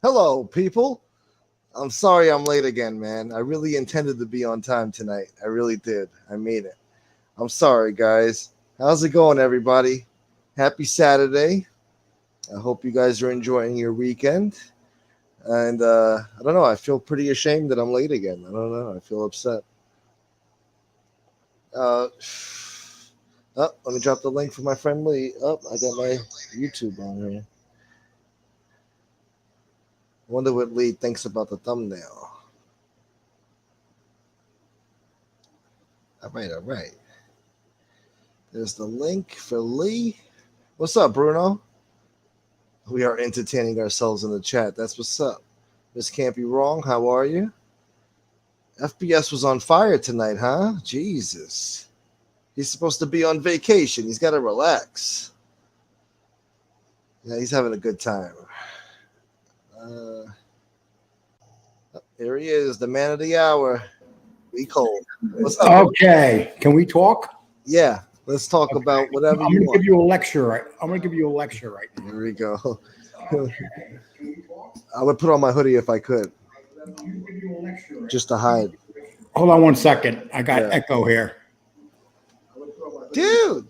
Hello, people. I'm sorry I'm late again, man. I really intended to be on time tonight. I really did. I made it. I'm sorry, guys. How's it going, everybody? Happy Saturday. I hope you guys are enjoying your weekend. And I don't know. I feel pretty ashamed that I'm late again. I don't know. I feel upset. Uh, let me drop the link for my friend Lee. I got my YouTube on here. I wonder what Lee thinks about the thumbnail. All right. There's the link for Lee. What's up, Bruno? We are entertaining ourselves in the chat. That's what's up. This can't be wrong. How are you? FBS was on fire tonight, huh? Jesus. He's supposed to be on vacation. He's got to relax. Yeah, he's having a good time. Here he is, the man of the hour. Lee Cole. What's up? Okay, can we talk? Yeah, let's talk about whatever I'm you going to want. give you a lecture. I'm going to give you a lecture right now. Here we go. Okay. Can we talk? I would put on my hoodie if I could, I'm going to give you a lecture just to hide. Hold on one second. I got echo here. Dude.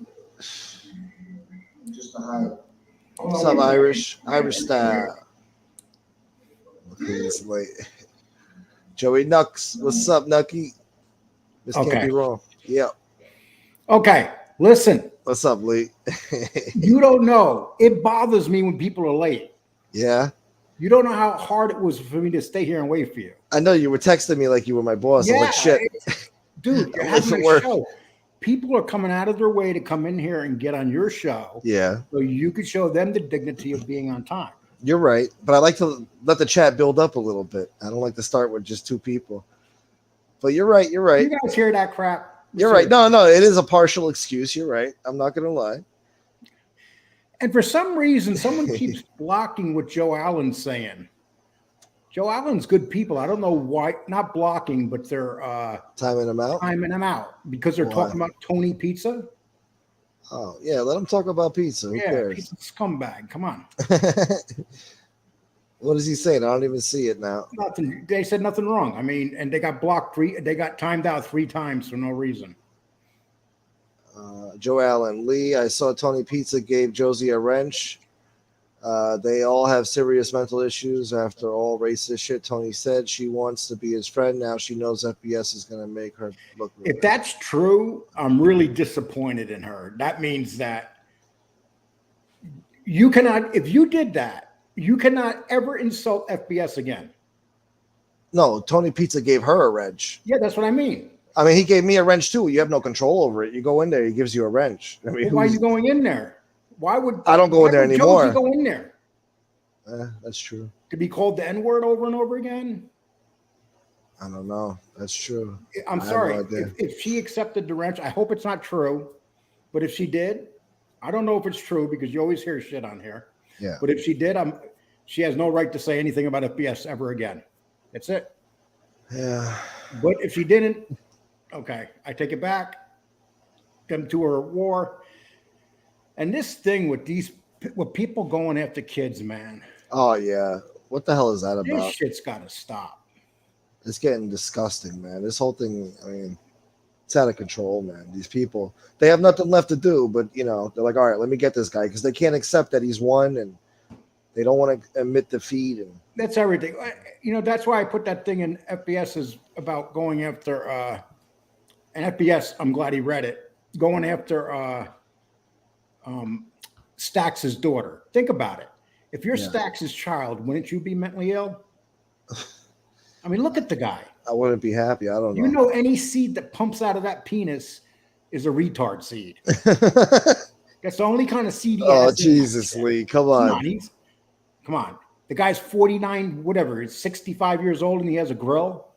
Just to hide. What's up, Irish? Irish style. He's late. Joey Nux. What's up, Nucky? This can't be wrong. Yep. Okay, listen. What's up, Lee? You don't know. It bothers me when people are late. Yeah. You don't know how hard it was for me to stay here and wait for you. I know you were texting me like you were my boss. Yeah, I'm like, shit. Dude, you're having a show. People are coming out of their way to come in here and get on your show. Yeah. So you could show them the dignity of being on time. You're right. But I like to let the chat build up a little bit. I don't like to start with just two people. But you're right. You're right. You guys hear that crap? You're right. No, it is a partial excuse. You're right. I'm not going to lie. And for some reason, someone keeps blocking what Joe Allen's saying. Joe Allen's good people. I don't know why, not blocking, but they're timing them out because they're talking about Tony Pizza. Oh, yeah. Let them talk about pizza. Who cares? Pizza scumbag. Come on. What does he say? I don't even see it now. Nothing. They said nothing wrong. I mean, and they got blocked they got timed out 3 times for no reason. Joe Allen. Lee, I saw Tony Pizza gave Josie a wrench. They all have serious mental issues after all racist shit Tony said. She wants to be his friend. Now she knows FBS is going to make her look rude. If that's true, I'm really disappointed in her. That means that you cannot, if you did that, you cannot ever insult FBS again. No, Tony Pizza gave her a wrench. Yeah, that's what I mean. I mean, he gave me a wrench too. You have no control over it. You go in there, he gives you a wrench. I mean, why are you going in there? Why would I don't go in there anymore? Josie go in there? That's true. To be called the N-word over and over again? I don't know. That's true. I'm sorry. If she accepted the wrench, I hope it's not true. But if she did, I don't know if it's true because you always hear shit on here. Yeah. But if she did, she has no right to say anything about FBS ever again. That's it. Yeah. But if she didn't, okay, I take it back. Them two are at war. And this thing with people going after kids, man. Oh, yeah. What the hell is that about? This shit's got to stop. It's getting disgusting, man. This whole thing, I mean, it's out of control, man. These people, they have nothing left to do, but, you know, they're like, all right, let me get this guy because they can't accept that he's won and they don't want to admit defeat. And that's everything. You know, that's why I put that thing in FBS is about going after, and FBS, I'm glad he read it, going after Stax's daughter. Think about it. If you're Stax's child, wouldn't you be mentally ill? I mean, look at the guy. I wouldn't be happy. I don't know. You know, any seed that pumps out of that penis is a retard seed. That's the only kind of seed he has. Oh, Jesus, Lee. Come on. Come on. The guy's 49, whatever. He's 65 years old and he has a grill.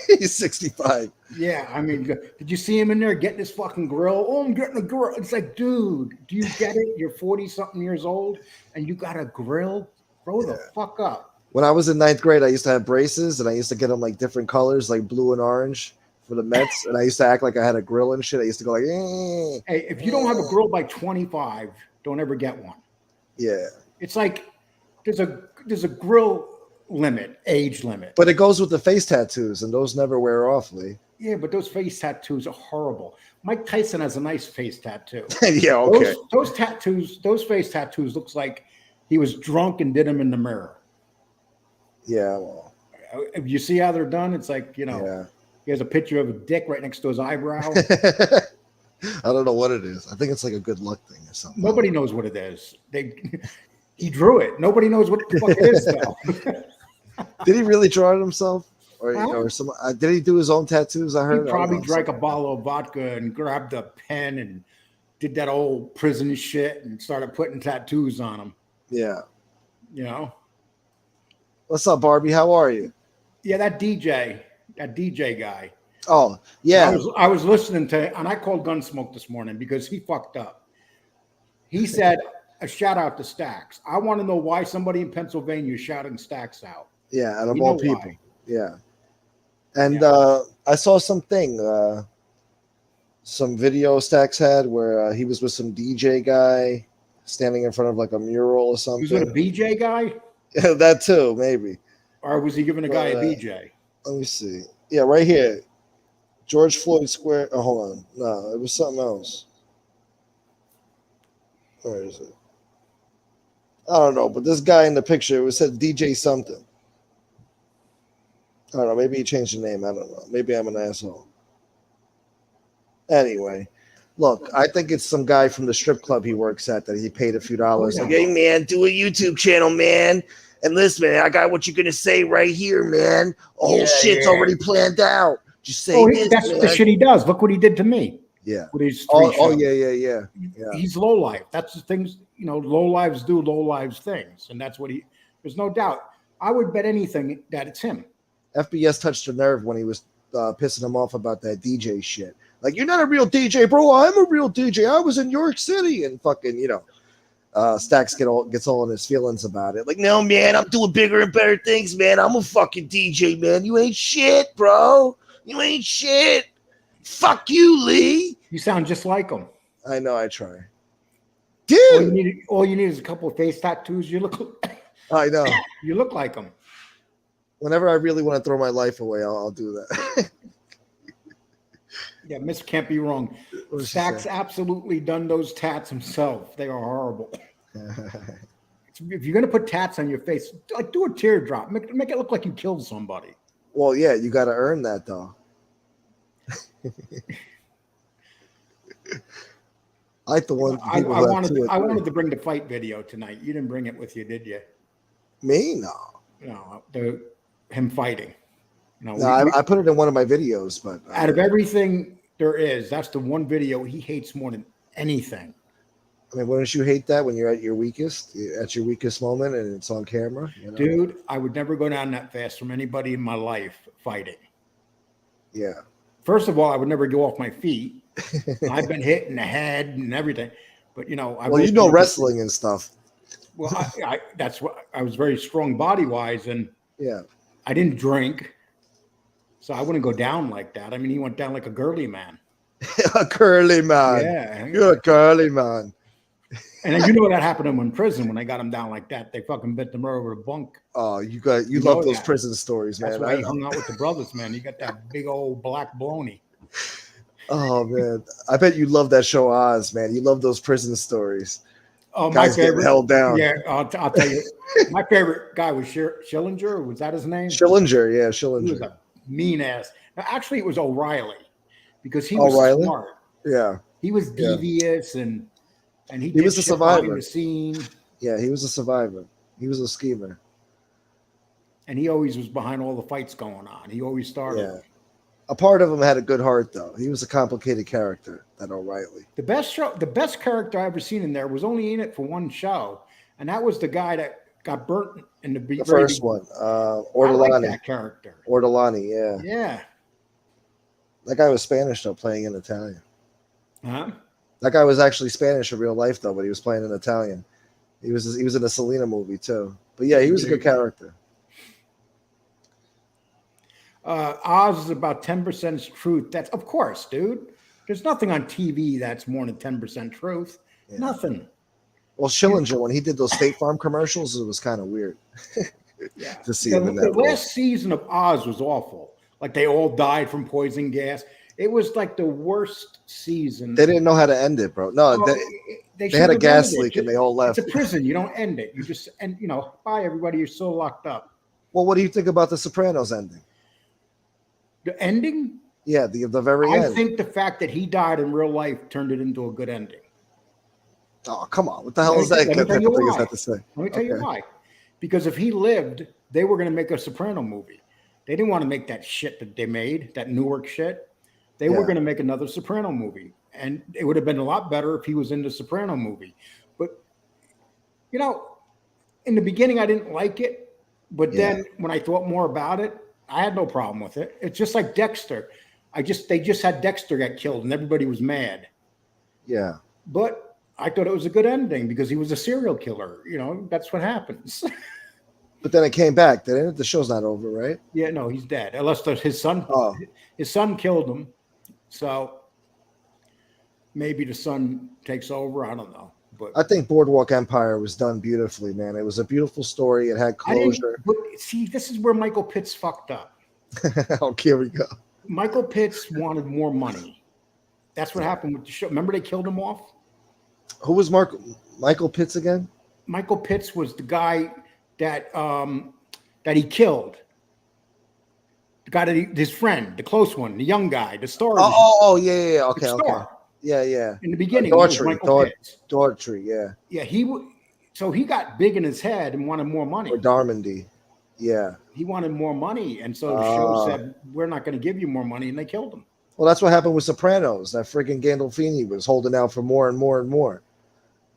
He's 65. Yeah, I mean, did you see him in there getting his fucking grill? Oh, I'm getting a grill. It's like, dude, do you get it? You're 40-something years old and you got a grill? Grow the fuck up. When I was in 9th grade, I used to have braces and I used to get them like different colors, like blue and orange for the Mets. And I used to act like I had a grill and shit. I used to go like, Hey, if you don't have a grill by 25, don't ever get one. Yeah. It's like, there's a grill limit, age limit. But it goes with the face tattoos, and those never wear off, Lee. Yeah, but those face tattoos are horrible. Mike Tyson has a nice face tattoo. Yeah, okay. Those tattoos, those face tattoos looks like he was drunk and did them in the mirror. Yeah, well. You see how they're done? It's like, you know, Yeah. he has a picture of a dick right next to his eyebrow. I don't know what it is. I think it's like a good luck thing or something. Nobody knows what it is. He drew it. Nobody knows what the fuck it is, though. Did he really draw it himself? Or some? Did he do his own tattoos? I heard. He probably drank a bottle of vodka and grabbed a pen and did that old prison shit and started putting tattoos on him. Yeah. You know? What's up, Barbie? How are you? Yeah, that DJ guy. Oh, yeah. I was listening to, and I called Gunsmoke this morning because he fucked up. He said, a shout out to Stax. I want to know why somebody in Pennsylvania is shouting Stax out. Yeah, out of all people. Why. Yeah. And I saw something, some video Stax had where he was with some DJ guy standing in front of like a mural or something. He was with a BJ guy? Yeah, that too, maybe. Or was he giving a guy a BJ? Let me see. Yeah, right here. George Floyd Square. Oh, hold on. No, it was something else. Where is it? I don't know, but this guy in the picture, it said DJ something. I don't know. Maybe he changed the name. I don't know. Maybe I'm an asshole. Anyway, look, I think it's some guy from the strip club he works at that he paid a few dollars. Like, hey, man, do a YouTube channel, man. And listen, man, I got what you're going to say right here, man. Whole shit's already planned out. Just say this, that's man. the shit he does. Look what he did to me. Yeah. With his yeah. He's low life. That's the things, you know, low lives do low lives things. And that's what there's no doubt. I would bet anything that it's him. FBS touched a nerve when he was pissing him off about that DJ shit. Like, you're not a real DJ, bro. I'm a real DJ. I was in York City. And fucking, you know, Stax gets all in his feelings about it. Like, no, man, I'm doing bigger and better things, man. I'm a fucking DJ, man. You ain't shit, bro. You ain't shit. Fuck you, Lee. You sound just like him. I know, I try. Dude. All you need is a couple of face tattoos. You look. I know. You look like him. Whenever I really want to throw my life away, I'll do that. Yeah, Miss can't be wrong. Stax absolutely done those tats himself. They are horrible. If you're gonna put tats on your face, like do a teardrop. Make it look like you killed somebody. Well, yeah, you got to earn that though. I like the one. I wanted to bring the fight video tonight. You didn't bring it with you, did you? Me? No. No, him fighting. No, I put it in one of my videos, but out of everything there is, that's the one video he hates more than anything. I mean, wouldn't you hate that when you're at your weakest moment and it's on camera? You know? Dude, I would never go down that fast from anybody in my life fighting. Yeah. First of all, I would never go off my feet. I've been hit in the head and everything, but you know, wrestling and stuff. Well, that's what I was very strong body wise, and yeah, I didn't drink, so I wouldn't go down like that. I mean, he went down like a girly man. A curly man. Yeah, you're a curly man. And you know what happened to him in prison when they got him down like that? They fucking bent him over the bunk. Oh, you love those prison stories, man. That's why he hung out with the brothers, man. He got that big old black baloney. Oh man, I bet you love that show Oz, man. You love those prison stories. Oh, guys my favorite held down. Yeah, I'll tell you. My favorite guy was Schillinger. Was that his name? Schillinger, yeah, Schillinger. He was a mean ass. Now, actually, it was O'Reilly because he was smart. Yeah, he was devious and he was a survivor. The scene. Yeah, he was a survivor. He was a schemer, and he always was behind all the fights going on. He always started. Yeah. A part of him had a good heart, though. He was a complicated character, that O'Reilly. The best character I ever seen in there was only in it for one show, and that was the guy that got burnt in the first one. Ortolani. I like that character. Ortolani, yeah. Yeah. That guy was Spanish, though, playing in Italian. Huh? That guy was actually Spanish in real life, though, but he was playing in Italian. He was in a Selena movie, too. But, yeah, he was a good character. Oz is about 10% truth. That's of course, dude. There's nothing on TV that's more than 10% truth. Yeah. Nothing. Well, Schillinger, when he did those State Farm commercials, it was kind of weird Yeah. to see him in The that role. last season of Oz was awful. Like they all died from poison gas. It was like the worst season. They didn't know how to end it, bro. No, they had a gas leak and they all left. It's a prison. You don't end it. You just bye everybody. You're still locked up. Well, what do you think about the Sopranos ending? The ending? Yeah, the very end. I think the fact that he died in real life turned it into a good ending. Oh, come on. What the hell is that? Let me tell you why. To say? Let me tell you why. Because if he lived, they were going to make a Soprano movie. They didn't want to make that shit that they made, that Newark shit. They were going to make another Soprano movie. And it would have been a lot better if he was in the Soprano movie. But, in the beginning, I didn't like it. But then when I thought more about it, I had no problem with it. It's just like Dexter. They just had Dexter get killed and everybody was mad. Yeah. But I thought it was a good ending because he was a serial killer. That's what happens. But then it came back. The show's not over, right? Yeah, no, he's dead. Unless his son killed him. So maybe the son takes over. I don't know. But I think Boardwalk Empire was done beautifully, man. It was a beautiful story. It had closure. But see, this is where Michael Pitts fucked up. Oh, here we go. Michael Pitts wanted more money. That's what happened with the show. Remember they killed him off? Who was Michael Pitts again? Michael Pitts was the guy that he killed. The guy his friend, the close one, the young guy, the star. Oh, yeah. Okay. Yeah. In the beginning, Daughtry, yeah. Yeah, so he got big in his head and wanted more money. Or Darmondy. Yeah. He wanted more money. And so the show said, we're not going to give you more money. And they killed him. Well, that's what happened with Sopranos. That freaking Gandolfini was holding out for more and more and more.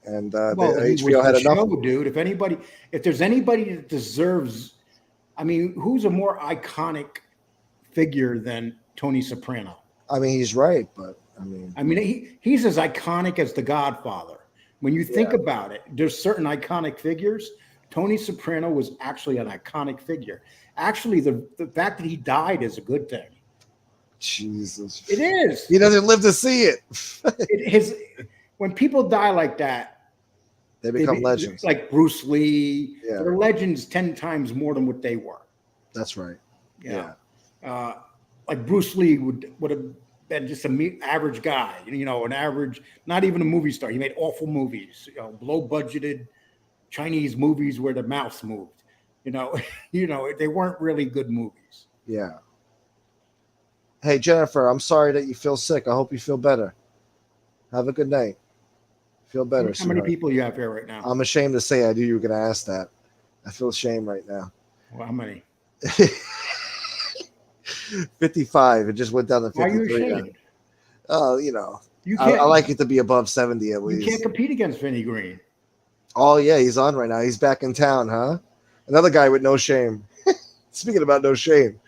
And HBO had enough. Show, dude, if there's anybody that deserves, who's a more iconic figure than Tony Soprano? He's right, but he's as iconic as The Godfather. When you think about it, there's certain iconic figures. Tony Soprano was actually an iconic figure. Actually, the fact that he died is a good thing. Jesus. It is. He doesn't live to see it. When people die like that, they become legends. Like Bruce Lee. Yeah. They're legends 10 times more than what they were. That's right. Yeah. Like Bruce Lee would have been just an average guy, an average, not even a movie star. He made awful movies, low budgeted Chinese movies where the mouse moved. They weren't really good movies. Yeah. Hey, Jennifer, I'm sorry that you feel sick. I hope you feel better. Have a good night. Feel better. How many people you have here right now? I'm ashamed to say I knew you were going to ask that. I feel ashamed right now. Well, how many? 55. It just went down to 53. Why are you ashamed? I like it to be above 70 at least. You can't compete against Vinny Green. Oh, yeah, he's on right now. He's back in town, huh? Another guy with no shame. Speaking about no shame.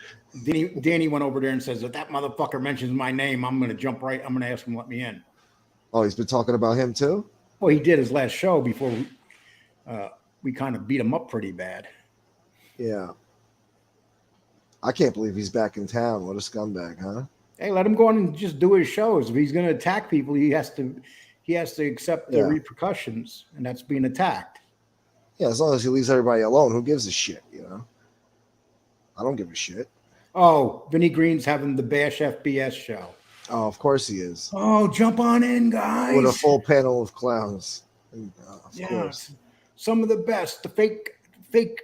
Danny went over there and says, if that motherfucker mentions my name, I'm going to jump right. I'm going to ask him to let me in. Oh, he's been talking about him too? Well, he did his last show before we kind of beat him up pretty bad. Yeah. I can't believe he's back in town. What a scumbag, huh? Hey, let him go on and just do his shows. If he's going to attack people, he has to accept the repercussions, and that's being attacked. Yeah, as long as he leaves everybody alone, who gives a shit, I don't give a shit. Oh, Vinny Green's having the Bash FBS show. Oh, of course he is. Oh, jump on in, guys. With a full panel of clowns. Of course. Some of the best. The fake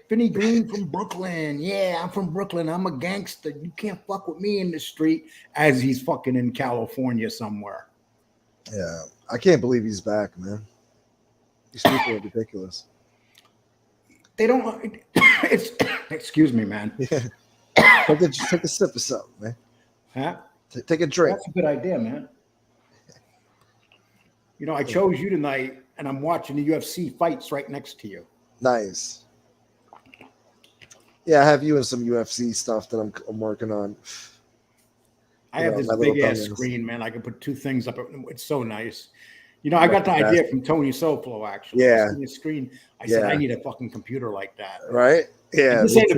Vinny Green from Brooklyn. Yeah, I'm from Brooklyn. I'm a gangster. You can't fuck with me in the street, as he's fucking in California somewhere. Yeah, I can't believe he's back, man. These people are ridiculous. They don't. It's excuse me, man. Yeah. Just take a sip of something, man. Huh? Take a drink. That's a good idea, man. I chose you tonight, and I'm watching the UFC fights right next to you. Nice. Yeah, I have you in some UFC stuff that I'm working on. I have this big ass screen, man. I can put two things up. It's so nice. I got the idea from Tony Soflo, actually. Yeah. The screen. I said, I need a fucking computer like that. Right? Yeah. This ain't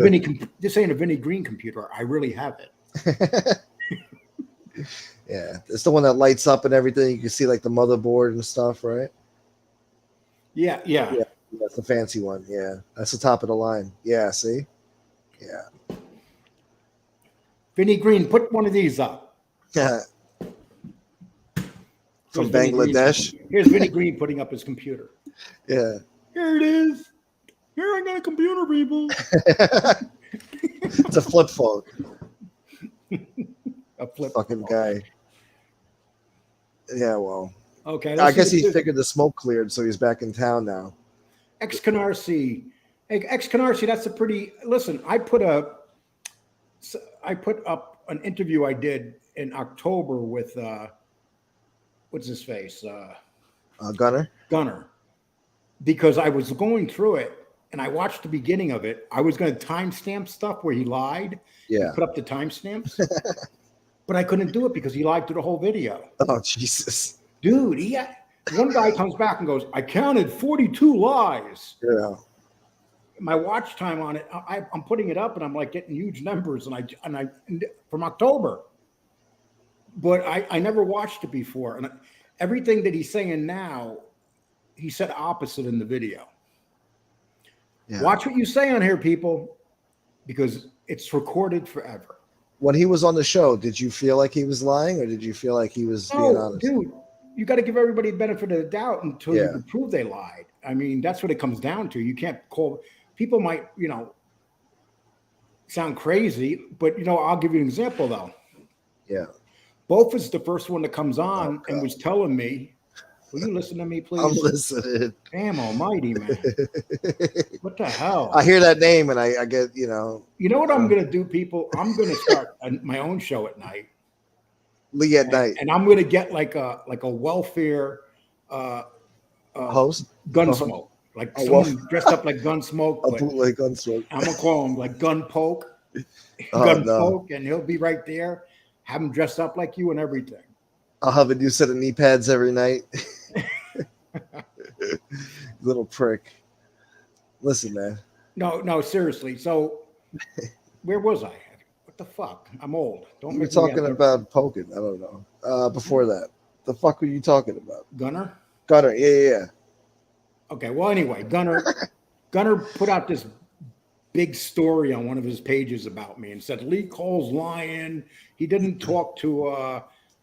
a Vinny Green computer. I really have it. Yeah. It's the one that lights up and everything. You can see like the motherboard and stuff, right? Yeah. Yeah, that's the fancy one. Yeah, that's the top of the line. Yeah, see? Yeah. Vinny Green, put one of these up. From Here's Vinny Green. Bangladesh. Here's Vinny Green putting up his computer. Yeah. Here it is. Here I got a computer, people. It's a flip phone. A flip Fucking phone. guy. Yeah, well. Okay. I guess he figured the smoke cleared, so he's back in town now. Ex-Canarsie. Hey, Ex-Canarsie, that's a pretty... Listen, I put up an interview I did in October with... what's his face? Gunner? Gunner. Because I was going through it, and I watched the beginning of it. I was going to timestamp stuff where he lied. Yeah. Put up the timestamps. But I couldn't do it because he lied through the whole video. Oh, Jesus. Dude, one guy comes back and goes, I counted 42 lies. Yeah. My watch time on it, I'm putting it up and I'm like getting huge numbers and I from October. But I never watched it before. And everything that he's saying now, he said opposite in the video. Yeah. Watch what you say on here, people, because it's recorded forever. When he was on the show, did you feel like he was lying or did you feel like he was being honest? Dude, you got to give everybody a benefit of the doubt until you can prove they lied. I mean, that's what it comes down to. You can't call... People might, sound crazy, but, I'll give you an example, though. Yeah. Both is the first one that comes on and was telling me, will you listen to me, please? I'm listening. Damn almighty, man. What the hell? I hear that name and I get, You know what I'm going to do, people? I'm going to start my own show at night. Lee at night. And I'm going to get like a welfare host? Gunsmoke. Like someone dressed up like Gunsmoke. A bootleg Gunsmoke. I'm going to call him like Gun Poke. And he'll be right there. Have him dressed up like you and everything. I'll have a new set of knee pads every night. Little prick. Listen, man. No, seriously. So where was I? What the fuck? I'm old. Don't be talking about poking. I don't know. Before that. The fuck were you talking about? Gunner? Yeah. Okay, well, anyway, Gunner put out this big story on one of his pages about me and said Lee Cole's lying. He didn't talk to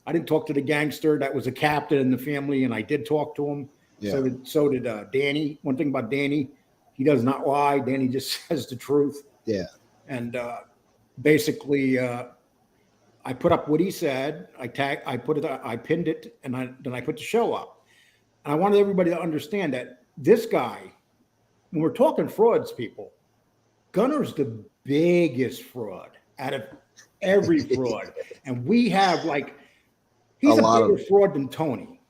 I didn't talk to the gangster that was a captain in the family, and I did talk to him. Yeah. So did Danny. One thing about Danny, he does not lie. Danny just says the truth. Yeah. And basically, I put up what he said. I pinned it, and then I put the show up. And I wanted everybody to understand that this guy, when we're talking frauds, people, Gunner's the biggest fraud out of every fraud. And we have he's a bigger fraud than Tony.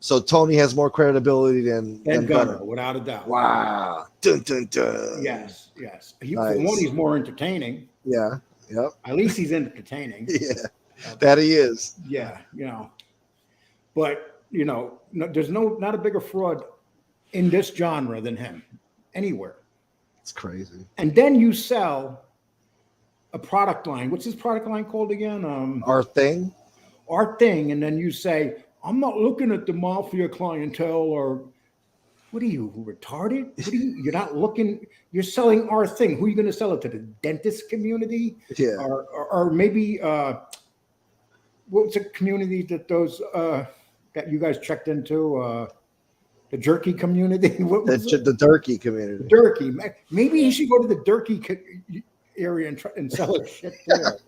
So Tony has more credibility than Gunner, without a doubt. Wow. Dun, dun, dun. Yes. Nice. For one, he's more entertaining. Yeah. Yep. At least he's entertaining. Yeah. That he is. Yeah. But, there's not a bigger fraud in this genre than him anywhere. It's crazy. And then you sell a product line. What's his product line called again? Our Thing. And then you say, I'm not looking at the mafia clientele or what are you, retarded? You're not looking, you're selling Our Thing. Who are you going to sell it to? The dentist community? Yeah. Or maybe, what's a community that those, that you guys checked into? The jerky community? What was the Durkee community. Durkee. Maybe he should go to the Durkee area and sell his shit there.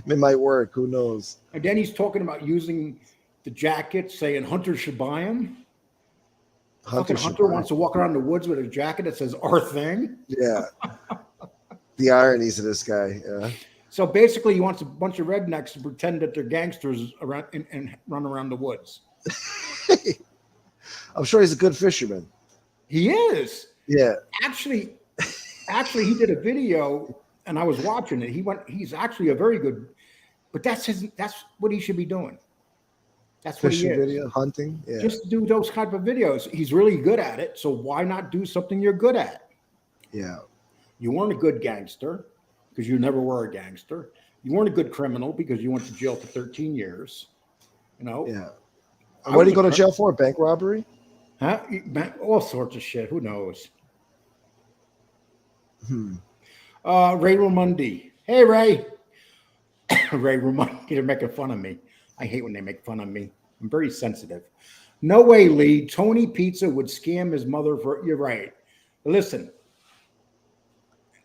It might work. Who knows? And then he's talking about using the jacket, saying Hunter should buy him. Hunter wants to walk around the woods with a jacket that says Our Thing. Yeah. The ironies of this guy. Yeah. So basically, he wants a bunch of rednecks to pretend that they're gangsters around and run around the woods. I'm sure he's a good fisherman. He is. Yeah. Actually, he did a video, and I was watching it. He's actually a very good, but that's what he should be doing. That's what he is. Video, hunting. Yeah. Just do those type of videos. He's really good at it. So why not do something you're good at? Yeah. You weren't a good gangster because you never were a gangster. You weren't a good criminal because you went to jail for 13 years. Yeah. What did he go to jail for? Bank robbery? Huh? All sorts of shit. Who knows? Ray Ramundi. Hey, Ray. Ray Ramundi. They're making fun of me. I hate when they make fun of me. I'm very sensitive. No way, Lee. Tony Pizza would scam his mother for. You're right. Listen.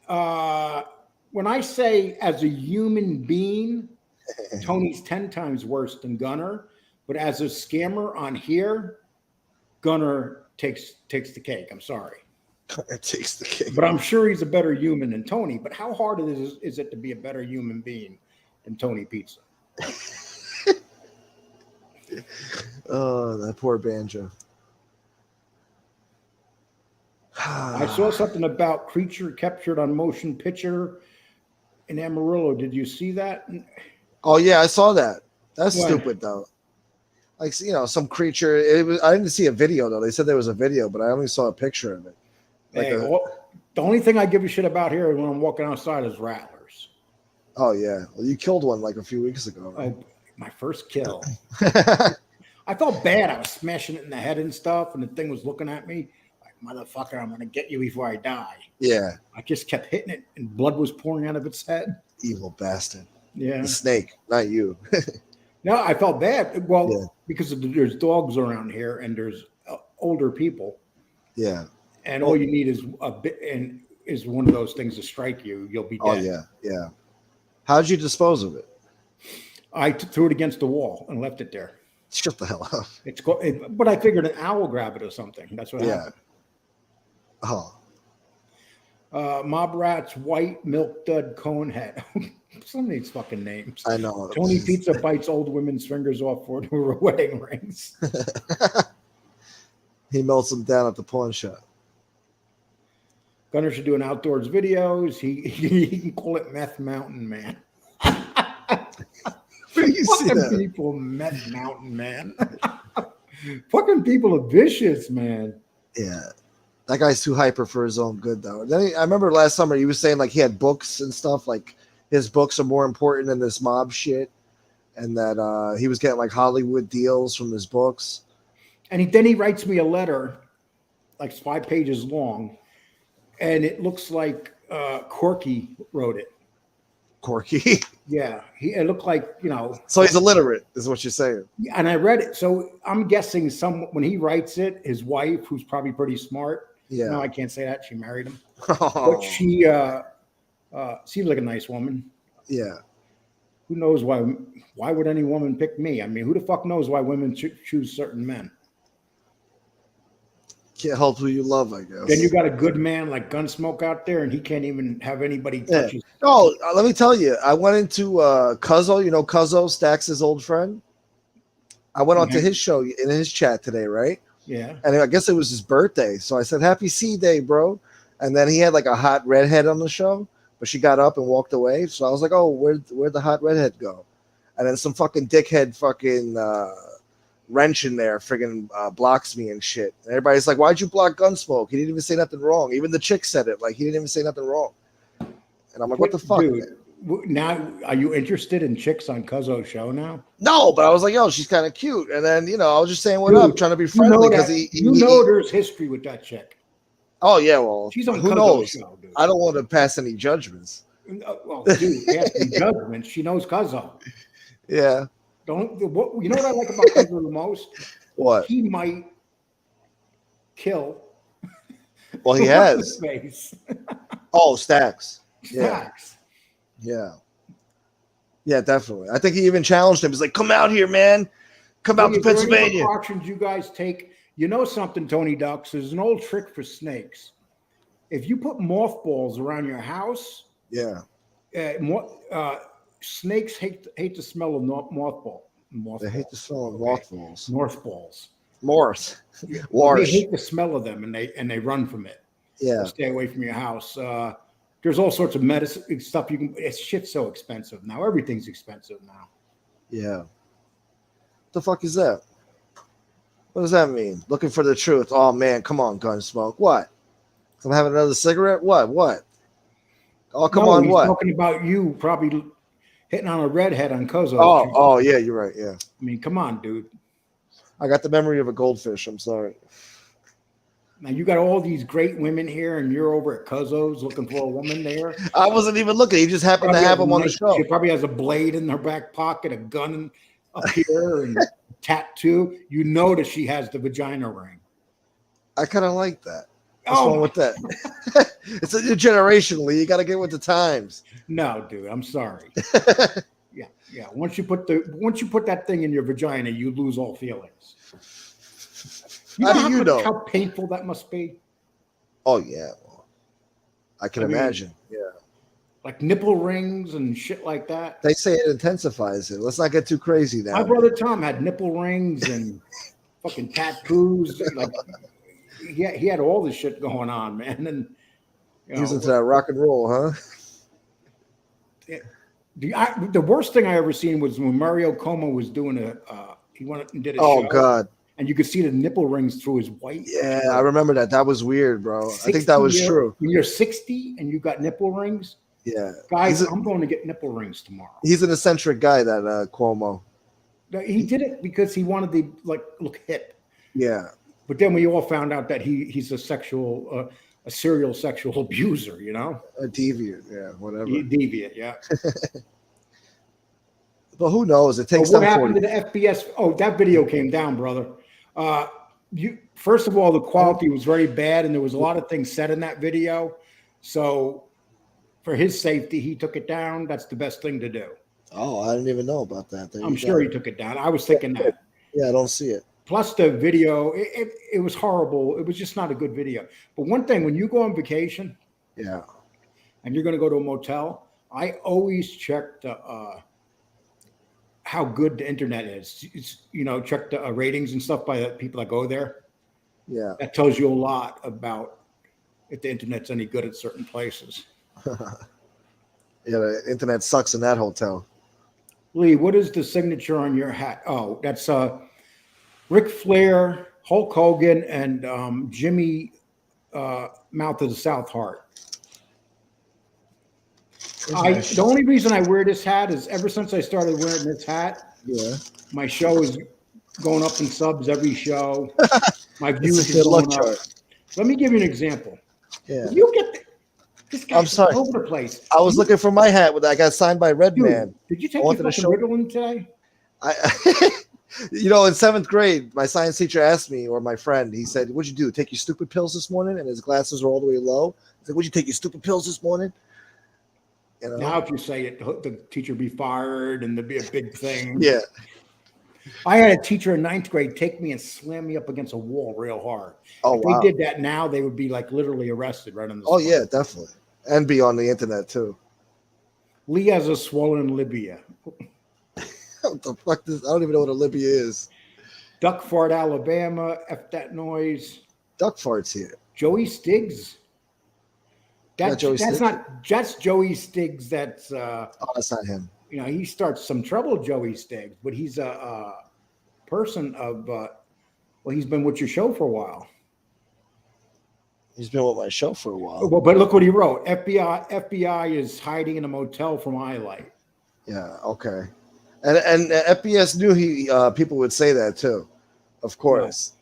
When I say as a human being, Tony's 10 times worse than Gunner. But as a scammer on here, Gunner takes the cake. I'm sorry. It takes the cake. But I'm sure he's a better human than Tony. But how hard is it to be a better human being than Tony Pizza? Oh, that poor Banjo. I saw something about creature captured on motion picture in Amarillo. Did you see that? Oh yeah, I saw that. That's What? stupid though. Like, you know, some creature. It was. I didn't see a video though. They said there was a video, but I only saw a picture of it. Like Hey, the only thing I give a shit about here when I'm walking outside is rattlers. Oh yeah, well, you killed one like a few weeks ago. Right? Oh, my first kill. I felt bad. I was smashing it in the head and stuff, and the thing was looking at me like, "Motherfucker, I'm gonna get you before I die." Yeah. I just kept hitting it, and blood was pouring out of its head. Evil bastard. Yeah. The snake, not you. No, I felt bad. Well, Yeah. because there's dogs around here, and there's older people. Yeah. And all you need is a bit, and is one of those things to strike you. You'll be dead. Oh yeah, yeah. How'd you dispose of it? I threw it against the wall and left it there. Shut the hell up. But I figured an owl grab it or something. That's what happened. Oh. Mob Rats, White, Milk Dud, Conehead. Some of these fucking names. I know. Tony Pizza bites old women's fingers off for her wedding rings. He melts them down at the pawn shop. Gunner should do an outdoors videos. He can call it Meth Mountain Man. Where do you see Fucking that? people, Meth Mountain Man. Fucking people are vicious, man. Yeah. That guy's too hyper for his own good, though. Then I remember last summer he was saying like he had books and stuff, like his books are more important than this mob shit, and that he was getting like Hollywood deals from his books. And then he writes me a letter, like 5 pages long, and it looks like Corky wrote it. Corky. Yeah, it looked like, you know. So he's illiterate, is what you're saying. And I read it, so I'm guessing when he writes it, his wife, who's probably pretty smart. Yeah. No, I can't say that. She married him, Oh. but she seems like a nice woman. Yeah. Who knows why? Why would any woman pick me? I mean, who the fuck knows why women choose certain men? Can't help who you love, I guess. Then you got a good man like Gunsmoke out there, and he can't even have anybody touch his. Oh, let me tell you, I went into Cuzzo. You know Cuzzo, Stax' old friend. I went onto his show in his chat today, right? Yeah. And I guess it was his birthday. So I said, "Happy C-Day, bro." And then he had like a hot redhead on the show, but she got up and walked away. So I was like, "Oh, where'd the hot redhead go?" And then some fucking dickhead fucking wrench in there friggin' blocks me and shit. And everybody's like, "Why'd you block Gunsmoke? He didn't even say nothing wrong." Even the chick said it. Like, he didn't even say nothing wrong. And I'm like, what the fuck? Dude, now, are you interested in chicks on Cuzzo's show now? No, but I was like, yo, she's kind of cute. And then, you know, I was just saying what up, trying to be friendly because there's history with that chick. Oh, yeah, well, she's on who Cuzzo's knows? show, dude. I don't want to pass any judgments. Well, dude, passing judgments. She knows Cuzzo. Yeah. You know what I like about Cuzzo the most? What? He might kill. Well, he has. Face. Oh, Stacks. Stacks. Yeah. Yeah, definitely. I think he even challenged him. He's like, "Come out here, man. Come out to Pennsylvania." Precautions you guys take. You know something, Tony Ducks? There's an old trick for snakes. If you put mothballs around your house, snakes hate the smell of mothball. They hate the smell of mothballs. Mothballs. They hate the smell of them, and they run from it. Yeah. So stay away from your house. There's all sorts of medicine stuff you can. Shit's so expensive now. Everything's expensive now. Yeah. The fuck is that? What does that mean? Looking for the truth. Oh man, come on, Gunsmoke. What? I'm having another cigarette? What? Oh, come on, he's what? Talking about you probably hitting on a redhead on Cuzzo. Oh, yeah, you're right. Yeah. I mean, come on, dude. I got the memory of a goldfish. I'm sorry. Now you got all these great women here, and you're over at Cuzzo's looking for a woman there. I wasn't even looking. He just happened to have him on the show. She probably has a blade in her back pocket, a gun up here, and a tattoo. You know that she has the vagina ring. I kind of like that. What's wrong with that? It's a new generation, Lee. You got to get with the times. No, dude, I'm sorry. Yeah. Once you put that thing in your vagina, you lose all feelings. How painful that must be? Oh yeah, I can imagine. Yeah, like nipple rings and shit like that. They say it intensifies it. Let's not get too crazy now. My brother Tom had nipple rings and fucking tattoos. Like, he had all this shit going on, man. And he's into that rock and roll, huh? The worst thing I ever seen was when Mario Como was doing he went and did a show. Oh God. And you could see the nipple rings through his white. Yeah, I remember that. That was weird, bro. I think that was true. When you're 60 and you got nipple rings, yeah, guys, I'm going to get nipple rings tomorrow. He's an eccentric guy, that Cuomo. He did it because he wanted to look hip. Yeah, but then we all found out that he's a serial sexual abuser. You know, a deviant. Yeah, whatever. Deviant. Yeah. But who knows? It takes. What happened to the FBS? Oh, that video came down, brother. First of all, the quality was very bad, and there was a lot of things said in that video. So, for his safety, he took it down. That's the best thing to do. Oh, I didn't even know about that. I'm sure he took it down. I was thinking that. Yeah, I don't see it. Plus, the video, it was horrible. It was just not a good video. But one thing, when you go on vacation, yeah, and you're going to go to a motel, I always check the how good the internet is. It's, check the ratings and stuff by the people that go there. Yeah. That tells you a lot about if the internet's any good at certain places. Yeah, the internet sucks in that hotel. Lee, what is the signature on your hat? Oh, that's Ric Flair, Hulk Hogan, and Jimmy Mouth of the South Heart. The only reason I wear this hat is ever since I started wearing this hat, my show is going up in subs every show. My views are going up. Let me give you an example. Yeah. You get this guy I'm sorry. all over the place. I was looking for my hat that I got signed by Redman. Did you take your fucking Ritalin today? In seventh grade, my science teacher asked me, or my friend, he said, "What'd you do? Take your stupid pills this morning?" And his glasses were all the way low. He said, "What'd you take your stupid pills this morning?" Now, if you say it, the teacher be fired and there'd be a big thing. Yeah. I had a teacher in ninth grade take me and slam me up against a wall real hard. Oh, if they did that now, they would be literally arrested right on the spot. Oh, yeah, definitely. And be on the internet, too. Lee has a swollen labia. What the fuck? I don't even know what a labia is. Duck fart, Alabama. F that noise. Duck farts here. Joey Stiggs. That's Joey Stiggs. That's not him. He starts some trouble, Joey Stiggs, but he's a person of he's been with your show for a while. He's been with my show for a while. Well, but look what he wrote. FBI is hiding in a motel from Highlight. Yeah, okay. And FBS knew people would say that too. Of course. Yeah.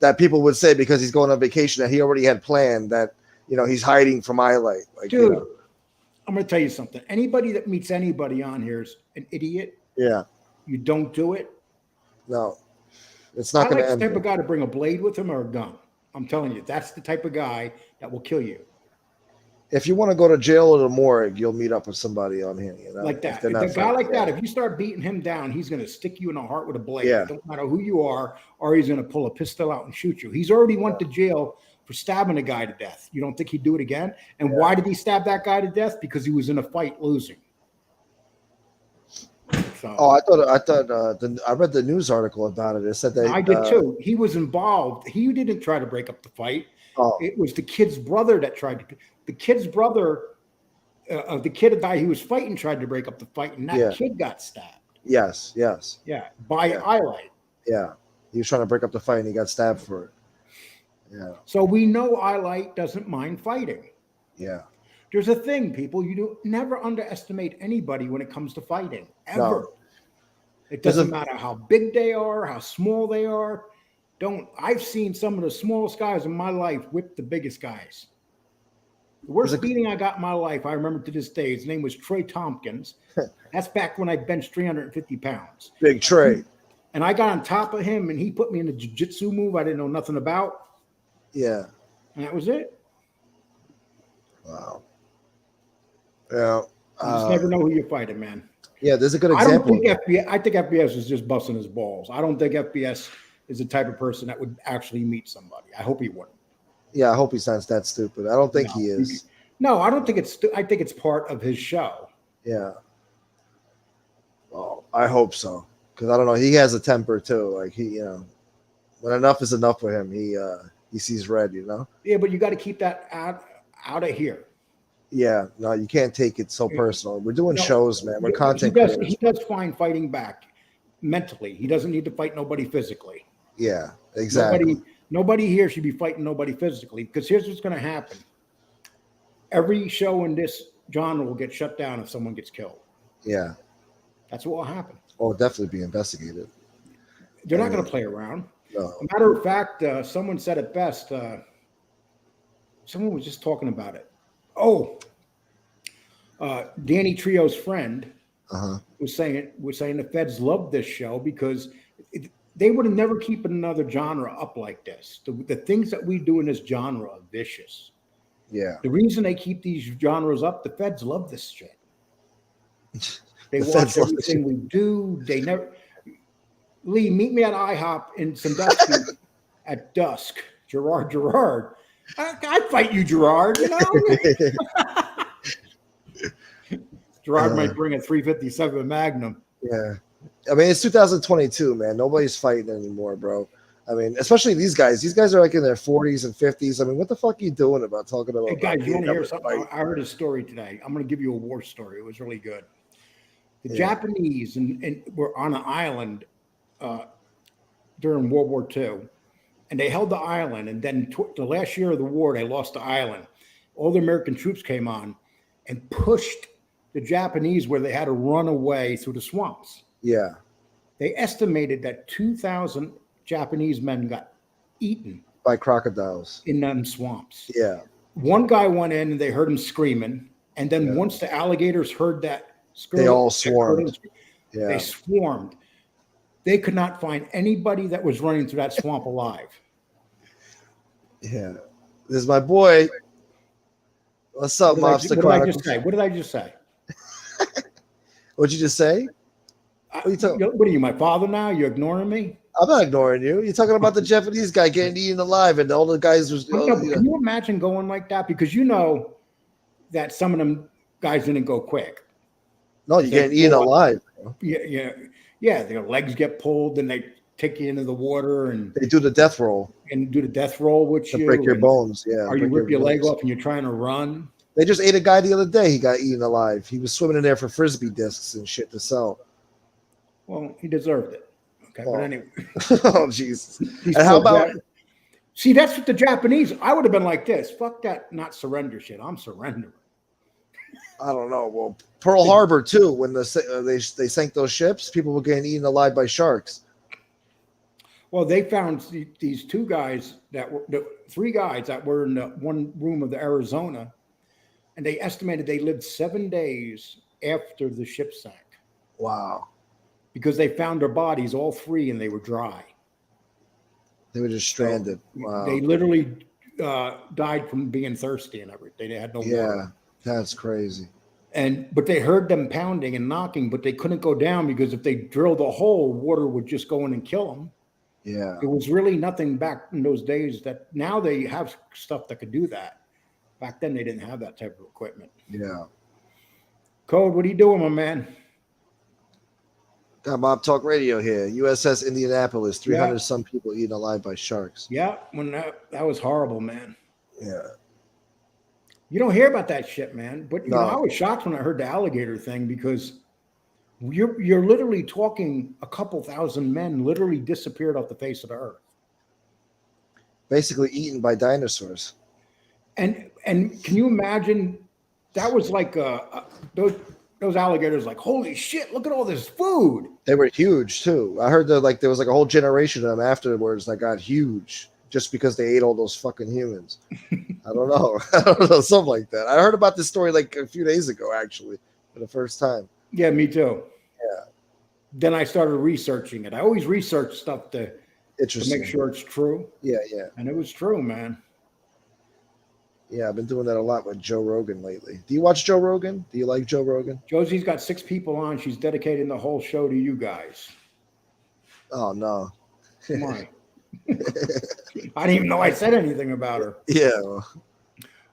That people would say because he's going on vacation that he already had planned that he's hiding from Highlight. Dude, I'm going to tell you something. Anybody that meets anybody on here is an idiot. Yeah. You don't do it. No. It's not going to end. The type of guy to bring a blade with him or a gun. I'm telling you, that's the type of guy that will kill you. If you want to go to jail or the morgue, you'll meet up with somebody on here. Like that. If a guy like that, if you start beating him down, he's going to stick you in the heart with a blade. Yeah. It don't matter who you are, or he's going to pull a pistol out and shoot you. He's already went to jail for stabbing a guy to death. You don't think he'd do it again? And why did he stab that guy to death? Because he was in a fight losing. So, I thought I read the news article about it. It said that I did too. He was involved. He didn't try to break up the fight. It was the kid's brother that tried to. The kid's brother of the kid that he was fighting tried to break up the fight, and that kid got stabbed. Yes. Yeah, by Highlight. Yeah, he was trying to break up the fight, and he got stabbed for it. Yeah. So we know Highlight doesn't mind fighting. Yeah. There's a thing, people. You do never underestimate anybody when it comes to fighting. Ever. No. It doesn't matter how big they are, how small they are. I've seen some of the smallest guys in my life whip the biggest guys. The worst beating I got in my life, I remember to this day. His name was Troy Tompkins. That's back when I benched 350 pounds. Big Trey. And I got on top of him, and he put me in a jiu-jitsu move I didn't know nothing about. Yeah. And that was it. Wow. Yeah. You just never know who you're fighting, man. Yeah, there's a good example. I think FBS is just busting his balls. I don't think FBS is the type of person that would actually meet somebody. I hope he wouldn't. Yeah, I hope he's not that stupid. I don't think he is. No, I don't think it's. I think it's part of his show. Yeah. Well, I hope so, because I don't know. He has a temper too. Like he, when enough is enough for him, he sees red. Yeah, but you got to keep that out of here. Yeah, no, you can't take it so personal. We're doing shows, man. We're content creators. He does fine fighting back mentally. He doesn't need to fight nobody physically. Yeah, exactly. Nobody here should be fighting nobody physically, because here's what's going to happen. Every show in this genre will get shut down if someone gets killed. Yeah. That's what will happen. Oh, definitely be investigated. They're not going to play around. No. As a matter of fact, someone said it best. Someone was just talking about it. Oh, Danny Trejo's friend was saying the feds love this show because they would have never keep another genre up like this. The things that we do in this genre are vicious. Yeah. The reason they keep these genres up, the feds love this shit. They The watch feds love everything we do. They never. Lee, meet me at IHOP in Sandusky at dusk. Gerard. I'd fight you, Gerard. Gerard might bring a 357 Magnum. Yeah. I mean, it's 2022, man. Nobody's fighting anymore, bro. I mean, especially these guys. These guys are like in their 40s and 50s. I mean, what the fuck are you doing about talking about? Hey, guys, you want to hear something? I heard a story today. I'm going to give you a war story. It was really good. The Japanese and were on an island during World War II, and they held the island. And then the last year of the war, they lost the island. All the American troops came on and pushed the Japanese where they had to run away through the swamps. Yeah. They estimated that 2,000 Japanese men got eaten by crocodiles in them swamps. Yeah. One guy went in and they heard him screaming. And then once the alligators heard that scream, they all swarmed. They swarmed. They could not find anybody that was running through that swamp alive. Yeah. This is my boy. What's up, Mobster Chronicles? What did I just say? What'd you just say? What are you, my father now? You're ignoring me? I'm not ignoring you. You're talking about the Japanese guy getting eaten alive and all the guys was. Can you imagine going like that? Because you know that some of them guys didn't go quick. No, you're getting eaten alive. Bro. Yeah. Their legs get pulled, and they take you into the water, and they do the death roll. And do the death roll with you. Break your bones. Yeah. Or you rip your leg off and you're trying to run. They just ate a guy the other day. He got eaten alive. He was swimming in there for Frisbee discs and shit to sell. Well, he deserved it. Okay, but anyway. Oh, Jesus. And how about... See, that's what the Japanese... I would have been like this. Fuck that not surrender shit. I'm surrendering. I don't know. Well, Pearl Harbor, too, when they sank those ships, people were getting eaten alive by sharks. Well, they found these three guys that were in the one room of the Arizona, and they estimated they lived 7 days after the ship sank. Wow. Because they found their bodies, all three, and they were dry. They were just stranded. Wow. They literally died from being thirsty and everything. They had no water. Yeah, that's crazy. But they heard them pounding and knocking, but they couldn't go down because if they drilled a hole, water would just go in and kill them. Yeah. It was really nothing back in those days that now they have stuff that could do that. Back then, they didn't have that type of equipment. Yeah. Code, what are you doing, my man? Got Mob Talk Radio here. USS Indianapolis, 300 some people eaten alive by sharks. Yeah, when that was horrible, man. Yeah. You don't hear about that shit, man. But you know, I was shocked when I heard the alligator thing because you're literally talking a couple thousand men literally disappeared off the face of the earth. Basically eaten by dinosaurs. And can you imagine that was like that those alligators like, holy shit, look at all this food. They were huge too. I heard that like there was like a whole generation of them afterwards that got huge just because they ate all those fucking humans. I don't know. I don't know, something like that. I heard about this story like a few days ago, actually, for the first time. Yeah, me too. Yeah. Then I started researching it. I always research stuff to make sure it's true. Yeah, yeah. And it was true, man. Yeah, I've been doing that a lot with Joe Rogan lately. Do you watch Joe Rogan? Do you like Joe Rogan? Josie's got 6 people on. She's dedicating the whole show to you guys. Oh, no. Why? I didn't even know I said anything about her. Yeah.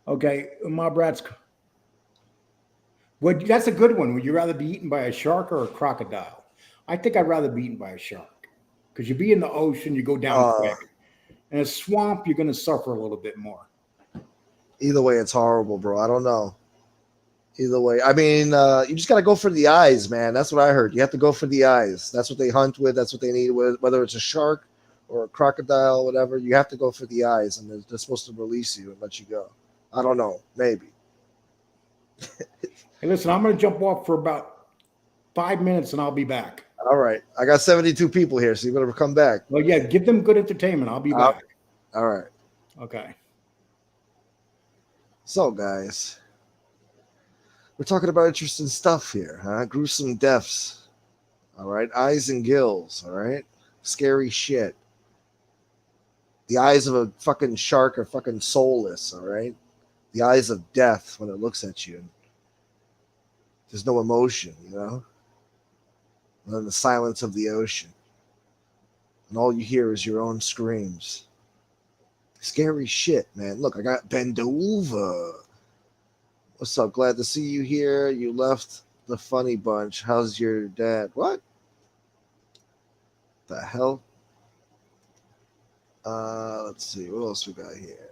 Okay, my brats. That's a good one. Would you rather be eaten by a shark or a crocodile? I think I'd rather be eaten by a shark because you be in the ocean, you go down quick. In a swamp, you're going to suffer a little bit more. Either way, it's horrible, bro. I don't know. Either way. I mean, you just got to go for the eyes, man. That's what I heard. You have to go for the eyes. That's what they hunt with. That's what they need with. Whether it's a shark or a crocodile, whatever, you have to go for the eyes, and they're supposed to release you and let you go. I don't know. Maybe. Hey, listen, I'm going to jump off for about 5 minutes, and I'll be back. All right. I got 72 people here, so you better come back. Well, yeah, give them good entertainment. I'll be back. All right. Okay. So, guys, we're talking about interesting stuff here, huh? Gruesome deaths. All right. Eyes and gills. All right. Scary shit. The eyes of a fucking shark are fucking soulless. All right. The eyes of death when it looks at you. There's no emotion, you know? And then the silence of the ocean. And all you hear is your own screams. Scary shit, man. Look, I got bend over. What's up? Glad to see you here. You left the funny bunch. How's your dad? What? The hell? Let's see. What else we got here?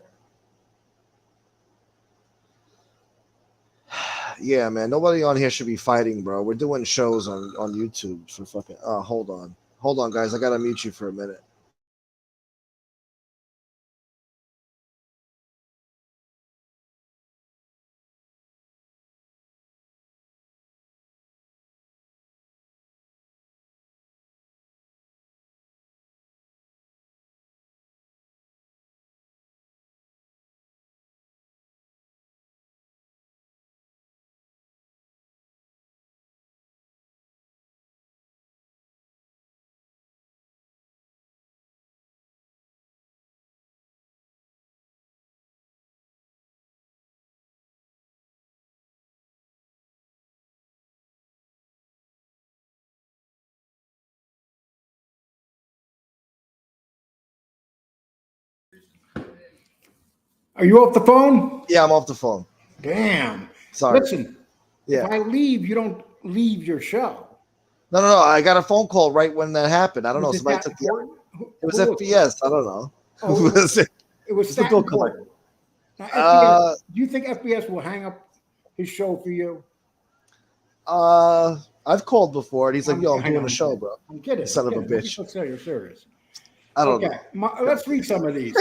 Yeah, man. Nobody on here should be fighting, bro. We're doing shows on YouTube for fucking. Oh, hold on. Hold on, guys. I gotta mute you for a minute. Are you off the phone? Yeah, I'm off the phone. Damn. Sorry. Listen, yeah. If I leave, you don't leave your show. No. I got a phone call right when that happened. I don't know. Somebody took the. It was FPS. I don't know. Oh, it was that important. Now, FPS, do you think FPS will hang up his show for you? I've called before, and he's like, "Yo, I'm doing a show, bro." I'm kidding. Son of a bitch. Let's say you're serious. I don't know. Let's read some of these.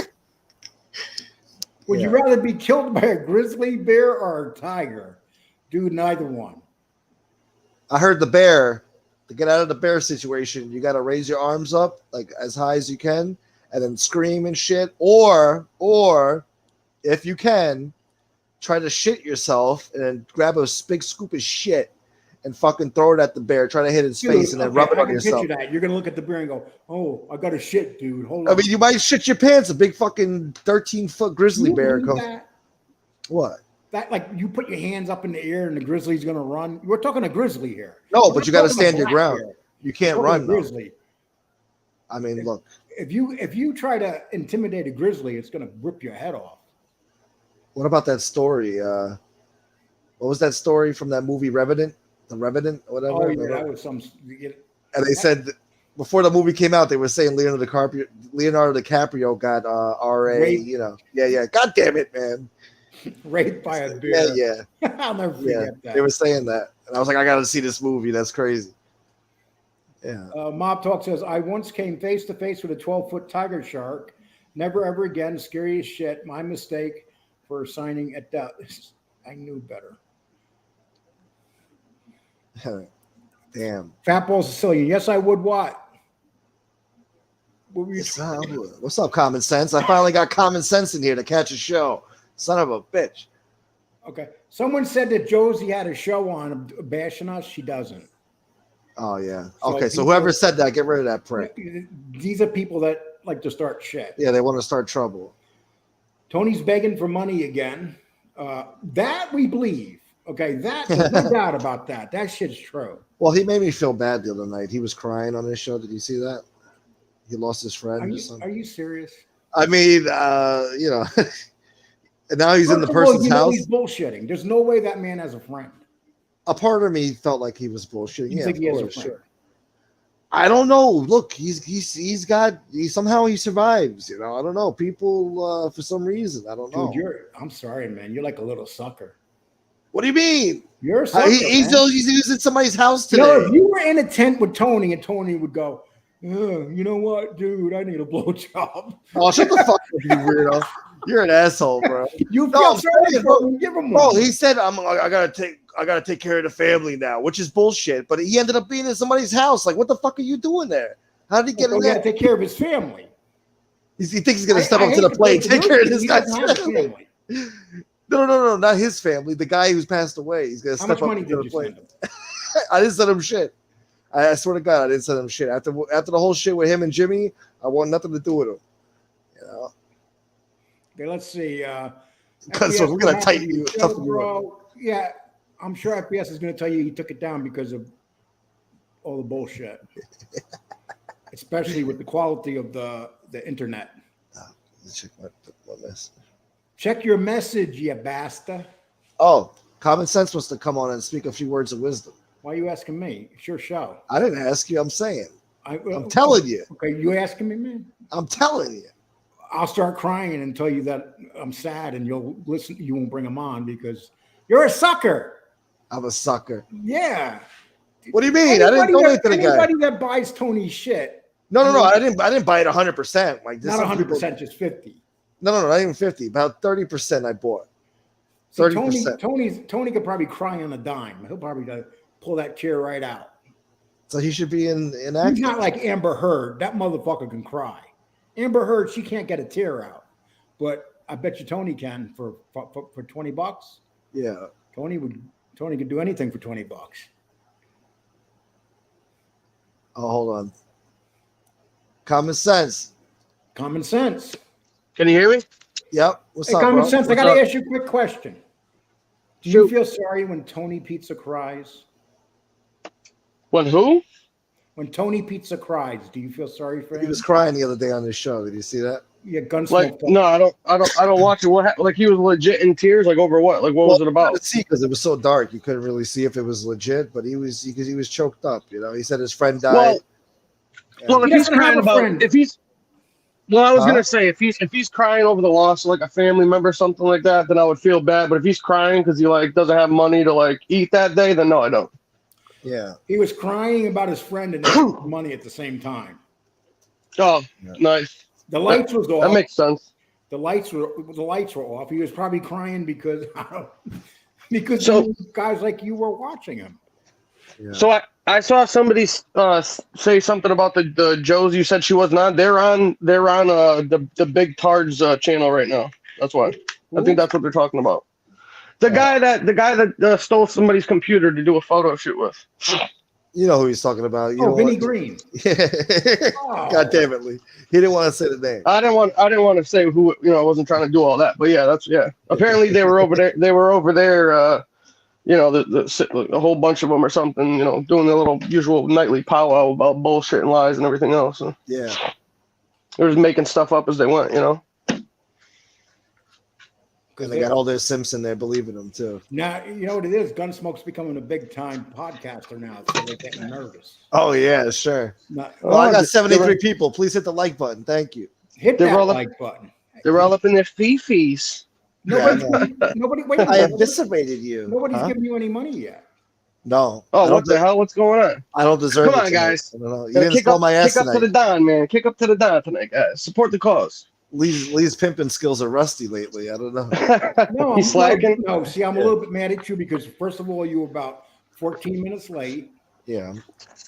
Would you rather be killed by a grizzly bear or a tiger? Do neither one. I heard the bear. To get out of the bear situation, you got to raise your arms up like as high as you can, and then scream and shit. Or if you can, try to shit yourself and then grab a big scoop of shit and fucking throw it at the bear. Try to hit his face and then rub it on yourself. Picture that. You're gonna look at the bear and go, "Oh, I got a shit, dude. Hold on." I mean, you might shit your pants. A big fucking 13-foot grizzly bear comes. What? That like you put your hands up in the air and the grizzly's gonna run. We're talking a grizzly here. No, but you got to stand your ground. Here. You can't run. Grizzly. I mean, look. If you try to intimidate a grizzly, it's gonna rip your head off. What about that story? What was that story from that movie Revenant? The Revenant, or whatever. Oh yeah, that was some. And they said before the movie came out, they were saying Leonardo DiCaprio got RA. Raped. You know, yeah. God damn it, man. Raped by a bear. Yeah. I'll never forget that. They were saying that, and I was like, I got to see this movie. That's crazy. Yeah. Mob Talk says, I once came face to face with a 12-foot tiger shark. Never ever again. Scary as shit. My mistake for signing at that. I knew better. Damn. Fatball Sicilian. Yes, I would. What? What's up, common sense? I finally got common sense in here to catch a show. Son of a bitch. Okay. Someone said that Josie had a show on bashing us. She doesn't. Oh, yeah. So Okay, so whoever said that, get rid of that prick. These are people that like to start shit. Yeah, they want to start trouble. Tony's begging for money again. That we believe. Okay, there's no doubt about that. That shit's true. Well, he made me feel bad the other night. He was crying on his show. Did you see that? He lost his friend. Are you serious? I mean, you know, and now he's in the person's house. He's bullshitting. There's no way that man has a friend. A part of me felt like he was bullshitting. You think he has a friend? Sure. I don't know. Look, somehow he survives. You know, I don't know. People, for some reason, I don't know. Dude, I'm sorry, man. You're like a little sucker. What do you mean? You're a sucker. He's in somebody's house today. You know, if you were in a tent with Tony and Tony would go, you know what, dude? I need a blowjob. Oh, shut the fuck up, you weirdo! You're an asshole, bro. You feel sorry for him? Give him one. Bro, he said, I gotta take care of the family now, which is bullshit. But he ended up being in somebody's house. Like, what the fuck are you doing there? How did he get in there? He got to take care of his family. He thinks he's gonna step up to the plate, take care of this guy's family. No, not his family. The guy who's passed away. He's gonna step up to the plate. I didn't send him shit. I swear to God, I didn't send him shit. After the whole shit with him and Jimmy, I want nothing to do with him. You know. Okay, let's see. So we're gonna tighten you, toughen you up. Yeah, I'm sure FPS is gonna tell you he took it down because of all the bullshit, especially with the quality of the internet. Check my message. Check your message, you bastard. Oh, Common Sense wants to come on and speak a few words of wisdom. Why are you asking me? It's your show. I didn't ask you. I'm saying. I'm telling you. Okay, you asking me, man? I'm telling you. I'll start crying and tell you that I'm sad, and you'll listen. You won't bring them on because you're a sucker. I'm a sucker. Yeah. What do you mean? I didn't donate to the guy. Anybody that buys Tony's shit. No. I didn't buy it 100%. Like this. Not 100%, just 50. No, not even 50. About 30% I bought. 30%. Tony could probably cry on a dime. He'll probably pull that chair right out. So he should be in He's not like Amber Heard. That motherfucker can cry. Amber Heard, she can't get a tear out. But I bet you Tony can for $20. Yeah. Tony could do anything for $20. Oh, hold on. Common Sense. Common Sense. Can you hear me? Yep. What's up, Common bro? Sense. I got to ask you a quick question. Do you feel sorry when Tony Pizza cries? When who? When Tony Pizza cries, do you feel sorry for him? He was crying the other day on his show. Did you see that? Yeah, Gunsmoke. Like, no, I don't watch it. What? Like, he was legit in tears. Like, over what? Like, what was it about? See, because it was so dark, you couldn't really see if it was legit. But he was choked up. You know, he said his friend died. Well, if he's crying about, I was gonna say if he's crying over the loss of like a family member or something like that, then I would feel bad. But if he's crying because he like doesn't have money to like eat that day, then no, I don't. Yeah, he was crying about his friend and money at the same time. Oh, nice. The lights was off. That makes sense. The lights were off. He was probably crying because guys like you were watching him. Yeah. So I saw somebody say something about the Joes you said she wasn't on. They're on the Big Tard's channel right now. That's why. I think that's what they're talking about. The guy that stole somebody's computer to do a photo shoot with. You know who he's talking about. Vinny Green. Yeah. Oh. God damn it, Lee. He didn't want to say the name. I didn't want to say who. I wasn't trying to do all that. But yeah, apparently they were over there. They were over there. A whole bunch of them or something, doing the little usual nightly powwow about bullshit and lies and everything else. So yeah. They were just making stuff up as they went, And they got all their Simpson there believing them too. Now, you know what it is? Gunsmoke's becoming a big time podcaster now, so they're getting nervous. Oh, yeah, sure. I got 73 people. Please hit the like button. Thank you. Hit that like button. They were all up in their fee-fees. Nobody. Wait, I eviscerated you. Nobody's giving you any money yet. No. Oh, what the hell? What's going on? I don't deserve it. Come on, guys. I don't know. You didn't spoil my ass tonight. Kick up to the Don, man. Kick up to the Don tonight, guys. Support the cause. Lee's pimping skills are rusty lately. I don't know. No, he's slacking. No, see, I'm a little bit mad at you because first of all, you were about 14 minutes late. Yeah.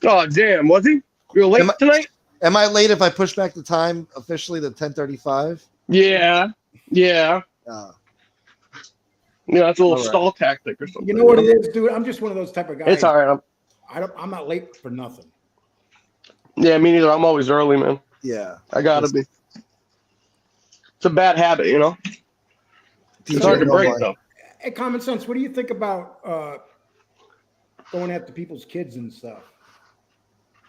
Oh damn, was he? You were late tonight? Am I late if I push back the time officially to 10:35? Yeah. Yeah, that's a little stall tactic or something. You know what it is, dude? I'm just one of those type of guys. It's all right. I'm not late for nothing. Yeah, me neither. I'm always early, man. Yeah. I gotta be. It's a bad habit, you know? It's hard to break, though. Hey, Common Sense, what do you think about going after people's kids and stuff?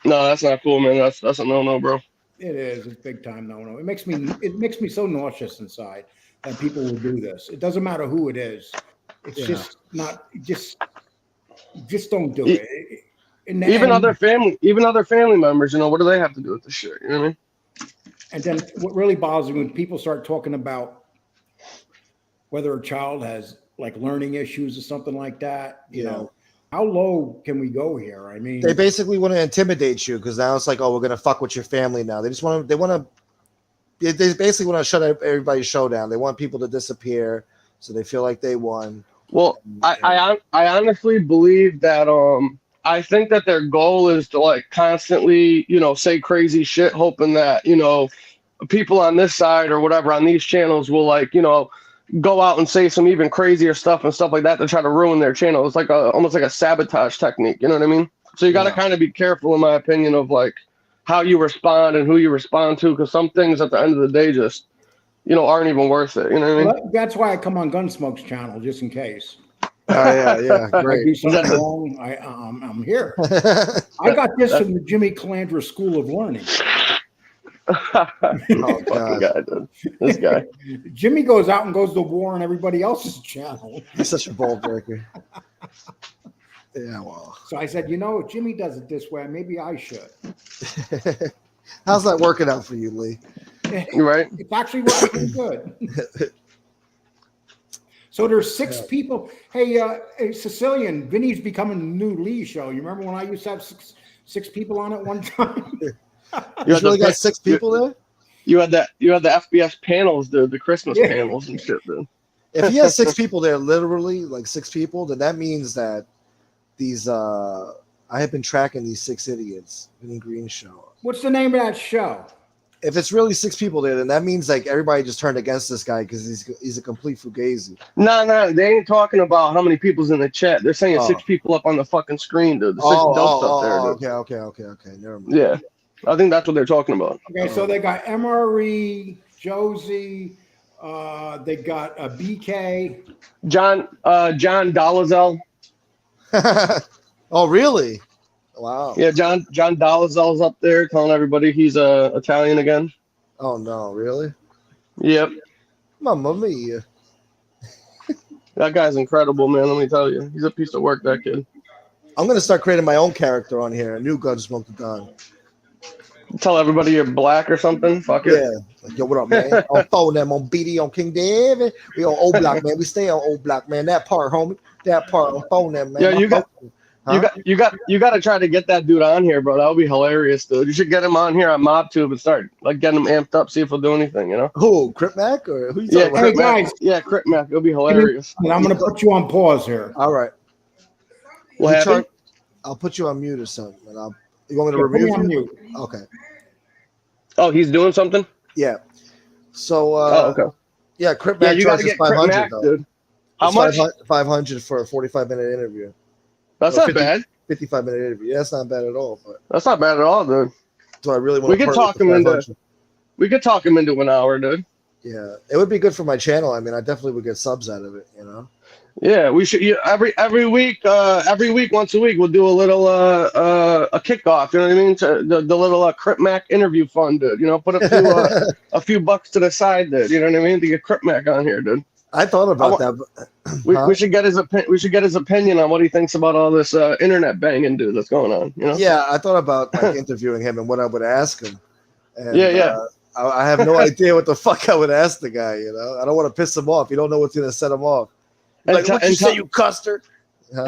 No, that's not cool, man. That's a no, bro. It is. It's big time no. It makes me so nauseous inside that people will do this. It doesn't matter who it is. It's just not. Just don't do it. Even other family members, you know, what do they have to do with this shit? You know what I mean? And then what really bothers me when people start talking about whether a child has like learning issues or something like that, you know, how low can we go here? I mean, they basically want to intimidate you because now it's like, oh, we're gonna fuck with your family now. They basically want to shut everybody's show down. They want people to disappear so they feel like they won. Well, I honestly believe that I think that their goal is to like constantly, you know, say crazy shit, hoping that, you know, people on this side or whatever on these channels will like, you know, go out and say some even crazier stuff and stuff like that to try to ruin their channel. It's like almost like a sabotage technique. You know what I mean? So you got to kind of be careful, in my opinion, of like how you respond and who you respond to, because some things at the end of the day just, you know, aren't even worth it. You know what I mean? Well, that's why I come on Gunsmoke's channel, just in case. Oh yeah, great. I do something wrong, I'm here. I got this from the Jimmy Calandra School of Learning. Oh God, dude. This guy. Jimmy goes out and goes to war on everybody else's channel. He's such a ball breaker. Yeah, well. So I said, you know, if Jimmy does it this way, maybe I should. How's that working out for you, Lee? You right? It's actually working pretty good. So there's 6 people. Hey, Sicilian, Vinny's becoming a new Lee show. You remember when I used to have six people on it one time? You really got 6 people there? You had the FBS panels, the Christmas panels and shit, dude. If you have 6 people there, literally like 6 people, then that means that these I have been tracking these 6 idiots. Vinny Green show. What's the name of that show? If it's really 6 people there, then that means like everybody just turned against this guy because he's a complete fugazi. No, they ain't talking about how many people's in the chat. They're saying 6 people up on the fucking screen, dude. The 6 dopes up there, dude. Okay. Never mind. Yeah, I think that's what they're talking about. Okay, so they got MRE, Josie, they got a BK, John Dolezal. Oh, really? Wow. Yeah, John Dolezal's up there telling everybody he's Italian again. Oh no, really? Yep. Mamma mia. That guy's incredible, man. Let me tell you, he's a piece of work. That kid. I'm gonna start creating my own character on here. A new Gunsmoke Don. Tell everybody you're black or something. Fuck it. Yeah. Like, yo, what up, man? On phone them on BD on King David. We on O Block, man. We stay on O Block, man. That part, homie. That part on phone them, man. Yeah, you got to try to get that dude on here, bro. That would be hilarious, dude. You should get him on here on MobTube and start like getting him amped up, see if he'll do anything, you know? Who, Crip Mac or who you talking about? Hey guys, Crip Mac. It'll be hilarious. I'm gonna put you on pause here. All right. What happened? I'll put you on mute or something. And you want me to review on you? mute. Okay. Oh, he's doing something? Yeah. So okay. Yeah, Crip Mac you gotta charges get Crip 500 Mac, though. dude. How much? 500 for a 45-minute interview. That's not bad. 55-minute interview. Yeah, that's not bad at all. But that's not bad at all, dude. So I really want we could talk him into an hour, dude. Yeah, it would be good for my channel. I mean, I definitely would get subs out of it, you know. Yeah, we should. Every week, once a week, we'll do a little a kickoff. You know what I mean? The little Crip Mac interview fund, dude. You know, put a few bucks to the side, dude. You know what I mean? To get Crip Mac on here, dude. I thought about that. But, we should get his opinion on what he thinks about all this internet banging, dude, that's going on. You know? Yeah, I thought about like interviewing him and what I would ask him. And, yeah. I have no idea what the fuck I would ask the guy. You know, I don't want to piss him off. You don't know what's gonna set him off. Like, what you say, you custard? Huh?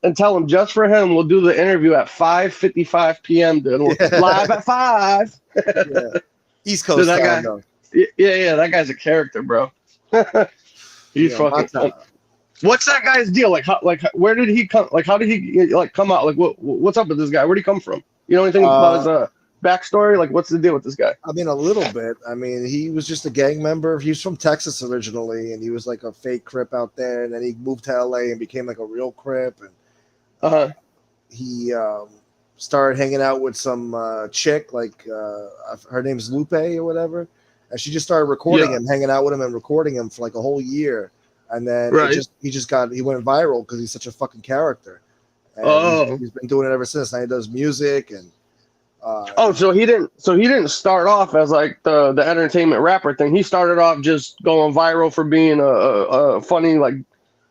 And tell him just for him, we'll do the interview at 5:55 p.m. dude. Live at 5. Yeah. East Coast dude, time, though. Yeah, that guy's a character, bro. He's fucking. What's that guy's deal? Where did he come? Like, how did he like come out? Like, what's up with this guy? Where'd he come from? You know anything about his backstory? Like, what's the deal with this guy? I mean, a little bit. I mean, he was just a gang member. He's from Texas originally, and he was like a fake Crip out there. And then he moved to LA and became like a real Crip. And he started hanging out with some chick, like her name's Lupe or whatever. And she just started recording him, hanging out with him and recording him for like a whole year. And then he went viral because he's such a fucking character. And he's been doing it ever since. Now he does music and. So he didn't start off as like the entertainment rapper thing. He started off just going viral for being a funny like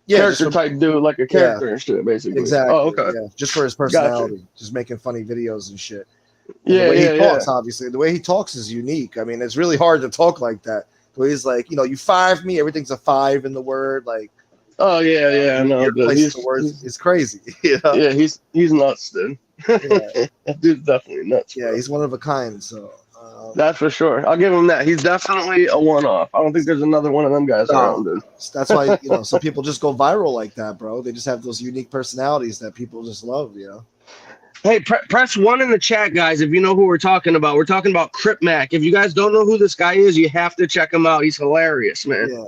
character type dude, like a character and shit, basically. Exactly. Oh, okay. Yeah. Just for his personality, just making funny videos and shit. And the way he talks, obviously, the way he talks is unique. I mean, it's really hard to talk like that. The way he's like, you 5 me, everything's a 5 in the word, like. Oh yeah, I know. It's crazy. Yeah, he's nuts, dude. Yeah. Dude's definitely nuts. Yeah, bro. he's one of a kind. So that's for sure. I'll give him that. He's definitely a one-off. I don't think there's another one of them guys around, dude. That's why some people just go viral like that, bro. They just have those unique personalities that people just love. Hey, press 1 in the chat, guys, if you know who we're talking about. We're talking about Crip Mac. If you guys don't know who this guy is, you have to check him out. He's hilarious, man. Yeah.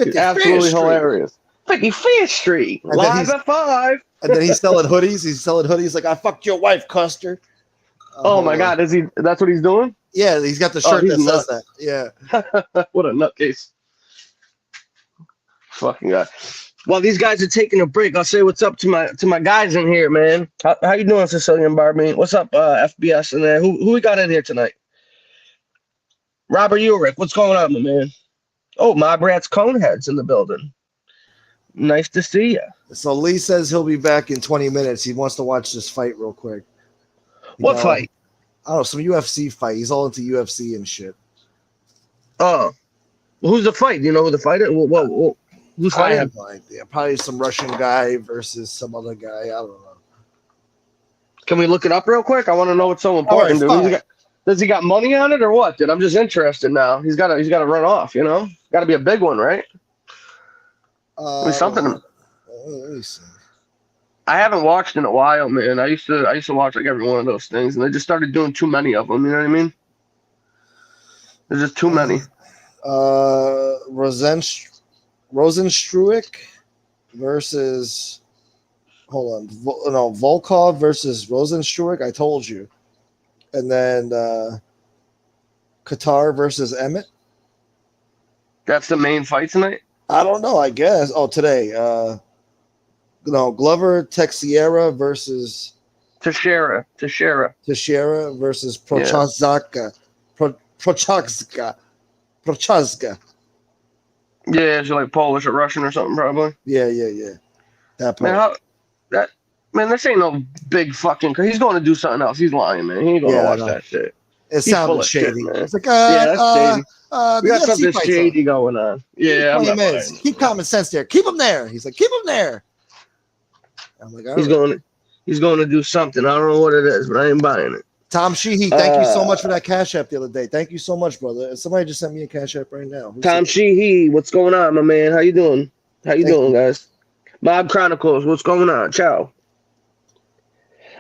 He's absolutely hilarious. 55th Street, live at 5. And then he's selling hoodies. He's selling hoodies like, I fucked your wife, Custer. Oh my God, that's what he's doing? Yeah, he's got the shirt that says that. Yeah. What a nutcase. Fucking guy. While these guys are taking a break, I'll say what's up to my guys in here, man. How you doing, Sicilian Barbie? What's up, FBS in there? Who we got in here tonight? Robert Ulrich, what's going on, my man? Oh, Mob Rats Conehead's in the building. Nice to see you. So Lee says he'll be back in 20 minutes. He wants to watch this fight real quick. What fight? I don't know, some UFC fight. He's all into UFC and shit. Oh. Well, who's the fight? Do you know who the fight is? Who's fighting? Probably some Russian guy versus some other guy. I don't know. Can we look it up real quick? I want to know what's so important, dude. Does he got money on it or what, dude? I'm just interested now. He's got to run off, Got to be a big one, right? Something. Let me see. I haven't watched in a while, man. I used to watch like every one of those things, and they just started doing too many of them. You know what I mean? There's just too many. Rosenstruik versus Volkov versus Rosenstruik. I told you, and then Qatar versus Emmett. That's the main fight tonight. I don't know. I guess. Oh, today. Glover Teixeira versus Teixeira versus Prochazka. Prochazka. Yeah, is she like Polish or Russian or something, probably. Yeah. That part. Man, this ain't no big fucking. He's going to do something else. He's lying, man. He ain't going to watch that shit. It sounded shady. Shit, it's like, that's shady. We got something shady going on. Yeah, keep common sense there. Keep him there. He's like, keep him there. I'm like, he's going to do something. I don't know what it is, but I ain't buying it. Tom Sheehy, thank you so much for that Cash App the other day. Thank you so much, brother. Somebody just sent me a Cash App right now. Tom Sheehy, what's going on, my man? How you doing? Thank you, guys? Mob Chronicles, what's going on? Ciao.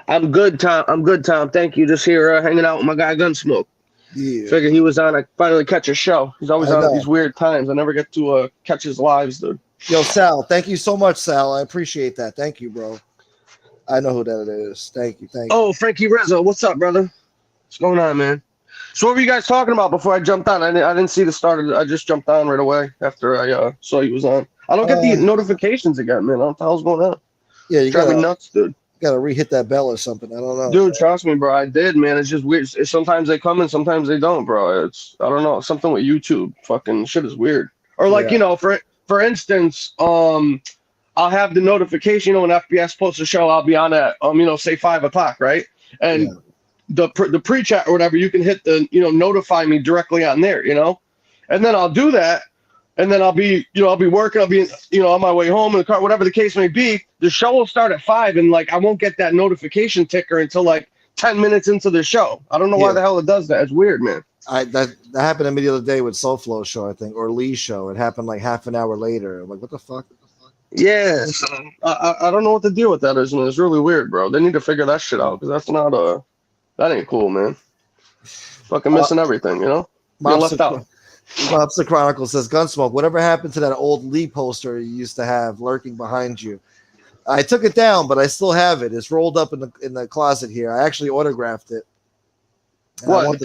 I'm good, Tom. Thank you. Just here hanging out with my guy Gunsmoke. Yeah. Figured he was on. I finally catch his show. He's always on at these weird times. I never get to catch his lives, dude. Yo, Sal, thank you so much, Sal. I appreciate that. Thank you, bro. I know who that is. Thank you. Oh, Frankie Rizzo, what's up, brother? What's going on, man? So what were you guys talking about before I jumped on? I didn't see the start of it. I just jumped on right away after I saw you was on. I don't get the notifications again, man. I don't know what the hell's going on. Yeah, you driving me nuts, dude. You gotta re-hit that bell or something. I don't know. Dude, trust me, bro. I did, man. It's just weird. Sometimes they come and sometimes they don't, bro. I don't know. Something with YouTube. Fucking shit is weird. Or like, for instance, I'll have the notification, when FBS posts a show, I'll be on at, say 5:00, right? And the pre-chat or whatever, you can hit the, notify me directly on there, and then I'll do that. And then I'll be working, I'll be, on my way home in the car, whatever the case may be. The show will start at 5, and I won't get that notification ticker until 10 minutes into the show. I don't know why the hell it does that. It's weird, man. That happened to me the other day with SoFlo's show, I think, or Lee's show. It happened half an hour later. I'm like, what the fuck? Yeah, so I don't know what the deal with that is, man. It's really weird, bro. They need to figure that shit out because that's not that ain't cool, man. Fucking missing everything, you know? You're left out. Mobster Chronicle says, Gunsmoke, whatever happened to that old Lee poster you used to have lurking behind you? I took it down, but I still have it. It's rolled up in the closet here. I actually autographed it. What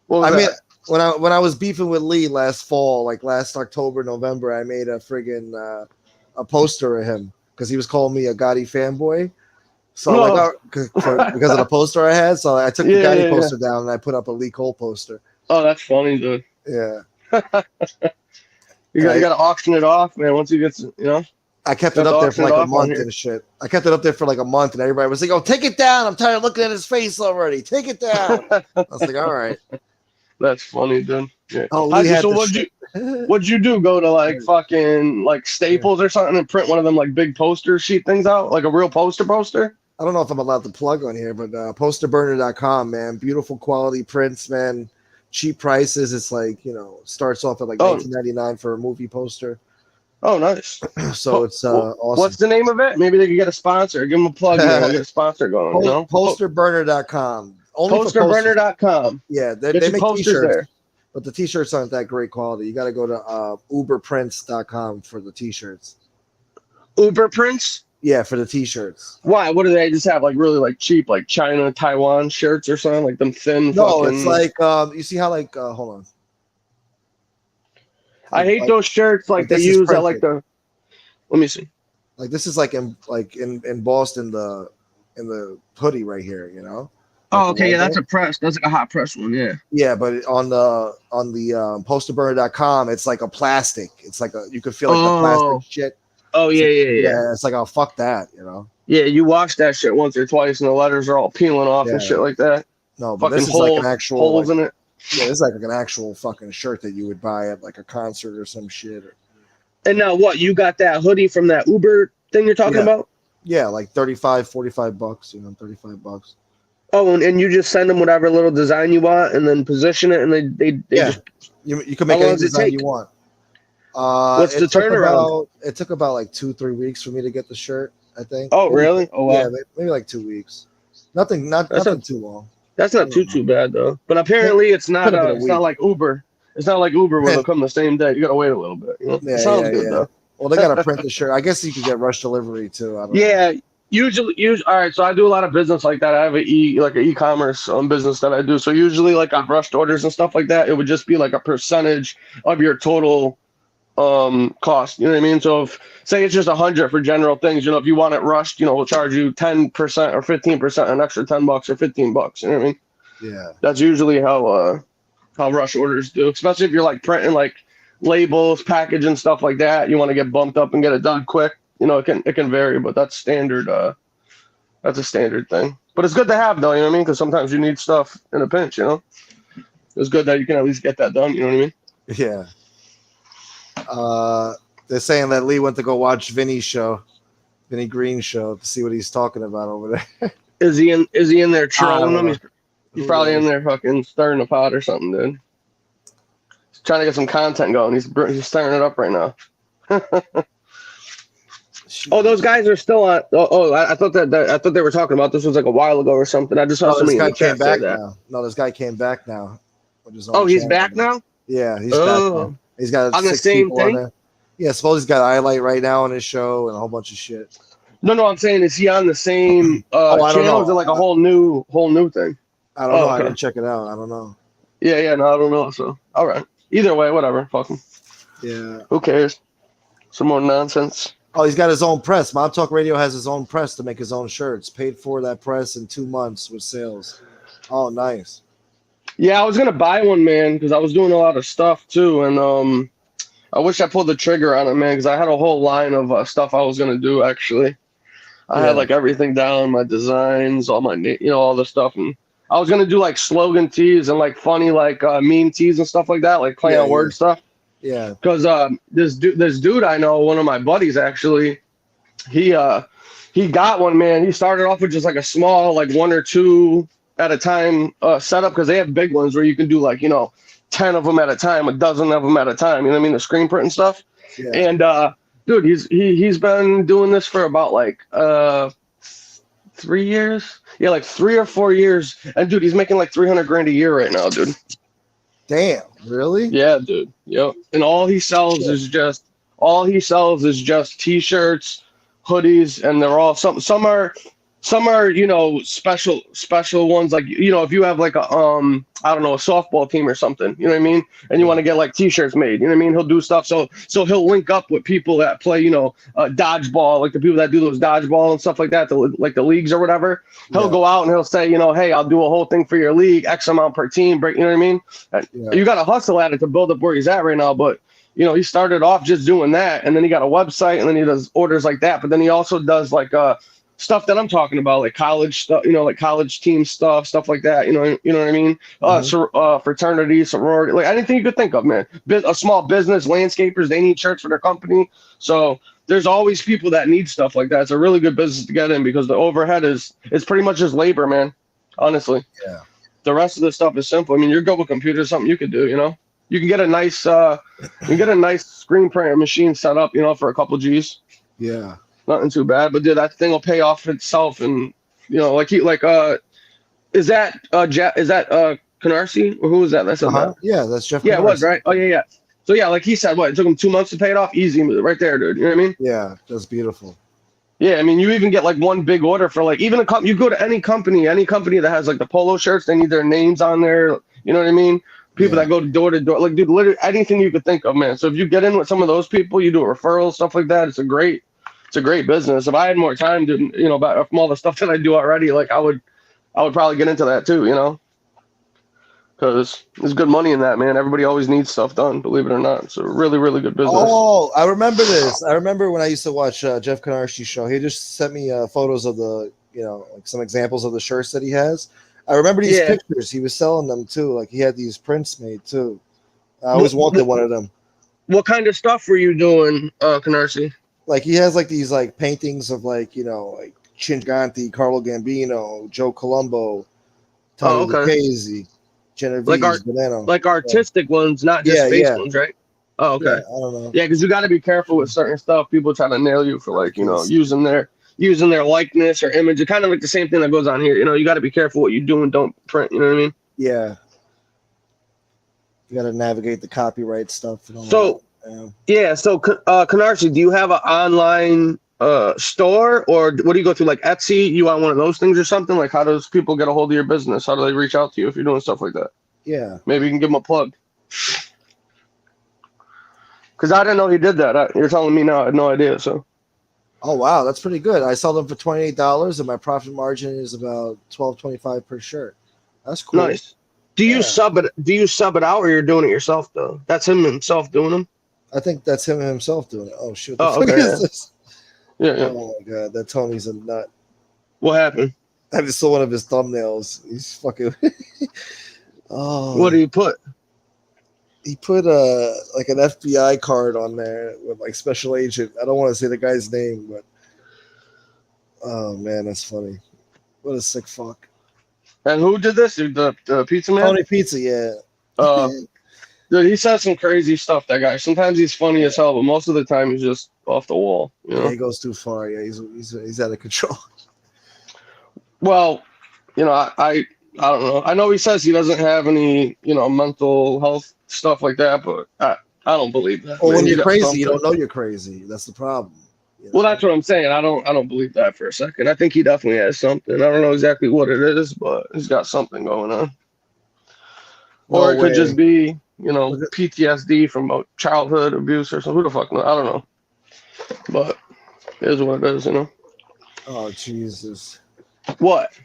was I that? mean, when I was beefing with Lee last fall, like last October, November, I made a friggin' a poster of him because he was calling me a Gotti fanboy. So because of the poster I had, so I took the Gotti poster down and I put up a Lee Cole poster. Oh, that's funny, dude. Yeah. You got to auction it off, man. Once you get, you know. I kept it up there for like a month and shit. I kept it up there for like a month, and everybody was like, "Oh, take it down! I'm tired of looking at his face already. Take it down." I was like, "All right." That's funny, dude. Yeah. Oh, so what'd you do? Go to like fucking like Staples or something and print one of them like big poster sheet things out, like a real poster? I don't know if I'm allowed to plug on here, but posterburner.com, man. Beautiful quality prints, man. Cheap prices. It's like, you know, starts off at like $19.99 for a movie poster. Oh, nice. So it's awesome. What's the name of it? Maybe they could get a sponsor. Give them a plug. We'll get a sponsor going. You know? Posterburner.com. Posterburner.com. Yeah, they make t-shirts there. But the t-shirts aren't that great quality. You got to go to uberprints.com for the t-shirts. Uber Prints? Yeah, for the t-shirts. Why? What do they just have? Like really like cheap, like China, Taiwan shirts or something? Like them thin No, it's like you see how like hold on. I hate those shirts like they use at like the. Let me see. Like this is like embossed in the hoodie right here, you know. Oh, okay, yeah, that's a press. That's like a hot press one, yeah. Yeah, but on the posterburner.com, it's like a plastic. It's like you could feel like the plastic shit. Oh yeah. Yeah, it's like, oh fuck that, you know. Yeah, you wash that shit once or twice, and the letters are all peeling off and shit like that. No, but fucking this is like an actual holes in it. Yeah, this is like an actual fucking shirt that you would buy at like a concert or some shit. And now what? You got that hoodie from that Uber thing you're talking about? Yeah, like $45 you know, $35. Oh, and you just send them whatever little design you want, and then position it, and they just. You can make any design you want. What's the turnaround? It took about like 2-3 weeks for me to get the shirt, I think. Oh, really? Oh, wow. Yeah, maybe like 2 weeks. Nothing too long. That's not too bad though. But apparently, it's not like Uber. It's not like Uber where they'll come the same day. You gotta wait a little bit. You know? Yeah, sounds good though. Well, they gotta print the shirt. I guess you could get rush delivery too. I don't know. Usually, all right. So I do a lot of business like that. I have an e-commerce business that I do. So usually, like on rushed orders and stuff like that, it would just be like a percentage of your total cost. You know what I mean? So if say it's just 100 for general things, you know, if you want it rushed, you know, we'll charge you 10% or 15%, an extra $10 or $15. You know what I mean? Yeah. That's usually how rush orders do, especially if you're like printing like labels, packaging stuff like that. You want to get bumped up and get it done quick. You know, it can vary, but that's standard. That's a standard thing. But it's good to have, though. You know what I mean? Because sometimes you need stuff in a pinch. You know, it's good that you can at least get that done. You know what I mean? Yeah. They're saying that Lee went to go watch Vinny Green's show, to see what he's talking about over there. Is he in there trolling them? He's probably in there fucking stirring the pot or something, dude. He's trying to get some content going. He's stirring it up right now. Oh, those guys are still on. I thought they were talking about this was like a while ago or something. I just saw somebody in the chat say that. No, this guy came back now. He's back now? Yeah, he's back now. He's got on the same thing. Yeah, suppose he's got highlight right now on his show and a whole bunch of shit. No, I'm saying, is he on the same channel? Or is it like a whole new thing? I don't know. Okay. I didn't check it out. I don't know. Yeah, no, I don't know. So, all right. Either way, whatever. Fuck him. Yeah. Who cares? Some more nonsense. Oh, he's got his own press. Mob Talk Radio has his own press to make his own shirts. Paid for that press in 2 months with sales. Oh, nice. Yeah, I was gonna buy one, man, because I was doing a lot of stuff too, and I wish I pulled the trigger on it, man, because I had a whole line of stuff I was gonna do. Actually, I had like everything down, my designs, all my, all the stuff, and I was gonna do like slogan tees and like funny like meme tees and stuff like that, like play on word stuff. Yeah. Because this dude I know, one of my buddies actually, he got one, man. He started off with just like a small, like 1 or 2 at a time setup, because they have big ones where you can do like 10 of them at a time, a dozen of them at a time. You know what I mean? The screen print and stuff. Yeah. And Dude, he's been doing this for about like 3 years. Yeah, like 3 or 4 years. And dude, he's making like 300 grand a year right now, dude. Damn, really? Yeah, dude. Yep. And all he sells is just t-shirts, hoodies, and they're all some are, you know, special ones, like, you know, if you have like a I don't know, a softball team or something, you know what I mean, and you want to get like t-shirts made, you know what I mean, he'll do stuff. So he'll link up with people that play, you know, dodgeball, like the people that do those dodgeball and stuff like that, like the leagues or whatever. He'll go out and he'll say, you know, hey, I'll do a whole thing for your league, X amount per team, break, you know what I mean? You got to hustle at it to build up where he's at right now, but you know, he started off just doing that, and then he got a website, and then he does orders like that, but then he also does like stuff that I'm talking about, like college stuff, you know, like college team stuff like that. You know what I mean? Fraternity, sorority, like anything you could think of, man. A small business, landscapers, they need shirts for their company. So there's always people that need stuff like that. It's a really good business to get in because the overhead is pretty much just labor, man. Honestly. Yeah. The rest of the stuff is simple. I mean, you're good with computers, something you could do, you know? You can get a nice screen printer machine set up, you know, for a couple G's. Yeah. Nothing too bad, but dude, that thing will pay off itself. And you know, is that Canarsie, or who was that? That's that. Yeah, that's Jeff. Yeah, Canarsie. it was, right. Oh yeah. So yeah, like he said, it took him 2 months to pay it off, easy, right there, dude. You know what I mean? Yeah, that's beautiful. Yeah, I mean, you even get like one big order for like even you go to any company that has like the polo shirts, they need their names on there. You know what I mean? People that go door to door, like dude, literally anything you could think of, man. So if you get in with some of those people, you do referrals, stuff like that. It's a great business. If I had more time to, you know, from all the stuff that I do already, like I would probably get into that too, you know, because there's good money in that, man. Everybody always needs stuff done, believe it or not. It's a really, really good business. Oh, I remember this. I remember when I used to watch Jeff Canarsie show. He just sent me photos of the, you know, like some examples of the shirts that he has. I remember these pictures. He was selling them too. Like he had these prints made too. I always wanted one of them. What kind of stuff were you doing, Canarsie? Like he has like these like paintings of like, you know, like Chinganti, Carlo Gambino, Joe Colombo, Tony Lucchese, Genovese, Banana. Like artistic ones, not just face ones, right? Oh, okay. Yeah, I don't know. Yeah, because you got to be careful with certain stuff. People try to nail you for like, you know, using their likeness or image. It's kind of like the same thing that goes on here. You know, you got to be careful what you do and don't print. You know what I mean? Yeah. You got to navigate the copyright stuff. And all so, that. Yeah. So, Canarsie, do you have an online store, or what do you go through, like Etsy? You on one of those things or something? Like, how does people get a hold of your business? How do they reach out to you if you're doing stuff like that? Yeah. Maybe you can give them a plug. Because I didn't know he did that. You're telling me now. I had no idea. So. Oh wow, that's pretty good. I sell them for $28, and my profit margin is about $12.25 per shirt. That's cool. Nice. Do you sub it? Do you sub it out, or you're doing it yourself though? That's him himself doing them. I think that's him himself doing it. Oh shit! Oh, okay. Is this? Yeah. Oh my god, that Tony's a nut. What happened? I just saw one of his thumbnails. He's fucking. Oh. What did he put? He put like an FBI card on there with like special agent. I don't want to say the guy's name, but oh man, that's funny. What a sick fuck. And who did this? The pizza man? Tony Pizza, yeah. Dude, he says some crazy stuff, that guy. Sometimes he's funny as hell, but most of the time he's just off the wall. You know? Yeah, he goes too far. Yeah, he's out of control. Well, you know, I don't know. I know he says he doesn't have any, you know, mental health stuff like that, but I don't believe that. Well, when you're crazy, you don't know you're crazy. That's the problem. You know? Well, that's what I'm saying. I don't believe that for a second. I think he definitely has something. I don't know exactly what it is, but he's got something going on. Or it could just be, you know, PTSD from childhood abuse or something. Who the fuck knows? I don't know. But it is what it is, you know. Oh, Jesus. What?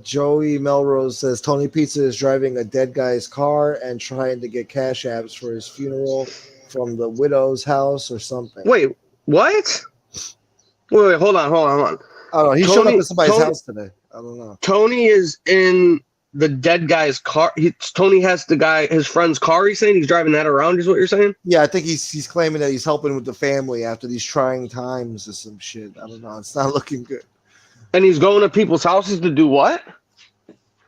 Joey Melrose says Tony Pizza is driving a dead guy's car and trying to get cash apps for his funeral from the widow's house or something. Wait, what? Wait, hold on. I don't know. He showed up at somebody's house today. I don't know. Tony is in the dead guy's car. Tony has his friend's car. He's saying he's driving that around, is what you're saying? Yeah, I think he's claiming that he's helping with the family after these trying times or some shit. I don't know. It's not looking good. And he's going to people's houses to do what?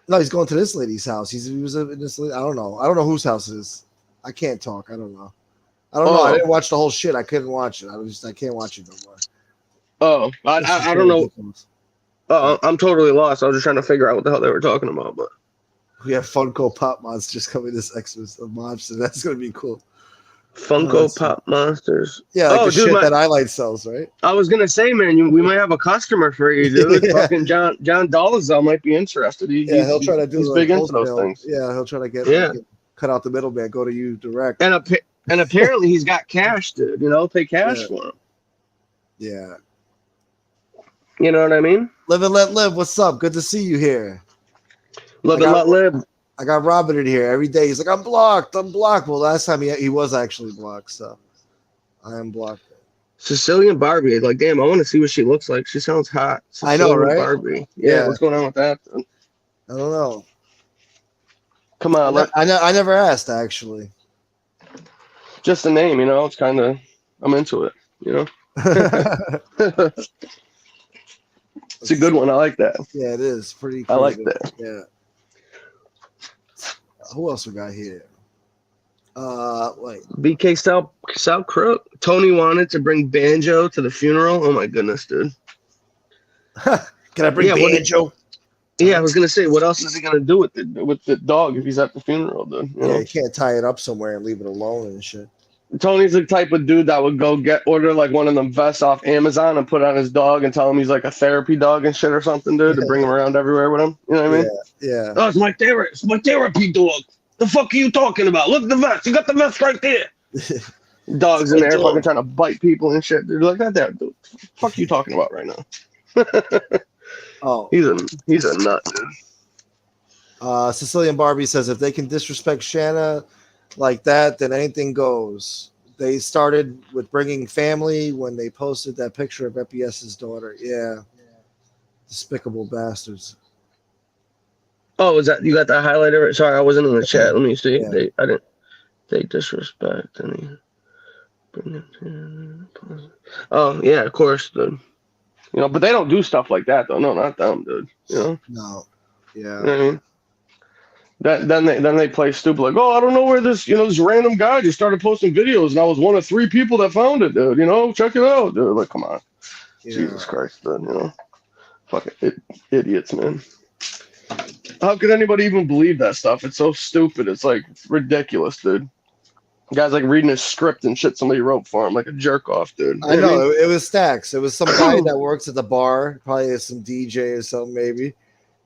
No, he's going to this lady's house. He was in this lady. I don't know. I don't know whose house it is. I can't talk. I don't know. I don't know. I didn't watch the whole shit. I couldn't watch it. I can't watch it no more. Oh, I don't know. Oh, I'm totally lost. I was just trying to figure out what the hell they were talking about. But we have Funko Pop Monsters coming this Xmas of Monster. That's gonna be cool. Funko Pop Monsters. Yeah, like the shit that iLight sells, right? I was gonna say, man, we might have a customer for you, dude. Fucking John Dolezal might be interested. He'll try to do. He's big into those things. Yeah, he'll try to get cut out the middleman. Go to you direct. And apparently he's got cash, dude. You know, pay cash for him. Yeah. You know what I mean? Live and let live. What's up? Good to see you here. Live and let live. I got Robin in here every day. He's like, I'm blocked. Well, last time he was actually blocked, so I am blocked. Sicilian Barbie. Like, damn, I want to see what she looks like. She sounds hot. I know, right? Barbie. Yeah, what's going on with that? Dude? I don't know. Come on. I never asked, actually. Just the name, you know? It's kind of, I'm into it, you know? It's a good one. I like that. Yeah, it is. Pretty creative. I like that. Yeah. Who else we got here? Wait. BK Sal Crook. Tony wanted to bring Banjo to the funeral. Oh my goodness, dude. Can I bring Banjo? I was gonna say, what else is he gonna do with the dog if he's at the funeral, dude? You can't tie it up somewhere and leave it alone and shit. Tony's the type of dude that would go order like one of them vests off Amazon and put on his dog and tell him he's like a therapy dog and shit or something, dude, to bring him around everywhere with him. You know what I mean? Yeah. Oh, it's my therapy dog. The fuck are you talking about? Look at the vest. You got the vest right there. Dogs in there fucking trying to bite people and shit. Dude, like that, dude. What the fuck are you talking about right now? Oh, he's a nut, dude. Sicilian Barbie says if they can disrespect Shanna like that, then anything goes. They started with bringing family when they posted that picture of FBS's daughter. Yeah. Despicable bastards. Oh, is that you got that highlighter? Sorry, I wasn't in the chat. Let me see. Yeah. They disrespect any. Oh yeah, of course, dude. You know, but they don't do stuff like that though. No, not them, dude. You know? No. Yeah. You know what I mean? Then they play stupid like, oh, I don't know where this random guy just started posting videos and I was one of 3 people that found it, dude. You know, check it out, dude. Like, come on. Yeah. Jesus Christ, dude, you know. Fucking idiots, man. How could anybody even believe that stuff? It's so stupid. It's like ridiculous, dude. The guy's like reading his script and shit somebody wrote for him, like a jerk off, dude. I know. It was Stacks. It was some guy that works at the bar, probably some DJ or something, maybe.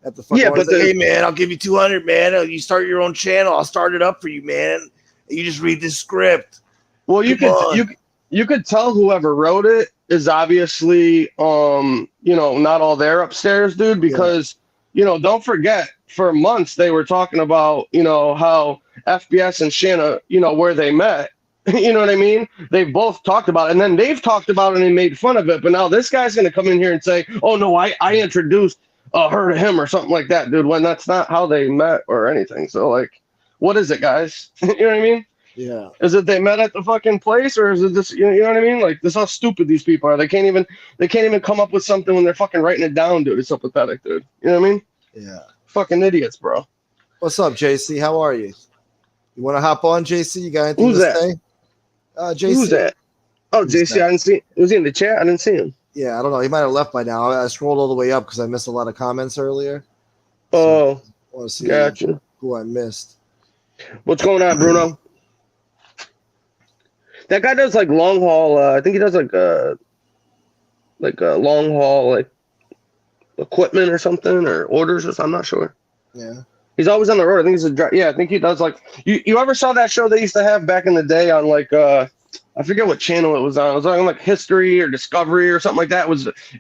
At the fucking but hey man, I'll give you 200, man. You start your own channel, I'll start it up for you, man. You just read this script. Well, you could tell whoever wrote it is obviously not all there upstairs, dude, because don't forget, for months they were talking about, how FBS and Shanna, where they met. You know what I mean? They've both talked about it, and then they've talked about it and made fun of it. But now this guy's gonna come in here and say, "Oh no, I introduced her to him," or something like that, dude. When that's not how they met or anything. So like, what is it, guys? You know what I mean? Yeah. Is it they met at the fucking place, or is it this? You know what I mean? Like, this is how stupid these people are. They can't even come up with something when they're fucking writing it down, dude. It's so pathetic, dude. You know what I mean? Yeah. Fucking idiots, bro. What's up, JC? How are you? You want to hop on, JC? You got anything to say? JC. Who's that? Oh, JC, I didn't see. Was he in the chat? I didn't see him. Yeah, I don't know. He might have left by now. I scrolled all the way up because I missed a lot of comments earlier. Oh, so I want to see gotcha. Who I missed. What's going on, Bruno? That guy does like long haul. I think he does like a long haul like equipment or something, or orders or something. I'm not sure. Yeah. He's always on the road. I think he's I think he does like you ever saw that show they used to have back in the day on like I forget what channel it was on. It was on like History or Discovery or something like that. It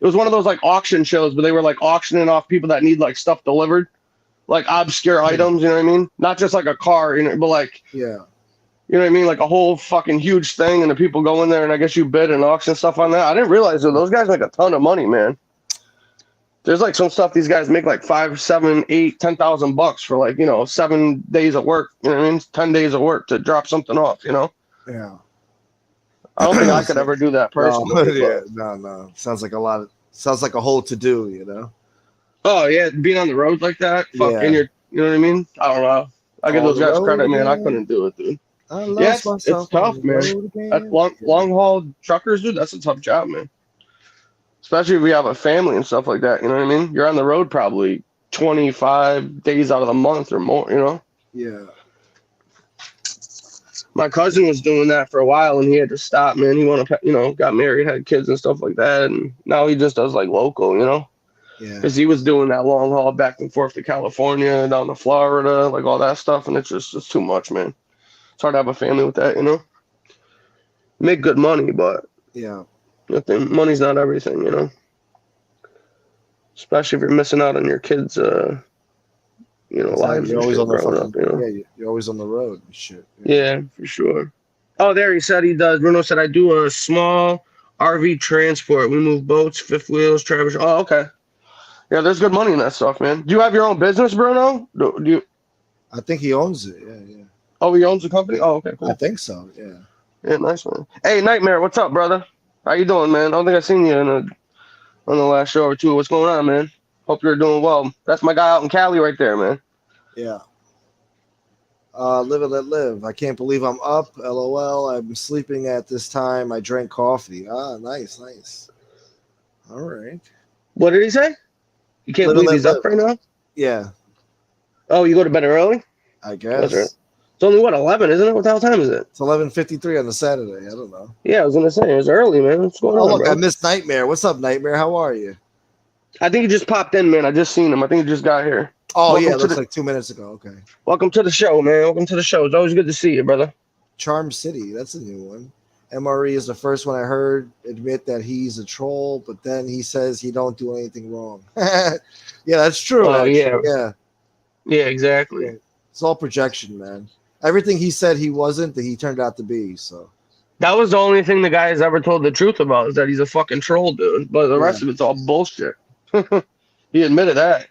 was one of those like auction shows, but they were like auctioning off people that need like stuff delivered, like obscure items, you know what I mean? Not just like a car, but like yeah. You know what I mean? Like a whole fucking huge thing, and the people go in there and I guess you bid and auction stuff on that. I didn't realize that those guys make a ton of money, man. There's like some stuff these guys make like 5, 7, 8, 10,000 bucks for like, 7 days of work. You know what I mean? 10 days of work to drop something off, Yeah. I don't think I could ever do that personally. No. Sounds like a whole to do, Oh yeah, being on the road like that, fucking you know what I mean? I don't know. I give those guys credit, man. I couldn't do it, dude. I Yeah, lost it's myself on tough, the man. road That again. long haul truckers, dude, that's a tough job, man. Especially if we have a family and stuff like that. You know what I mean? You're on the road probably 25 days out of the month or more. You know. Yeah. My cousin was doing that for a while, and he had to stop. Man, he wanted, got married, had kids and stuff like that, and now he just does like local. You know, Yeah. because he was doing that long haul back and forth to California, down to Florida, like all that stuff, and it's too much, man. It's hard to have a family with that. You know, make good money, but Yeah. money's not everything. You know. Especially if you're missing out on your kids, Exactly. lives You're and always shit on the growing up, fucking you're always on the road and shit. Yeah, for sure. Oh, there he said he does. Bruno said I do a small RV transport. We move boats, fifth wheels, traverse. Oh, okay. Yeah, there's good money in that stuff, man. Do you have your own business, Bruno? Do you? I think he owns it. Yeah. Oh, he owns the company. Oh, okay, I cool. think so. Yeah. Yeah, nice man. Hey, Nightmare, what's up, brother? How you doing, man? I don't think I seen you on the last show or two. What's going on, man? Hope you're doing well. That's my guy out in Cali right there, man. Yeah. Live and let live. I can't believe I'm up. LOL. I'm sleeping at this time. I drank coffee. Nice. All right. What did he say? You can't Live and believe let he's up live. right now? Yeah. Oh, you go to bed early? I That's guess. right. It's only, 11, isn't it? What the hell time is it? It's 11:53 on a Saturday. I don't know. Yeah, I was going to say, it was early, man. What's going on, Look, bro? I missed Nightmare. What's up, Nightmare? How are you? I think he just popped in, man. I just seen him. I think he just got here. Oh, Welcome yeah. to Looks the- like 2 minutes ago. Okay. Welcome to the show, man. Welcome to the show. It's always good to see you, brother. Charm City. That's a new one. MRE is the first one I heard admit that he's a troll, but then he says he don't do anything wrong. Yeah, that's true. Oh, actually. yeah. Yeah, exactly. Yeah. It's all projection, man. Everything he said he wasn't, that he turned out to be. So That was the only thing the guy has ever told the truth about, is that he's a fucking troll, dude. But the rest of it's all bullshit. He admitted that.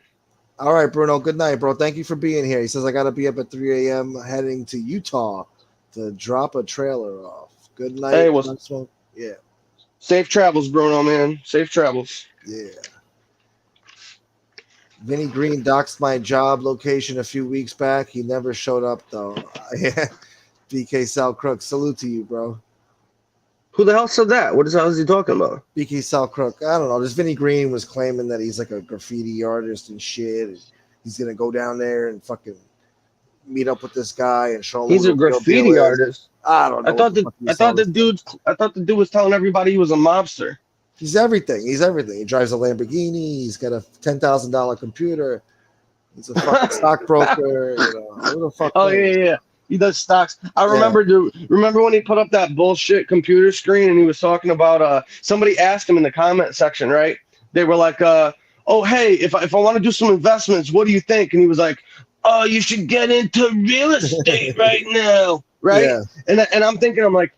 all right, Bruno. Good night, bro. Thank you for being here. He says I gotta be up at 3 a.m. heading to Utah to drop a trailer off. Good night. Hey, well, Gunsmoke. Yeah. safe travels, Bruno, man. Safe travels. Yeah. Vinny Green doxed my job location a few weeks back. He never showed up though. Yeah. BK Sal Crook. Salute to you, bro. Who the hell said that? What the hell is he talking about? BK Sal Crook. I don't know. This Vinny Green was claiming that he's like a graffiti artist and shit. And he's gonna go down there and fucking meet up with this guy and show him. He's a graffiti artist. I don't know. I thought the dude was telling everybody he was a mobster. He's everything. He drives a Lamborghini. He's got a $10,000 computer. He's a fucking stockbroker. Who the fuck? Oh yeah. He does stocks. I remember, dude. Remember when he put up that bullshit computer screen and he was talking about somebody asked him in the comment section, right? They were like, oh hey, if I want to do some investments, what do you think? And he was like, oh, you should get into real estate right now, right? Yeah. And I'm thinking, I'm like,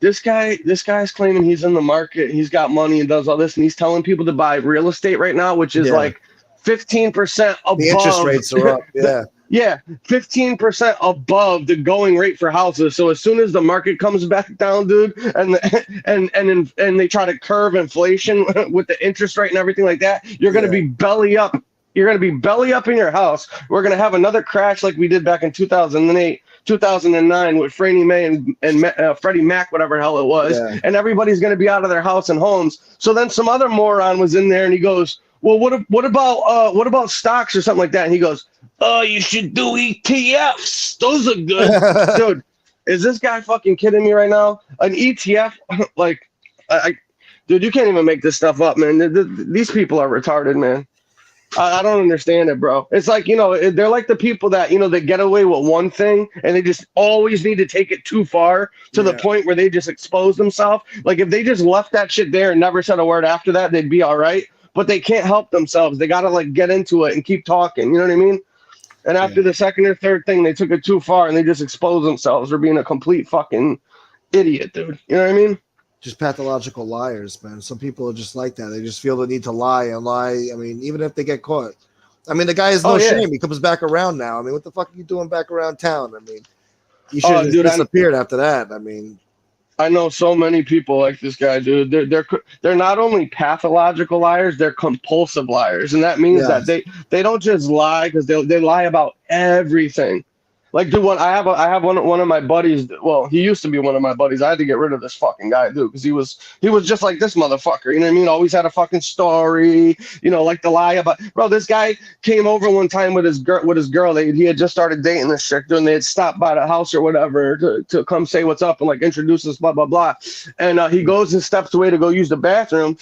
this guy's claiming he's in the market, he's got money and does all this, and he's telling people to buy real estate right now, which is like 15% above. The interest rates are up. Yeah. Yeah, 15% above the going rate for houses. So as soon as the market comes back down, dude, and they try to curve inflation with the interest rate and everything like that, you're going to be belly up. You're going to be belly up in your house. We're going to have another crash like we did back in 2008, 2009 with Fannie Mae and Freddie Mac, whatever the hell it was. Yeah. And everybody's going to be out of their house and homes. So then some other moron was in there and he goes, well, what about stocks or something like that? And he goes, oh, you should do ETFs. Those are good. Dude, is this guy fucking kidding me right now? An ETF? Like, dude, you can't even make this stuff up, man. These people are retarded, man. I don't understand it, bro. It's like, they're like the people that, they get away with one thing and they just always need to take it too far to the point where they just expose themselves. Like if they just left that shit there and never said a word after that, they'd be all right. But they can't help themselves. They got to like get into it and keep talking. You know what I mean? And after the second or third thing, they took it too far and they just exposed themselves for being a complete fucking idiot, dude. You know what I mean? Just pathological liars, man. Some people are just like that. They just feel the need to lie and lie. I mean, even if they get caught. I mean, the guy has no shame. He comes back around now. I mean, what the fuck are you doing back around town? I mean, you should have disappeared after that. I mean, I know so many people like this guy, dude. They're not only pathological liars, they're compulsive liars, and that means that they don't just lie because they lie about everything. Like, dude, I have one of my buddies. Well, he used to be one of my buddies. I had to get rid of this fucking guy, dude, because he was just like this motherfucker. You know what I mean? Always had a fucking story. You know, like the lie about. Bro, this guy came over one time with his girl. He had just started dating this chick, dude, and they had stopped by the house or whatever to come say what's up and like introduce us, blah blah blah. And he goes and steps away to go use the bathroom.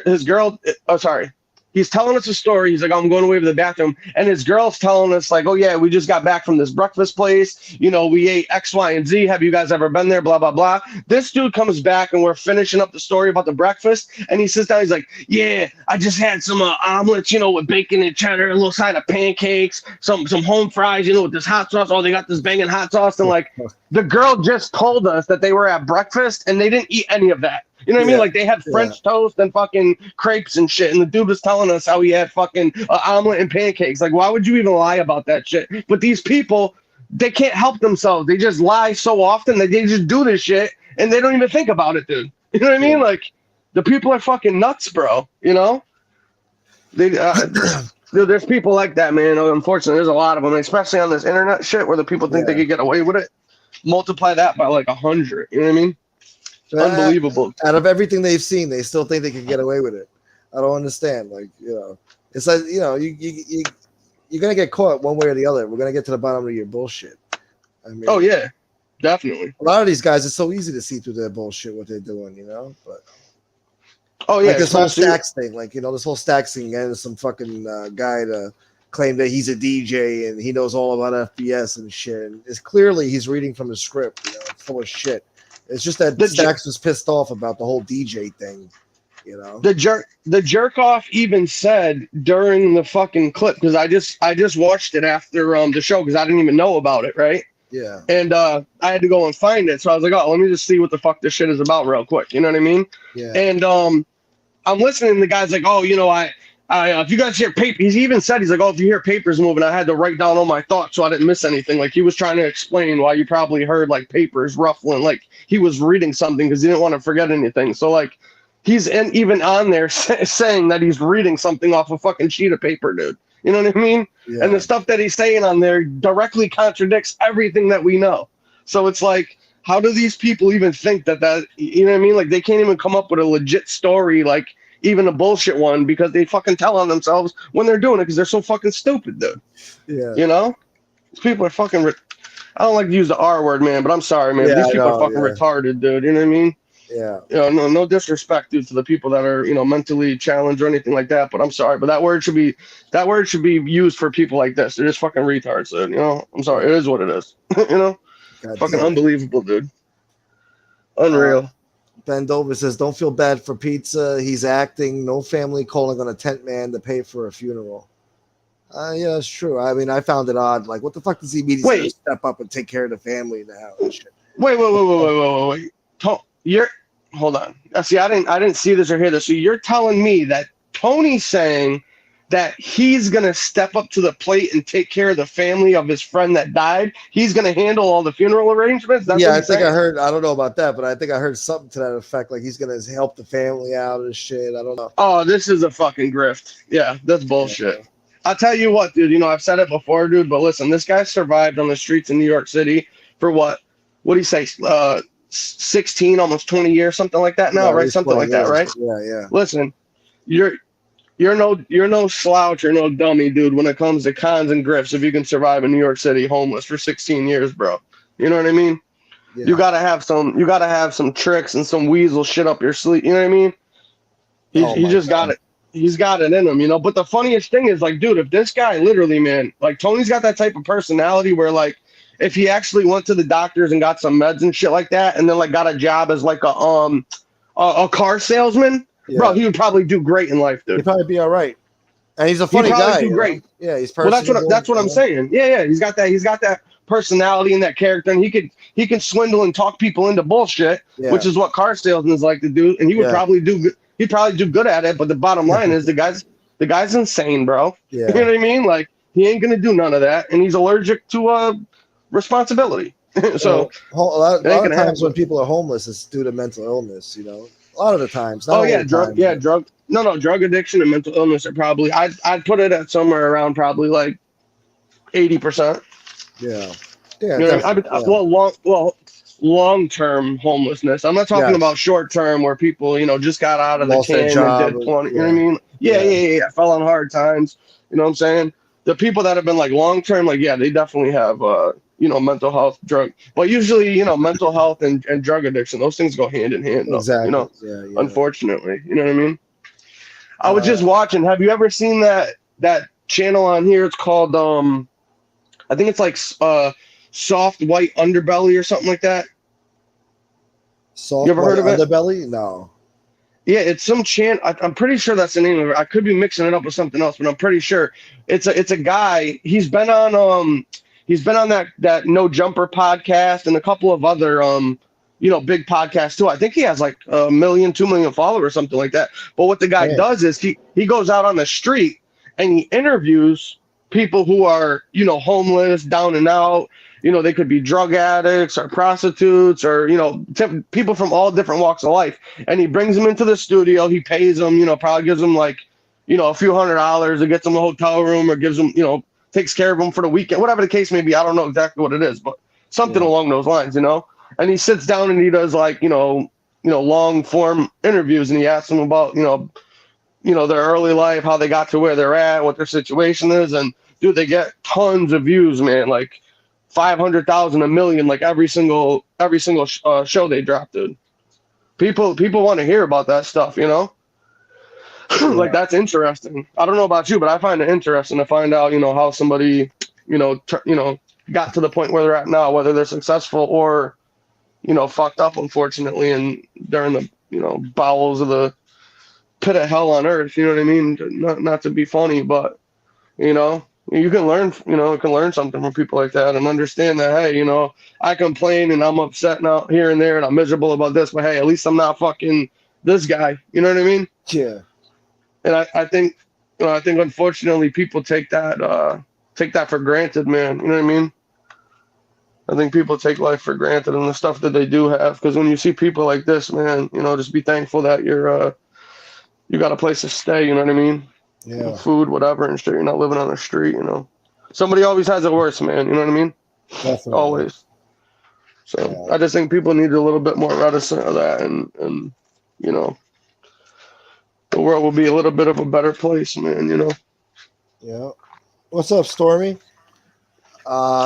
His girl. Oh, sorry. He's telling us a story. He's like, I'm going away to the bathroom. And his girl's telling us, like, oh, yeah, we just got back from this breakfast place. You know, we ate X, Y, and Z. Have you guys ever been there? Blah, blah, blah. This dude comes back, and we're finishing up the story about the breakfast. And he sits down. He's like, yeah, I just had some omelets, you know, with bacon and cheddar, a little side of pancakes, some home fries, you know, with this hot sauce. Oh, they got this banging hot sauce. And, like, the girl just told us that they were at breakfast, and they didn't eat any of that. You know what I mean? Like, they had French toast and fucking crepes and shit. And the dude was telling us how he had fucking omelet and pancakes. Like, why would you even lie about that shit? But these people, they can't help themselves. They just lie so often that they just do this shit and they don't even think about it, dude. You know what I mean? Like, the people are fucking nuts, bro. You know? They, dude, there's people like that, man. Unfortunately, there's a lot of them, especially on this internet shit where the people think they could get away with it. Multiply that by like 100. You know what I mean? Unbelievable. Out of everything they've seen, they still think they can get away with it. I don't understand. Like, you know, it's like, you know, you're gonna get caught one way or the other. We're gonna get to the bottom of your bullshit. I mean, oh yeah, definitely. A lot of these guys, it's so easy to see through their bullshit what they're doing, you know. But oh yeah, like this whole Stacks thing, like, you know, this whole Stacks thing, and some fucking guy to claim that he's a DJ and he knows all about FBS and shit. And it's clearly he's reading from the script, you know, it's full of shit. It's just that Stacks was pissed off about the whole DJ thing, you know. The jerk off even said during the fucking clip, because I just watched it after the show because I didn't even know about it, right? Yeah. And I had to go and find it, so I was like, oh, let me just see what the fuck this shit is about real quick. You know what I mean? Yeah. And I'm listening, and the guy's like, oh, you know, I if you guys hear paper, he even said, he's like, oh, if you hear papers moving, I had to write down all my thoughts so I didn't miss anything. Like, he was trying to explain why you probably heard like papers ruffling, like he was reading something because he didn't want to forget anything. So like, he's even on there saying that he's reading something off a fucking sheet of paper, dude. You know what I mean? Yeah. And the stuff that he's saying on there directly contradicts everything that we know. So it's like, how do these people even think that, you know what I mean? Like, they can't even come up with a legit story, like, even a bullshit one, because they fucking tell on themselves when they're doing it because they're so fucking stupid, dude. Yeah. You know? These people are fucking I don't like to use the R word, man, but I'm sorry, man. These people are fucking retarded, dude. You know what I mean? Yeah. You know, no disrespect, dude, to the people that are, you know, mentally challenged or anything like that, but I'm sorry. But that word should be used for people like this. They're just fucking retards, dude. You know? I'm sorry. It is what it is. You know? God fucking damn. Unbelievable, dude. Unreal. Ben Dover says, don't feel bad for pizza. He's acting. No family calling on a tent man to pay for a funeral. Yeah, it's true. I mean, I found it odd. Like, what the fuck does he mean? He's going to step up and take care of the family now and shit. Wait. Hold on. See, I didn't see this or hear this. So you're telling me that Tony's saying that he's going to step up to the plate and take care of the family of his friend that died? He's going to handle all the funeral arrangements? That's I think I heard, I don't know about that, but I think I heard something to that effect. Like, he's going to help the family out and shit. I don't know. Oh, this is a fucking grift. Yeah, that's bullshit. Yeah. I'll tell you what, dude, you know, I've said it before, dude, but listen, this guy survived on the streets in New York City for what do you say, 16, almost 20 years, something like that now, right? Something like that, right? Yeah. Listen, you're no slouch or no dummy, dude, when it comes to cons and grifts. If you can survive in New York City homeless for 16 years, bro, you know what I mean? Yeah. You gotta have some tricks and some weasel shit up your sleeve. You know what I mean? He just got it. He's got it in him, you know. But the funniest thing is, like, dude, if this guy literally, man, like, Tony's got that type of personality where, like, if he actually went to the doctors and got some meds and shit like that, and then like got a job as like a car salesman, bro, he would probably do great in life, dude. He'd probably be all right. And he's a funny guy. Do great. Yeah, he's personal. Well, that's what I'm saying. Yeah. He's got that personality and that character, and he can swindle and talk people into bullshit, which is what car salesmen like to do. And he would probably do good. He'd probably do good at it. But the bottom line is the guy's insane, bro. Yeah. You know what I mean? Like, he ain't gonna do none of that, and he's allergic to responsibility. So a lot of times when people are homeless, it's due to mental illness. You know, a lot of the times. Drug addiction and mental illness are probably. I'd put it at somewhere around probably like 80%. Yeah. Yeah, You know what I mean? Long-term homelessness. I'm not talking about short-term where people, just got out of the Lost their can and job. did 20. You know what I mean? Yeah. Fell on hard times. You know what I'm saying? The people that have been like long-term, like, yeah, they definitely have, mental health, drug. But usually, mental health and drug addiction, those things go hand in hand, though. Exactly. Unfortunately. You know what I mean? I was just watching. Have you ever seen that channel on here? It's called, I think it's like Soft White Underbelly or something like that. Soft you ever heard of underbelly? It? No. Yeah, it's some channel. I'm pretty sure that's the name of it. I could be mixing it up with something else, but I'm pretty sure it's a guy. He's been on that No Jumper podcast and a couple of other big podcasts too. I think he has like 1 million, 2 million followers or something like that. But what the guy does is he goes out on the street and he interviews people who are homeless, down and out. They could be drug addicts or prostitutes or, people from all different walks of life. And he brings them into the studio. He pays them, probably gives them like, a few $100s or gets them a hotel room or gives them, takes care of them for the weekend, whatever the case may be. I don't know exactly what it is, but something along those lines, And he sits down and he does like, long form interviews and he asks them about, their early life, how they got to where they're at, what their situation is. And dude, they get tons of views, man. Like 500,000, 1 million, like every single show they drop, dude. People want to hear about that stuff, like that's interesting. I don't know about you, but I find it interesting to find out, how somebody, got to the point where they're at now, whether they're successful or, fucked up, unfortunately, and they're in the, bowels of the pit of hell on earth. You know what I mean? Not to be funny, but you can learn something from people like that and understand that, hey, I complain and I'm upset now here and there and I'm miserable about this, but hey, at least I'm not fucking this guy. You know what I mean? Yeah. And I think unfortunately people take that for granted, man. You know what I mean? I think people take life for granted and the stuff that they do have. Because when you see people like this, man, just be thankful that you got a place to stay. You know what I mean? Yeah. Food, whatever, and shit. You're not living on the street. Somebody always has it worse, man. You know what I mean? Definitely. Always. So I just think people need a little bit more reticent of that, and the world will be a little bit of a better place, man. Yeah. What's up, Stormy?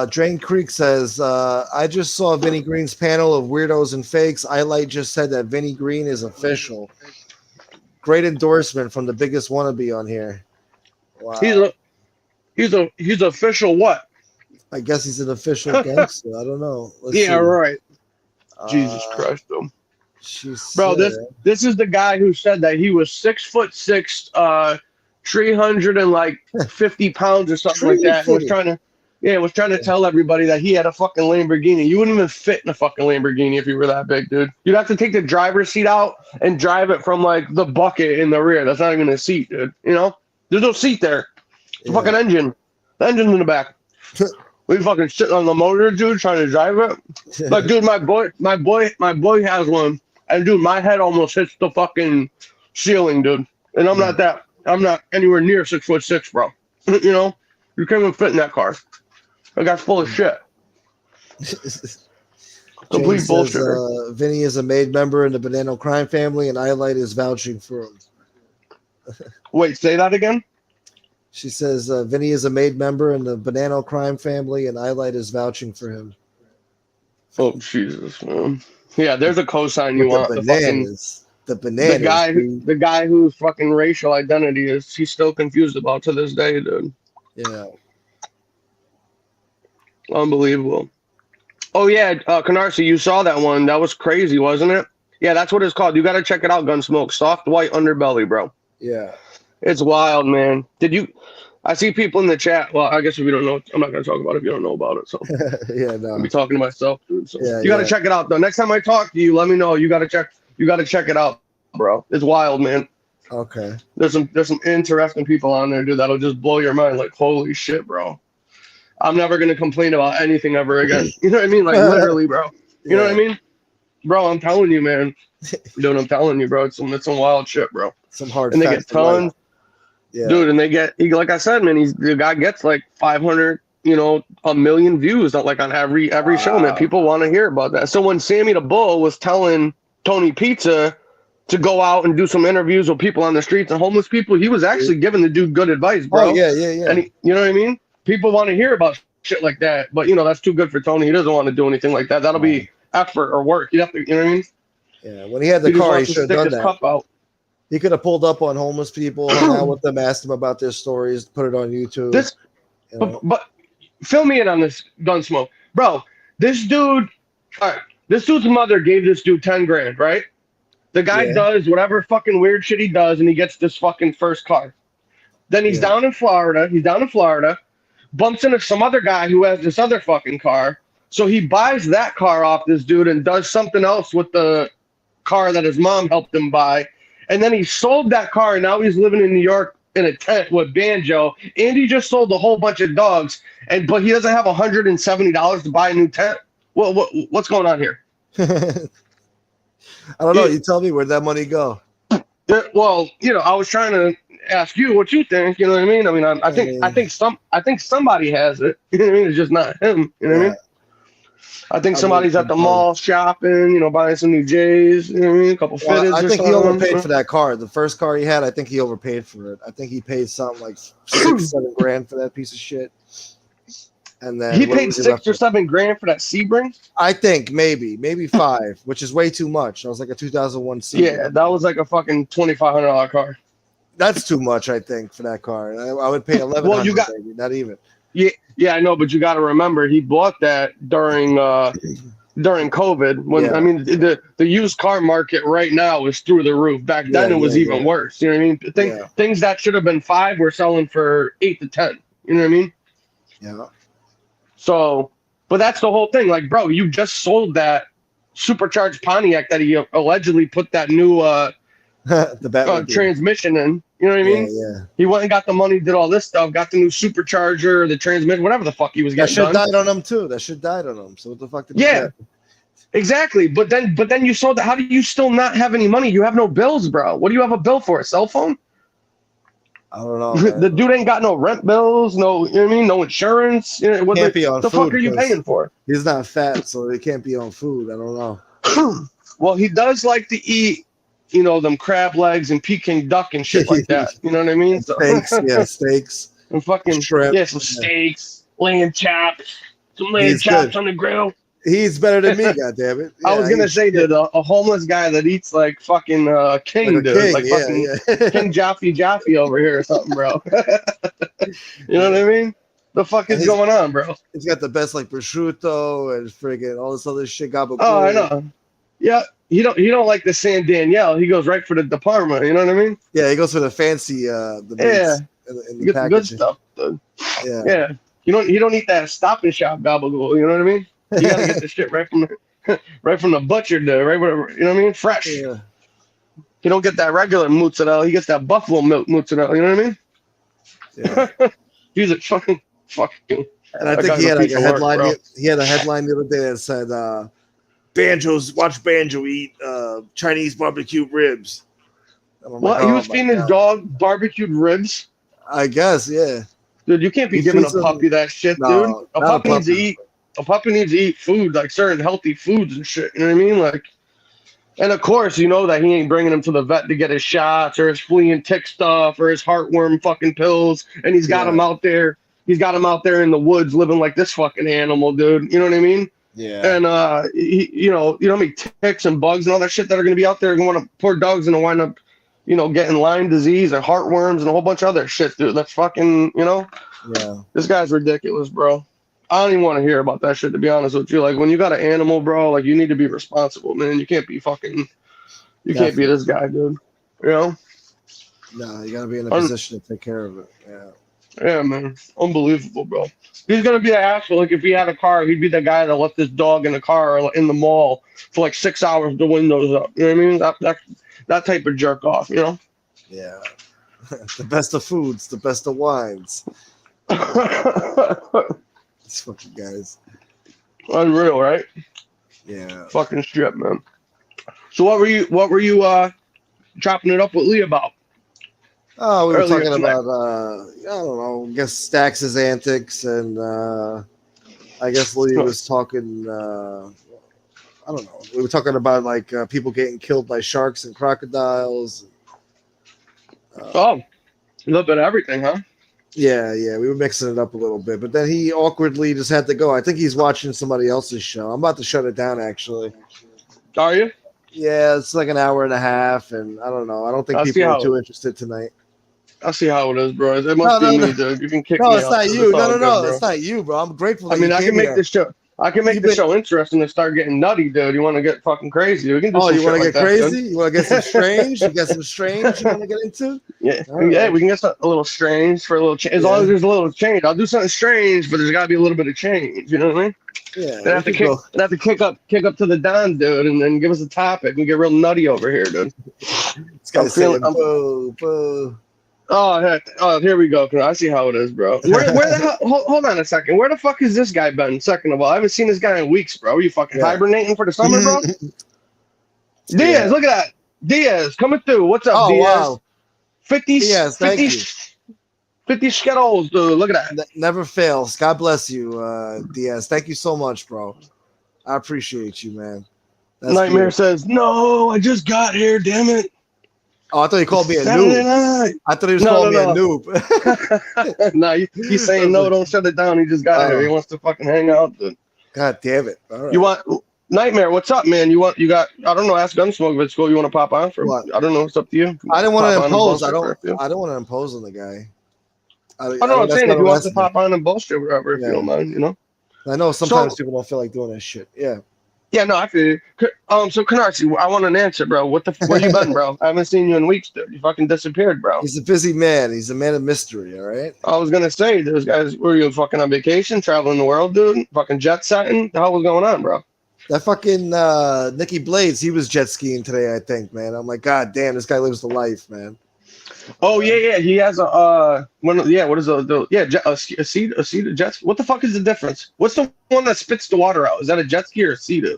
Drain Creek says, I just saw Vinny Green's panel of weirdos and fakes. Light just said that Vinny Green is official. Great endorsement from the biggest wannabe on here. Wow. He's official what? I guess he's an official gangster. I don't know. Let's see. Right. Jesus Christ, though. Bro, this is the guy who said that he was 6'6", 350 pounds or something like that. And was trying to tell everybody that he had a fucking Lamborghini. You wouldn't even fit in a fucking Lamborghini if you were that big, dude. You'd have to take the driver's seat out and drive it from like the bucket in the rear. That's not even a seat, dude. There's no seat there. It's a fucking engine. The engine's in the back. We fucking sitting on the motor, dude, trying to drive it. Like, dude, my boy has one, and dude, my head almost hits the fucking ceiling, dude. And I'm not anywhere near 6'6", bro. You can't even fit in that car. That guy's full of shit. Complete bullshit. Vinny is a made member in the Banana crime family, and Light is vouching for him. Wait, say that again? She says Vinny is a made member in the Banana crime family, and Light is vouching for him. Oh, Jesus, man. Yeah, there's a cosign you want. The bananas. The guy whose fucking racial identity he's still confused about to this day, dude. Yeah. Unbelievable. Oh, yeah, Canarsie, you saw that one. That was crazy, wasn't it? Yeah, that's what it's called. You got to check it out, Gunsmoke. Soft White Underbelly, bro. Yeah. It's wild, man. I see people in the chat. Well, I guess if you don't know, I'm not going to talk about it if you don't know about it. So yeah, no. I'll be talking to myself, dude. So you got to check it out, though. Next time I talk to you, let me know. You got to check it out, bro. It's wild, man. Okay. There's some interesting people on there, dude, that'll just blow your mind. Like, holy shit, bro. I'm never going to complain about anything ever again. You know what I mean? Like, literally, bro. You know what I mean? Bro, I'm telling you, man. Dude, I'm telling you, bro. It's some wild shit, bro. Some hard and they get tons. Yeah. Dude, and like I said, man, the guy gets like 500, you know, 1 million views like on every show, man. People want to hear about that. So when Sammy the Bull was telling Tony Pizza to go out and do some interviews with people on the streets and homeless people, he was actually giving the dude good advice, bro. Oh yeah. And you know what I mean? People want to hear about shit like that, but you know that's too good for Tony. He doesn't want to do anything like that. That'll be effort or work. You have to, you know what I mean? Yeah. When he had the car, he should have done that. Cup out. He could have pulled up on homeless people, hung out with them, asked them about their stories, put it on YouTube. But fill me in on this, Gunsmoke, bro. This dude, all right. This dude's mother gave this dude 10 grand, right? The guy does whatever fucking weird shit he does, and he gets this fucking first car. Then he's down in Florida. Bumps into some other guy who has this other fucking car. So he buys that car off this dude and does something else with the car that his mom helped him buy. And then he sold that car, and now he's living in New York in a tent with Banjo. And he just sold a whole bunch of dogs, but he doesn't have $170 to buy a new tent. What's going on here? I don't know. You tell me, where'd that money go? Well, you know, I was trying to ask you what you think. You know what I mean? I mean, I think somebody has it. You know what I mean? It's just not him. You know what I mean? I think somebody's at the mall shopping, you know, buying some new J's, you know what I mean? A couple fitteds. I think he overpaid for that car. The first car he had, I think he overpaid for it. I think he paid something like $6-7 grand for that piece of shit. And then he paid $6 or $7 grand for that Sebring. I think maybe $5, which is way too much. That was like a 2001 Sebring. Yeah, that was like a fucking $2,500 car. That's too much, I think, for that car. I would pay $1,100. Well, maybe, not even. Yeah, I know, but you got to remember he bought that during COVID. When I mean, the used car market right now is through the roof. Back then, it was even worse. You know what I mean? Things that should have been $5 were selling for $8 to $10. You know what I mean? Yeah. So, but that's the whole thing. Like, bro, you just sold that supercharged Pontiac that he allegedly put that new the transmission in. You know what I mean? Yeah. He went and got the money, did all this stuff, got the new supercharger, the transmission, whatever the fuck he was getting. That shit died on him too. That shit died on him. So what the fuck did he get? Exactly. But then you sold that. How do you still not have any money? You have no bills, bro. What do you have a bill for? A cell phone? I don't know. The dude ain't got no rent bills, no, you know what I mean? No insurance. You know, what the fuck are you paying for? He's not fat, so he can't be on food. I don't know. Well, he does like to eat, you know, them crab legs and Peking duck and shit like that. You know what I mean? Steaks, steaks. And fucking shrimp. Yeah, some steaks, lamb chops, some lamb chops on the grill. He's better than me, goddammit. Yeah, I was gonna say that a homeless guy that eats like fucking king, like dude, like fucking King Jaffe over here or something, bro. You know what I mean? The fuck is going on, bro? He's got the best like prosciutto and friggin' all this other shit. Oh, I know. Yeah, he don't like the San Danielle. He goes right for the De Parma. You know what I mean? Yeah, he goes for the fancy the meats in the good stuff, dude. Yeah. You don't eat that Stop and Shop gabagool. You know what I mean? You gotta get the shit right from the butcher, dude. Right, whatever. You know what I mean? Fresh. Yeah. He don't get that regular mozzarella. He gets that buffalo milk mozzarella. You know what I mean? Yeah. He's a fucking. And I think he had like a headline. He had a headline the other day that said, watch Banjo eat Chinese barbecue ribs. What? He was feeding his dog barbecued ribs? I guess, yeah. Dude, you can't be giving a puppy that shit, dude. A puppy needs to eat. A puppy needs to eat food, like certain healthy foods and shit. You know what I mean? Like, and of course, you know that he ain't bringing him to the vet to get his shots or his flea and tick stuff or his heartworm fucking pills. And he's got him out there. He's got him out there in the woods living like this fucking animal, dude. You know what I mean? Yeah. And you know how many ticks and bugs and all that shit that are going to be out there going to poor dogs and wind up, you know, getting Lyme disease and heartworms and a whole bunch of other shit, dude. That's fucking, you know. Yeah. This guy's ridiculous, bro. I don't even want to hear about that shit, to be honest with you. Like, when you got an animal, bro, like, you need to be responsible, man. You can't be can't be this guy, dude. You know? No, you got to be in a position to take care of it. Yeah. Yeah, man. Unbelievable, bro. He's going to be an asshole. Like, if he had a car, he'd be the guy that left his dog in the car or in the mall for, like, 6 hours with the windows up. You know what I mean? That type of jerk off, you know? Yeah. The best of foods, the best of wines. These fucking guys. Unreal, right? Yeah. Fucking strip, man. So what were you chopping it up with Lee about? Oh, we were Earlier talking tonight. about I don't know, I guess Stax's antics, and I guess Lee was talking. I don't know. We were talking about like people getting killed by sharks and crocodiles. Oh, a little bit of everything, huh? Yeah, we were mixing it up a little bit, but then he awkwardly just had to go. I think he's watching somebody else's show. I'm about to shut it down, actually. Are you? Yeah, it's like an hour and a half, and I don't know. I don't think I'll see people are how. too interested tonight. I see how it is, bro. It No, must be no, me, dude. You can kick no, me it's out, not dude. you. It's all good, It's bro. not you, bro. I'm grateful I that mean, you I came can make here. this show. I can make the show interesting and start getting nutty, dude. You want to get fucking crazy? We can do Oh, some you shit want to like get that, crazy? dude. You want to get some strange? You got some strange you want to get into? Yeah, All yeah. right. We can get a little strange for a little change. As long Yeah. as there's a little change, I'll do something strange, but there's got to be a little bit of change. You know what I mean? Yeah, And I have to kick up to the Don, dude, and then give us a topic and get real nutty over here, dude. This guy's saying, boo, boo. Oh, heck. Oh, here we go. I see how it is, bro. Where the hell? Hold on a second. Where the fuck has this guy been? Second of all, I haven't seen this guy in weeks, bro. Are you fucking hibernating for the summer, bro? Diaz, look at that. Diaz coming through. What's up, Diaz? Wow. 50, Diaz, 50, thank you. 50 skittles, dude. Look at that. Never fails. God bless you, Diaz. Thank you so much, bro. I appreciate you, man. That's Nightmare beautiful. says, no, I just got here, damn it. Oh, I thought he called me a Saturday noob. night. I thought he was calling me a noob. No, he's saying no, don't shut it down. He just got here. He wants to fucking hang out, dude. God damn it. All right. You want Nightmare, what's up, man? You got I don't know, ask Gunsmoke if it's cool. You want to pop on for what? I don't know, it's up to you. I didn't want to impose. I don't want to impose on the guy. I don't know, I'm saying if you want to pop on and bullshit whatever, if you don't mind, you know. I know sometimes people don't feel like doing that shit. Yeah. Yeah, no, I feel you. So Canarsie, I want an answer, bro. Where you been, bro? I haven't seen you in weeks, dude. You fucking disappeared, bro. He's a busy man. He's a man of mystery, all right? I was gonna say, those guys, were you fucking on vacation, traveling the world, dude? Fucking jet setting? The hell was going on, bro? That fucking Nikki Blades, he was jet skiing today, I think, man. I'm like, God damn, this guy lives the life, man. Oh yeah, he has a what is a sea jet ski? What the fuck is the difference? What's the one that spits the water out? Is that a jet ski or a sea?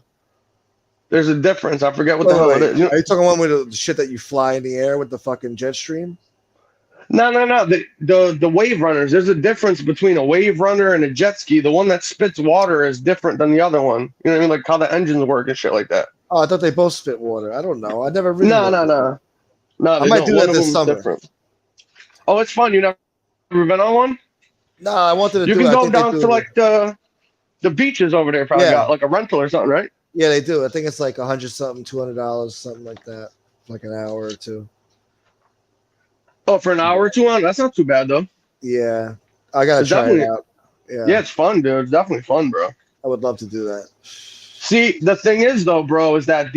There's a difference. I forget what the hell it is. Are you talking one with the shit that you fly in the air with the fucking jet stream? No. The wave runners. There's a difference between a wave runner and a jet ski. The one that spits water is different than the other one. You know what I mean? Like how the engines work and shit like that. Oh, I thought they both spit water. I don't know. I never really. No, I might do that this summer. Different. Oh, it's fun. You never been on one? No, I wanted to. You can go down to like the beaches over there. Probably got like a rental or something, right? Yeah, they do. I think it's like $100 something, $200, something like that, like an hour or two. Oh, for an hour or two on? That's not too bad though. Yeah, I gotta try it out. Yeah, it's fun, dude. It's definitely fun, bro. I would love to do that. See, the thing is though, bro, is that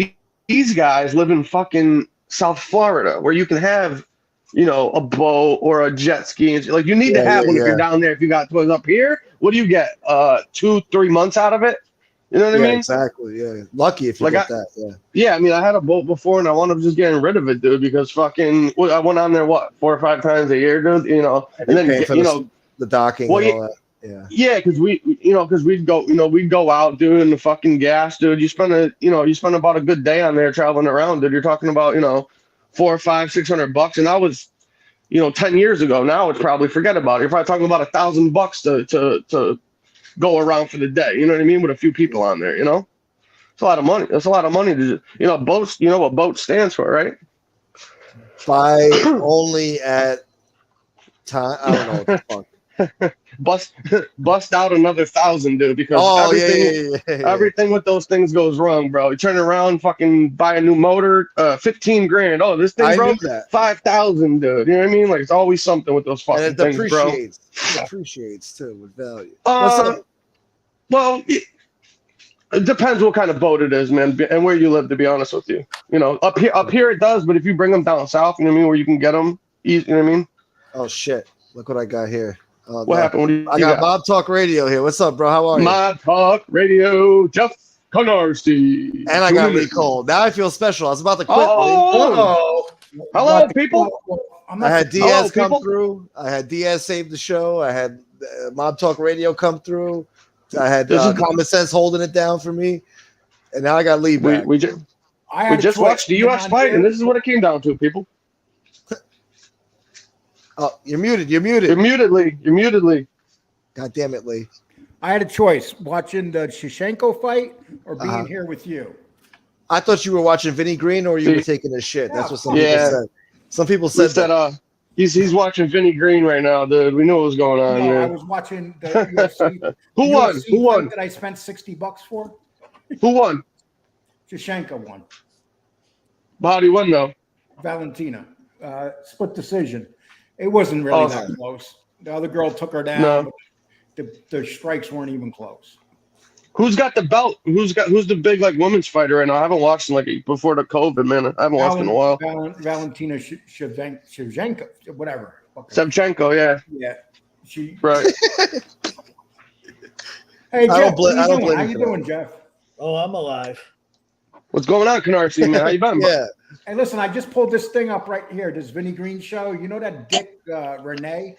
these guys live in fucking South Florida, where you can have, you know, a boat or a jet ski. Like you need to have one if you're down there. If you got toys up here, what do you get? 2-3 months out of it. You know what I mean? Exactly. Yeah, lucky if you get that. Yeah. Yeah, I mean, I had a boat before, and I wound up just getting rid of it, dude, because fucking I went on there 4 or 5 times a year, dude. You know, and then the docking and all that. Yeah. Yeah, because we'd go out, dude, and the fucking gas, dude. You spend about a good day on there traveling around, dude. You're talking about, $400 or $500, $600, and that was, 10 years ago. Now it's probably forget about it. You're probably talking about $1,000 to go around for the day. You know what I mean? With a few people on there, it's a lot of money. That's a lot of money to, boats. You know what boat stands for, right? Buy only at time. I don't know what the fuck. Bust out another 1,000, dude, because everything with those things goes wrong, bro. You turn around, fucking buy a new motor, 15 grand. Oh, this thing, bro, 5,000, dude. You know what I mean? Like it's always something with those fucking things, bro. It appreciates too with value. Well, it depends what kind of boat it is, man, and where you live. To be honest with you, up here it does, but if you bring them down south, you know what I mean, where you can get them, you know what I mean? Oh shit! Look what I got here. What happened? I got Mob Talk Radio here. What's up, bro? How are you? Mob Talk Radio, Jeff Canarsie. And I got Lee Cole. Now I feel special. I was about to quit. Hello, people. I had Diaz come through. I had Diaz save the show. I had Mob Talk Radio come through. I had Common Sense holding it down for me. And now I got Lee back. We just watched the U.S. fight, and this is what it came down to, people. Oh, you're muted. You're muted. You're muted, Lee. You're muted, Lee. God damn it, Lee. I had a choice: watching the Shevchenko fight or being here with you. I thought you were watching Vinny Green or you were taking a shit. That's what some people said. Some people said that. He's watching Vinny Green right now, dude. We knew what was going on. No, man. I was watching the UFC. Who won? Who won? That I spent $60 for. Who won? Shevchenko won. How do you win though? Valentina, split decision. It wasn't really that close. The other girl took her down. No. The strikes weren't even close. Who's got the belt? Who's the big like women's fighter right now? I haven't watched in before the COVID, man. I haven't watched in a while. Valentina Shevchenko, whatever. Shevchenko, yeah. Yeah. She right. Hey Jeff, how you doing, Jeff? Oh, I'm alive. What's going on, Canarsie, man? How you been? Yeah. Hey, listen, I just pulled this thing up right here. This Vinny Green show. You know that dick Renee?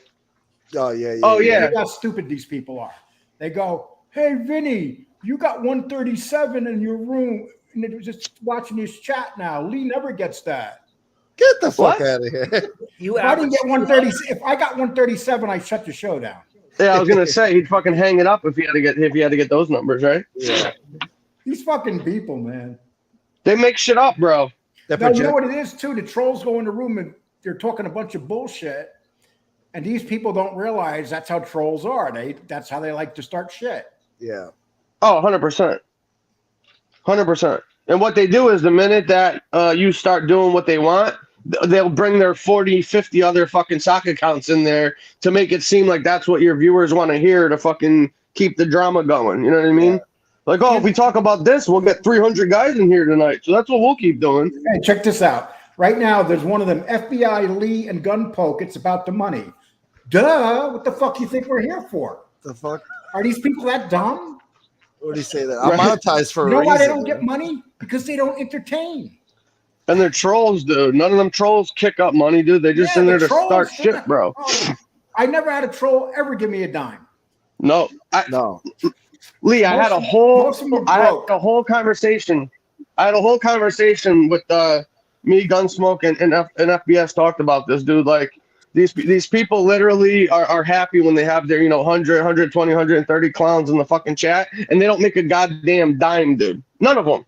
Oh yeah. Oh yeah. You know how stupid these people are. They go, "Hey Vinny, you got 137 in your room, and it was just watching his chat now. Lee never gets that. Get the fuck out of here." If I didn't get 130, if I got 137, I shut the show down. Yeah, I was gonna say he'd fucking hang it up if he had to get those numbers, right? Yeah. These fucking people, man. They make shit up, bro. Now, you know what it is too? The trolls go in the room and they're talking a bunch of bullshit, and these people don't realize that's how trolls are. That's how they like to start shit. Yeah. Oh, 100%. 100%. And what they do is the minute that you start doing what they want, they'll bring their 40, 50 other fucking sock accounts in there to make it seem like that's what your viewers want to hear to fucking keep the drama going. You know what I mean? Yeah. Like, oh, if we talk about this, we'll get 300 guys in here tonight. So that's what we'll keep doing. Hey, check this out. Right now, there's one of them, FBI, Lee, and Gunpoke. It's about the money. Duh. What the fuck do you think we're here for? The fuck? Are these people that dumb? What do you say that? I'm monetized for a reason. You know why they don't get money? Because they don't entertain. And they're trolls, dude. None of them trolls kick up money, dude. They just in there to start shit, bro. Oh, I never had a troll ever give me a dime. No. No. Lee, I had a whole conversation. I had a whole conversation with me, Gunsmoke, and FBS talked about this, dude. Like these people literally are happy when they have their 100, 120, 130 clowns in the fucking chat, and they don't make a goddamn dime, dude. None of them.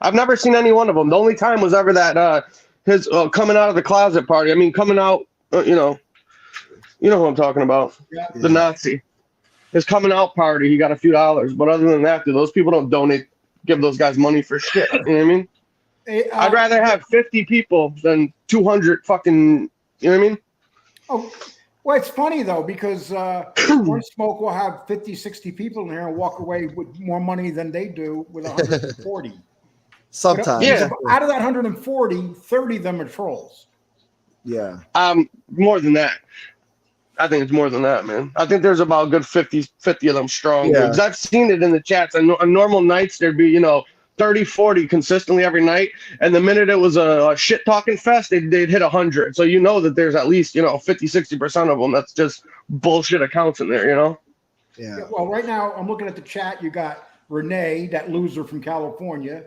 I've never seen any one of them. The only time was ever that his coming out of the closet party. I mean, coming out, you know who I'm talking about. Yeah. The Nazi. His coming out party, he got a few dollars. But other than that, dude, those people don't give those guys money for shit. You know what I mean? Hey, I'd rather have 50 people than 200 fucking, you know what I mean? Oh, well, it's funny, though, because Gunsmoke will have 50, 60 people in here and walk away with more money than they do with 140. Sometimes. Yeah. Out of that 140, 30 of them are trolls. Yeah. More than that. I think it's more than that, man. I think there's about a good 50 of them strong. Yeah. Because I've seen it in the chats. On normal nights, there'd be, 30, 40 consistently every night. And the minute it was a shit-talking fest, they'd hit 100. So you know that there's at least, 50, 60% of them that's just bullshit accounts in there, Yeah. Well, right now, I'm looking at the chat. You got Renee, that loser from California.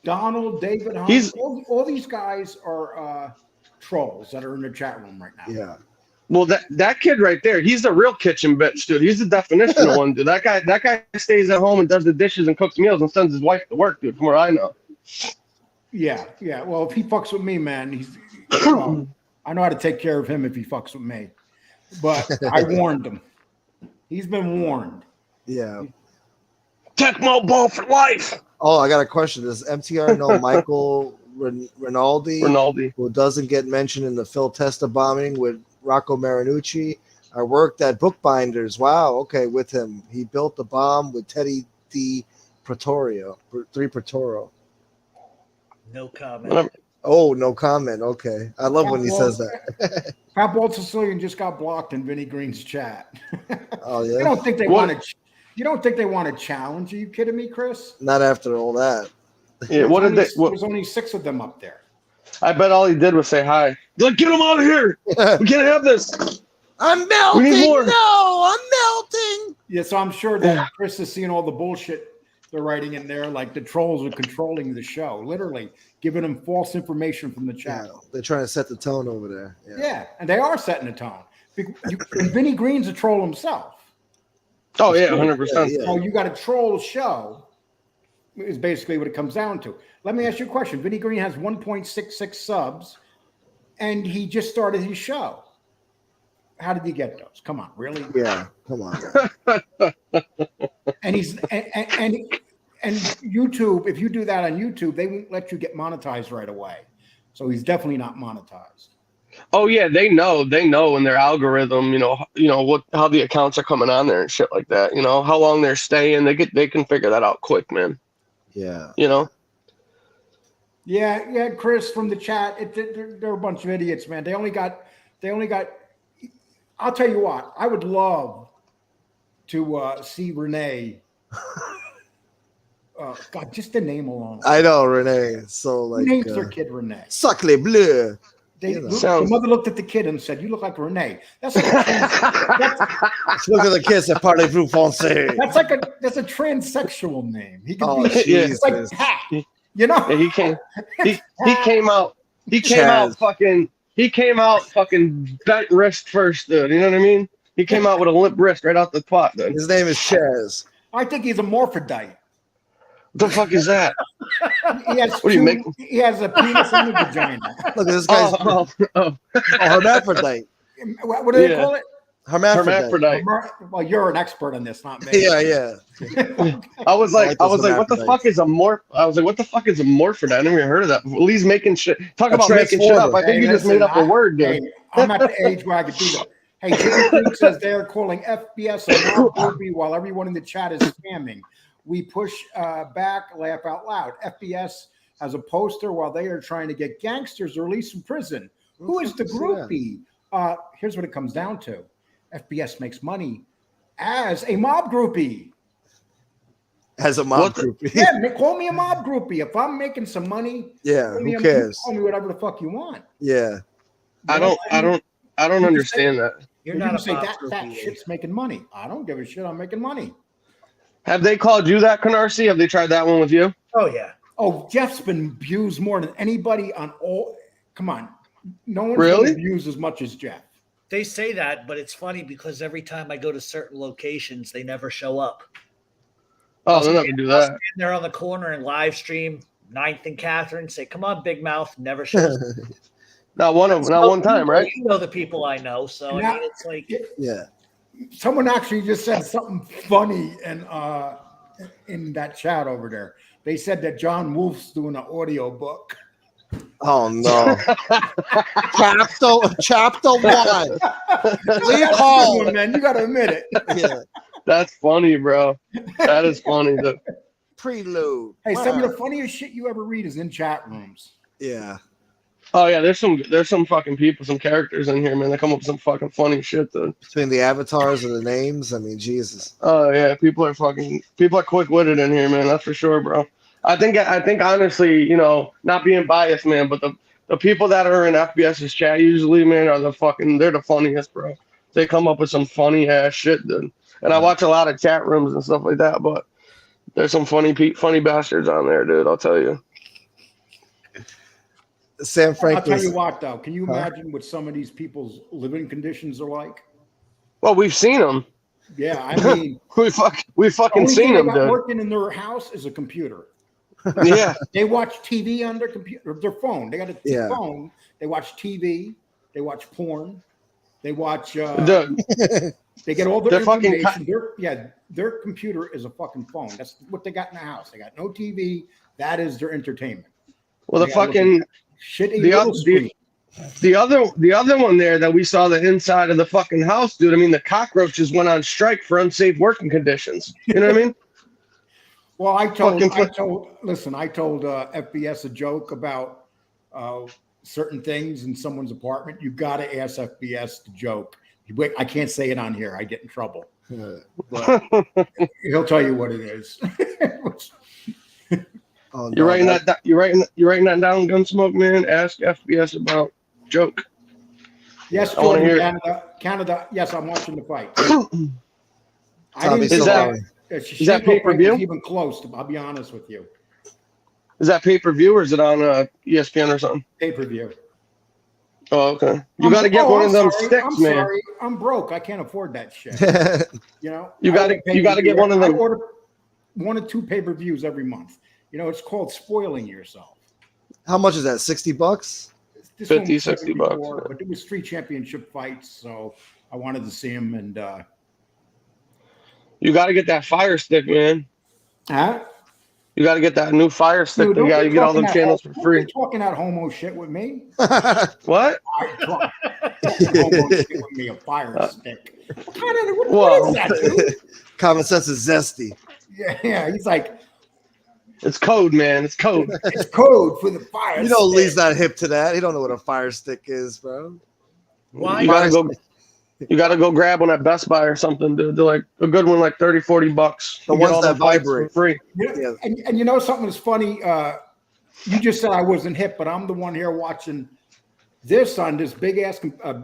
Donald, David, all these guys are trolls that are in the chat room right now. Yeah. Well, that kid right there, he's the real kitchen bitch, dude. He's the definition of one, dude. That guy stays at home and does the dishes and cooks meals and sends his wife to work, dude, from what I know. Yeah. Well, if he fucks with me, man, I know how to take care of him if he fucks with me. But I warned him. He's been warned. Yeah. Tecmo Ball for life. Oh, I got a question. Does MTR know Michael Rinaldi, who doesn't get mentioned in the Phil Testa bombing with Rocco Marinucci? I worked at Bookbinders. Wow. Okay. With him. He built the bomb with Teddy D. Pretorio. No comment. Oh, no comment. Okay. I love when he says that. Pat Walt Sicilian just got blocked in Vinny Green's chat. Oh, yeah. You don't think they want to challenge? Are you kidding me, Chris? Not after all that. Yeah, there's only 6 of them up there. I bet all he did was say hi. Like, get him out of here. We can't have this. I'm melting. We need more. No, I'm melting. Yeah, so I'm sure that Chris is seeing all the bullshit they're writing in there. Like the trolls are controlling the show. Literally, giving them false information from the chat. Yeah, they're trying to set the tone over there. Yeah, and they are setting the tone. And Vinny Green's a troll himself. Oh yeah, 100%. Yeah. So you got a troll show is basically what it comes down to. Let me ask you a question. Vinny Green has 1.66 subs, and he just started his show. How did he get those? Come on, really? Yeah, come on. And he's and YouTube, if you do that on YouTube, they won't let you get monetized right away. So he's definitely not monetized. Oh yeah, they know in their algorithm, how the accounts are coming on there and shit like that. You know how long they're staying. They can figure that out quick, man. Yeah. You know. Yeah, Chris from the chat. They're a bunch of idiots, man. They only got. I'll tell you what. I would love to see Renee. God, just the name alone. I know Renee. So like, who names their kid Renee? Sacre bleu. The mother looked at the kid and said, "You look like Renee." That's like look at the kids at Parlez-vous Français. That's a transsexual name. He can Oh, be Jesus. like Pat. You know, Yeah, he came out fucking bent wrist first, dude. You know what I mean? He came out with a limp wrist right out the pot, dude. His name is Chaz. I think he's a morphodite. What the fuck is that? He has What are you making? He has a penis and a vagina. Look at this guy's hermaphrodite. What do they call it? Hermaphrodite. Well, you're an expert on this, not me. Yeah. I was like, what the hermaphrodite. fuck is a morph? I was like, what the fuck is a morphodite? I never even heard of that. Lee's making shit. Talk A about making shit up. I think you just made up a word, dude. Hey, I'm at the age where I could do that. Hey, Jimmy Creek says they're calling FBS a movie while everyone in the chat is spamming. We push back, laugh out loud. FBS has a poster while they are trying to get gangsters released from prison. Who is the groupie? Here's what it comes down to. FBS makes money as a mob groupie. As a mob groupie. Yeah, call me a mob groupie. If I'm making some money, who cares? Call me whatever the fuck you want. Yeah. I don't understand that. You're not a say mob that groupie. shit's making money. I don't give a shit. I'm making money. Have they called you that, Canarsie? Have they tried that one with you? Oh yeah. Oh, Jeff's been abused more than anybody on all. Come on, no one's Really? been abused as much as Jeff. They say that, but it's funny because every time I go to certain locations, they never show up. Oh, they'll never do that. They're on the corner and live stream 9th and Catherine. Say, "Come on, Big Mouth." Never shows up. Not one time, right? You know the people I know, so I mean, it's like Yeah. Someone actually just said something funny in that chat over there. They said that John Wolf's doing an audio book. Oh no. Chapter 1. Leave home. Man, you gotta admit it. Yeah. That's funny, bro. That is funny. Prelude. Hey, Wow. some of the funniest shit you ever read is in chat rooms. Yeah. Oh yeah, there's some fucking people, some characters in here, man. They come up with some fucking funny shit, dude. Between the avatars and the names, I mean, Jesus. Oh yeah, people are quick-witted in here, man. That's for sure, bro. I think honestly, not being biased, man, but the people that are in FBS's chat usually, man, they're the funniest, bro. They come up with some funny ass shit, dude. And I watch a lot of chat rooms and stuff like that, but there's some funny bastards on there, dude. I'll tell you. Sam Frank. I'll tell you what, though. Can you imagine what some of these people's living conditions are like? Well, we've seen them. Yeah, I mean, we fucking seen them, dude. Working in their house is a computer. Yeah. They watch TV on their computer, their phone. They got a phone. They watch TV. They watch porn. They watch. They get all their information. Their computer is a fucking phone. That's what they got in the house. They got no TV. That is their entertainment. Well, the other one there that we saw the inside of the fucking house, dude. I mean, the cockroaches went on strike for unsafe working conditions. You know what I mean? Well, I told FBS a joke about certain things in someone's apartment. You got to ask FBS the joke. I can't say it on here. I get in trouble. But he'll tell you what it is. Oh, no, you're writing that down, Gunsmoke, man. Ask FBS about joke. Yes, Jordan, Canada. Yes, I'm watching the fight. I didn't is that pay-per-view? Even close. I'll be honest with you. Is that pay-per-view or is it on ESPN or something? Pay-per-view. Oh, okay. You got to get one of them sticks, man. Sorry, I'm broke. I can't afford that shit. You know, You got to get one of them. I order 1 or 2 pay-per-views every month. You know, it's called spoiling yourself. How much is that? $60? This 50, 60 bucks. But it was 3 championship fights, so I wanted to see him. And you got to get that Fire Stick, man. huh? You got to get that new Fire Stick. Dude, You got to get all them channels for free. Don't be talking that homo shit with me. What? Homo shit with me, a Fire Stick. What is that, dude? Common sense is zesty. Yeah, he's like, it's code, man. It's code. It's code for the Fire You know, Stick. Lee's not hip to that. He don't know what a Fire Stick is, bro. Why? You gotta go grab one at Best Buy or something. They're like a good one, like $30-40. The ones that vibrate for free. Yeah. And you know something that's funny? You just said I wasn't hip, but I'm the one here watching this on this big ass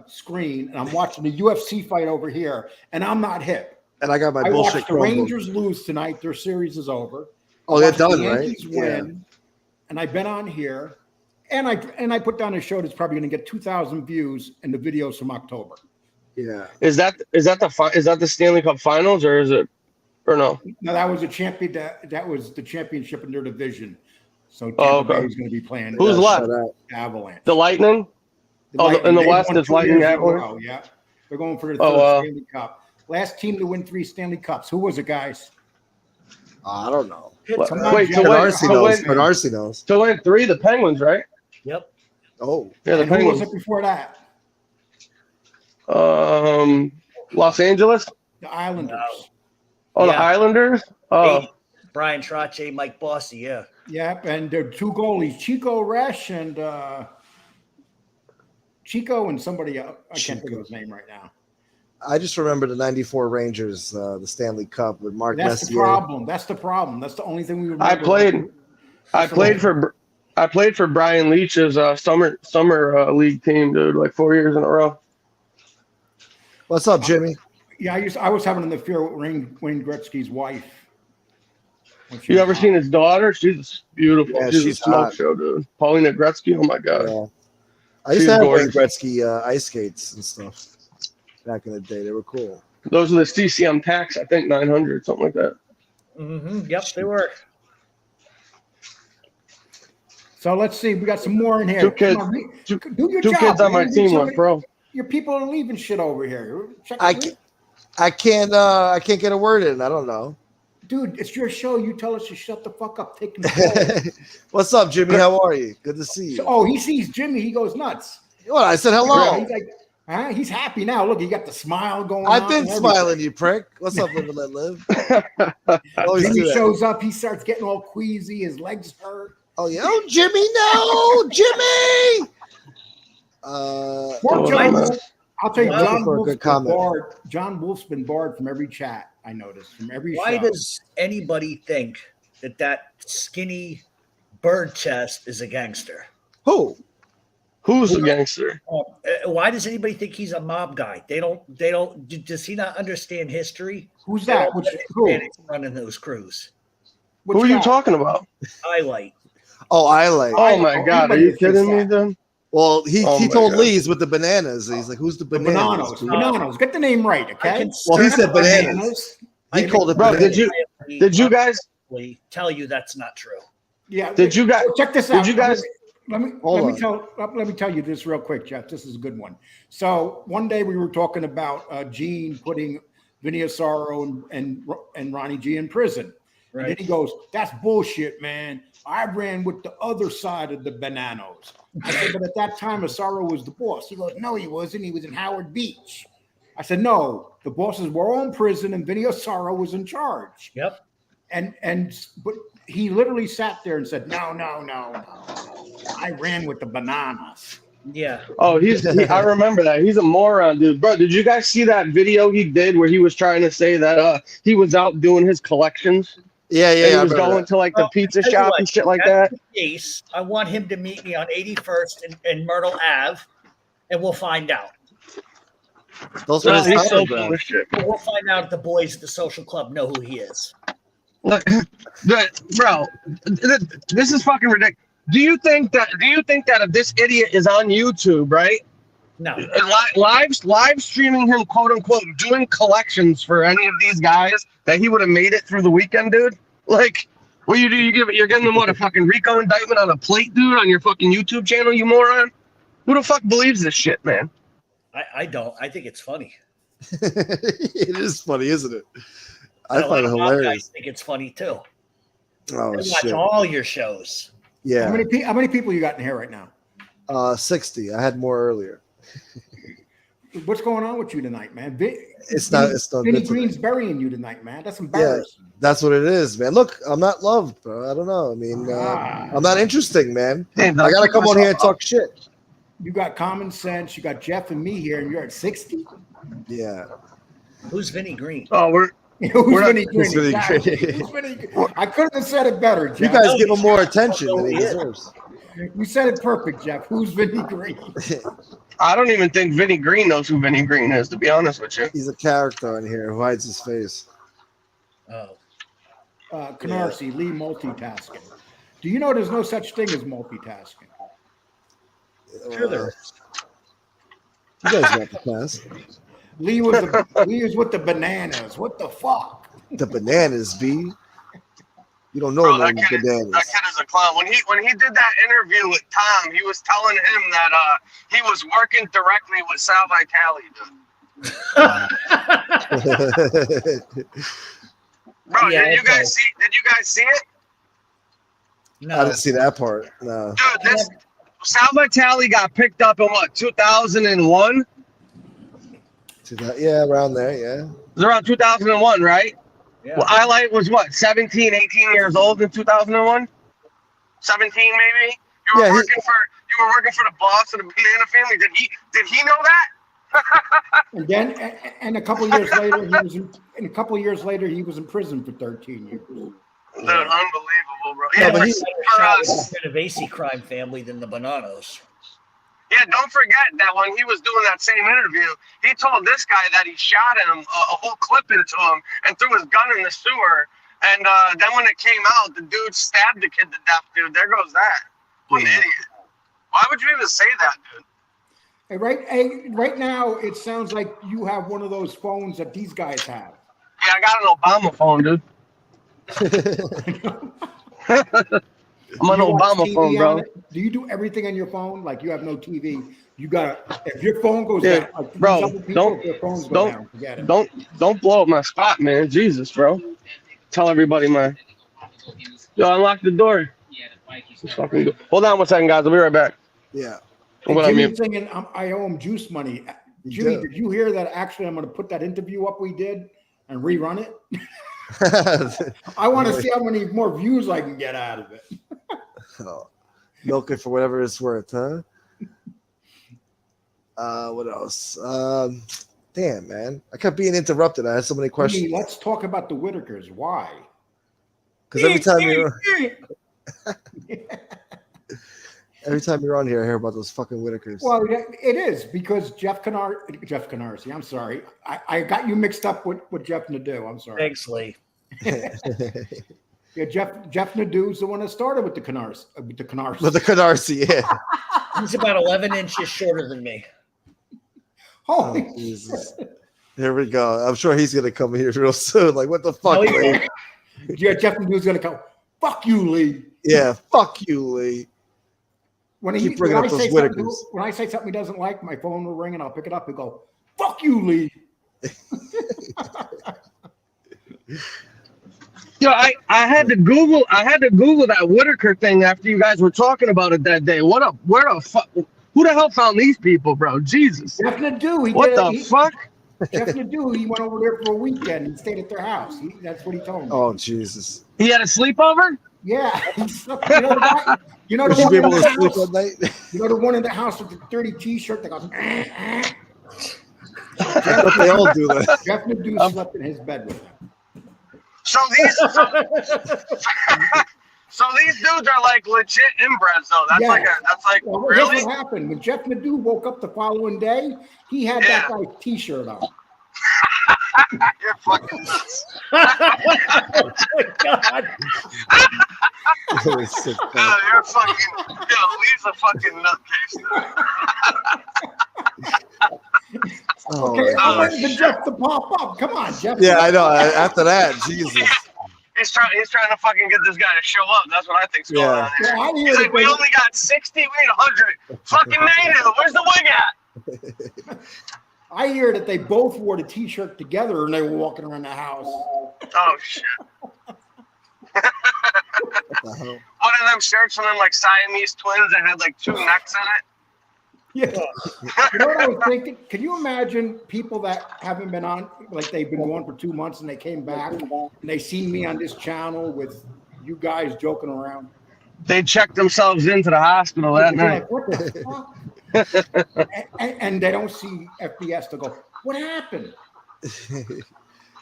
screen, and I'm watching the UFC fight over here, and I'm not hip. And I got my I bullshit. watched the Rangers lose tonight. Their series is over. Oh, they're done, the Yankees right? win, and I've been on here, and I put down a show that's probably going to get 2,000 views, and the videos from October. Yeah. Is that the Stanley Cup Finals or is it or no? No, that was a champion. That was the championship in their division. So Tampa Bay is going to be playing. Who's left? Avalanche. The Lightning. In the West, it's Lightning Avalanche. Yeah, they're going for the third Stanley Cup. Last team to win 3 Stanley Cups. Who was it, guys? I don't know. Wait, Darcy knows. To win 3, the Penguins, right? Yep. Oh, yeah, the Penguins. Who was it before that? Los Angeles. The Islanders. No. Oh, yeah. The Islanders. Oh, Brian Trottier, Mike Bossy. Yeah. Yep, and there are 2 goalies: Chico Resch and Chico and somebody else. I can't think of his name right now. I just remember the '94 Rangers, the Stanley Cup with Mark Messier. That's the problem. That's the only thing we remember. I played for Brian Leach's summer league team, dude, like 4 years in a row. What's up, Jimmy? Yeah, I was having an affair with Wayne Gretzky's wife. You ever seen his daughter? She's beautiful. Yeah, she's a smoke hot. show, dude. Paulina Gretzky. Oh my god. Yeah. I used to have Wayne Gretzky ice skates and stuff back in the day. They were cool. Those are the CCM Tax, I think 900, something like that. Mm-hmm. Yep, they were. So let's see. We got some more in here. Two kids. Do your two job, kids on my man. team went pro. Your people are leaving shit over here. I can't get a word in. I don't know. Dude, it's your show. You tell us to shut the fuck up. Take control. What's up, Jimmy? How are you? Good to see you. Oh, he sees Jimmy. He goes nuts. Well, I said hello. He's like, huh? He's happy now. Look, he got the smile going on. I've been smiling, you prick. What's up, live and let live? Jimmy shows up. He starts getting all queasy. His legs hurt. Oh, yeah. Oh, Jimmy, no. Jimmy. I'll tell you, John Wolf's been barred from every chat. I noticed from every Why show. does anybody think that skinny bird chest is a gangster? Who's a gangster? Why does anybody think he's a mob guy? They don't. Does he not understand history? Who's that? Who running those crews? Who are you talking about? Highlight. Oh, Highlight. Oh my god, are you kidding me, then? Well, he told Lee's with the bananas. He's like, "Who's the bananas?" Bananas. Get the name right, okay? Well, he said bananas. He called it bananas. Did you guys tell you that's not true? Yeah. Did you guys check this out? Did you guys? Let me tell you this real quick, Jeff. This is a good one. So one day we were talking about Gene putting Vinny Asaro and Ronnie G in prison. Right. And then he goes, "That's bullshit, man. I ran with the other side of the bananas." I said, "But at that time, Asaro was the boss." He goes, "No, he wasn't. He was in Howard Beach." I said, "No, the bosses were all in prison, and Vinny Asaro was in charge." Yep. But he literally sat there and said, "No. I ran with the bananas." Yeah. Oh, I remember that. He's a moron, dude. Bro, did you guys see that video he did where he was trying to say that he was out doing his collections? Yeah. He was going to like the pizza shop and shit like that. Case, I want him to meet me on 81st and Myrtle Ave, and we'll find out. Those are he's so full of shit. We'll find out if the boys at the social club know who he is. Look, bro, this is fucking ridiculous. Do you think that if this idiot is on YouTube, right? No. Live streaming him, quote unquote, doing collections for any of these guys, that he would have made it through the weekend, dude? Like, what you do? You're giving them what, a fucking RICO indictment on a plate, dude, on your fucking YouTube channel, you moron? Who the fuck believes this shit, man? I don't. I think it's funny. It is funny, isn't it? I And a find it lot of mob hilarious. guys think it's funny too. Oh They watch shit! all your shows. Yeah, How many people you got in here right now? 60. I had more earlier. What's going on with you tonight, man? It's not Vinny good Green's today. burying you tonight, man. That's embarrassing. That's what it is, man. Look, I'm not loved, bro. I don't know. I mean, I'm not interesting, man. Damn, I gotta come on here and talk shit. You got common sense. You got Jeff and me here, and you're at 60. Yeah. Who's Vinny Green? Oh, Who's not- Vinny Green? Who's Vinny Exactly. Green? Who's Vinny Green? I couldn't have said it better, You Jeff. guys give him more attention than he deserves. You said it perfect, Jeff. Who's Vinny Green? I don't even think Vinny Green knows who Vinny Green is, to be honest with you. He's a character on here who hides his face. Oh, Canarsie, Lee multitasking. Do you know there's no such thing as multitasking? sure there is. You guys got the pass. Lee was with the bananas. What the fuck? The bananas, B. You don't know Bro, no that kid bananas. is a clown. When he did that interview with Tom, he was telling him that he was working directly with Sal Vitale, dude. Bro, Yeah, did you guys see it? No. I didn't see that part. No. Dude, Sal Vitale got picked up in what, 2001? Yeah, around there, yeah. It was around 2001, right? Yeah. Well, Highlight was what, 17, 18 years old in 2001? 17 maybe? You were working for the boss of the Banana family. Did he know that? And then, and a couple years later, he was in prison for 13 years. Dude, unbelievable, bro. Yeah, Yeah, but for, he- for, Of AC crime family than the Bananos. yeah, don't forget that when he was doing that same interview, he told this guy that he shot him a whole clip into him and threw his gun in the sewer. And then when it came out, the dude stabbed the kid to death, dude. There goes that. What an idiot. Why would you even say that, dude? Right now, it sounds like you have one of those phones that these guys have. Yeah, I got an Obama phone, dude. I'm on Do you watch Obama TV phone, on bro. it? Do you do everything on your phone? Like you have no TV. You got if your phone goes Yeah, down, like bro, some people, don't- their phones go don't- down. Forget it. Don't blow up my spot, man. Jesus, bro. Tell everybody, man. Yo, unlock the door. Fucking go. Hold on one second, guys. I'll be right back. Yeah. I'm gonna Jimmy's mute. singing, I owe him juice money. You Jimmy, do. did you hear that? Actually, I'm going to put that interview up we did and rerun it. I want to see how many more views I can get out of it. Oh, milk it for whatever it's worth, huh? What else? Damn, man. I kept being interrupted. I had so many questions. Hey, let's talk about the Whitakers. Why? Because every time you're on here, I hear about those fucking Whitakers. Well, it is because Jeff Canarsie. I'm sorry. I got you mixed up with Jeff Nadeau. I'm sorry. Thanks, Lee. Yeah, Jeff Nadeau's the one that started with the Canarsie. With the Canarsie. With the Canarsie, yeah. He's about 11 inches shorter than me. Holy Oh, Jesus. Here we go. I'm sure he's gonna come here real soon. Like, what the fuck? Oh, yeah. Lee? Yeah, Jeff Nadeau's gonna come. Fuck you, Lee. Yeah, fuck you, Lee. When Keep bringing up those Whitakers. When I say something he doesn't like, my phone will ring and I'll pick it up and go, "Fuck you, Lee." Yo, I had to Google that Whitaker thing after you guys were talking about it that day. Who the hell found these people, bro? Jesus. Jeff Nadeau. What the fuck? Jeff Nadeau. He went over there for a weekend and stayed at their house. That's what he told me. Oh, Jesus. He had a sleepover? Yeah. You know Would the you one be in able the to sleep house. at night? You know the one in the house with the dirty T-shirt that goes. But they all do that. Jeff Nadeau slept in his bed with him. So these dudes are like legit inbreds though. That's Well, really? Here's what happened. When Jeff Nadeau woke up the following day, he had that guy's T-shirt on. You're fucking nuts. Oh my God. You're sick, man. You're fucking. Yo, Lee's a fucking nutcase. Oh, Okay, my I'm gosh. waiting for Jeff to pop up. Come on, Jeff. Yeah, I know. After that, Jesus. He's trying to fucking get this guy to show up. That's what I think's going on here. Well, I hear He's that like, we only got 60, we need 100. Fucking native. Where's the wig at? I hear that they both wore the T-shirt together and they were walking around the house. Oh shit. What the hell? One of them shirts from them like Siamese twins that had like 2 necks in it. Yeah. You know what I was thinking? Can you imagine people that haven't been on, like they've been going for 2 months and they came back and they seen me on this channel with you guys joking around? They checked themselves into the hospital that They're night. like, what the fuck? and they don't see FBS to go, what happened?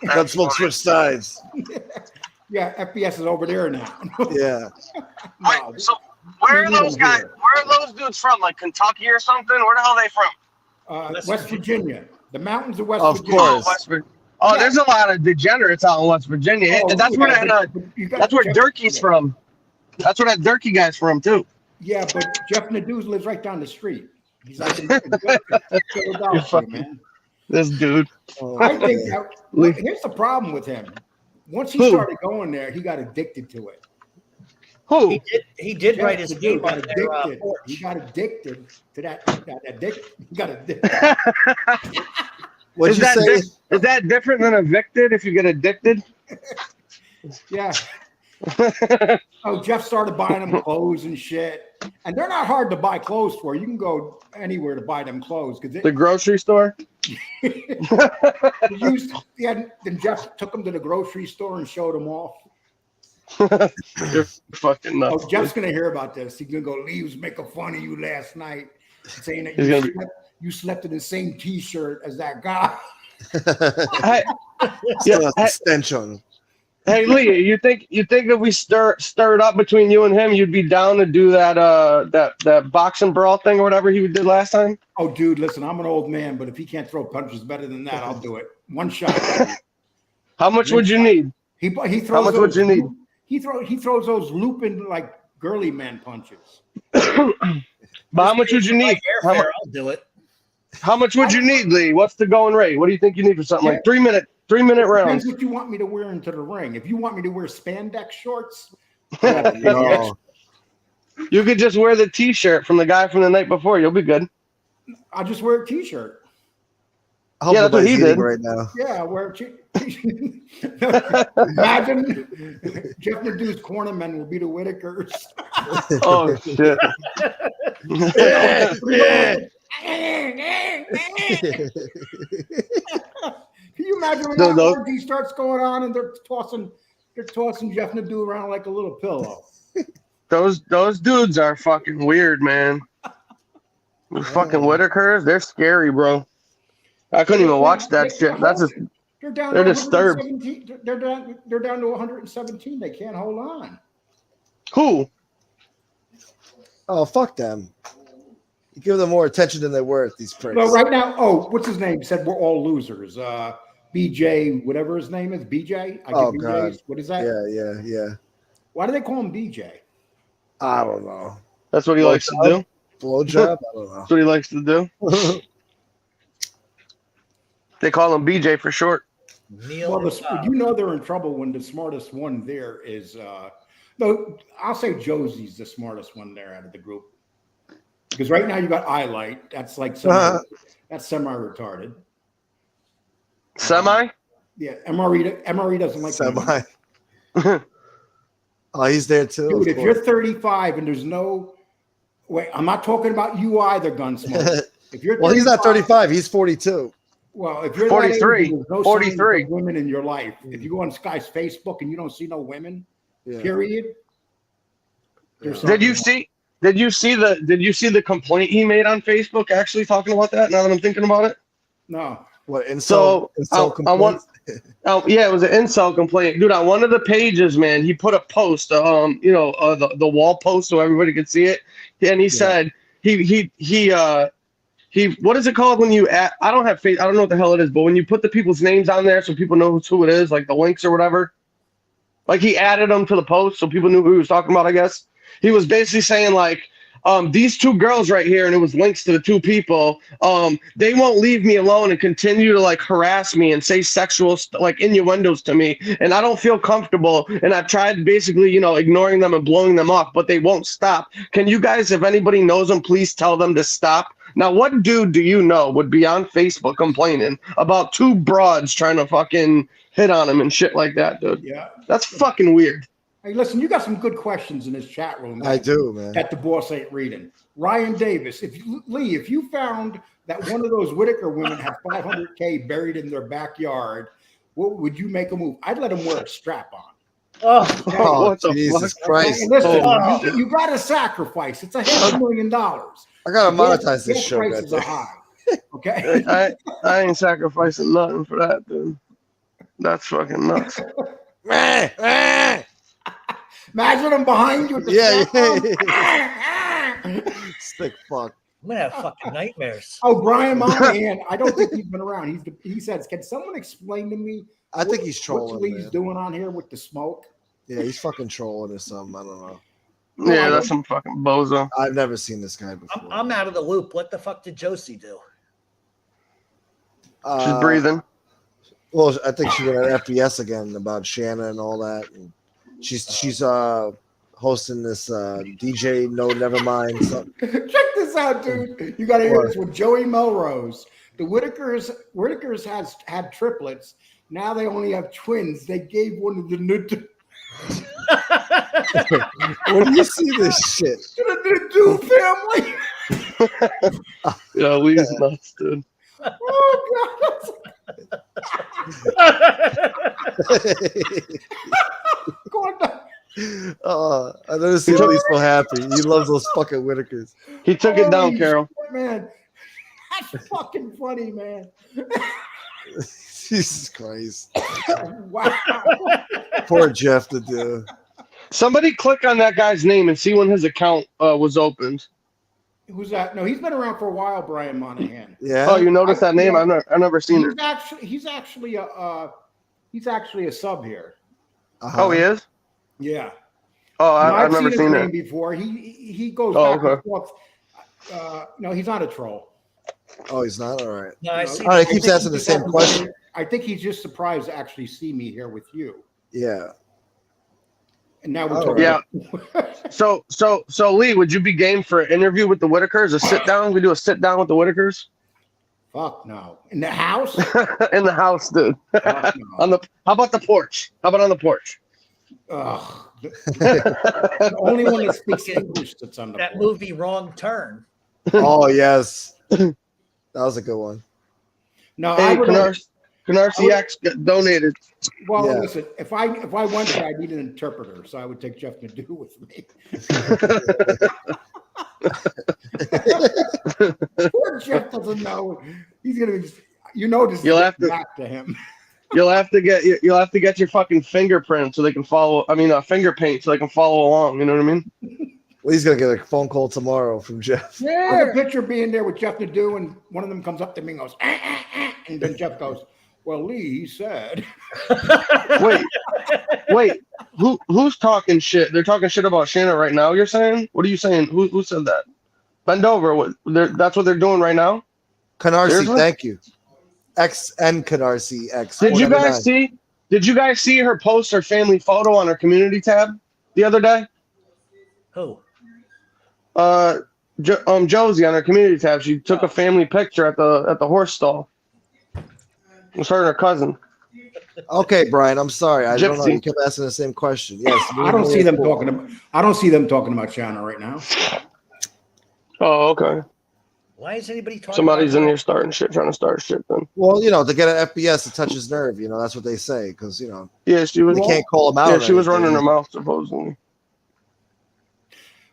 Gunsmoke switch sides. Yeah, FBS is over there now. Yeah. No. Wait, so where are those guys? Where are those dudes from? Like Kentucky or something? Where the hell are they from? West Virginia. The mountains of West Of Virginia. course. West Virginia. Oh, there's a lot of degenerates out in West Virginia. Oh, That's yeah, where that, that's where Durkee's from. That's where that Durkee guy's from too. Yeah, but Jeff Nadeau lives right down the street. He's like in Philadelphia, man. This dude. I think that, here's the problem with him. Once he started going there, he got addicted to it. Who? He did Jeff write his Nadeau name got on their addicted. porch. He got addicted to that. He got addicted. What'd you say? Is that different than evicted if you get addicted? Yeah. Oh, Jeff started buying them clothes and shit. And they're not hard to buy clothes for. You can go anywhere to buy them clothes. The grocery store? Then Jeff took them to the grocery store and showed them off. You're fucking nuts. Oh, Jeff's going to hear about this. He's going to go, Lee was making fun of you last night, saying that you slept in the same T-shirt as that guy. Still has the stench on him. Hey Lee, you think if we stirred up between you and him, you'd be down to do that boxing brawl thing or whatever he did last time? Oh, dude, listen, I'm an old man, but if he can't throw punches better than that, I'll do it. One shot. How much would you need? He throws How much would you need? He throws those looping like girly man punches. But how much would you need? I'll do it. How much would you need, Lee? What's the going rate? What do you think you need for something like 3 minute Depends rounds? what you want me to wear into the ring. If you want me to wear spandex shorts, No. You could just wear the T-shirt from the guy from the night before. You'll be good. I'll just wear a T-shirt. I hope Yeah, that's what he nobody's eating did. right now. Yeah, I'll wear a T-shirt. Imagine Jeff Nadeau's cornermen will be the Whitakers. Oh shit! Can you imagine when that orgy starts going on and they're tossing Jeff Nadeau around like a little pillow? Those dudes are fucking weird, man. Those fucking Whitakers, they're scary, bro. I couldn't even watch that shit. That's just they're disturbed. They're down to 117. They can't hold on. Who? Oh, fuck them. You give them more attention than they're worth, these pricks. Well, right now, what's his name? Said we're all losers. BJ, whatever his name is, BJ. God. What is that? Yeah. Why do they call him BJ? I don't know. That's what he likes to do. Blowjob? I don't know. That's what he likes to do. They call him BJ for short. Well, you know they're in trouble when the smartest one there is. No, I'll say Josie's the smartest one there out of the group. Because right now you got Eyelight. That's like that's semi-retarded. Semi? Yeah, MRE doesn't like Semi. Oh, he's there too. Dude, if you're 35 and there's no wait, I'm not talking about you either, Gunsmoke. If you're well, he's not 35, he's 42. Well, if you're 43, that age, there's no 43 women in your life. If you go on this guy's Facebook and you don't see no women, period. Did you see the complaint he made on Facebook actually talking about that now that I'm thinking about it? No. What insult complaint? Yeah, it was an insult complaint. Dude, on one of the pages, man, he put a post, the wall post so everybody could see it. And he said he what is it called when you add, I don't have faith, I don't know what the hell it is, but when you put the people's names on there so people know who it is, like the links or whatever, like he added them to the post so people knew who he was talking about, I guess. He was basically saying like, these two girls right here, and it was links to the two people, they won't leave me alone and continue to like harass me and say sexual like innuendos to me, and I don't feel comfortable, and I've tried basically, you know, ignoring them and blowing them off, but they won't stop. Can you guys, if anybody knows them, please tell them to stop? Now, what dude do you know would be on Facebook complaining about two broads trying to fucking hit on him and shit like that, dude? Yeah. That's fucking weird. Hey, listen, you got some good questions in this chat room. I do, man. That the boss ain't reading. Ryan Davis, if you found that one of those Whitaker women had 500K buried in their backyard, what would you make a move? I'd let him wear a strap on. Oh, what the Jesus fuck? Christ. And listen, you got to sacrifice. It's $500,000. I got to monetize this show. Prices are high. Okay. I ain't sacrificing nothing for that, dude. That's fucking nuts. Imagine him behind you. With the Sick fuck. I'm gonna have fucking nightmares. Oh, Brian Monahan. I don't think he's been around. He says, "Can someone explain to me?" I think he's trolling. What's Lee's doing on here with the smoke? Yeah, he's fucking trolling or something. I don't know. Yeah, that's some fucking bozo. I've never seen this guy before. I'm out of the loop. What the fuck did Josie do? She's breathing. Well, I think she went at FBS again about Shanna and all that. And she's hosting this DJ No Nevermind. Check this out, dude. You got to hear this with Joey Melrose. The Whitakers has had triplets. Now they only have twins. They gave one of the new. Where do you see this shit? To the Nadeau family. Yeah, Lee's nuts, dude. Oh God. I've never seen Lee so happy. He loves those fucking Whitakers. He took it down, Carol. Shit, man, that's fucking funny, man. Jesus Christ. Wow. Poor Jeff to do. Somebody click on that guy's name and see when his account was opened. Who's that? No, he's been around for a while, Brian Monahan. Yeah. Oh, you noticed that name? I've never seen it. He's actually a sub here. Uh-huh. Oh, he is? Yeah. Oh, I've never seen his it name before. He goes back and forth. No, he's not a troll. Oh, he's not? All right. No, All right, he keeps asking the same question. I think he's just surprised to actually see me here with you. Yeah. And now we're talking. Yeah. So Lee, would you be game for an interview with the Whitakers? A sit down? We do a sit down with the Whitakers? Fuck no. In the house? In the house, dude. No. How about the porch? How about on the porch? Ugh. The only one that speaks English that's on the that porch. movie Wrong Turn. Oh, yes. That was a good one. No, Hey, I would. Canarsie X donated. Well, Yeah. listen. If I went there, I need an interpreter, so I would take Jeff Nadeau with me. Poor Jeff doesn't know. He's gonna be. This You'll have to back to him. You'll have to get your fucking fingerprint so they can follow. I mean, finger paint so they can follow along. You know what I mean? Well, he's going to get a phone call tomorrow from Jeff. There's a picture being there with Jeff Nadeau, and one of them comes up to me and goes, and then Jeff goes, "Well, Lee, he said." Wait. Who's talking shit? They're talking shit about Shanna right now. You're saying? What are you saying? Who said that? Bend over. What? That's what they're doing right now. Canarsie, Seriously? thank you. X and Canarsie X. Did you guys see? Did you guys see her post her family photo on her community tab the other day? Who? Josie on her community tab. She took a family picture at the horse stall. It was her and her cousin. Okay, Brian, I'm sorry. I don't know. Gypsy. You kept asking the same question. Yes. I don't see them talking about. I don't see them talking about Shanna right now. Oh, okay. Why is anybody talking? Somebody's about in here trying to start shit then. Well, to get an FBS to touch his nerve, that's what they say, because Yeah, she was. they can't call him out. Yeah, she was anything. running her mouth supposedly.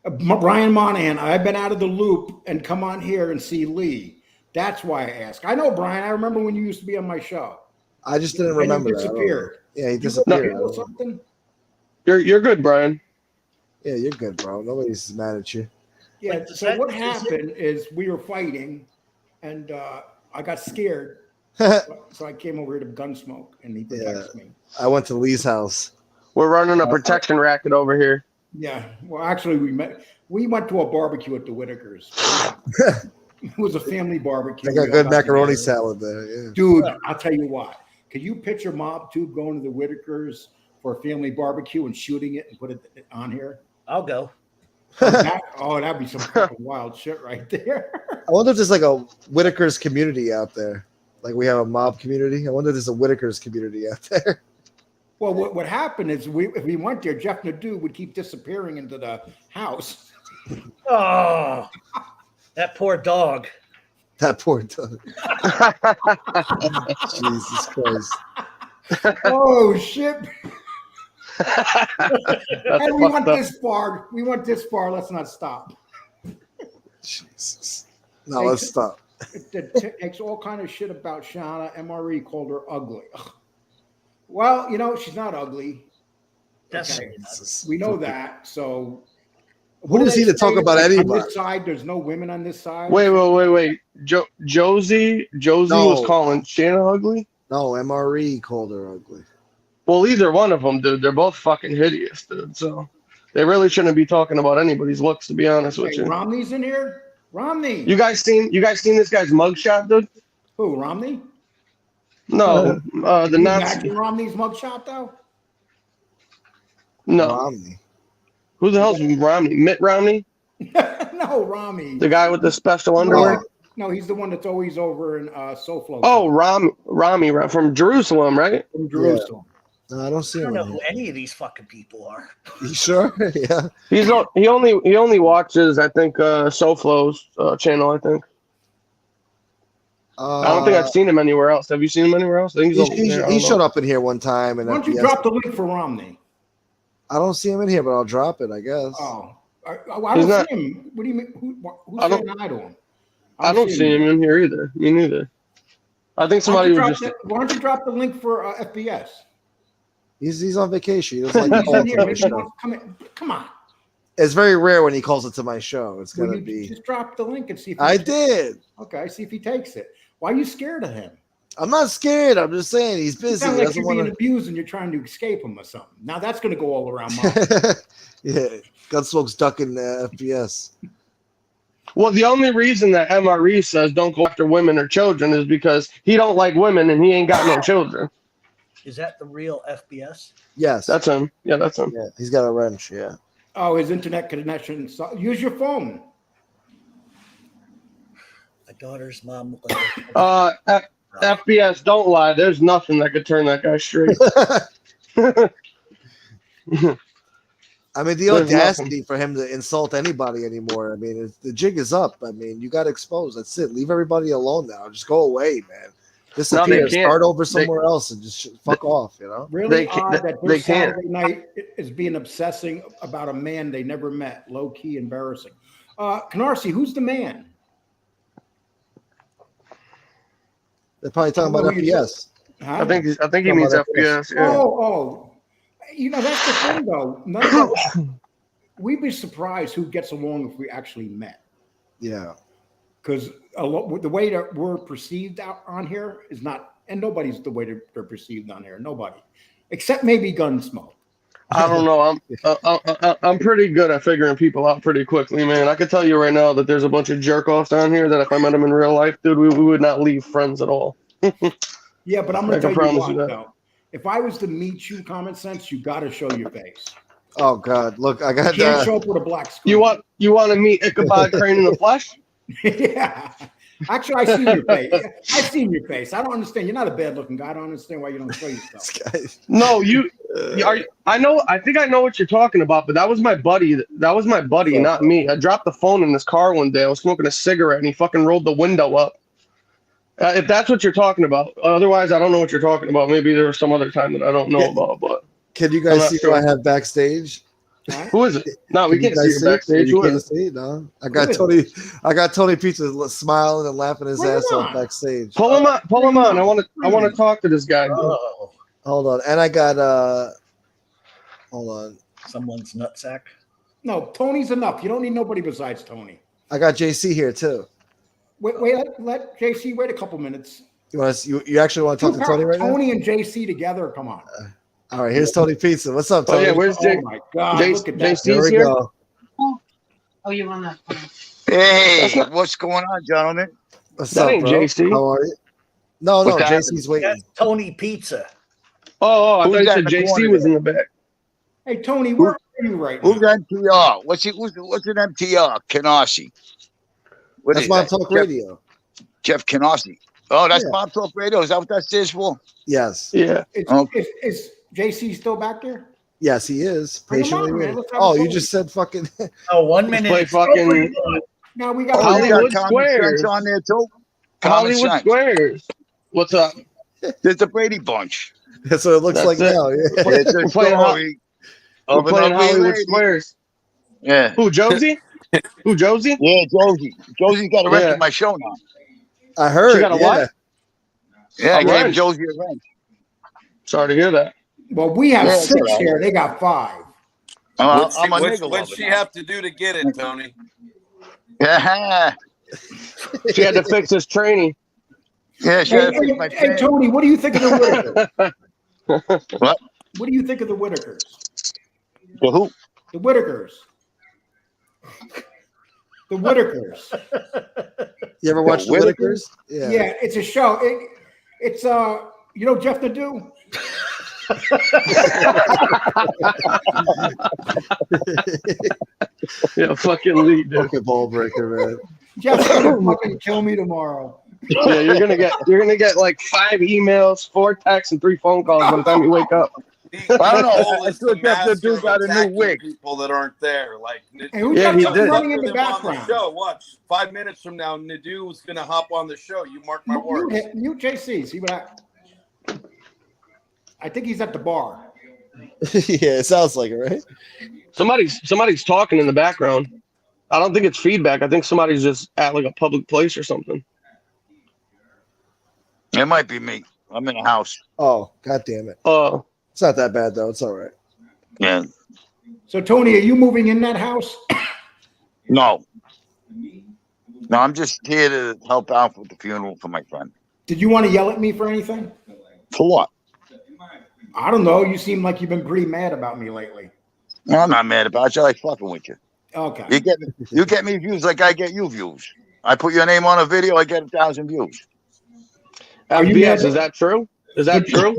Brian Monahan, I've been out of the loop and come on here and see Lee. That's why I ask. I know, Brian. I remember when you used to be on my show. I just didn't And you remember that. disappeared. Yeah, he You disappeared. or something? You're good, Brian. Yeah, you're good, bro. Nobody's mad at you. Yeah. Wait, So what happened is we were fighting, and I got scared, so I came over here to Gunsmoke, and he protects me. I went to Lee's house. We're running a protection racket over here. Yeah. Well, actually, we went to a barbecue at the Whitakers. It was a family barbecue. I got good macaroni salad there. Yeah. Dude, I'll tell you what. Can you picture Mob 2 going to the Whitakers for a family barbecue and shooting it and put it on here? I'll go. That'd be some fucking wild shit right there. I wonder if there's like a Whitaker's community out there. Like we have a mob community. I wonder if there's a Whitaker's community out there. Well, what happened is if we went there, Jeff Nadeau would keep disappearing into the house. Oh, that poor dog. That poor dog. Jesus Christ. Oh shit. And we went this far. We went this far. Let's not stop. Jesus. No, let's stop. It takes all kind of shit about Shauna. MRE called her ugly. Ugh. Well, she's not ugly. That's okay. We know that. So who is he to talk about anybody? On this side, there's no women on this side. Wait. Josie was calling Shanna ugly? No, MRE called her ugly. Well, either one of them, dude. They're both fucking hideous, dude. So they really shouldn't be talking about anybody's looks, to be honest with you. Romney's in here. Romney. You guys seen this guy's mugshot, dude? Who? Romney? No, the Nazi. Romney's mugshot, though. No. Romney. Who the hell's Romney? Mitt Romney? No, Romney. The guy with the special underwear? No, he's the one that's always over in SoFlo. Oh, Rami from Jerusalem, right? From Jerusalem. Yeah. No, I don't see him. I don't know who any of these fucking people are. You sure? Yeah. He only watches, I think, SoFlo's channel, I think. I don't think I've seen him anywhere else. Have you seen him anywhere else? I think he showed up in here one time. And why don't you drop the link for Romney? I don't see him in here, but I'll drop it, I guess. Oh, I don't see him. What do you mean? Who's saying hi to him? I don't see him in here either. Me neither. I think somebody was just. Why don't you drop the link for FBS? He's on vacation. He doesn't like He's in here. Maybe come on. It's very rare when he calls it to my show. It's gonna be. Just drop the link and see if I did. Okay, see if he takes it. Why are you scared of him? I'm not scared. I'm just saying he's busy. It sounds like you're being abused and you're trying to escape him or something. Now that's going to go all around. Yeah, Gunsmoke's ducking FBS. Well, the only reason that MRE says don't go after women or children is because he don't like women and he ain't got no children. Is that the real FBS? Yes, that's him. Yeah, that's him. Yeah, he's got a wrench. Yeah. Oh, his internet connection. Use your phone. My daughter's mom. FBS, don't lie. There's nothing that could turn that guy straight. I mean, the audacity for him to insult anybody anymore. I mean, the jig is up. I mean, you got exposed. That's it. Leave everybody alone now. Just go away, man. Disappear. Start over somewhere else and just fuck off. Really odd that this Saturday night is being obsessing about a man they never met. Low key embarrassing. Canarsie, who's the man? They're probably talking about FBS. Huh? I think he means FBS. Yeah. Oh. That's the thing, though. We'd be surprised who gets along if we actually met. Yeah. Because the way that we're perceived out on here is not, and nobody's the way they're perceived on here. Nobody, except maybe Gunsmoke. I don't know. I'm pretty good at figuring people out pretty quickly, man. I can tell you right now that there's a bunch of jerk offs down here that if I met them in real life, dude, we would not leave friends at all. Yeah, but I'm gonna tell you what, though. If I was to meet you, common sense, you got to show your face. Oh God, look, I got. You can't show up with a black screen. You want to meet Ichabod Crane in the flesh? Yeah. Actually, I seen your face. I seen your face. I don't understand. You're not a bad-looking guy. I don't understand why you don't show yourself. No, I know. I think I know what you're talking about. But that was my buddy. That was my buddy, not me. I dropped the phone in his car one day. I was smoking a cigarette, and he fucking rolled the window up. If that's what you're talking about. Otherwise, I don't know what you're talking about. Maybe there was some other time that I don't know about. But can you guys see who I have backstage? Who is it? No, we can't see you backstage. You can't see? No, I got Tony Pizza smiling and laughing his ass off backstage. Pull him on. I want to talk to this guy. Oh. Hold on, and I got hold on. Someone's nutsack. No, Tony's enough. You don't need nobody besides Tony. I got JC here too. Let JC wait a couple minutes. You actually want to talk to Tony right now? Tony and JC together. Come on. All right, here's Tony Pizza. What's up, Tony? Oh yeah, where's Jay? Oh my God! Look at that. JC's Here we here. go. Oh, you're on that phone. Hey, what's going on, gentlemen? What's That up, ain't bro? JC. How are you? No, What's that? JC's waiting. That's Tony Pizza. Oh, I Who's thought you that said in the JC corner was there? in the back. Hey Tony, where are you right now? Who's MTR? What's an MTR? Canarsie. What That's is Mob that? Talk Radio. Jeff Canarsie. Oh, that's Yeah. Mob Talk Radio. Is that what that stands for? Yes. Yeah. Is JC still back there? Yes, he is. Bring him Patiently on, man. waiting. Let's have a Oh, you vote. just said fucking. Oh, 1 Let's minute. play fucking Now we got Oh, you Hollywood got Common Squares. Sense on there too? Common Hollywood Sense. Squares. What's up? There's the Brady Bunch. That's what it looks That's like it. now. Yeah. It's a We're playing story We're of an playing ugly Hollywood lady. Squares. Yeah. Who, Josie? Who, Josie? Yeah, Josie. Josie's got a wrench Yeah. in my show now. I heard. She got a yeah. what? Yeah, I A gave wrench. Josie a wrench. Sorry to hear that. Well, we have Yeah, 6 it's all right. here. They got 5. I'm a nigga What'd she have to do to get it, Tony? Yeah. She had to fix his training. Yeah, she had to fix my Hey, fan. Tony, what do you think of the Whitakers? What? What do you think of the Whitakers? The who? The Whitakers. The Whitakers. You ever watch the Whitakers? Whitakers? Yeah. Yeah, it's a show. It's you know Jeff Nadeau? Yeah, fucking lead, dude. Fucking ball breaker, man. Jeff's gonna fucking kill me tomorrow. Yeah, you're gonna get like 5 emails, 4 texts, and 3 phone calls by the time you wake up. I don't know. Goal I is still to got the master dude got a new attacking wig. people that aren't there. Like, Hey, who's Yeah, got he something did. running in the them on the background? show. Watch. 5 minutes from now, Nadeau's gonna hop on the show. You mark my words. Mute JC. See what I think he's at the bar. Yeah, it sounds like it, right? Somebody's talking in the background. I don't think it's feedback. I think somebody's just at like a public place or something. It might be me. I'm in the house. Oh, god damn it. It's not that bad though. It's all right. Yeah. So Tony, are you moving in that house? No. No, I'm just here to help out with the funeral for my friend. Did you want to yell at me for anything? For what? I don't know. You seem like you've been pretty mad about me lately. No, I'm not mad about you. I like fucking with you. Okay. You get me views like I get you views. I put your name on a video, I get 1,000 views. Are you FBS, mad? is that true? Is that true?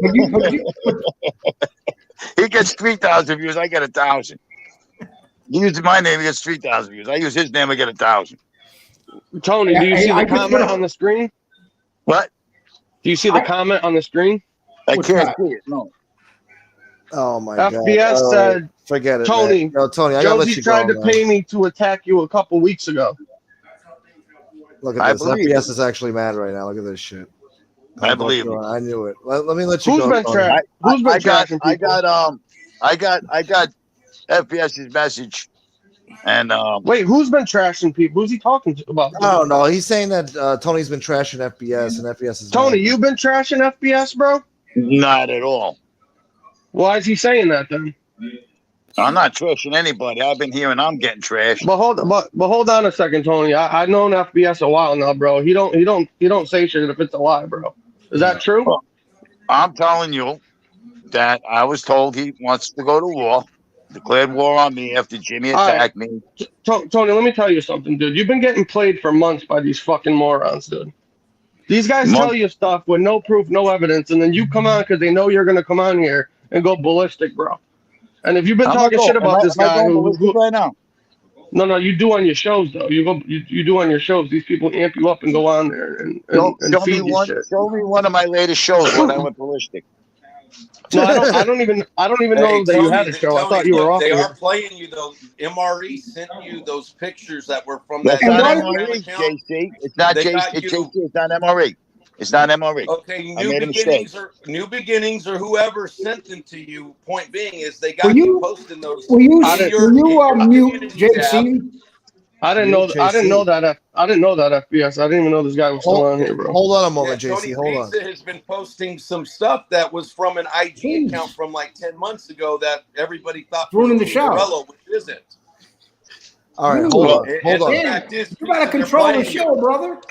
He gets 3,000 views, I get 1,000. You use my name, he gets 3,000 views. I use his name, I get 1,000. Tony, do you see I the just comment gotta- on the screen? What? Do you see the comment on the screen? I What's can't that? see it. No. Oh my god. FBS All right. said, Forget it. Tony, man. No, Tony, I gotta let Josie you tried go. to man. pay me to attack you a couple weeks ago. Look I at this. believe FBS it. is actually mad right now. Look at this shit. I believe it. I knew it. Let me let you Who's go. been Tony. trash? Who's been trashing I people? got FBS's message, and Wait, who's been trashing people? Who's he talking about? I don't know. He's saying that Tony's been trashing FBS, and FBS is Tony, mad. you've been trashing FBS, bro? not at all. Why is he saying that then? I'm not trashing anybody. I've been here and I'm getting trashed. But hold on a second, Tony. I've known FBS a while now, bro. He don't say shit if it's a lie, bro. Is that true? I'm telling you that I was told he wants to go to war, declared war on me after Jimmy All right. attacked me. Tony, let me tell you something, dude. You've been getting played for months by these fucking morons, dude. These guys tell you stuff with no proof, no evidence, and then you come on because they know you're going to come on here and go ballistic, bro. And if you've been talking shit about this guy who right now. No, you do on your shows though. You do on your shows. These people amp you up and go on there and feed you shit. Show me one of my latest shows when I went ballistic. No, I don't even know that you had a show. I thought you were off. They here. are playing you though. MRE sent you those pictures that were from That's that not Instagram MRE, account. JC. It's not They JC. got It's you. JC. It's not MRE. It's not MRE. Okay, I made a mistake. New beginnings or whoever sent them to you. Point being is they Were got you- you posting those. Will you in your mute community tab. JC? I didn't know that FBS. I didn't even know this guy was still on here, bro. Hold on a Yeah, moment, Tony JC. Hold on. Pizza has been posting some stuff that was from an IG account from like 10 months ago that everybody thought Ruining the was show. Morello, which isn't. All right, hold on. And Hold the on. Yeah. fact is, You gotta they're control the playing show, brother.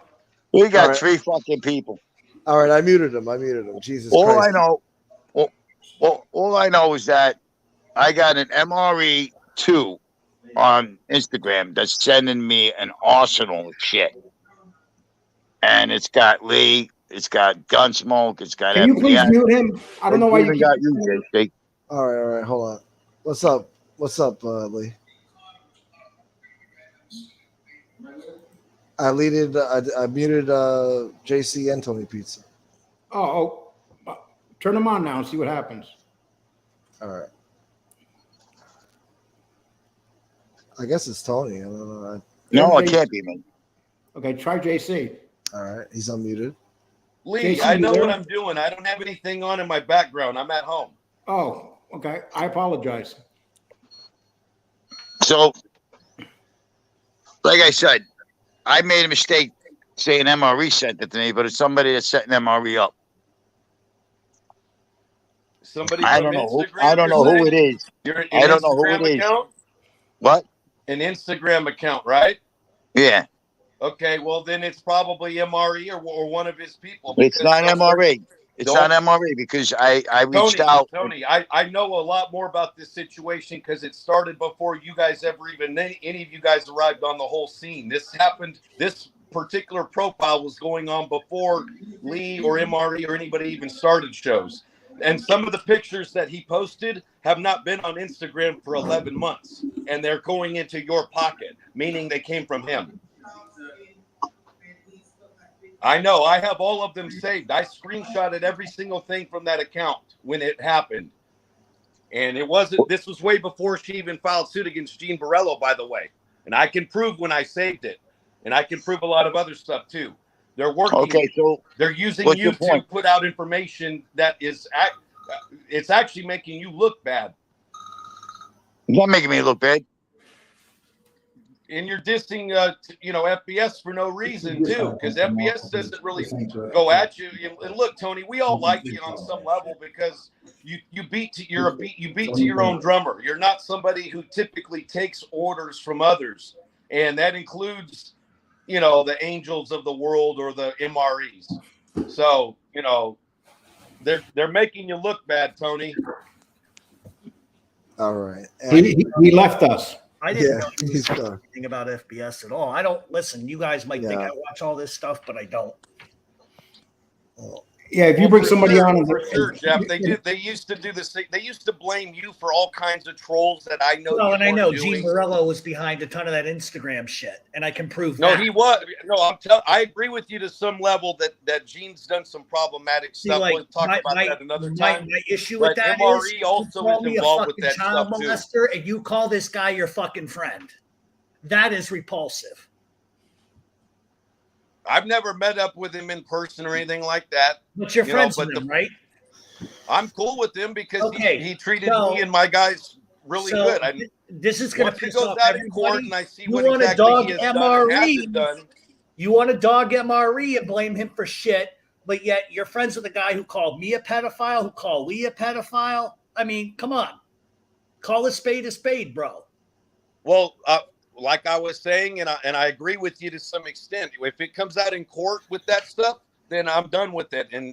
We got All right. 3 fucking people. All right, I muted him. Jesus All Christ. I know, all I know is that I got an MRE2 on Instagram that's sending me an arsenal of shit. And it's got Lee, it's got Gunsmoke, it's got Can you please FPS. mute him? I don't know why you even keep. got you, JC. All right, hold on. What's up, Lee? I muted JC and Tony Pizza. Turn them on now and see what happens. All right. I guess it's Tony. I don't know. No, it can't be me. Okay, try JC. All right, he's unmuted. Lee, Jason, I know you what there? I'm doing. I don't have anything on in my background. I'm at home. Oh, okay. I apologize. So, like I said, I made a mistake saying MRE sent it to me, but it's somebody that's setting MRE up. Somebody I from don't know. Instagram. I don't know who it is. You're an I don't know who Instagram it is. account? What? An Instagram account, right? Yeah, Okay, well then it's probably MRE or one of his people. it's not because MRE. It's not MRE because I reached out. Tony, I know a lot more about this situation because it started before you guys ever even any of you guys arrived on the whole scene. This happened. This particular profile was going on before Lee or MRE or anybody even started shows. And some of the pictures that he posted have not been on Instagram for 11 months, and they're going into your pocket, meaning they came from him. I know. I have all of them saved. I screenshotted every single thing from that account when it happened. And it wasn't, this was way before she even filed suit against Gene Borello, by the way. And I can prove when I saved it. And I can prove a lot of other stuff too. They're working. Okay, so they're using what's you your to point? put out information that is, it's actually making you look bad. It's not making me look bad. And you're dissing, FBS for no reason too, because FBS doesn't really go at you. And look, Tony, we all like you on some level because you beat to your own drummer. You're not somebody who typically takes orders from others, and that includes, the Angels of the world or the MREs. So they're making you look bad, Tony. All right. He left us. I didn't know he's gone. anything about FBS at all. I don't listen. You guys might think I watch all this stuff, but I don't. Yeah, if you bring somebody on, for sure, Jeff. They used to do this. They used to blame you for all kinds of trolls that I know. Well, and I know doing. Gene Borello was behind a ton of that Instagram shit, and I can prove. No, that. he was. No, I agree with you to some level that Gene's done some problematic stuff. We'll talk about that another time. My issue with that MRE is also is involved with that child stuff molester, and you call this guy your fucking friend. That is repulsive. I've never met up with him in person or anything like that. But you're friends with him, right? I'm cool with him because he treated so, me and my guys really good. This is going to piss off out everybody. in court and I see You what want to exactly dog he has MRE. done. You want to dog MRE and blame him for shit, but yet you're friends with the guy who called me a pedophile, who called Lee a pedophile. I mean, come on. Call a spade, bro. Well, like I was saying, and I agree with you to some extent. If it comes out in court with that stuff, then I'm done with it. And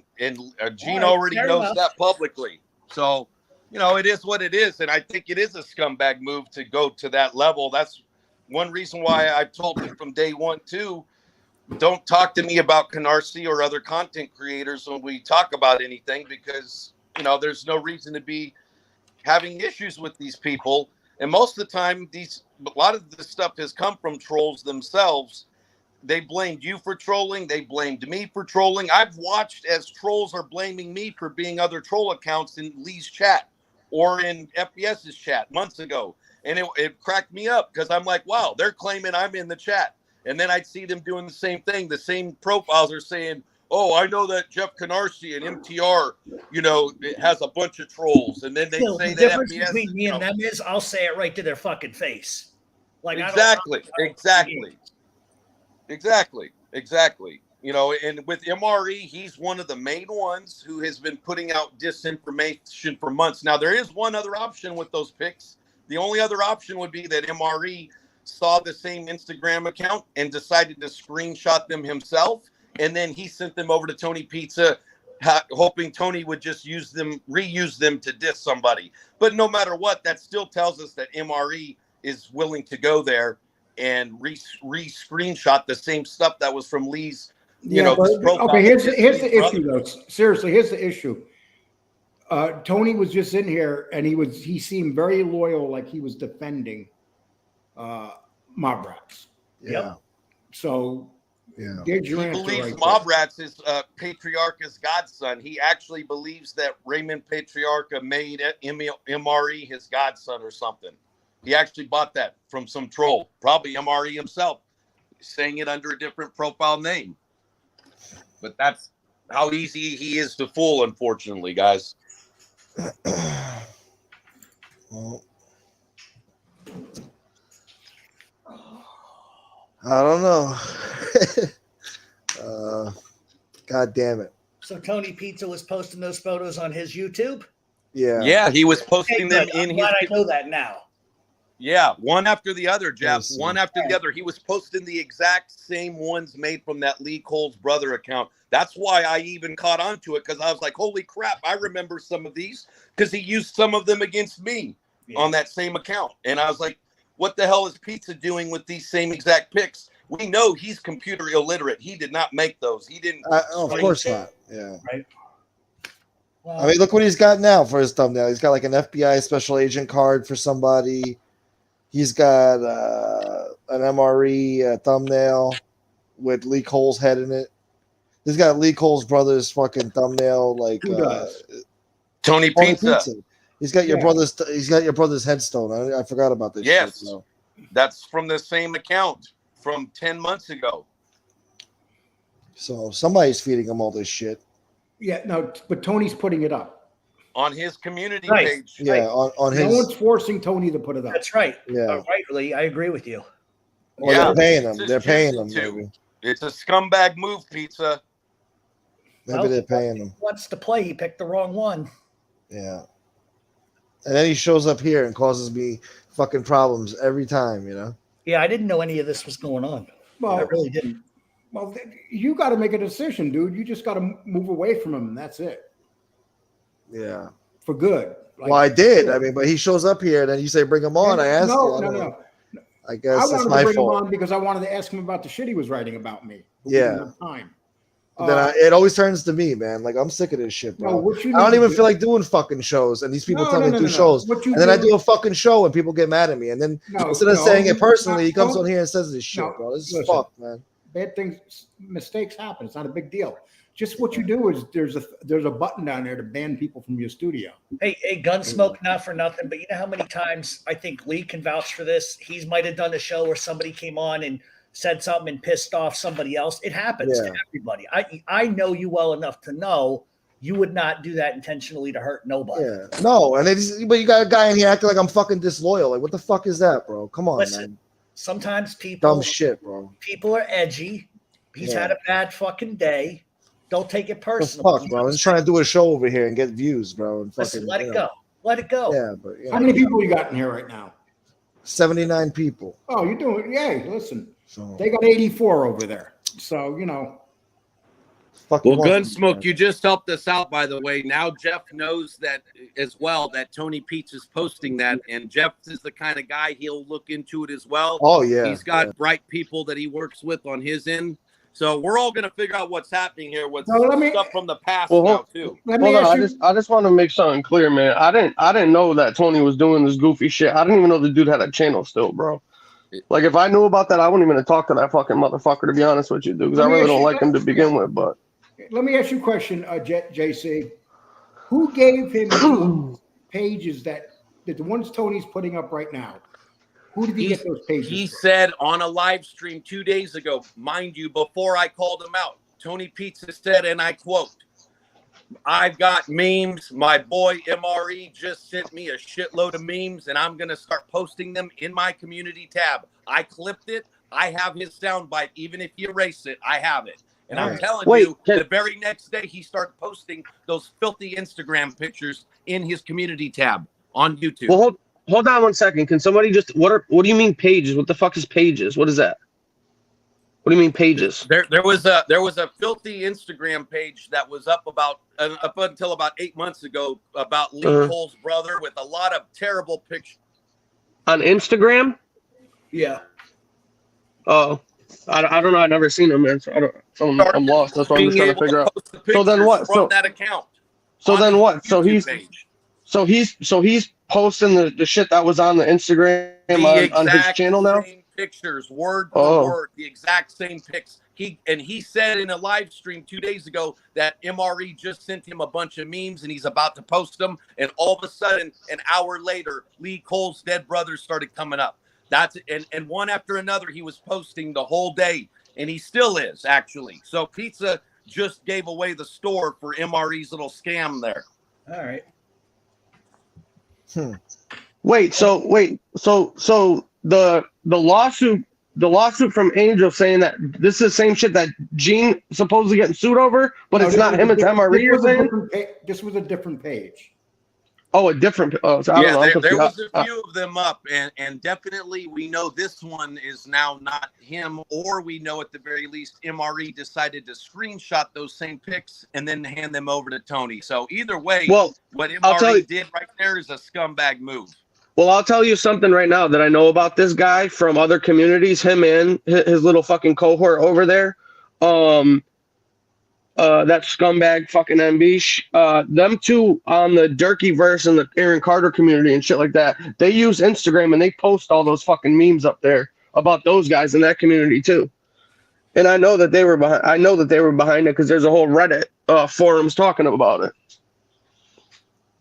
Gene already knows that publicly. So, it is what it is. And I think it is a scumbag move to go to that level. That's one reason why I've told him from day one, too, don't talk to me about Canarsie or other content creators when we talk about anything, because, there's no reason to be having issues with these people. And most of the time, a lot of this stuff has come from trolls themselves. They blamed you for trolling. They blamed me for trolling. I've watched as trolls are blaming me for being other troll accounts in Lee's chat or in FBS's chat months ago. And it cracked me up because I'm like, wow, they're claiming I'm in the chat. And then I'd see them doing the same thing. The same profiles are saying, oh, I know that Jeff Canarsie and MTR, it has a bunch of trolls. And then they say the that difference FBS, between me and them is I'll say it right to their fucking face. Like exactly. And with MRE, he's one of the main ones who has been putting out disinformation for months. Now, there is one other option with those pics. The only other option would be that MRE saw the same Instagram account and decided to screenshot them himself and then he sent them over to Tony Pizza, hoping Tony would just reuse them to diss somebody. But no matter what, that still tells us that MRE is willing to go there and re-screenshot the same stuff that was from Lee's, profile. Okay, here's the issue, though. Seriously, here's the issue. Tony was just in here, and he seemed very loyal, like he was defending Mob Rats. Yeah. So yeah, there's your He answer believes right Mob there. Rats is Patriarcha's godson. He actually believes that Raymond Patriarcha made MRE his godson or something. He actually bought that from some troll, probably MRE himself, saying it under a different profile name. But that's how easy he is to fool, unfortunately, guys. Well, I don't know. God damn it. So Tony Pizza was posting those photos on his YouTube. Yeah. Yeah, he was posting them I'm in glad his. I know that now. Yeah, one after the other, Jeff. Yes, One after the other. He was posting the exact same ones made from that Lee Cole's brother account. That's why I even caught on to it, because I was like, holy crap, I remember some of these, because he used some of them against me on that same account. And I was like, what the hell is Pizza doing with these same exact pics? We know he's computer illiterate. He did not make those. He didn't. Of course not. Yeah. Right. Well, I mean, look what he's got now for his thumbnail. He's got like an FBI special agent card for somebody. He's got an MRE thumbnail with Lee Cole's head in it. He's got Lee Cole's brother's fucking thumbnail, like Tony Pizza. He's got your brother's. He's got your brother's headstone. I forgot about this. Yes, shit, so. That's from the same account from 10 months ago. So somebody's feeding him all this shit. Yeah, no, but Tony's putting it up on his community Right. page. Yeah, on his. No one's forcing Tony to put it up. that's right. Yeah. Right, Lee. I agree with you. Well, they're paying him. it's They're just paying him. to. Maybe. It's a scumbag move, Pizza. Maybe they're paying him. Wants to play. He picked the wrong one. Yeah. And then he shows up here and causes me fucking problems every time, you know? Yeah, I didn't know any of this was going on. Well, I really didn't. Well, you got to make a decision, dude. You just got to move away from him, and that's it. Yeah. For good. Like, Well, I did. I mean, but he shows up here and then you say, bring him on. I asked you. No. I guess I it's wanted my to bring fault. him on because I wanted to ask him about the shit he was writing about me. Yeah. Time. But then it always turns to me, man. Like, I'm sick of this shit, bro. No, what you I don't need even to feel like doing fucking shows. And these people No, tell no, me no, to do no, no. shows. What you And then I do- do a fucking show and people get mad at me. And then No, instead of no, saying it personally, he no, comes on here and says this shit, no, bro. This is listen. fucked, man. Bad things, mistakes happen. It's not a big deal. Just what you do is there's a button down there to ban people from your studio. Hey, Gunsmoke, not for nothing, but you know how many times I think Lee can vouch for this? He might have done a show where somebody came on and said something and pissed off somebody else. It happens to everybody. I know you well enough to know you would not do that intentionally to hurt nobody. Yeah. No, and but you got a guy in here acting like I'm fucking disloyal. Like, what the fuck is that, bro? Come on, Listen, man. sometimes people Dumb shit, bro. People are edgy. He's had a bad fucking day. Don't take it The personally. fuck, bro? I'm just trying to do a show over here and get views, bro. And Listen, fucking, let it go. Let it go. Yeah, but How many people you got in here right now? 79 people. Oh, you're doing listen. So They got 84 over there. So, you know. fucking Well, awesome, Gunsmoke, man. you just helped us out, by the way. Now Jeff knows that as well, that Tony Pizza's posting that. And Jeff is the kind of guy, he'll look into it as well. Oh, yeah. He's got bright people that he works with on his end. So we're all going to figure out what's happening here with stuff from the past now, too. Let me ask you. I just want to make something clear, man. I didn't know that Tony was doing this goofy shit. I didn't even know the dude had a channel still, bro. Like, if I knew about that, I wouldn't even have talked to that fucking motherfucker, to be honest with you, dude, because I really don't like him to begin with. But Let me ask you a question, JC. Who gave him these pages that the ones Tony's putting up right now? Who did he get those pages? He from? said on a live stream 2 days ago, mind you, before I called him out, Tony Pizza said, and I quote, "I've got memes. My boy MRE just sent me a shitload of memes, and I'm going to start posting them in my community tab. I clipped it. I have his soundbite. Even if you erase it, I have it." And I'm telling you, the very next day, he started posting those filthy Instagram pictures in his community tab on YouTube. well, hold on 1 second. Can somebody just what do you mean pages? What the fuck is pages? What is that? What do you mean pages? There was a filthy Instagram page that was up until about 8 months ago about Lee Cole's brother with a lot of terrible pictures on Instagram. Yeah. Oh, I don't know. I've never seen him, man. So I'm lost. That's what I'm just trying to figure out. So then what? From that account. So then what? So he's posting the shit that was on the Instagram on his channel now. Pictures, word for word, the exact same pics. He said in a live stream 2 days ago that MRE just sent him a bunch of memes and he's about to post them. And all of a sudden, an hour later, Lee Cole's dead brothers started coming up. And one after another, he was posting the whole day, and he still is actually. So Pizza just gave away the store for MRE's little scam there. All right. So the lawsuit from Angel saying that this is the same shit that Gene supposedly getting sued over, but it's not him, it's MRE. You're saying this was a different page. Oh, a different. Oh, so yeah, there was a few of them up, and definitely we know this one is now not him, or we know at the very least MRE decided to screenshot those same pics and then hand them over to Tony. So either way, what MRE did right there is a scumbag move. Well, I'll tell you something right now that I know about this guy from other communities, him and his little fucking cohort over there. That scumbag fucking MB, them two on the Durkee-verse and the Aaron Carter community and shit like that, they use Instagram and they post all those fucking memes up there about those guys in that community too. And I know that they were behind it because there's a whole Reddit forums talking about it.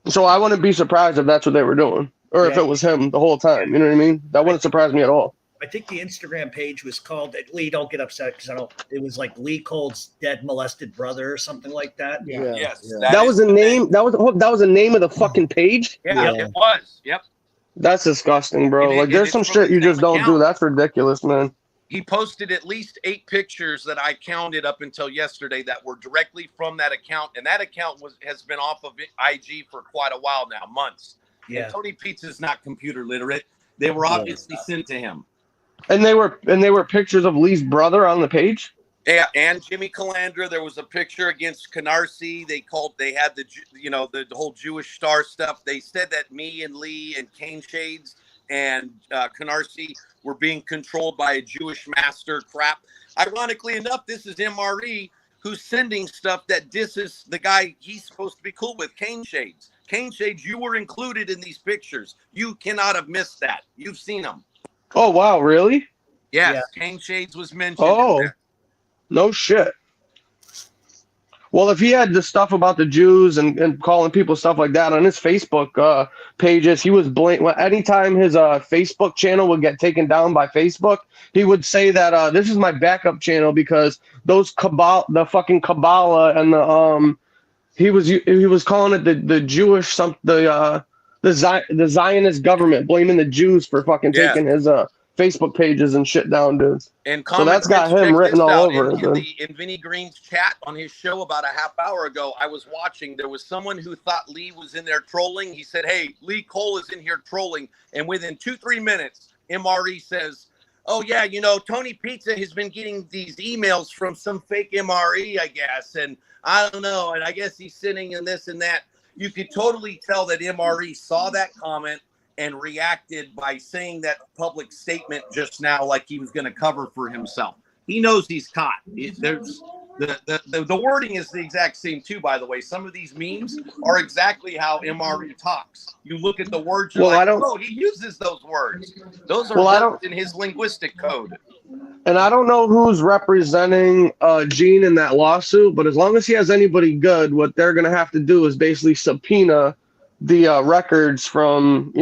So I wouldn't be surprised if that's what they were doing, or if it was him the whole time. You know what I mean? That wouldn't surprise me at all. I think the Instagram page was called Lee. Don't get upset because it was like Lee Cole's dead molested brother or something like that. Yeah. Yes. That was the name. That was the name of the fucking page. Yeah, it was. Yep. That's disgusting, bro. Like, there's some shit you just don't do. That's ridiculous, man. He posted at least 8 pictures that I counted up until yesterday that were directly from that account, and that account has been off of IG for quite a while now, months. Yeah. And Tony Pizza's not computer literate. They were obviously sent to him. And they were pictures of Lee's brother on the page. Yeah, and Jimmy Calandra. There was a picture against Canarsie. They had the whole Jewish star stuff. They said that me and Lee and Cane Shades and Canarsie were being controlled by a Jewish master. Crap. Ironically enough, this is MRE who's sending stuff that disses the guy he's supposed to be cool with, Cane Shades. Cane Shades, you were included in these pictures. You cannot have missed that. You've seen them. Oh, wow. Really? Yes. Yeah. Cane Shades was mentioned. Oh, no shit. Well, if he had the stuff about the Jews and calling people stuff like that on his Facebook pages, he was blatant. Anytime his Facebook channel would get taken down by Facebook, he would say that this is my backup channel because those the fucking Kabbalah and the he was calling it the Jewish the Zionist government, blaming the Jews for fucking taking his Facebook pages and shit down, dude. And so that's got him written all over it. In Vinny Green's chat on his show about a half hour ago, I was watching. There was someone who thought Lee was in there trolling. He said, "Hey, Lee Cole is in here trolling." And within 2-3 minutes, MRE says, "Oh yeah, Tony Pizza has been getting these emails from some fake MRE, I guess, and I don't know, and I guess he's sitting in this and that." You could totally tell that MRE saw that comment and reacted by saying that public statement just now like he was going to cover for himself. He knows he's caught. There's the wording is the exact same too, by the way. Some of these memes are exactly how MRE talks. You look at the words, you're he uses those words. Those are in his linguistic code. And I don't know who's representing Gene in that lawsuit, but as long as he has anybody good, what they're going to have to do is basically subpoena the records from,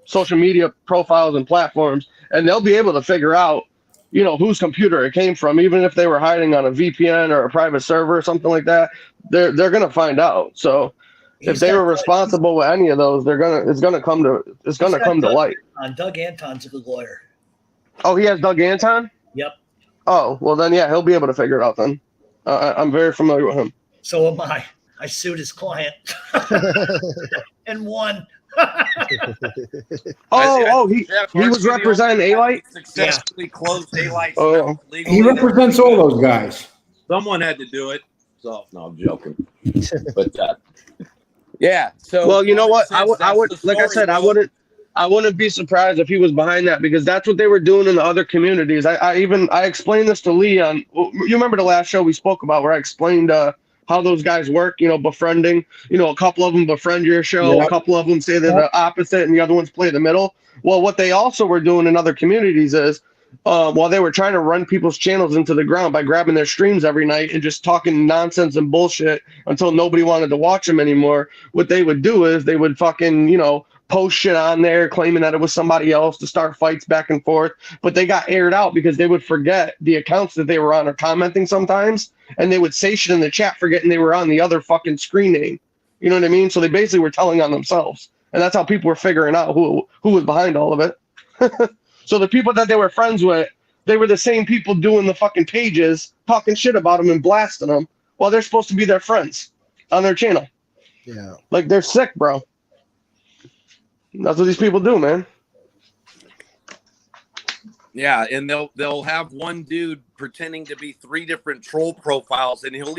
social media profiles and platforms, and they'll be able to figure out, whose computer it came from, even if they were hiding on a VPN or a private server or something like that. They're going to find out. So if they were responsible with any of those, it's going to come to light. Doug Anton's a good lawyer. Oh, he has Doug Anton? Yep. Oh, well then, yeah, he'll be able to figure it out then. I'm very familiar with him. So am I. I sued his client and won. He was representing A-Light. Successfully closed A-Light's Oh. mouth legally. He represents all those guys. Someone had to do it. So no, I'm joking. But yeah. So Well, you know what? I that's would the like I story, said, bro. I wouldn't be surprised if he was behind that, because that's what they were doing in the other communities. I explained this to Lee on. You remember the last show we spoke about where I explained how those guys work? You know, befriending. You know, a couple of them befriend your show, Yep. a couple of them say they're the opposite, and the other ones play the middle. Well, what they also were doing in other communities is, while they were trying to run people's channels into the ground by grabbing their streams every night and just talking nonsense and bullshit until nobody wanted to watch them anymore, what they would do is they would fucking, you know, post shit on there claiming that it was somebody else to start fights back and forth. But they got aired out because they would forget the accounts that they were on or commenting sometimes, and they would say shit in the chat forgetting they were on the other fucking screen name. You know what I mean? So they basically were telling on themselves. And that's how people were figuring out who was behind all of it. So the people that they were friends with, they were the same people doing the fucking pages, talking shit about them and blasting them, while they're supposed to be their friends on their channel. Yeah. Like, they're sick, bro. That's what these people do, man. Yeah, and they'll have one dude pretending to be 3 different troll profiles, and they'll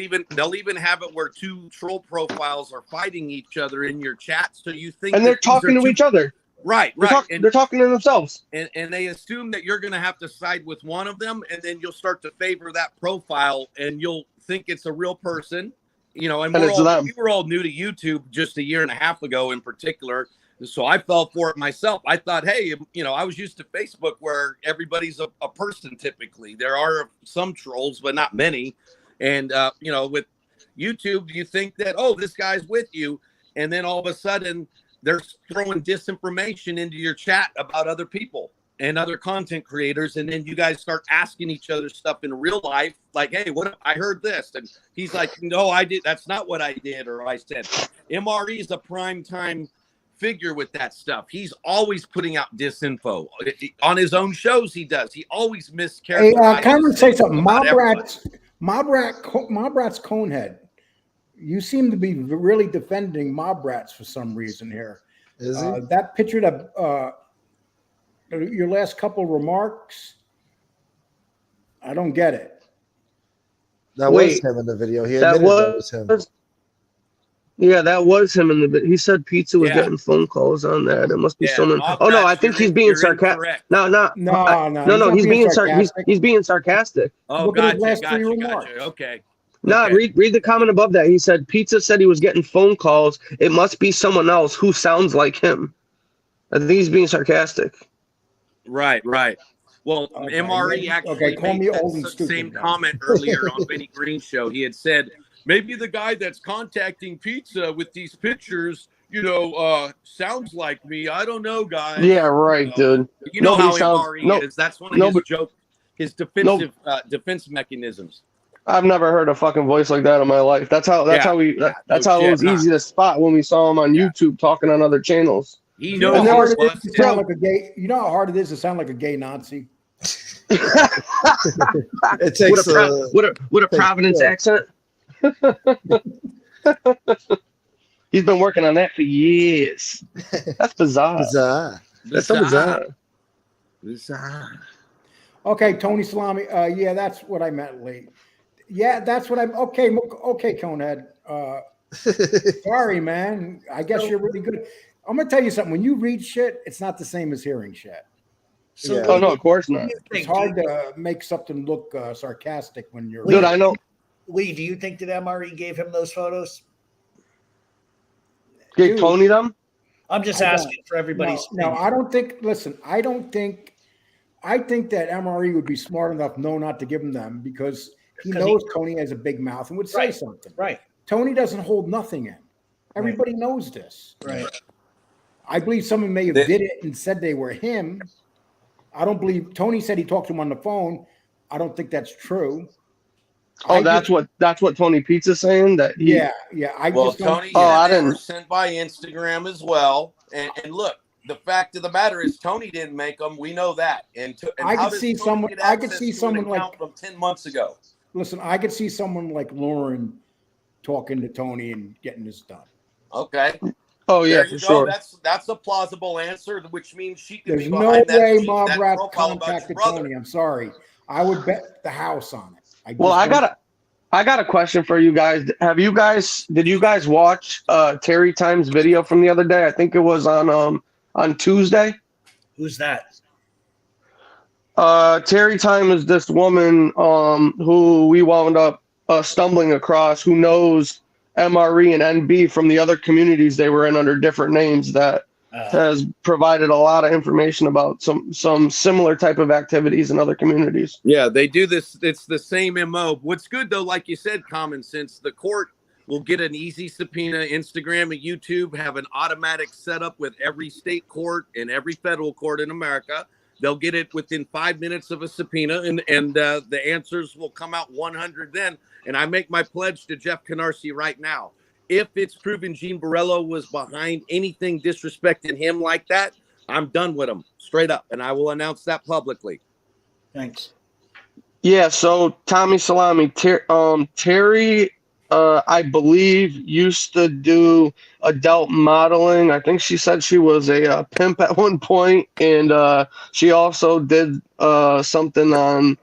even have it where 2 troll profiles are fighting each other in your chat. So you think, and they're talking to each other. Right. They're talking to themselves. And they assume that you're going to have to side with one of them, and then you'll start to favor that profile, and you'll think it's a real person. You know, and we were all new to YouTube just a year and a half ago in particular. So I fell for it myself. I thought, hey, you know, I was used to Facebook where everybody's a person typically. There are some trolls, but not many. And, you know, with YouTube, you think that, oh, this guy's with you. And then all of a sudden, they're throwing disinformation into your chat about other people and other content creators. And then you guys start asking each other stuff in real life. Like, hey, I heard this. And he's like, no, I did. That's not what I did. Or I said, MRE is a prime time figure with that stuff. He's always putting out disinfo on his own shows. He does. He always mischaracterizes. Hey, can I say something? Mobrat's Conehead. You seem to be really defending Mobrats for some reason here. Is he? That picture that your last couple remarks, I don't get it. That was him in the video. He admitted that was him. Yeah, that was him in the video. He said Pizza was getting phone calls on that. It must be someone. Oh no, I think he's being sarcastic. No. He's being sarcastic. He's being sarcastic. Oh, gotcha. Okay. No, read the comment above that. He said Pizza said he was getting phone calls. It must be someone else who sounds like him. I think he's being sarcastic. Right. Well, MRE actually made that same comment earlier on Benny Green's show. He had said, maybe the guy that's contacting Pizza with these pictures, you know, sounds like me. I don't know, guys. Yeah, right, dude. You know how MRE is. That's one of his jokes, his defense mechanisms. I've never heard a fucking voice like that in my life. That's how it was easy to spot when we saw him on YouTube talking on other channels. He knows to sound like a gay. You know how hard it is to sound like a gay Nazi. It takes with a Providence accent. He's been working on that for years. That's bizarre. That's so bizarre. Okay, Tony Salami. Yeah, that's what I meant, Lee. Yeah, that's what I'm. Okay, Conehead. Sorry, man. I guess you're really good. I'm gonna tell you something. When you read shit, it's not the same as hearing shit. So Oh no, of course not. It's hard to make something look sarcastic when you're. Dude, I know. Lee, do you think that MRE gave him those photos? Gave Tony them? I'm just asking for everybody's. No, I don't think. Listen, I think that MRE would be smart enough not to give him them because he knows Tony has a big mouth and would say something. Right. Tony doesn't hold nothing in. Everybody knows this. Right. I believe someone may have did it and said they were him. I don't believe Tony said he talked to him on the phone. I don't think that's true. Oh, that's what Tony Pizza's saying. That he, Tony, I didn't sent by Instagram as well. And look, the fact of the matter is Tony didn't make them. We know that. And I could see someone. I could see someone like from 10 months ago. Listen, I could see someone like Lauren talking to Tony and getting this done. Okay. Oh yeah, There for you go. sure. That's a plausible answer, which means she could There's be no behind that way feed, Mob that Rat profile about your contacted brother. Tony. I'm sorry. I would bet the house on it. Well, I got a question for you guys. Did you guys watch Terry Time's video from the other day? I think it was on Tuesday. Who's that? Terry Time is this woman who we wound up stumbling across, who knows MRE and NB from the other communities they were in under different names, that has provided a lot of information about some similar type of activities in other communities. Yeah, they do this. It's the same MO. What's good though, like you said, common sense. The court will get an easy subpoena. Instagram and YouTube have an automatic setup with every state court and every federal court in America. They'll get it within 5 minutes of a subpoena, and the answers will come out 100 then. And I make my pledge to Jeff Canarsie right now. If it's proven Gene Borello was behind anything disrespecting him like that, I'm done with him, straight up. And I will announce that publicly. Thanks. Yeah, so Tommy Salami, Terry, I believe, used to do adult modeling. I think she said she was a pimp at one point, and she also did something on,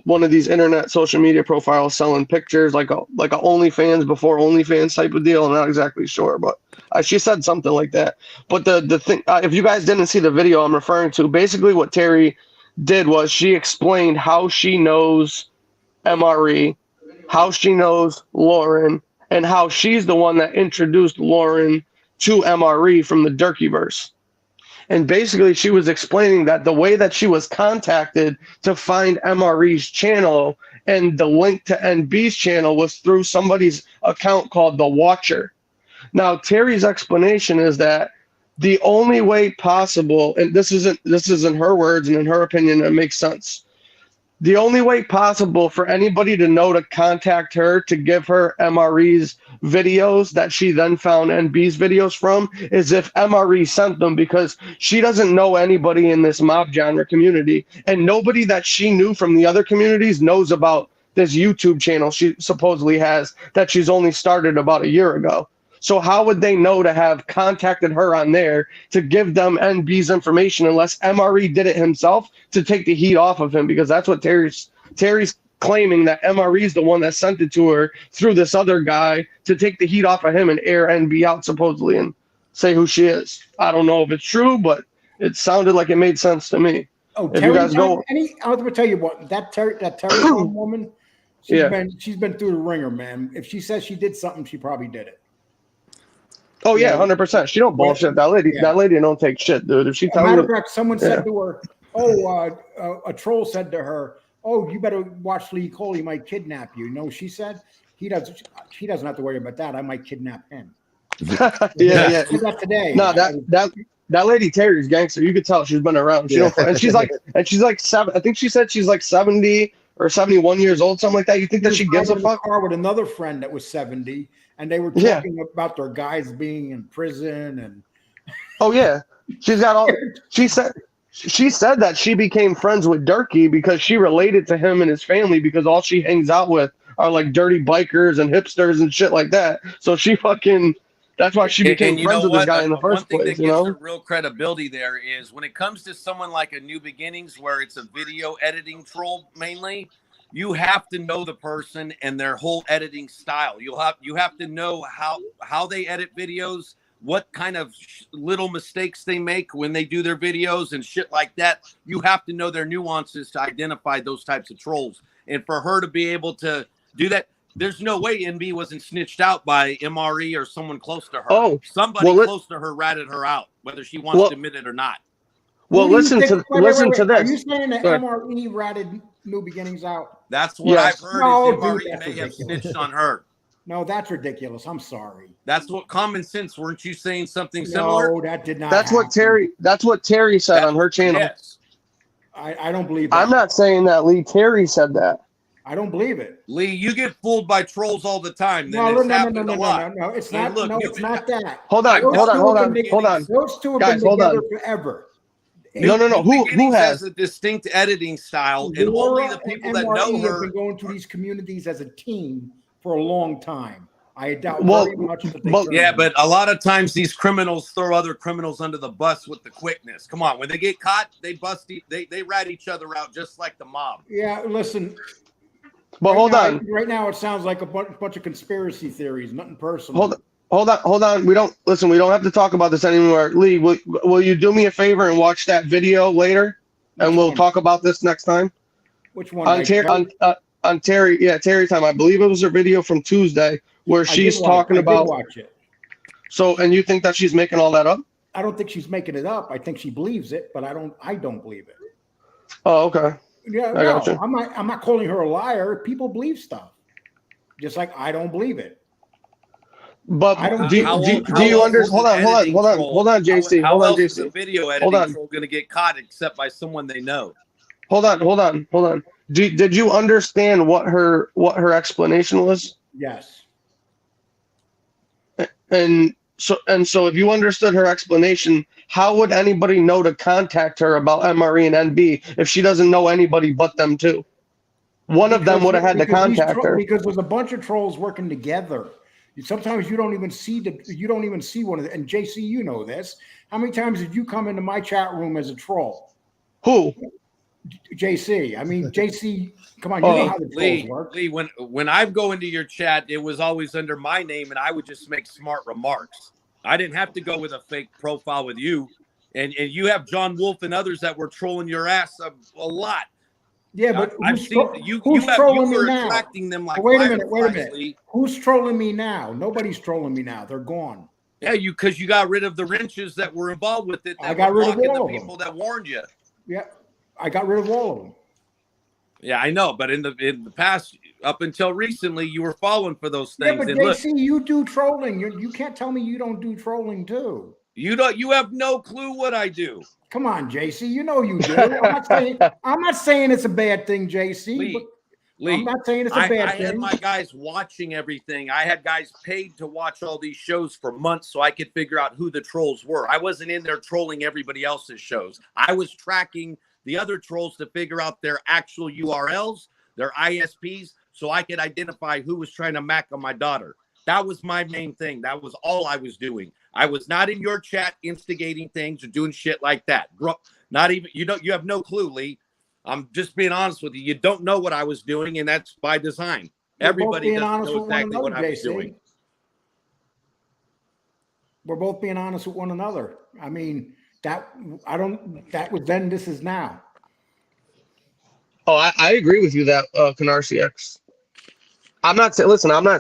one of these internet social media profiles selling pictures, like a OnlyFans before OnlyFans type of deal. I'm not exactly sure, but she said something like that. But the thing, if you guys didn't see the video I'm referring to, basically what Terry did was she explained how she knows MRE, how she knows Lauren, and how she's the one that introduced Lauren to MRE from the Durkeeverse. And basically she was explaining that the way that she was contacted to find MRE's channel and the link to NB's channel was through somebody's account called The Watcher. Now, Terry's explanation is that the only way possible, and this isn't her words, and in her opinion, it makes sense. The only way possible for anybody to know to contact her to give her MRE's videos that she then found NB's videos from is if MRE sent them, because she doesn't know anybody in this mob genre community, and nobody that she knew from the other communities knows about this YouTube channel she supposedly has that she's only started about a year ago. So how would they know to have contacted her on there to give them NB's information unless MRE did it himself to take the heat off of him? Because that's what Terry's claiming, that MRE is the one that sent it to her through this other guy to take the heat off of him and air NB out supposedly and say who she is. I don't know if it's true, but it sounded like it made sense to me. Oh, if Terry, you guys go, I was going to tell you what, that Terry woman, she's been through the ringer, man. If she says she did something, she probably did it. Oh yeah, 100%. She don't bullshit. That lady. Yeah. That lady don't take shit, dude. If she tells you, matter of fact, someone said to her, a troll said to her, "Oh, you better watch Lee Cole. He might kidnap you." You know, she said she doesn't have to worry about that. I might kidnap him. yeah. That today. No, that lady Terry's gangster. You could tell she's been around. She don't, and she's like seven. I think she said she's like 70 or 71 years old, something like that. You think that she gives a fuck? Car with another friend that was 70. And they were talking about their guys being in prison, and oh yeah, she's got all. She said that she became friends with Durkee because she related to him and his family, because all she hangs out with are like dirty bikers and hipsters and shit like that. So she fucking. That's why she became friends with this guy in the first place. One thing that gives her real credibility there is when it comes to someone like a New Beginnings, where it's a video editing troll mainly. You have to know the person and their whole editing style. You have to know how they edit videos, what kind of little mistakes they make when they do their videos and shit like that. You have to know their nuances to identify those types of trolls. And for her to be able to do that, there's no way NB wasn't snitched out by MRE or someone close to her. Oh, somebody close to her ratted her out, whether she wants to admit it or not. Well, listen to this. Are you saying that MRE ratted New Beginnings out? That's what I've heard. MRE may have snitched on her. No, that's ridiculous. I'm sorry. That's what common sense. Weren't you saying something similar? No, that did not. That's what Terry said on her channel. Yes. I don't believe that. I'm not saying that, Lee. Terry said that. I don't believe it. Lee, you get fooled by trolls all the time. No, it's not. Look, no, it's not that. Hold on. Those two have been together forever. No. Who has a distinct editing style, and only the people that know her have been going to these communities as a team for a long time. I doubt very much that they turn yeah, them. but a lot of times these criminals throw other criminals under the bus with the quickness. Come on, when they get caught, they they rat each other out just like the mob. Yeah, listen. But hold on. Right now, it sounds like a bunch of conspiracy theories, nothing personal. Hold on. We don't have to talk about this anymore. Lee, will you do me a favor and watch that video later, and we'll talk about this next time? Which one? On Terry, Terry time. I believe it was her video from Tuesday where she's talking about. Watch it. So, and you think that she's making all that up? I don't think she's making it up. I think she believes it, but I don't believe it. Oh, okay. Yeah, I gotcha. I'm not calling her a liar. People believe stuff, just like I don't believe it. But do you understand? Hold on, JC. How hold on, else JC. is a video editing troll going to get caught except by someone they know? Hold on. Did you understand what her explanation was? Yes. And so if you understood her explanation, how would anybody know to contact her about MRE and NB if she doesn't know anybody but them two? One of them would have had to contact her. Because there's a bunch of trolls working together. Sometimes you don't even see one of them. And JC, you know this. How many times did you come into my chat room as a troll? Who? JC. I mean, JC, come on, you know how the trolls work. Lee, when I go into your chat, it was always under my name, and I would just make smart remarks. I didn't have to go with a fake profile with you. And you have John Wolf and others that were trolling your ass a lot. Yeah, but who's trolling me now? Attracting them like wait a minute. Lee. Who's trolling me now? Nobody's trolling me now. They're gone. Yeah, because you got rid of the wrenches that were involved with it. I got rid of all the people that warned you. Yeah, I got rid of all of them. Yeah, I know, but in the past, up until recently, you were falling for those things. Yeah, but JC, you do trolling. You can't tell me you don't do trolling too. You have no clue what I do. Come on, JC. You know you do. I'm not saying it's a bad thing, JC. Lee, I'm not saying it's a bad thing. I had my guys watching everything. I had guys paid to watch all these shows for months so I could figure out who the trolls were. I wasn't in there trolling everybody else's shows. I was tracking the other trolls to figure out their actual URLs, their ISPs, so I could identify who was trying to mac on my daughter. That was my main thing. That was all I was doing. I was not in your chat instigating things or doing shit like that. Not even, you have no clue, Lee. I'm just being honest with you. You don't know what I was doing, and that's by design. Everybody doesn't know exactly what I was doing. We're both being honest with one another. I mean, that was then, this is now. Oh, I agree with you that CanarCX. I'm not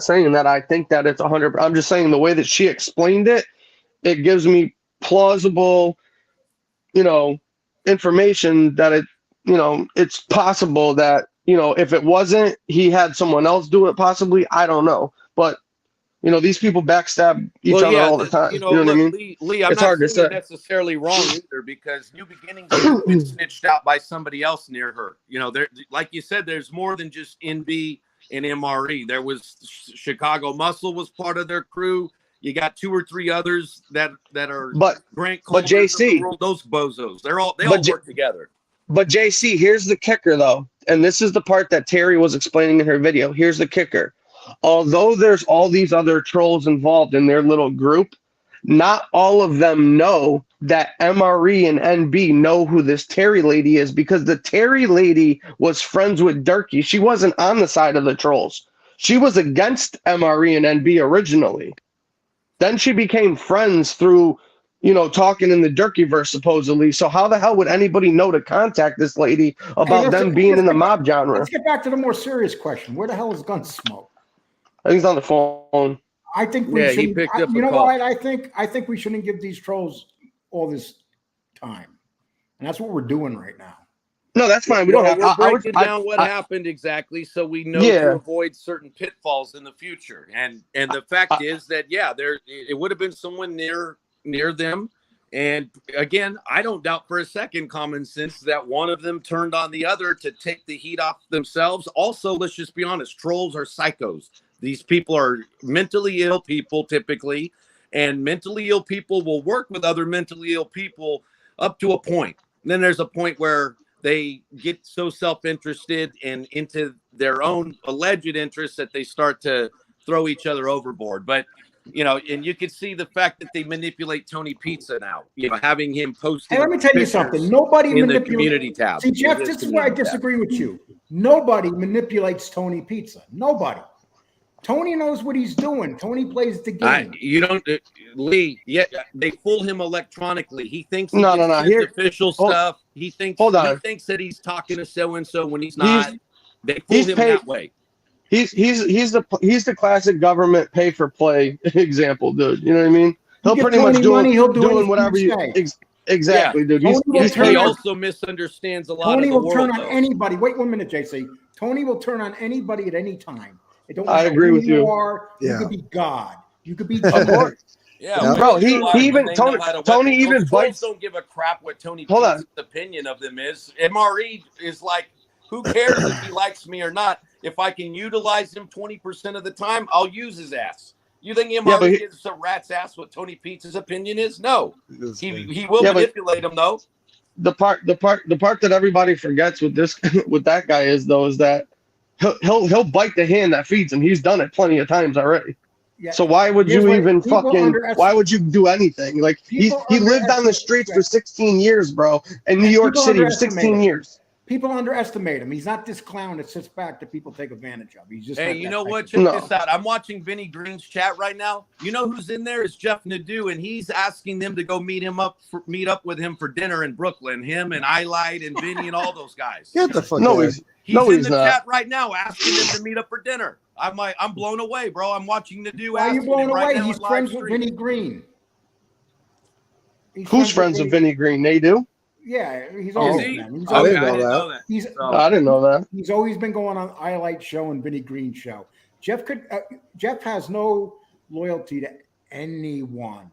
saying that I think that it's 100. I'm just saying the way that she explained it, it gives me plausible, information that it's possible that, if it wasn't, he had someone else do it possibly. I don't know. But, these people backstab each other all the time. You know what I mean? Lee, I'm not saying you're necessarily wrong either, because New Beginnings has been snitched out by somebody else near her. There, like you said, there's more than just NB and MRE. There was Chicago Muscle was part of their crew. You got 2 or 3 others that are Grant Coleman, but JC, those bozos, they all work together. But JC, here's the kicker though, and this is the part that Terry was explaining in her video. Here's the kicker. Although there's all these other trolls involved in their little group, not all of them know that MRE and NB know who this Terry lady is, because the Terry lady was friends with Durkee. She wasn't on the side of the trolls. She was against MRE and NB originally. Then she became friends through, talking in the Durkee-verse supposedly. So how the hell would anybody know to contact this lady about them being in the mob genre? Let's get back to the more serious question. Where the hell is Gunsmoke? I think he's on the phone. I think we should. He picked up you a know call. what? I think we shouldn't give these trolls all this time, and that's what we're doing right now. No, that's fine. We don't have to break down what happened exactly, so we know to avoid certain pitfalls in the future. And the fact is that it would have been someone near them. And again, I don't doubt for a second common sense that one of them turned on the other to take the heat off themselves. Also, let's just be honest, trolls are psychos. These people are mentally ill people typically, and mentally ill people will work with other mentally ill people up to a point. And then there's a point where they get so self-interested and into their own alleged interests that they start to throw each other overboard. But you know, and you can see the fact that they manipulate Tony Pizza now. You know, having him posting. Hey, let me tell you something. Nobody in the manipulates. community tab. See, Jeff, this is where I disagree with you. Nobody manipulates Tony Pizza. Nobody. Tony knows what he's doing. Tony plays the game. You don't, Lee. Yeah, they fool him electronically. He thinks No. Here, official stuff. He thinks. Hold on. He thinks that he's talking to so and so when he's not. They fool him paid, that way. He's the classic government pay for play example, dude. You know what I mean? He'll pretty much doing whatever you exactly, dude. He also misunderstands a lot. Tony of the will turn world, on anybody. Wait 1 minute, JC. Tony will turn on anybody at any time. I agree with you. You could be God. You could be. Yeah, bro. He even Tony even bites. Don't give a crap what Tony Pizza's opinion of them is. MRE is like, who cares if he likes me or not? If I can utilize him 20% of the time, I'll use his ass. You think MRE gives a rat's ass what Tony Pizza's opinion is? No, he will manipulate him though. The part that everybody forgets with this with that guy is that he'll bite the hand that feeds him. He's done it plenty of times already. Yeah. So why would you even why would you do anything? Like he lived on the streets for 16 years, bro, in New York City for 16 years. People underestimate him. He's not this clown that sits back that people take advantage of. He's just. Hey, you know what? Check this out. I'm watching Vinny Green's chat right now. You know who's in there? Is Jeff Nadeau, and he's asking them to go meet up with him for dinner in Brooklyn. Him and Eyelight and Vinny and all those guys. Get the fuck out. He's in the chat right now asking them to meet up for dinner. I'm blown away, bro. I'm watching Nadeau. Why are you blown away? He's friends with Vinny Green. Who's friends with Vinny Green? Nadeau? Yeah, he's always been. I didn't know that. I didn't know that. He's always been going on Eyelight Show and Vinny Green Show. Jeff has no loyalty to anyone.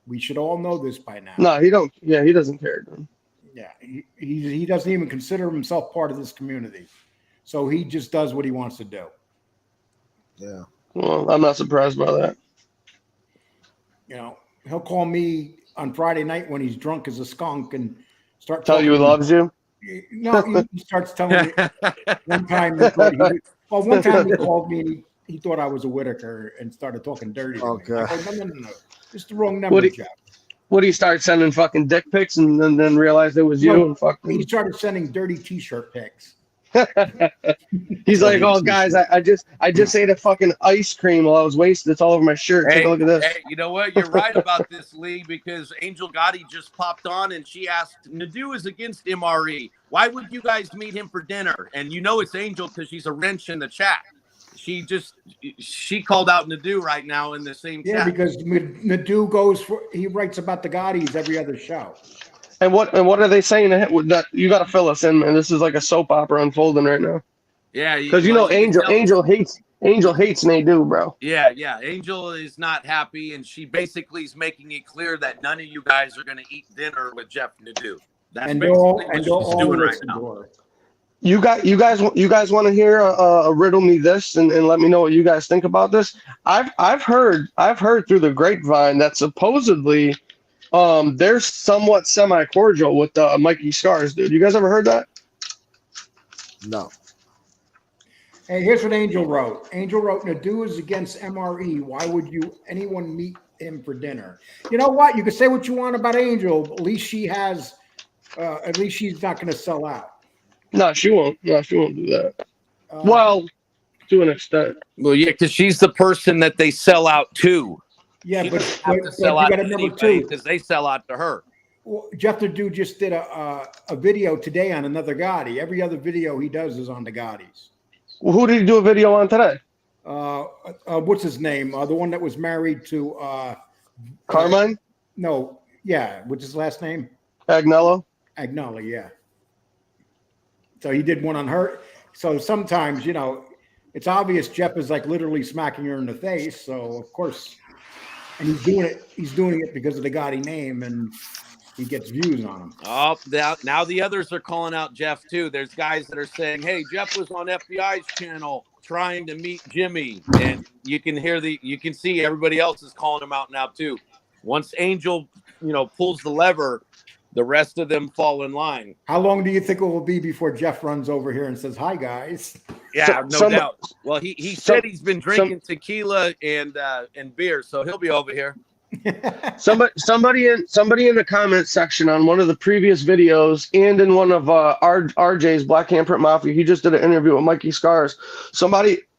We should all know this by now. No, he don't. Yeah, he doesn't care. Dude. Yeah, he doesn't even consider himself part of this community. So he just does what he wants to do. Yeah. Well, I'm not surprised by that. You know, he'll call me on Friday night when he's drunk as a skunk and start tell you he loves you. No, he starts telling me one time. One time he called me and he thought I was a Whitaker and started talking dirty. Okay. No. It's the wrong number, Jeff. Would he start sending fucking dick pics and then realize it was you? He started sending dirty T-shirt pics. He's like, oh guys, I just ate a fucking ice cream while I was wasted. It's all over my shirt. Take a look at this. Hey, you know what? You're right about this, Lee, because Angel Gotti just popped on and she asked, Nadeau is against MRE. Why would you guys meet him for dinner? And you know it's Angel because she's a wrench in the chat. She called out Nadeau right now in the same chat. Yeah, because Nadeau he writes about the Gottis every other show. And what are they saying? That you got to fill us in, man. This is like a soap opera unfolding right now. Yeah, because Angel hates Nadeau, bro. Yeah. Angel is not happy, and she basically is making it clear that none of you guys are going to eat dinner with Jeff Nadeau. That's basically what she's doing right now. You guys want to hear a riddle me this and let me know what you guys think about this? I've heard through the grapevine that supposedly they're somewhat semi-cordial with Mikey Scars, dude. You guys ever heard that? No. Hey, here's what Angel wrote. Angel wrote, Nadeau is against MRE. Why would anyone meet him for dinner? You know what? You can say what you want about Angel, but at least she's not going to sell out. No, she won't. No, she won't do that. Well, to an extent. Well, yeah, because she's the person that they sell out to. Yeah, she but have to sell out to anybody because they sell out to her. Well, Jeff Nadeau just did a video today on another Gotti. Every other video he does is on the Gottis. Well, who did he do a video on today? What's his name? The one that was married to Carmine? No, yeah. What's his last name? Agnello, yeah. So he did one on her. So sometimes, it's obvious Jeff is like literally smacking her in the face. So of course, and he's doing it because of the Gotti name, and he gets views on him. Oh, now the others are calling out Jeff too. There's guys that are saying, "Hey, Jeff was on FBI's channel trying to meet Jimmy," and you can see everybody else is calling him out now too. Once Angel, pulls the lever, the rest of them fall in line. How long do you think it will be before Jeff runs over here and says, "Hi, guys"? Yeah, no doubt. Well, he said he's been drinking tequila and beer, so he'll be over here. Somebody in the comment section on one of the previous videos and in one of RJ's Black Handprint Mafia, he just did an interview with Mikey Scars.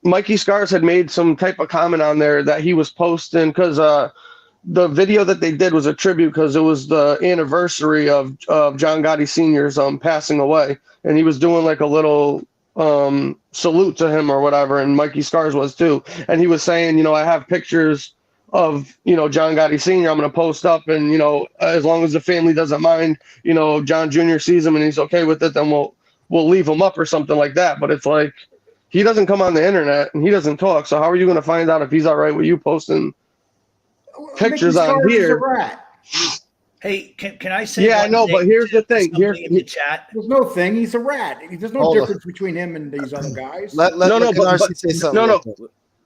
Mikey Scars had made some type of comment on there that he was posting because the video that they did was a tribute because it was the anniversary of John Gotti Sr.'s passing away, and he was doing like a little salute to him or whatever, and Mikey Scars was too, and he was saying, I have pictures of John Gotti Sr. I'm going to post up, and as long as the family doesn't mind, John Jr. sees him and he's okay with it, then we'll leave him up or something like that. But it's like he doesn't come on the internet and he doesn't talk, so how are you going to find out if he's all right with you posting pictures on here? Hey, can I say? Yeah, I know, but here's the thing. Here's in the chat. There's no thing. He's a rat. There's no difference between him and these other guys. Let Canarsie say something. No.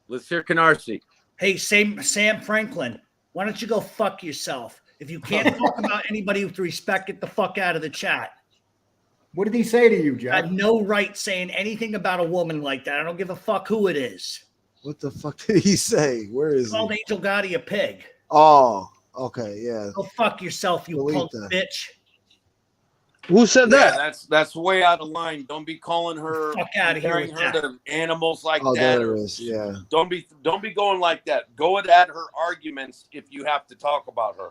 Let's hear Canarsie. Hey, Sam Franklin, why don't you go fuck yourself? If you can't talk about anybody with respect, get the fuck out of the chat. What did he say to you, Jeff? I have no right saying anything about a woman like that. I don't give a fuck who it is. What the fuck did he say? Where is he? Called Angel Gotti a pig. Oh, okay, yeah. Go fuck yourself, you punk bitch. Who said that? That's way out of line. Don't be calling her, fuck out of here to animals like that. There it is. Yeah. Don't be going like that. Go at her arguments if you have to talk about her.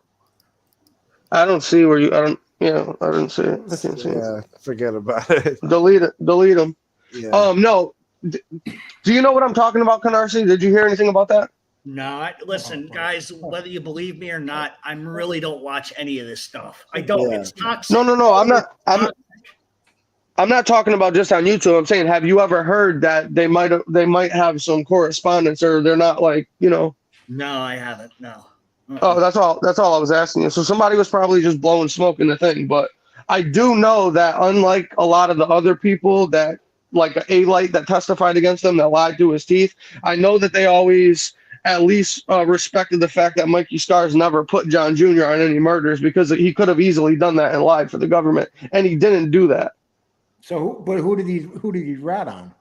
I don't see where you. I didn't see it. I can't see it. Yeah, forget about it. Delete it. Delete them. Yeah. No. Do you know what I'm talking about, Canarsie? Did you hear anything about that? No, listen, guys, whether you believe me or not, I really don't watch any of this stuff. I don't. Yeah. It's toxic. No. I'm not talking about just on YouTube. I'm saying, have you ever heard that they might have some correspondence, or they're not like, No, I haven't. No. Oh, that's all I was asking you. So somebody was probably just blowing smoke in the thing, but I do know that unlike a lot of the other people that like A-Light that testified against him that lied to his teeth, I know that they always at least respected the fact that Mikey Scars never put John Jr. on any murders, because he could have easily done that and lied for the government, and he didn't do that. So, but who did he rat on?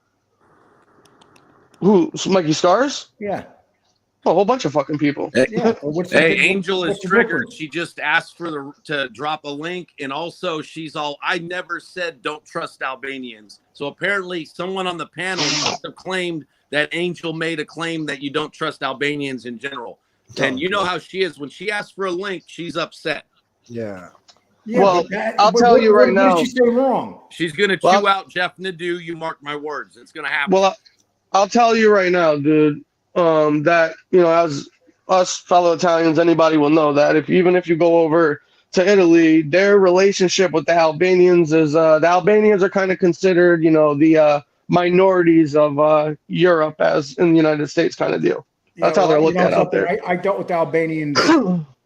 Who? Mikey Scars? Yeah. A whole bunch of fucking people. Yeah. Angel is triggered. She just asked to drop a link, and also she's all, I never said don't trust Albanians. So apparently someone on the panel must have claimed that Angel made a claim that you don't trust Albanians in general. And you know how she is. When she asks for a link, she's upset. Yeah. Well, I'll tell you right now. What did she say wrong? She's going to chew out Jeff Nadeau. You mark my words. It's going to happen. Well, I'll tell you right now, dude, that, as us fellow Italians, anybody will know that even if you go over to Italy, their relationship with the Albanians is the Albanians are kind of considered, the minorities of Europe, as in the United States kind of deal. That's how they're looked at out there. I dealt with the Albanians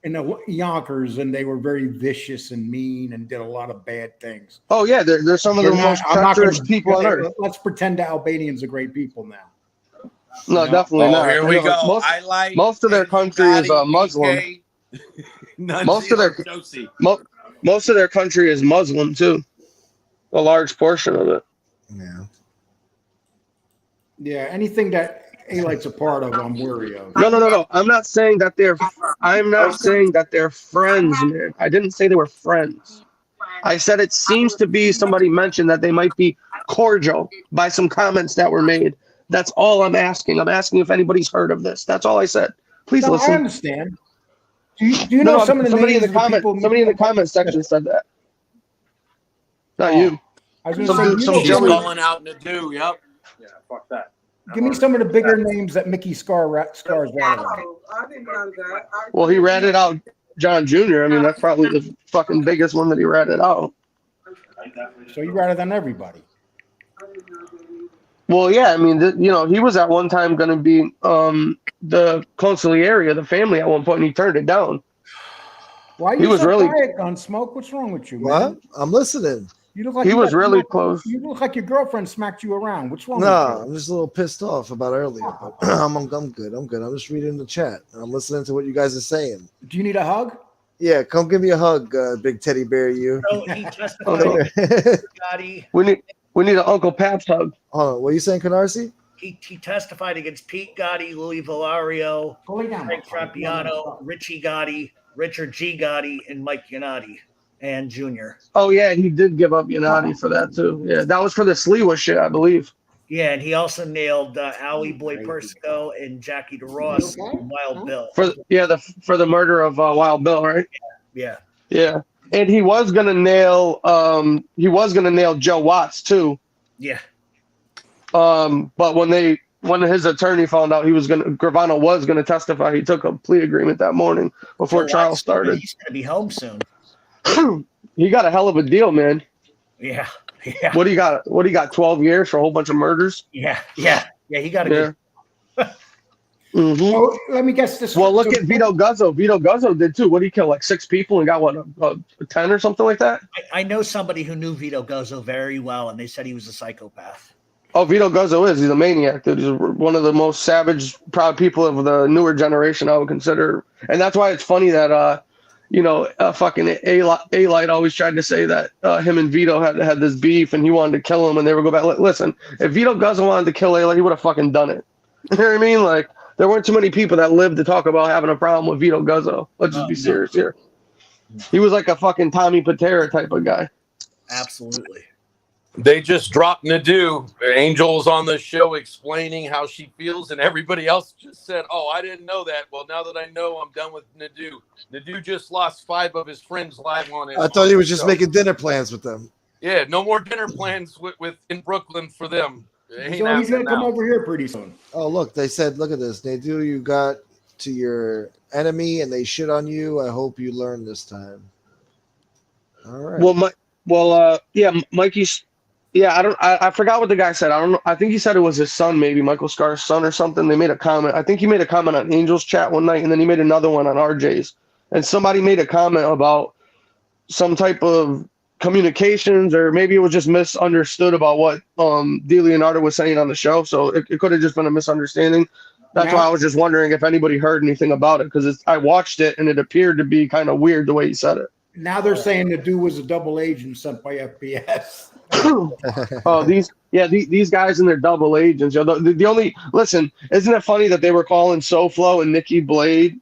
in the Yonkers, and they were very vicious and mean and did a lot of bad things. Oh yeah, they're some of the most treacherous people on earth. Let's pretend the Albanians are great people now. No, definitely not. Here we go. Most of their country is Muslim. Most of their country is Muslim too. A large portion of it. Yeah. Yeah. Anything that A-Light's a part of, I'm wary of. No. I'm not saying that they're friends, man. I didn't say they were friends. I said it seems to be somebody mentioned that they might be cordial by some comments that were made. That's all I'm asking. I'm asking if anybody's heard of this. That's all I said. Please listen. I understand. Do you know some of the somebody in the comment section said that? Not you. I was going to say, she's calling out Nadeau. Yep. Yeah, fuck that. Give me some of the bigger names that Mickey Scars ratted out. I didn't know that. Well, he ratted out John Jr. I mean, that's probably the fucking biggest one that he ratted out. So you ratted on everybody. Well, yeah, I mean, he was at one time going to be the consigliere of the family at one point, and he turned it down. Why are you so quiet, Gunsmoke? What's wrong with you, man? What? I'm listening. You look like he was really close. You look like your girlfriend smacked you around. What's wrong? No, with you? I'm just a little pissed off about earlier. But I'm good. I'm just reading the chat. I'm listening to what you guys are saying. Do you need a hug? Yeah, come give me a hug, big teddy bear. You. So he testified. We need an Uncle Pap's hug. Hold on, what are you saying, Canarsie? He testified against Pete Gotti, Louis Valario, Frank Frappiano, Richie Gotti, Richard G. Gotti, and Mike Yanati and Jr. Oh yeah, he did give up Yanati for that too. Yeah, that was for the Sliwa shit, I believe. Yeah, and he also nailed Owie Boy Persico and Jackie DeRoss and Wild Bill. For the murder of Wild Bill, right? Yeah. Yeah. And he was gonna nail Joe Watts too. Yeah. But when his attorney found out Gravano was gonna testify, he took a plea agreement that morning before trial started. He's gonna be home soon. He got a hell of a deal, man. Yeah. Yeah. What do you got? 12 years for a whole bunch of murders? Yeah. He got a good. Mm-hmm. Oh, let me guess this. Well, look at Vito Guzzo. Vito Guzzo did too. What did he kill? Like 6 people and got what, 10 or something like that? I know somebody who knew Vito Guzzo very well, and they said he was a psychopath. Oh, Vito Guzzo he's a maniac, dude. He's one of the most savage, proud people of the newer generation, I would consider. And that's why it's funny that, fucking A-Light always tried to say that him and Vito had this beef and he wanted to kill him and they would go back. Listen, if Vito Guzzo wanted to kill A-Light, he would have fucking done it. You know what I mean? Like, there weren't too many people that lived to talk about having a problem with Vito Guzzo. Let's just be serious here. He was like a fucking Tommy Patera type of guy. Absolutely. They just dropped Nadu. Angel's on the show explaining how she feels, and everybody else just said, "Oh, I didn't know that." Well, now that I know, I'm done with Nadu. Nadu just lost 5 of his friends live on it. I thought he was just making dinner plans with them. Yeah, no more dinner plans with in Brooklyn for them. So he's gonna come over here pretty soon. Oh, look, they said, look at this. Nadu, you got to your enemy and they shit on you. I hope you learn this time. All right. Mikey's. Yeah, I forgot what the guy said. I don't know. I think he said it was his son, maybe Michael Scar's son or something. They made a comment. I think he made a comment on Angel's chat one night, and then he made another one on RJ's. And somebody made a comment about some type of communications, or maybe it was just misunderstood about what DeLeonardo was saying on the show. So it could have just been a misunderstanding. That's why I was just wondering if anybody heard anything about it, because I watched it and it appeared to be kind of weird the way he said it. Now they're saying the dude was a double agent sent by FBS. These guys and their double agents. The only listen, isn't it funny that they were calling SoFlo and Nikki Blade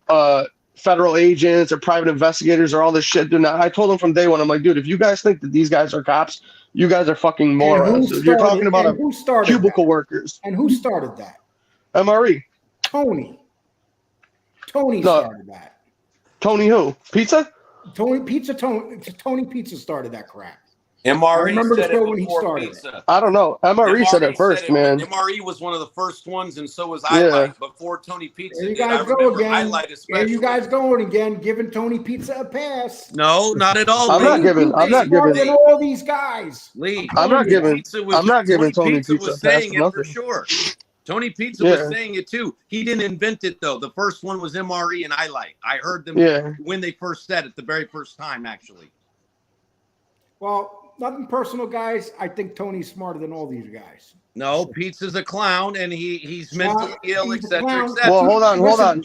federal agents or private investigators or all this shit? Dude, I told them from day one, I'm like, dude, if you guys think that these guys are cops, you guys are fucking morons. You're talking about cubicle workers. And who started that? MRE. Tony started that. Tony who? Pizza? Tony Pizza started that crap. MRE said it before Pizza. I don't know. MRE said it first, man. MRE was one of the first ones, and so was I before Tony Pizza. There you guys go again. There you guys going again, giving Tony Pizza a pass. No, not at all. I'm not giving all these guys. Lee, I'm not giving Tony Pizza was saying it for sure. Tony Pizza was saying it too. He didn't invent it though. The first one was MRE and I heard them when they first said it the very first time, actually. Well, nothing personal, guys. I think Tony's smarter than all these guys. No, Pizza's a clown, and he's mentally ill, etc. Well, hold on.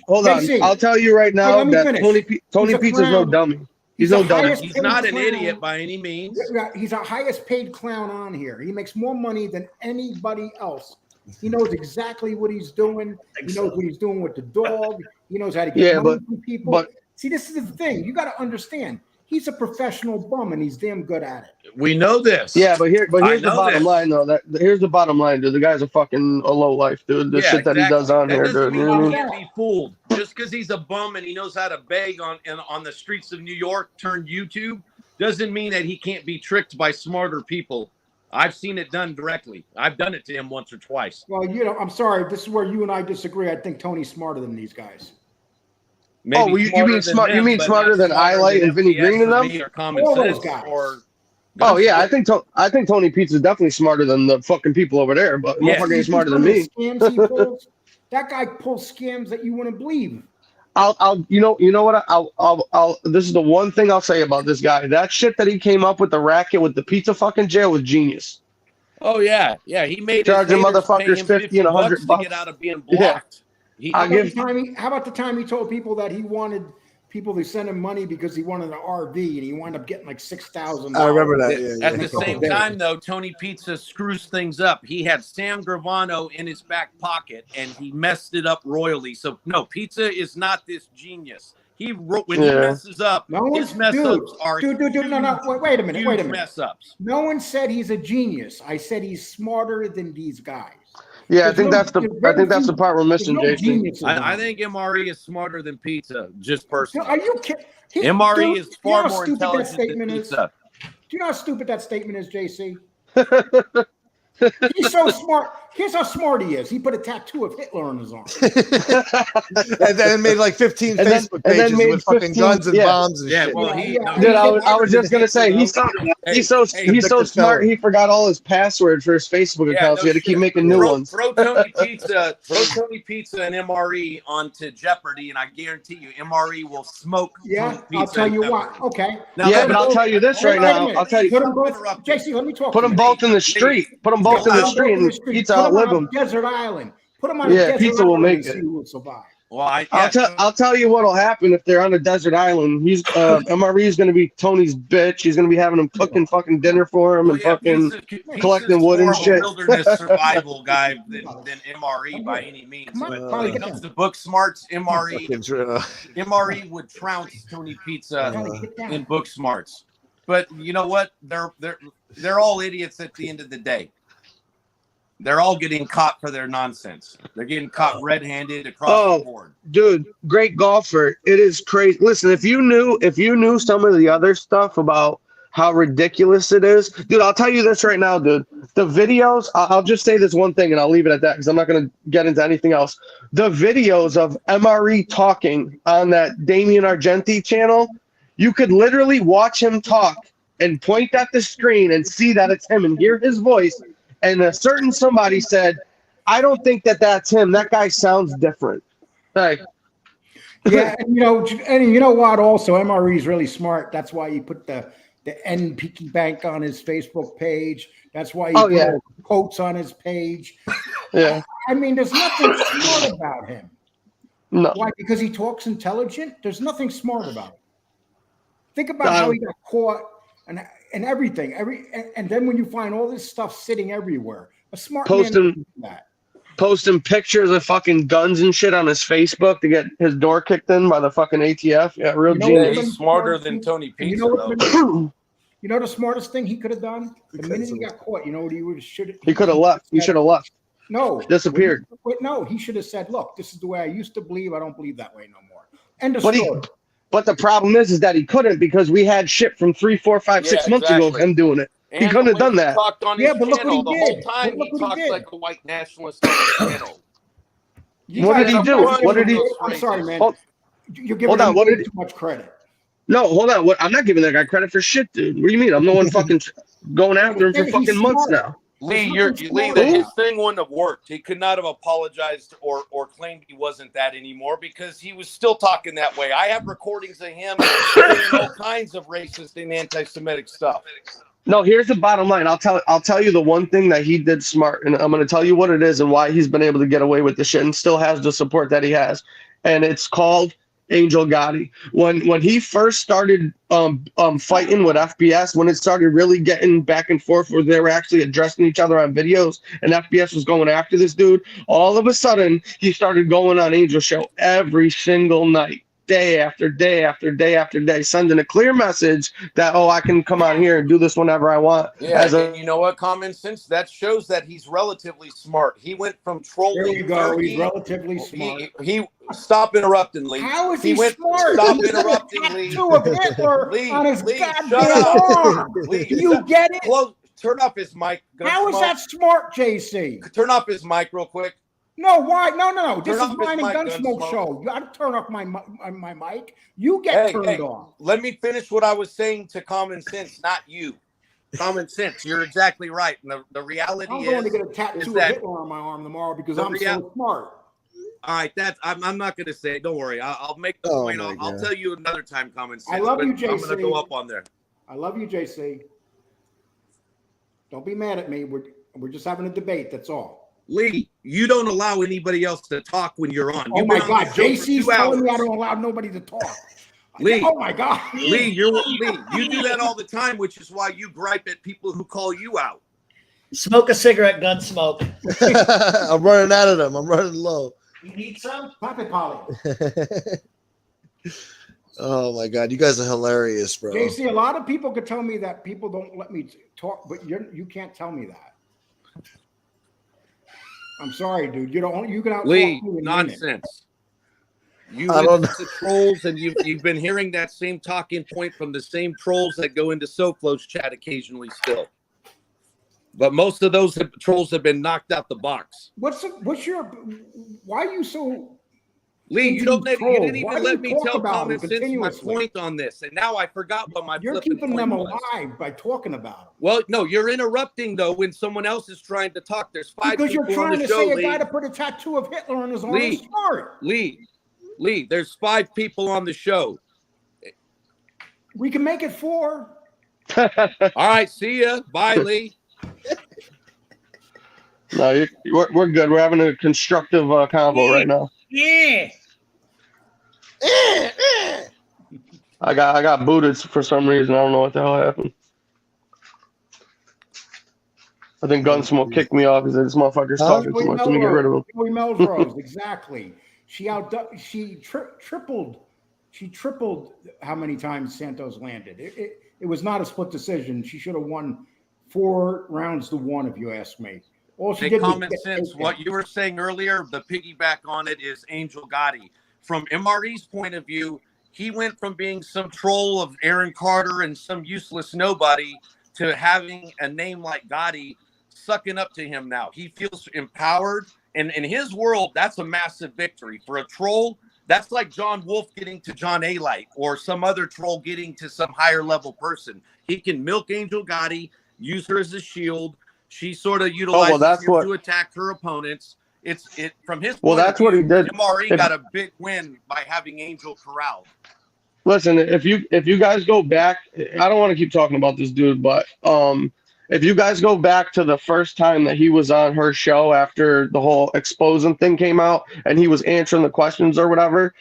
I'll tell you right now that Tony Pizza's no dummy. He's no dummy. He's not an idiot by any means. He's the highest paid clown on here. He makes more money than anybody else. He knows exactly what he's doing. He knows what he's doing with the dog. He knows how to get money from people. But see, this is the thing. You got to understand. He's a professional bum, and he's damn good at it. We know this. Yeah, but here's the bottom line, though. Here's the bottom line, dude. The guy's a fucking low life, dude. The shit that he does on here, dude. He can't be fooled. Just because he's a bum and he knows how to beg on the streets of New York, turn YouTube, doesn't mean that he can't be tricked by smarter people. I've seen it done directly. I've done it to him once or twice. Well, I'm sorry. This is where you and I disagree. I think Tony's smarter than these guys. Maybe you mean smart? You mean smarter than Highlight and Vinny Green and them? All those guys. I think Tony Pizza's definitely smarter than the fucking people over there, but motherfucker ain't smarter than me. That guy pulls scams that you wouldn't believe. You know what? This is the one thing I'll say about this guy. That shit that he came up with, the racket with the pizza fucking jail, was genius. Oh yeah, he made charging motherfuckers $50 and $100 to get out of being blocked. How about the time he told people that he wanted people they sent him money because he wanted an RV and he wound up getting like $6,000. I remember that. Yeah, At the same time, though, Tony Pizza screws things up. He had Sam Gravano in his back pocket, and he messed it up royally. So, no, Pizza is not this genius. When he messes up, his mess ups are dude. No. Wait a minute. Mess ups. No one said he's a genius. I said he's smarter than these guys. Yeah, I think that's the part we're missing, JC. I think MRE is smarter than Pizza, just personally. Are you kidding? MRE is far more intelligent than Pizza. Do you know how stupid that statement is, JC? He's so smart. Here's how smart he is. He put a tattoo of Hitler on his arm. And then made like 15 Facebook pages with fucking guns and bombs and shit. Well, dude, I was just gonna say he's so smart. He forgot all his passwords for his Facebook accounts. He had to keep making new ones. Throw Tony Pizza and MRE onto Jeopardy, and I guarantee you, MRE will smoke. Yeah, I'll tell you what. Okay. Now, but I'll tell you this right now. I'll tell you. Put them both. JC, let me talk. Put them both in the street. Put them both in the street, and Pizza outlive them. Desert island. Put them on a desert Pizza island will make and it. see who will survive. Well, I'll tell you what'll happen if they're on a desert island. He's MRE is going to be Tony's bitch. He's going to be having him cooking fucking dinner for him and fucking collecting wood and shit. Wilderness survival guy than MRE by any means. But when it comes to book smarts, MRE would trounce Tony Pizza in book smarts. But you know what? They're all idiots at the end of the day. They're all getting caught for their nonsense. They're getting caught red-handed across the board. Dude, great golfer. It is crazy. Listen, if you knew some of the other stuff about how ridiculous it is, dude, I'll tell you this right now, dude. The videos, I'll just say this one thing and I'll leave it at that because I'm not going to get into anything else. The videos of MRE talking on that Damian Argenti channel, you could literally watch him talk and point at the screen and see that it's him and hear his voice. And a certain somebody said, I don't think that's him. That guy sounds different. Hey. Yeah, and you know what? Also, MRE is really smart. That's why he put the N Piggy Bank on his Facebook page. That's why he put quotes on his page. Yeah. I mean, there's nothing smart about him. No. Why? Because he talks intelligent? There's nothing smart about him. Think about how he got caught and everything. And then when you find all this stuff sitting everywhere, a smart man does that. Posting pictures of fucking guns and shit on his Facebook to get his door kicked in by the fucking ATF. Yeah, real genius. He's smarter than Tony Pizza, You know the smartest thing he could have done? The minute he got caught, you know what he could have left. He should have left. No. Disappeared. No, he should have said, look, this is the way I used to believe. I don't believe that way no more. End of story. But the problem is that he couldn't because we had shit from 3, 4, 5, 6 months ago of him doing it. He couldn't have done that. But look what he did. The whole time he talked like a white nationalist on his channel. What did he do? What did he? I'm sorry, man. You're giving him too much credit. No, hold on. I'm not giving that guy credit for shit, dude. What do you mean? I'm the one fucking going after him for fucking months now. Lee, his thing wouldn't have worked. He could not have apologized or claimed he wasn't that anymore because he was still talking that way. I have recordings of him saying all kinds of racist and anti-Semitic stuff. No, here's the bottom line. I'll tell you the one thing that he did smart, and I'm going to tell you what it is and why he's been able to get away with this shit and still has the support that he has. And it's called Angel Gotti. When he first started fighting with FBS, when it started really getting back and forth where they were actually addressing each other on videos and FBS was going after this dude, all of a sudden he started going on Angel Show every single night. Day after day after day after day, sending a clear message that, I can come out here and do this whenever I want. Yeah, and you know what? Common sense, that shows that he's relatively smart. He went from trolling. There you go. He's relatively smart. He stop interrupting, Lee. How is he smart? Stop interrupting, Lee. Tattoo of Hitler on his goddamn arm. You get it? Turn off his mic. How is that smart, JC? Turn off his mic real quick. No, why? No. This is mine and Gunsmoke show. You got to turn off my mic. You get turned off. Let me finish what I was saying to Common Sense, not you. Common Sense, you're exactly right. And the reality I'm going to get a tattoo of Hitler on my arm tomorrow because I'm so smart. All right, I'm not going to say it. Don't worry. I'll make the point. I'll tell you another time, Common Sense. I love you, JC. I'm going to go up on there. I love you, JC. Don't be mad at me. We're just having a debate. That's all. Lee, you don't allow anybody else to talk when you're on. Oh my God, JC's telling me I don't allow nobody to talk. Lee, Oh my God. Lee, you do that all the time, which is why you gripe at people who call you out. Smoke a cigarette, Gunsmoke. I'm running out of them. I'm running low. You need some? Pop it, Polly. Oh my God, you guys are hilarious, bro. JC, a lot of people could tell me that people don't let me talk, but you can't tell me that. I'm sorry, dude. You can out Lee, talk me in nonsense. You I don't listen to trolls, and you've been hearing that same talking point from the same trolls that go into SoFlo's chat occasionally still. But most of those trolls have been knocked out the box. Why are you so Lee, you didn't even let me tell common sense my point on this, and now I forgot what my You're flipping keeping point them was. alive by talking about them. Well, no, you're interrupting though when someone else is trying to talk. There's five Because people you're on trying the to show, say a Lee. guy to put a tattoo of Hitler on his arm Lee, is smart. Lee, there's 5 people on the show. We can make it 4. All right, see ya. Bye, Lee. No, we're good. We're having a constructive convo right now. Yeah. I got booted for some reason. I don't know what the hell happened. I think Gunsmoke kicked me off. He said, "This motherfucker's talking too much. Let me get rid of him." Joey Melrose, exactly. She tripled how many times Santos landed. It was not a split decision. She should have won 4 rounds to 1, if you ask me. All she did Common was sense. What you were saying earlier, the piggyback on it is Angel Gotti. From MRE's point of view, he went from being some troll of Aaron Carter and some useless nobody to having a name like Gotti sucking up to him now. He feels empowered. And in his world, that's a massive victory. For a troll, that's like John Wolf getting to John A-Light or some other troll getting to some higher level person. He can milk Angel Gotti, use her as a shield. She sort of utilizes him to attack her opponents. It's from his point that's of view, what he did. MRE got a big win by having Angel corralled. Listen, if you guys go back, I don't want to keep talking about this dude, but if you guys go back to the first time that he was on her show after the whole exposing thing came out and he was answering the questions or whatever,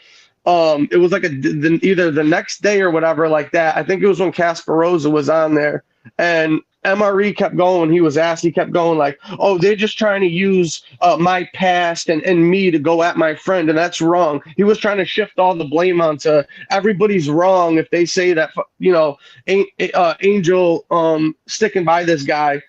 it was like either the next day or whatever like that. I think it was when Casparosa was on there, and MRE kept going. He kept going like, "Oh, they're just trying to use my past and me to go at my friend, and that's wrong." He was trying to shift all the blame onto everybody's wrong if they say that, Angel sticking by this guy,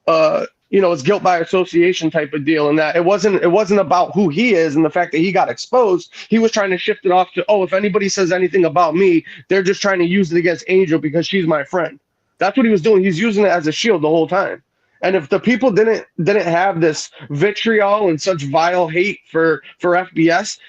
it's guilt by association type of deal, and that it wasn't about who he is and the fact that he got exposed. He was trying to shift it off to, oh, if anybody says anything about me, they're just trying to use it against Angel because she's my friend. That's what he was doing. He's using it as a shield the whole time. And if the people didn't have this vitriol and such vile hate for FBS,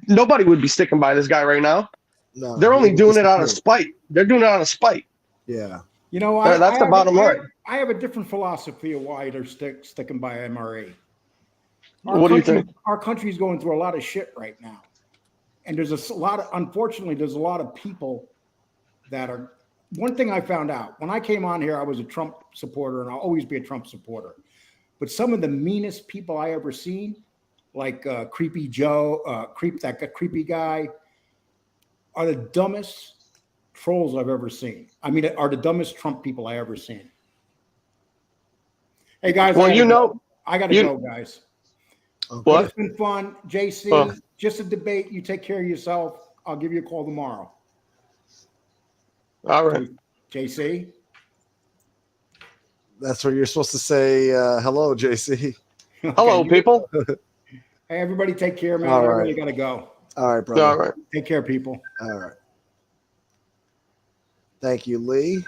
nobody would be sticking by this guy right now. No, they're only doing it out of spite. They're doing it out of spite. Yeah. That's the bottom line. I have a different philosophy of why they're sticking by MRA. What do you think? Our country is going through a lot of shit right now. And unfortunately, there's a lot of people that are. One thing I found out, when I came on here, I was a Trump supporter, and I'll always be a Trump supporter. But some of the meanest people I ever seen, like Creepy Joe, that creepy guy, are the dumbest trolls I've ever seen. I mean, are the dumbest Trump people I ever seen. Hey, guys. Well, I got to go, guys. What? It's been fun. JC, just a debate. You take care of yourself. I'll give you a call tomorrow. All right. JC? That's where you're supposed to say hello, JC. Hello, people. Hey, everybody take care, man. All right. Everybody got to go. All right, brother. All right. Take care, people. All right. Thank you, Lee.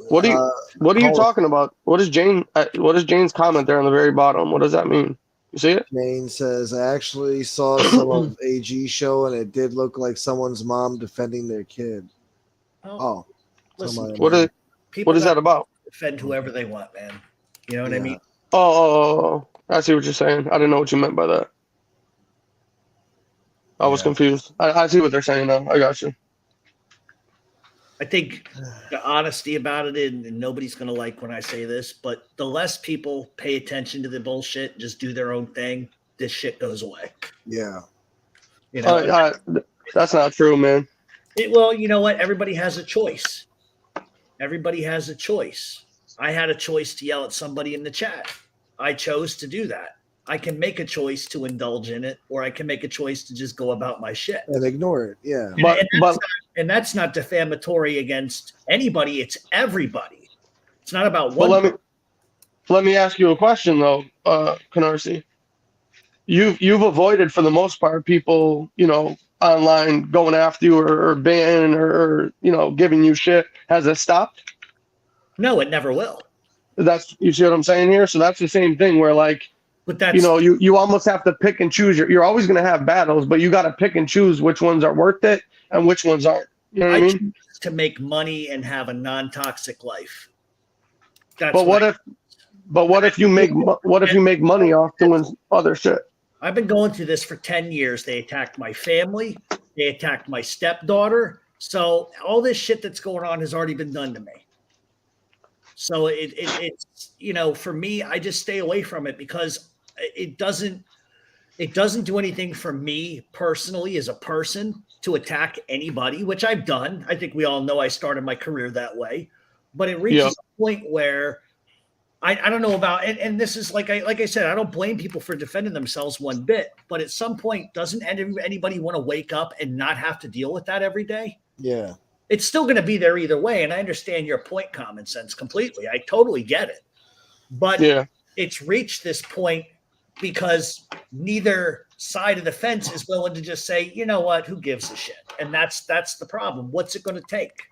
What are you talking about? What is Jane's comment there on the very bottom? What does that mean? You see it? Jane says, I actually saw some of AG show, and it did look like someone's mom defending their kid. Oh. Listen, what is that about? Defend whoever they want, man. You know what I mean? Oh, I see what you're saying. I didn't know what you meant by that. I was confused. I see what they're saying now. I got you. I think the honesty about it, and nobody's going to like when I say this, but the less people pay attention to the bullshit, just do their own thing, this shit goes away. Yeah. You know, That's not true, man. Well, you know what? Everybody has a choice. Everybody has a choice. I had a choice to yell at somebody in the chat. I chose to do that. I can make a choice to indulge in it, or I can make a choice to just go about my shit and ignore it. Yeah, and that's not defamatory against anybody. It's everybody. It's not about but one. let me ask you a question though, Canarsie. You've avoided for the most part people, online going after you or banning or giving you shit. Has it stopped? No, it never will. You see what I'm saying here? So that's the same thing where like, but that's you almost have to pick and choose. You're always going to have battles, but you got to pick and choose which ones are worth it and which ones aren't. You know what I mean? Choose to make money and have a non-toxic life. That's but what if you make money off doing other shit? I've been going through this for 10 years. They attacked my family. They attacked my stepdaughter. So all this shit that's going on has already been done to me. So it's, for me, I just stay away from it because it doesn't do anything for me personally as a person to attack anybody, which I've done. I think we all know I started my career that way, but it reaches a point where I don't know about, and this is like I said, I don't blame people for defending themselves one bit, but at some point, doesn't anybody want to wake up and not have to deal with that every day? Yeah. It's still going to be there either way. And I understand your point, common sense, completely. I totally get it. But it's reached this point because neither side of the fence is willing to just say, you know what, who gives a shit? And that's the problem. What's it going to take?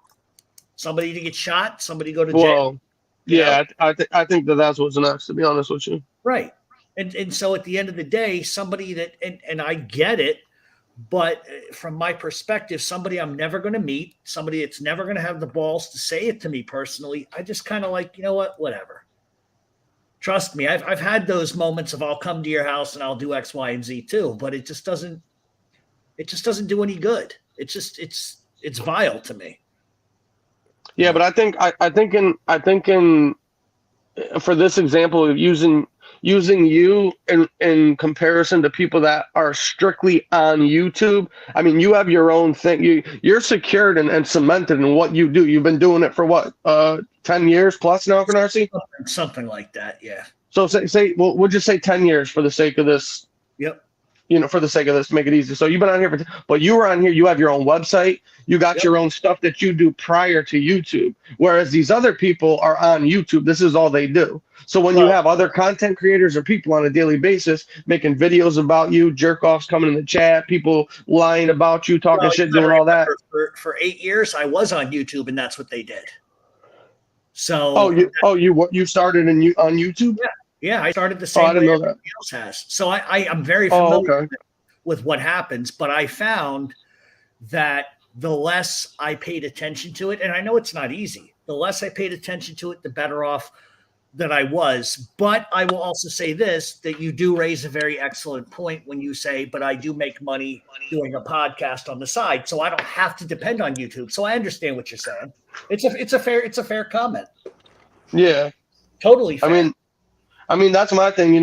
Somebody to get shot? Somebody go to jail? Well, yeah, I think that's what's next, to be honest with you. Right. And so at the end of the day, somebody that, and I get it, but from my perspective, somebody I'm never going to meet, somebody that's never going to have the balls to say it to me personally, I just kind of like, you know what, whatever. Trust me, I've had those moments of I'll come to your house and I'll do X, Y, and Z too, but it just doesn't do any good. It's vile to me. Yeah, but I think in for this example of using you in comparison to people that are strictly on YouTube, I mean, you have your own thing. You're secured and cemented in what you do. You've been doing it for what, 10 years plus now, Canarsie? Something like that, yeah. So say we'll just say 10 years for the sake of this. Yep. For the sake of this, make it easy. So you've been on here but you were on here, you have your own website, you got your own stuff that you do prior to YouTube. Whereas these other people are on YouTube, this is all they do. So when you have other content creators or people on a daily basis making videos about you, jerk offs coming in the chat, people lying about you, talking shit, doing all that. For 8 years, I was on YouTube, and that's what they did. So you started on YouTube? Yeah, I started the same way everybody else has. So I'm very familiar with what happens, but I found that the less I paid attention to it, and I know it's not easy, the less I paid attention to it, the better off that I was. But I will also say this, that you do raise a very excellent point when you say, but I do make money doing a podcast on the side, so I don't have to depend on YouTube. So I understand what you're saying. It's a fair comment. Yeah. Totally fair. I mean, that's my thing, in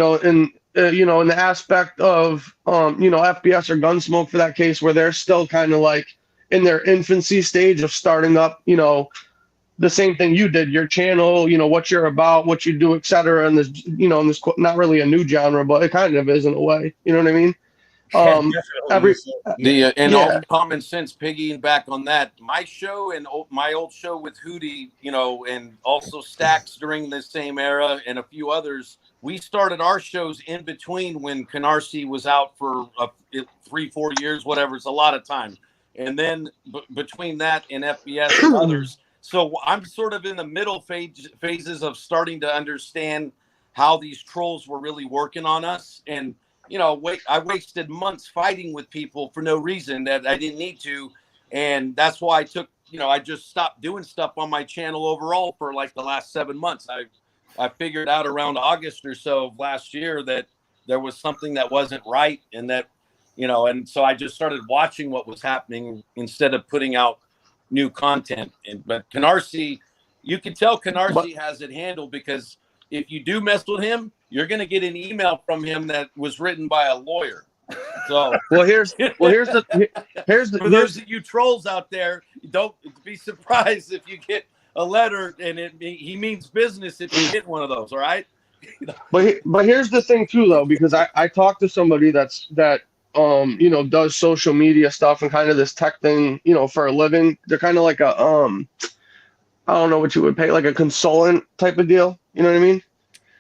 the aspect of, FBS or Gunsmoke for that case, where they're still kind of like in their infancy stage of starting up, the same thing you did, your channel, what you're about, what you do, et cetera. And this, this not really a new genre, but it kind of is in a way. You know what I mean? All common sense piggying back on that, my show and my old show with Hootie, and also Stacks during the same era and a few others, we started our shows in between when Canarsie was out for 3-4 years, whatever. It's a lot of time. And then between that and FBS and others. So I'm sort of in the middle phases of starting to understand how these trolls were really working on us. And I wasted months fighting with people for no reason that I didn't need to. And that's why I just stopped doing stuff on my channel overall for like the last 7 months. I figured out around August or so of last year that there was something that wasn't right. And that, and so I just started watching what was happening instead of putting out new content. But Canarsie, you can tell Canarsie has it handled, because if you do mess with him, you're going to get an email from him that was written by a lawyer. So here's the for those of you trolls out there, don't be surprised if you get a letter and he means business if you get one of those. All right. But here's the thing too, though, because I talked to somebody that does social media stuff and kind of this tech thing, for a living. They're kind of like a I don't know what you would pay, like a consultant type of deal. You know what I mean?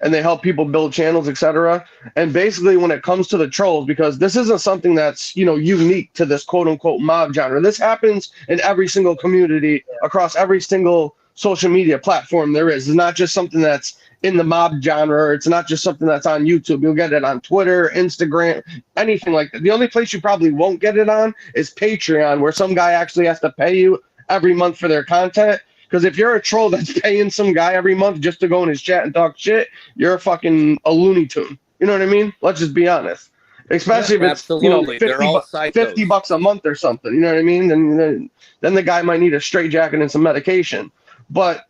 And they help people build channels, etc. And basically, when it comes to the trolls, because this isn't something that's unique to this quote unquote mob genre. This happens in every single community across every single social media platform there is. It's not just something that's in the mob genre. It's not just something that's on YouTube. You'll get it on Twitter, Instagram, anything like that. The only place you probably won't get it on is Patreon, where some guy actually has to pay you every month for their content. Because if you're a troll that's paying some guy every month just to go in his chat and talk shit, you're a Looney Tune. You know what I mean? Let's just be honest. Especially if it's absolutely. They're all $50 a month or something. You know what I mean? Then the guy might need a straitjacket and some medication. But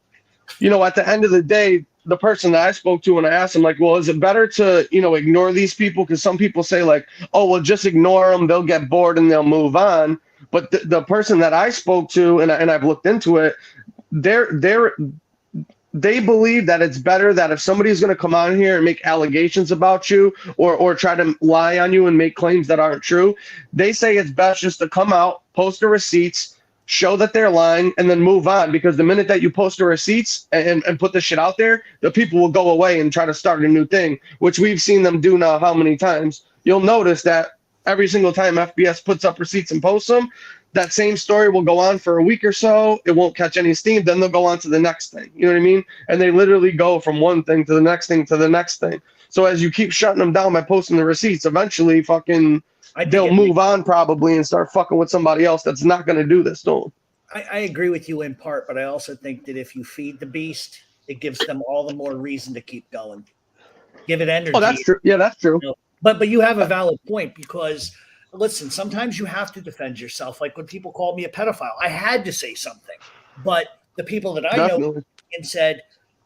at the end of the day, the person that I spoke to when I asked him, like, well, is it better to ignore these people? Because some people say like, oh, well, just ignore them. They'll get bored and they'll move on. But the person that I spoke to, and I've looked into it, they believe that it's better that if somebody's going to come on here and make allegations about you or try to lie on you and make claims that aren't true, they say it's best just to come out, post the receipts, show that they're lying, and then move on. Because the minute that you post the receipts and put the shit out there, the people will go away and try to start a new thing, which we've seen them do now how many times. You'll notice that every single time FBS puts up receipts and posts them, that same story will go on for a week or so. It won't catch any steam. Then they'll go on to the next thing. You know what I mean? And they literally go from one thing to the next thing to the next thing. So as you keep shutting them down by posting the receipts, eventually they'll move on probably and start fucking with somebody else that's not going to do this to them. I agree with you in part, but I also think that if you feed the beast, it gives them all the more reason to keep going. Give it energy. Oh, that's true. Yeah, that's true. But you have a valid point, because listen, sometimes you have to defend yourself. Like when people called me a pedophile, I had to say something. But the people that I know and said,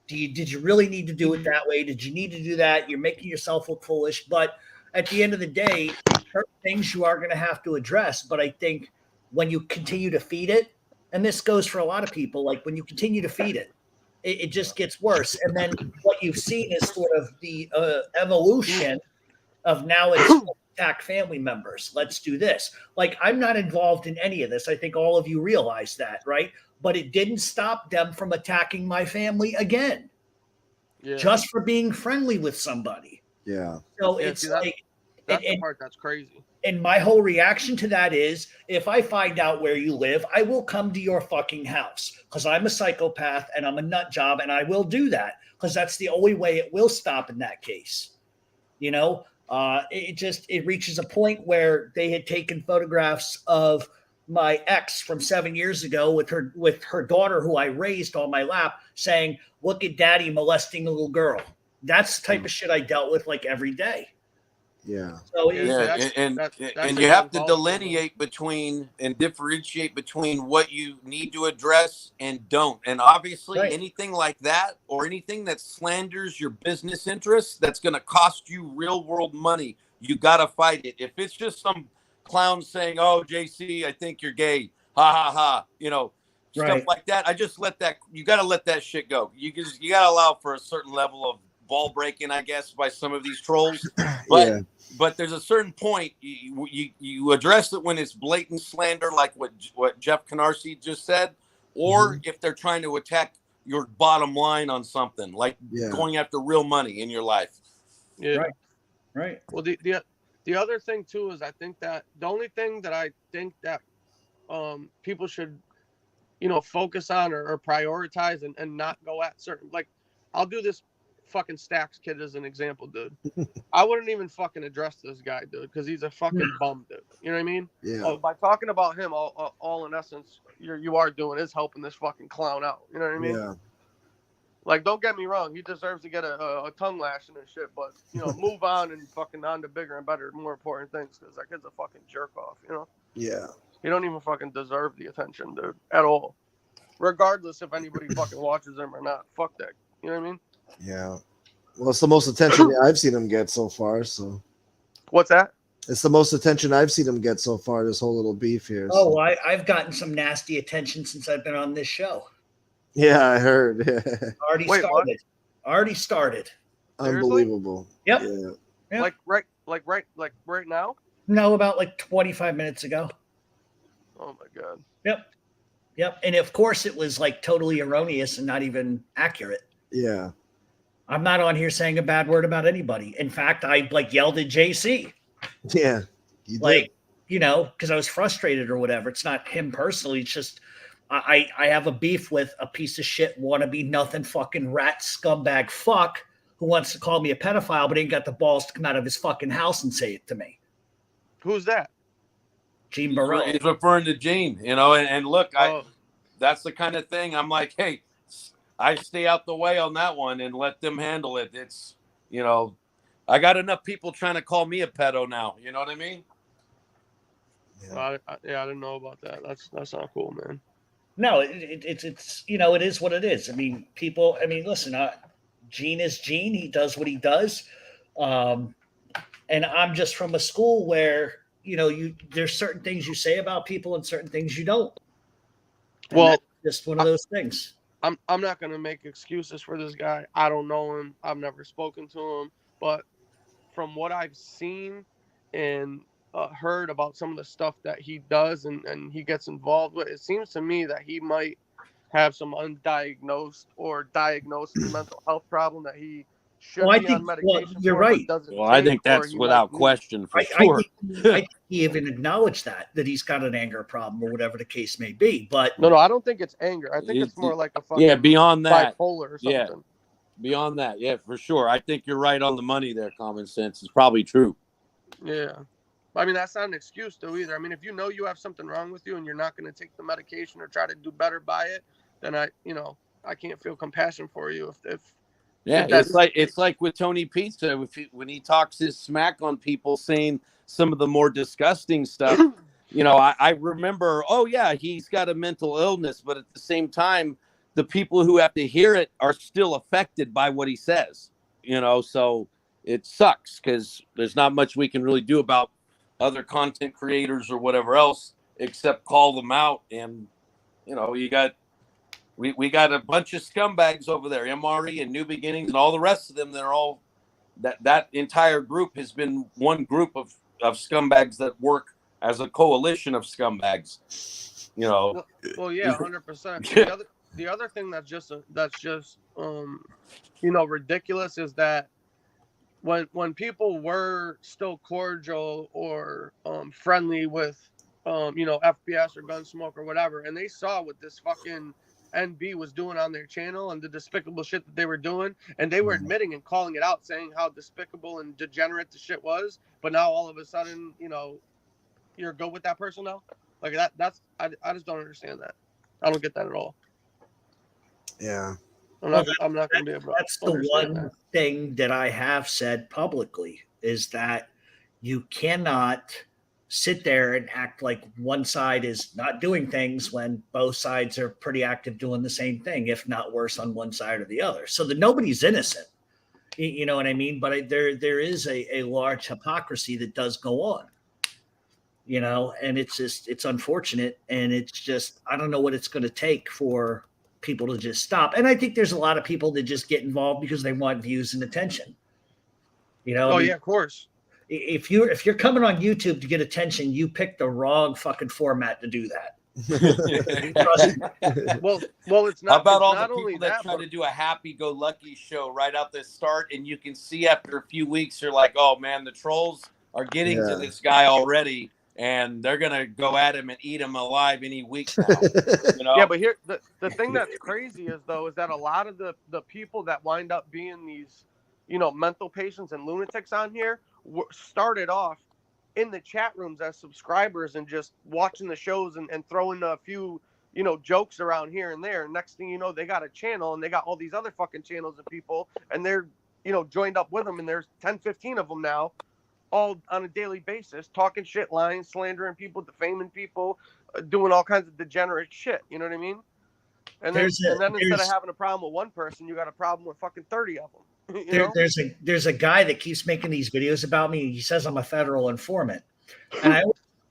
did you really need to do it that way? Did you need to do that? You're making yourself look foolish. But at the end of the day, certain things you are going to have to address. But I think when you continue to feed it, and this goes for a lot of people, like when you continue to feed it, it just gets worse. And then what you've seen is sort of the evolution of now it's attack family members. Let's do this. Like, I'm not involved in any of this. I think all of you realize that, right? But it didn't stop them from attacking my family again, just for being friendly with somebody. Yeah. So it's that's the part that's crazy. And my whole reaction to that is, if I find out where you live, I will come to your fucking house, because I'm a psychopath and I'm a nut job, and I will do that because that's the only way it will stop in that case. It reaches a point where they had taken photographs of my ex from 7 years ago with her daughter, who I raised on my lap, saying, "Look at daddy molesting a little girl." That's the type of shit I dealt with like every day. Yeah. So and you have to delineate between and differentiate between what you need to address and don't. And obviously anything like that, or anything that slanders your business interests, that's going to cost you real world money, you got to fight it. If it's just some clown saying, "Oh, JC, I think you're gay," ha ha ha, stuff like that, you got to let that shit go. You got to allow for a certain level of ball breaking, I guess, by some of these trolls. But there's a certain point you address it when it's blatant slander, like what Jeff Canarsie just said, or if they're trying to attack your bottom line on something, like going after real money in your life. Yeah. Right. Well, the other thing too is, I think that the only thing that I think that people should focus on or prioritize and not go at certain, like, I'll do this fucking Stacks kid as an example, dude. I wouldn't even fucking address this guy, dude, because he's a fucking bum, dude. You know what I mean? Yeah. By talking about him, all in essence, you are doing is helping this fucking clown out. You know what I mean? Yeah. Like, don't get me wrong, he deserves to get a tongue lashing and shit, but move on and fucking on to bigger and better, more important things, because that kid's a fucking jerk off. Yeah. He don't even fucking deserve the attention, dude, at all. Regardless if anybody fucking watches him or not. Fuck that. You know what I mean? Yeah. Well, it's the most attention I've seen him get so far. So. What's that? It's the most attention I've seen him get so far. This whole little beef here. Oh, So. I've gotten some nasty attention since I've been on this show. Yeah, I heard. Already Wait, what? started. Already started. Seriously? Unbelievable. Yep. Yeah. Yeah. Like right now? No, about like 25 minutes ago. Oh my god. Yep. And of course it was like totally erroneous and not even accurate. Yeah. I'm not on here saying a bad word about anybody. In fact, I like yelled at JC. Yeah. You Like, you know, because I was frustrated or whatever. It's not him personally. It's just I have a beef with a piece of shit wannabe nothing fucking rat scumbag fuck who wants to call me a pedophile but ain't got the balls to come out of his fucking house and say it to me. Who's that? Gene Burrell. He's referring to Gene, you know, and look, that's the kind of thing I'm like, hey, I stay out the way on that one and let them handle it. It's, you know, I got enough people trying to call me a pedo now. You know what I mean? Yeah. I didn't know about that. That's not cool, man. No, it's you know, it is what it is. I mean, people. I mean, listen, Gene is Gene. He does what he does, and I'm just from a school where you know there's certain things you say about people and certain things you don't. And Well, that's just one of those things. I'm not gonna make excuses for this guy. I don't know him. I've never spoken to him, but from what I've seen and heard about some of the stuff that he does and he gets involved with, it seems to me that he might have some undiagnosed or diagnosed mental health problem that he should be on medication. You're for, right. but doesn't Well, I take, think or that's he without might need. question for I sure. think he even acknowledged that he's got an anger problem or whatever the case may be. But No, I don't think it's anger. I think it's more like a fucking beyond that, bipolar or something. Beyond that, yeah, for sure. I think you're right on the money there. Common sense is probably true. Yeah. I mean, that's not an excuse, though, either. I mean, if you know you have something wrong with you and you're not going to take the medication or try to do better by it, then I can't feel compassion for you. If it's like with Tony Pizza, when he talks his smack on people saying some of the more disgusting stuff, you know, I remember, oh yeah, he's got a mental illness, but at the same time, the people who have to hear it are still affected by what he says, you know, so it sucks because there's not much we can really do about other content creators or whatever else except call them out. And you know, we got a bunch of scumbags over there, MRE and New Beginnings and all the rest of them. They're all that entire group has been one group of scumbags that work as a coalition of scumbags, you know. Well, yeah, 100%. The other thing that's just ridiculous is that when people were still cordial or friendly with FBS or Gunsmoke or whatever, and they saw what this fucking NB was doing on their channel and the despicable shit that they were doing, and they were admitting and calling it out, saying how despicable and degenerate the shit was, but now all of a sudden, you know, you're good with that person now? Like I just don't understand that. I don't get that at all. Yeah. I'm not going to be able to. That's the one thing that I have said publicly is that you cannot sit there and act like one side is not doing things when both sides are pretty active doing the same thing, if not worse on one side or the other. So that nobody's innocent. You know what I mean? But there is a large hypocrisy that does go on. You know, and it's unfortunate, and it's just I don't know what it's going to take for people to just stop. And I think there's a lot of people that just get involved because they want views and attention. You know? Oh, yeah, of course. If you're coming on YouTube to get attention, you pick the wrong fucking format to do that. well, it's not. How about all not the only people that that, try to do a happy-go-lucky show right out the start, and you can see after a few weeks, you're like, oh man, the trolls are getting to this guy already. And they're gonna go at him and eat him alive any week now. You know? Yeah, but here the thing that's crazy is that a lot of the people that wind up being these, you know, mental patients and lunatics on here started off in the chat rooms as subscribers and just watching the shows and throwing a few, you know, jokes around here and there. Next thing you know, they got a channel and they got all these other fucking channels of people and they're, you know, joined up with them, and there's 10, 15 of them now, all on a daily basis, talking shit, lying, slandering people, defaming people, doing all kinds of degenerate shit. You know what I mean? And then, instead of there's- having a problem with one person, you got a problem with fucking 30 of them. You know? There's a guy that keeps making these videos about me. He says I'm a federal informant, and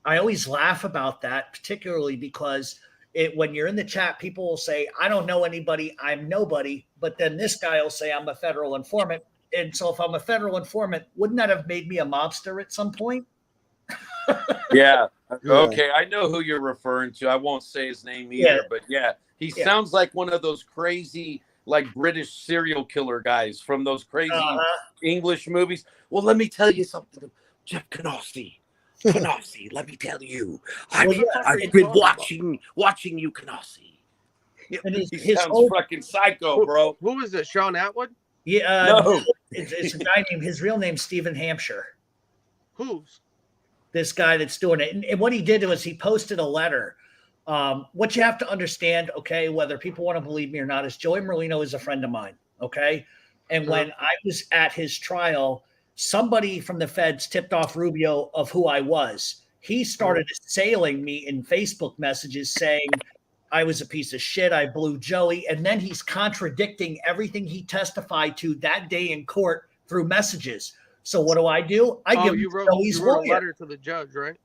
I always laugh about that, particularly because when you're in the chat, people will say, I don't know anybody, I'm nobody. But then this guy will say, I'm a federal informant. And so if I'm a federal informant, wouldn't that have made me a mobster at some point? Yeah. Okay. I know who you're referring to. I won't say his name either, Yeah. but yeah, he sounds like one of those crazy, like British serial killer guys from those crazy English movies. Well, let me tell you something, Jeff Canossi, let me tell you, I've been watching you, Canossi. And He sounds fucking psycho, bro. Who is it? Sean Atwood? Yeah, No. It's a guy named, his real name's Stephen Hampshire. Who's? This guy that's doing it. And what he did was he posted a letter. What you have to understand, okay, whether people want to believe me or not, is Joey Merlino is a friend of mine, okay? And when I was at his trial, somebody from the feds tipped off Rubio of who I was. He started assailing me in Facebook messages saying I was a piece of shit, I blew Joey, and then he's contradicting everything he testified to that day in court through messages. So what do? I give you wrote a letter to the judge, right?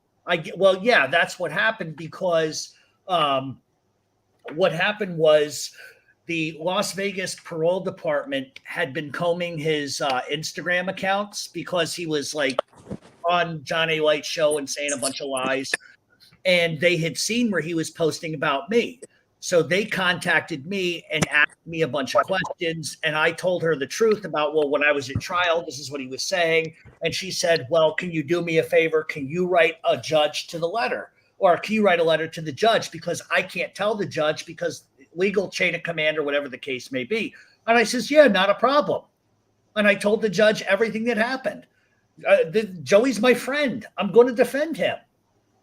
Well, yeah, that's what happened, because what happened was the Las Vegas parole department had been combing his Instagram accounts because he was like on John A. White's show and saying a bunch of lies. And they had seen where he was posting about me. So they contacted me and asked me a bunch of questions. And I told her the truth about, well, when I was at trial, this is what he was saying. And she said, well, can you do me a favor? Can you write a judge to the letter? Or can you write a letter to the judge? Because I can't tell the judge because legal chain of command or whatever the case may be. And I says, yeah, not a problem. And I told the judge everything that happened. Joey's my friend. I'm going to defend him.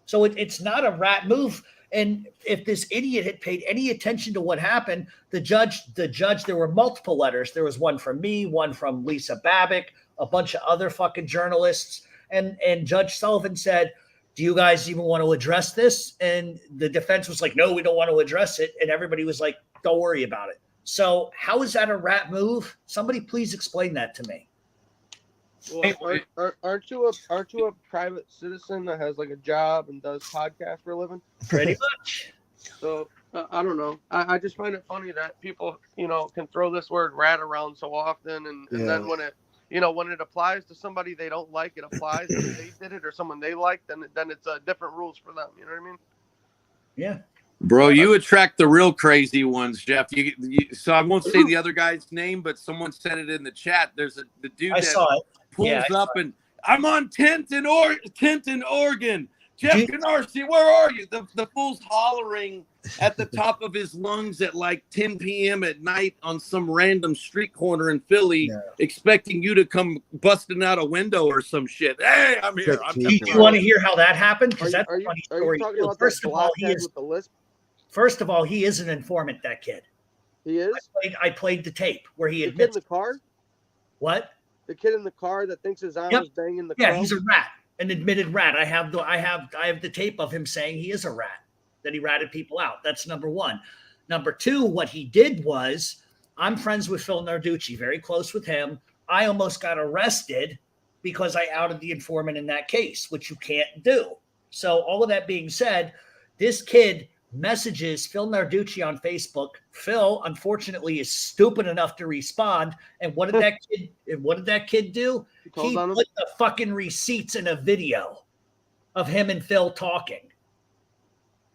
So it's not a rat move. And if this idiot had paid any attention to what happened, the judge, there were multiple letters. There was one from me, one from Lisa Babbitt, a bunch of other fucking journalists. And Judge Sullivan said, do you guys even want to address this? And the defense was like, no, we don't want to address it. And everybody was like, don't worry about it. So how is that a rat move? Somebody please explain that to me. Well, aren't you a private citizen that has like a job and does podcasts for a living? Pretty much. So I don't know. I just find it funny that people, can throw this word rat around so often, and then when it applies to somebody they don't like, it applies. If they did it or someone they like, then it's different rules for them. You know what I mean? Yeah. Bro, you attract the real crazy ones, Jeff. So I won't say the other guy's name, but someone said it in the chat. There's the dude that pulls up and I'm on tent in Oregon. Jeff Canarsie, where are you? The fool's hollering at the top of his lungs at like 10 p.m. at night on some random street corner in Philly, expecting you to come busting out a window or some shit. Hey, I'm here. Do you want to hear how that happened? Because that's a funny story. First of all, he is an informant, that kid. He is? I played the tape where he admits. The kid in the car? What? The kid in the car that thinks his aunt was banging the car? Yeah, he's a rat, an admitted rat. I have the tape of him saying he is a rat, that he ratted people out. That's number one. Number two, what he did was, I'm friends with Phil Narducci, very close with him. I almost got arrested because I outed the informant in that case, which you can't do. So all of that being said, this kid messages Phil Narducci on Facebook. Phil, unfortunately, is stupid enough to respond. And what did that kid do? He put the fucking receipts in a video of him and Phil talking.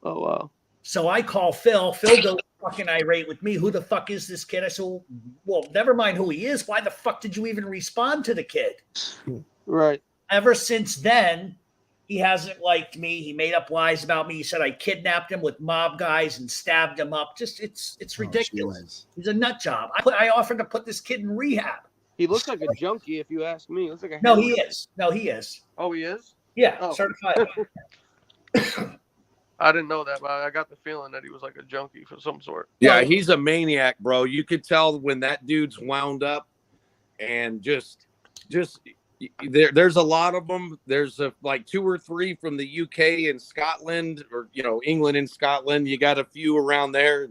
Oh, wow. So I call Phil. Phil goes fucking irate with me. Who the fuck is this kid? I said, well, never mind who he is. Why the fuck did you even respond to the kid? Right. Ever since then, he hasn't liked me. He made up lies about me. He said I kidnapped him with mob guys and stabbed him up. Just it's ridiculous. He's a nut job. I offered to put this kid in rehab. He looks like a junkie, if you ask me. He looks like a No, he is. Oh, he is? Yeah, certified. I didn't know that, but I got the feeling that he was like a junkie for some sort. Yeah, he's a maniac, bro. You could tell when that dude's wound up, and just there's a lot of them. There's like 2 or 3 from the UK and Scotland, or England and Scotland. You got a few around there.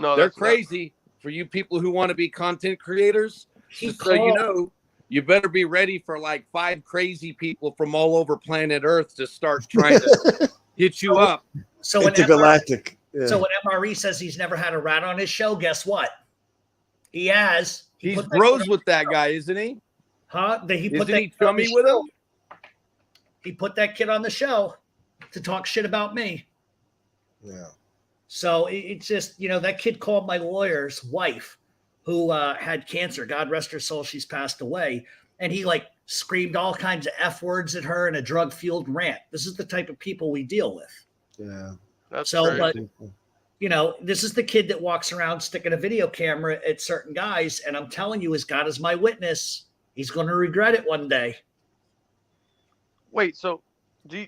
No, they're that's crazy. For you people who want to be content creators, He just so you called- know, you better be ready for like 5 crazy people from all over planet Earth to start trying to hit you up. So when Intergalactic. So when MRE says he's never had a rat on his show, guess what? He has. He He's put bros with that guy, isn't he? Huh? He put Isn't that he kid on the chummy with show. him? He put that kid on the show to talk shit about me. Yeah. So it's just, that kid called my lawyer's wife who had cancer. God rest her soul. She's passed away. And he like screamed all kinds of F words at her in a drug fueled rant. This is the type of people we deal with. Yeah. That's So, crazy. but this is the kid that walks around sticking a video camera at certain guys. And I'm telling you, as God is my witness, he's going to regret it one day. Wait, so do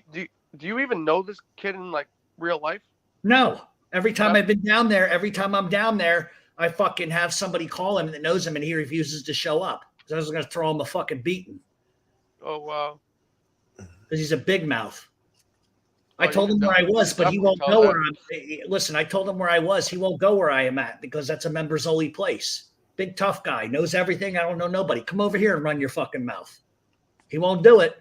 you even know this kid in like real life? No. Every time I've been down there, every time I'm down there, I fucking have somebody call him that knows him and he refuses to show up. Because I was going to throw him a fucking beating. Oh, wow. Because he's a big mouth. Oh, I told you him can where I was, but he definitely won't tell go that. where I'm. Listen, I told him where I was. He won't go where I am at because that's a members only place. Big tough guy, knows everything. I don't know nobody. Come over here and run your fucking mouth. He won't do it.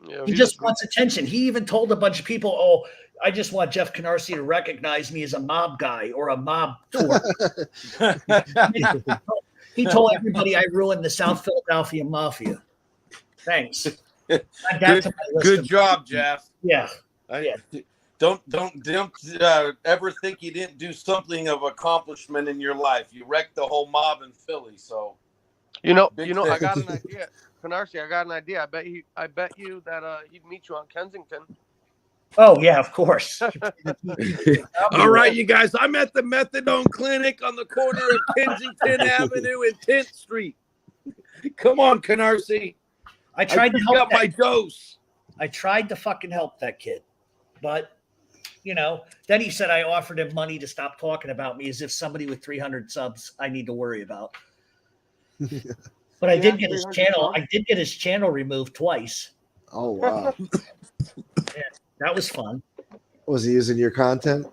Yeah, He just wants attention. He even told a bunch of people, "Oh, I just want Jeff Canarsie to recognize me as a mob guy or a mob tour." He told everybody I ruined the South Philadelphia Mafia. Thanks. Add that to my list Good of- job, Jeff. Yeah. Don't ever think you didn't do something of accomplishment in your life. You wrecked the whole mob in Philly. So I got thing. an idea. Canarsie, I got an idea. I bet you that he'd meet you on Kensington. Oh yeah, of course. All right, you guys. I'm at the Methadone Clinic on the corner of Kensington Avenue and 10th Street. Come on, Canarsie. I tried to help my dose. I tried to fucking help that kid, but then he said I offered him money to stop talking about me, as if somebody with 300 subs I need to worry about. But I did get his channel. I did get his channel removed twice. Oh wow. Yeah, that was fun. Was he using your content?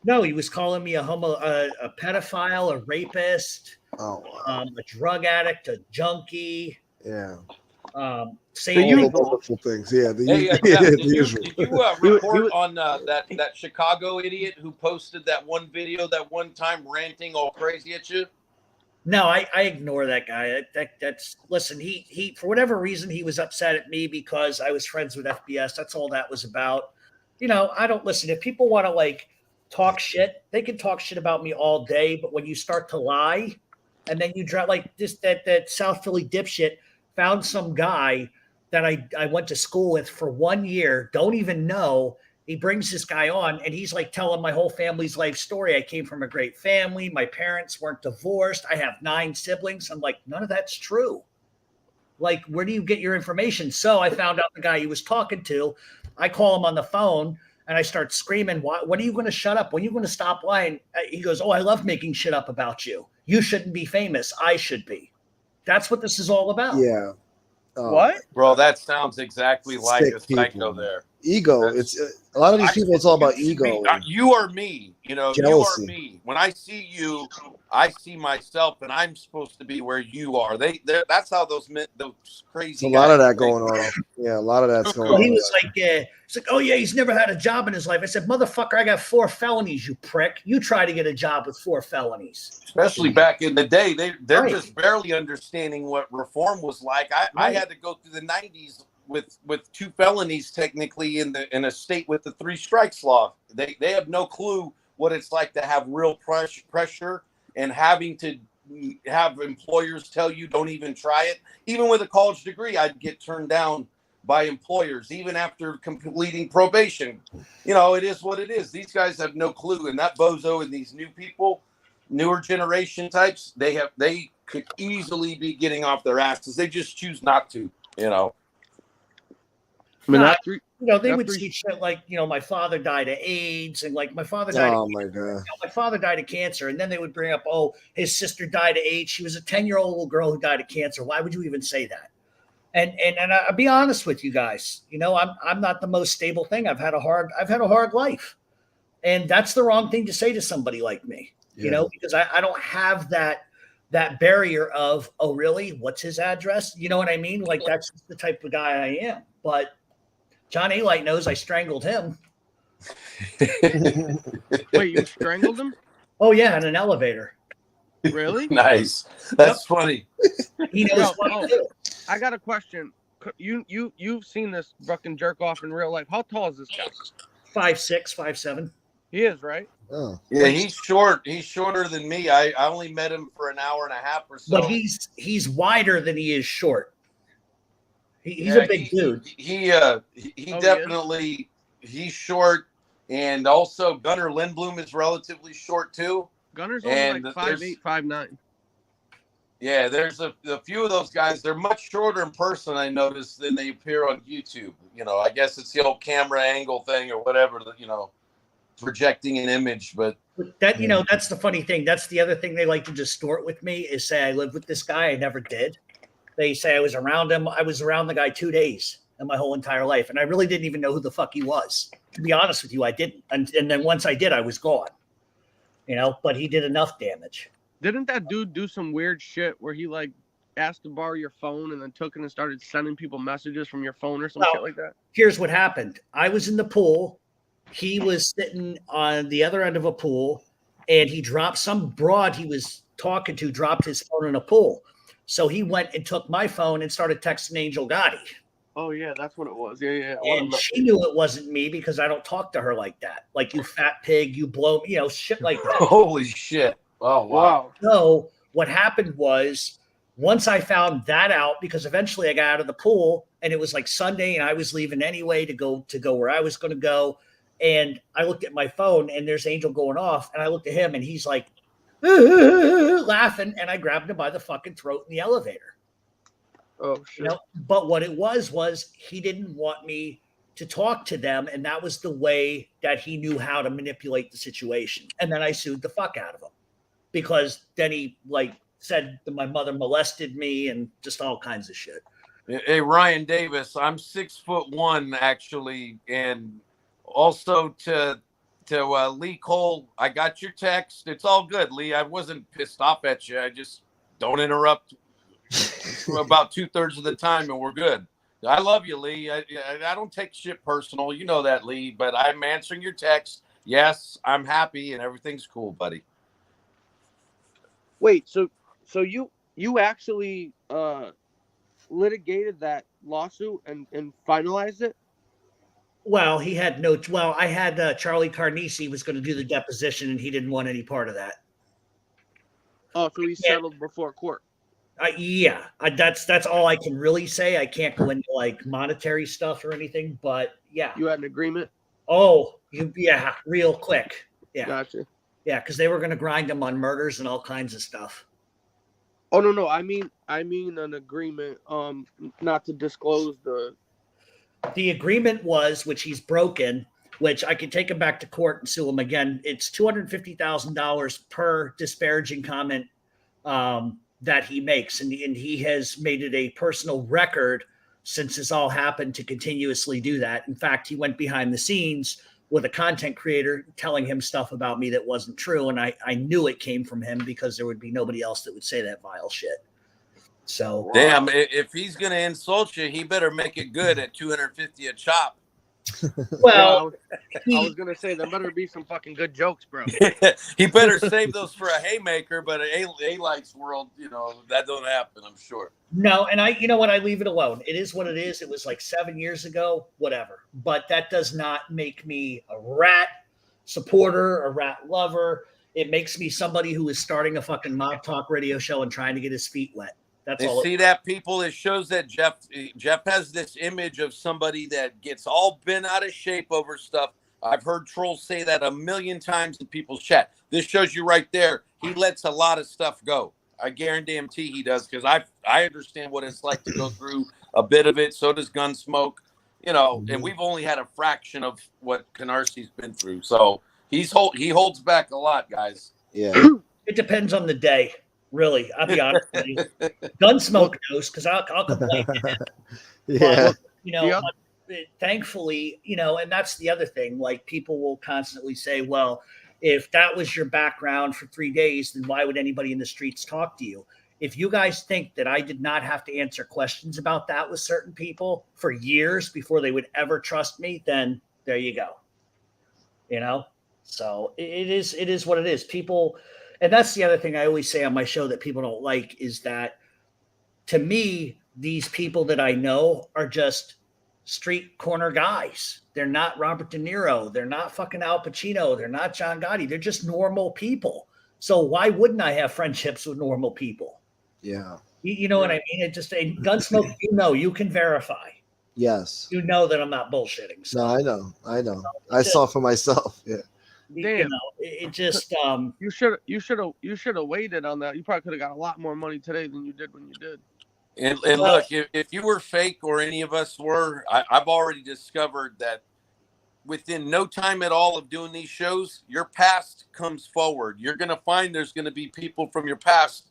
No, he was calling me a pedophile, a rapist, Oh a drug addict, a junkie. yeah. Saying Wonderful things. Yeah. Hey, Yeah, Jeff, the did you usual. report on that Chicago idiot who posted that one video that one time ranting all crazy at you? No, I ignore that guy. That's listen. He for whatever reason he was upset at me because I was friends with FBS. That's all that was about. I don't listen. If people want to like talk shit, they can talk shit about me all day. But when you start to lie, and then you drop like this, that South Philly dipshit found some guy that I went to school with for 1 year. Don't even know. He brings this guy on and he's like telling my whole family's life story. I came from a great family. My parents weren't divorced. I have 9 siblings. I'm like, none of that's true. Like, where do you get your information? So I found out the guy he was talking to. I call him on the phone and I start screaming, when are you going to shut up? When are you going to stop lying? He goes, oh, I love making shit up about you. You shouldn't be famous. I should be. That's what this is all about. Yeah. What? Bro, that sounds exactly like Sick a psycho people. there. Ego. It's a lot of these people. It's all about ego. You are me. Jealousy. You are me. When I see you, I see myself, and I'm supposed to be where you are. That's how those crazy. It's a lot of that going on. Yeah, a lot of that's going on. He was like, it's like, oh yeah, he's never had a job in his life. I said, motherfucker, I got 4 felonies, you prick. You try to get a job with 4 felonies. Especially back in the day, they're Right. just barely understanding what reform was like. I had to go through the 90s with 2 felonies technically in a state with the 3 strikes law. They have no clue what it's like to have real pressure and having to have employers tell you don't even try it. Even with a college degree, I'd get turned down by employers even after completing probation. It is what it is. These guys have no clue, and that bozo and these new people, newer generation types, they could easily be getting off their asses. They just choose not to. I mean, They would see shit like, my father died of AIDS, and like my father died. Oh my god. My father died of cancer, and then they would bring up, oh, his sister died of AIDS. She was a 10-year-old little girl who died of cancer. Why would you even say that? And I'll be honest with you guys. I'm not the most stable thing. I've had a hard life. And that's the wrong thing to say to somebody like me, you know, because I don't have that barrier of, oh, really? What's his address? You know what I mean? Like, that's the type of guy I am. But John A-Light knows I strangled him. Wait, you strangled him? Oh, yeah, in an elevator. Really? Nice. That's funny. He knows I got a question. You've seen this fucking jerk off in real life. How tall is this guy? 5'6", 5'7". He is, right? Oh. Yeah, he's short. He's shorter than me. I only met him for an hour and a half or so. But he's wider than he is short. He's a big dude. He definitely he's short, and also Gunnar Lindblom is relatively short too. Gunner's only like 5'8", 5'9". Yeah, there's a few of those guys. They're much shorter in person, I noticed, than they appear on YouTube. You know, I guess it's the old camera angle thing or whatever, you know, projecting an image. But that, you know, that's the funny thing. That's the other thing they like to distort with me is say I lived with this guy. I never did. They say I was around him. I was around the guy 2 days in my whole entire life. And I really didn't even know who the fuck he was. To be honest with you, I didn't. And then once I did, I was gone. You know, but he did enough damage. Didn't that dude do some weird shit where he like asked to borrow your phone and then took it and started sending people messages from your phone or some shit like that? Here's what happened. I was in the pool. He was sitting on the other end of a pool, and he dropped some broad he was talking to, dropped his phone in a pool. So he went and took my phone and started texting Angel Gotti. Oh, yeah, that's what it was. Yeah. And she knew it wasn't me because I don't talk to her like that. Like, you fat pig, you blow, you know, shit like that. Holy shit. Oh, wow. So what happened was once I found that out, because eventually I got out of the pool and it was like Sunday and I was leaving anyway to go where I was going to go. And I looked at my phone and there's Angel going off. And I looked at him and he's like laughing. And I grabbed him by the fucking throat in the elevator. Oh, shit. You know? But what it was he didn't want me to talk to them. And that was the way that he knew how to manipulate the situation. And then I sued the fuck out of him. Because then he like said that my mother molested me and just all kinds of shit. Hey, Ryan Davis, I'm 6'1" actually, and also to Lee Cole, I got your text. It's all good, Lee. I wasn't pissed off at you. I just don't interrupt about 2/3 of the time, and we're good. I love you, Lee. I don't take shit personal. You know that, Lee. But I'm answering your text. Yes, I'm happy, and everything's cool, buddy. Wait, so you actually litigated that lawsuit and finalized it? Well, he had I had Charlie Carnisi was going to do the deposition and he didn't want any part of that. Oh, so he settled before court. That's all I can really say. I can't go into like monetary stuff or anything, but yeah. You had an agreement? Oh, real quick. Yeah. Gotcha. Yeah, because they were going to grind him on murders and all kinds of stuff. Oh no, I mean an agreement, not to disclose the. The agreement was, which he's broken, which I could take him back to court and sue him again. It's $250,000 per disparaging comment that he makes, and he has made it a personal record since this all happened to continuously do that. In fact, he went behind the scenes with a content creator telling him stuff about me that wasn't true. And I knew it came from him because there would be nobody else that would say that vile shit. So damn, if he's going to insult you, he better make it good at $250 a chop. Well, I was going to say there better be some fucking good jokes, bro. He better save those for a haymaker, but A-Light's world, you know, that don't happen, I'm sure. No, and I leave it alone. It is what it is. It was like 7 years ago, whatever. But that does not make me a rat supporter, a rat lover. It makes me somebody who is starting a fucking mob talk radio show and trying to get his feet wet. That's all. See that, people? It shows that Jeff has this image of somebody that gets all bent out of shape over stuff. I've heard trolls say that a million times in people's chat. This shows you right there. He lets a lot of stuff go. I guarantee he does, because I understand what it's like to go through a bit of it. So does Gunsmoke, you know, and we've only had a fraction of what Canarsi's been through. So he holds back a lot, guys. Yeah. It depends on the day. Really, I'll be honest with you. Gunsmoke knows, because I'll complain to him. Yeah. But, you know, thankfully, and that's the other thing. Like, people will constantly say, well, if that was your background for 3 days, then why would anybody in the streets talk to you? If you guys think that I did not have to answer questions about that with certain people for years before they would ever trust me, then there you go. So it is what it is. People, and that's the other thing I always say on my show that people don't like, is that, to me, these people that I know are just street corner guys. They're not Robert De Niro. They're not fucking Al Pacino. They're not John Gotti. They're just normal people. So why wouldn't I have friendships with normal people? Yeah. You know what I mean? It just, in Gunsmoke, you can verify. Yes. You know that I'm not bullshitting. So. No, I know. I saw for myself. Yeah. Damn. It just you should have waited on that. You probably could have got a lot more money today than you did when you did. And look, if you were fake, or any of us were, I've already discovered that within no time at all of doing these shows, your past comes forward. You're going to find there's going to be people from your past.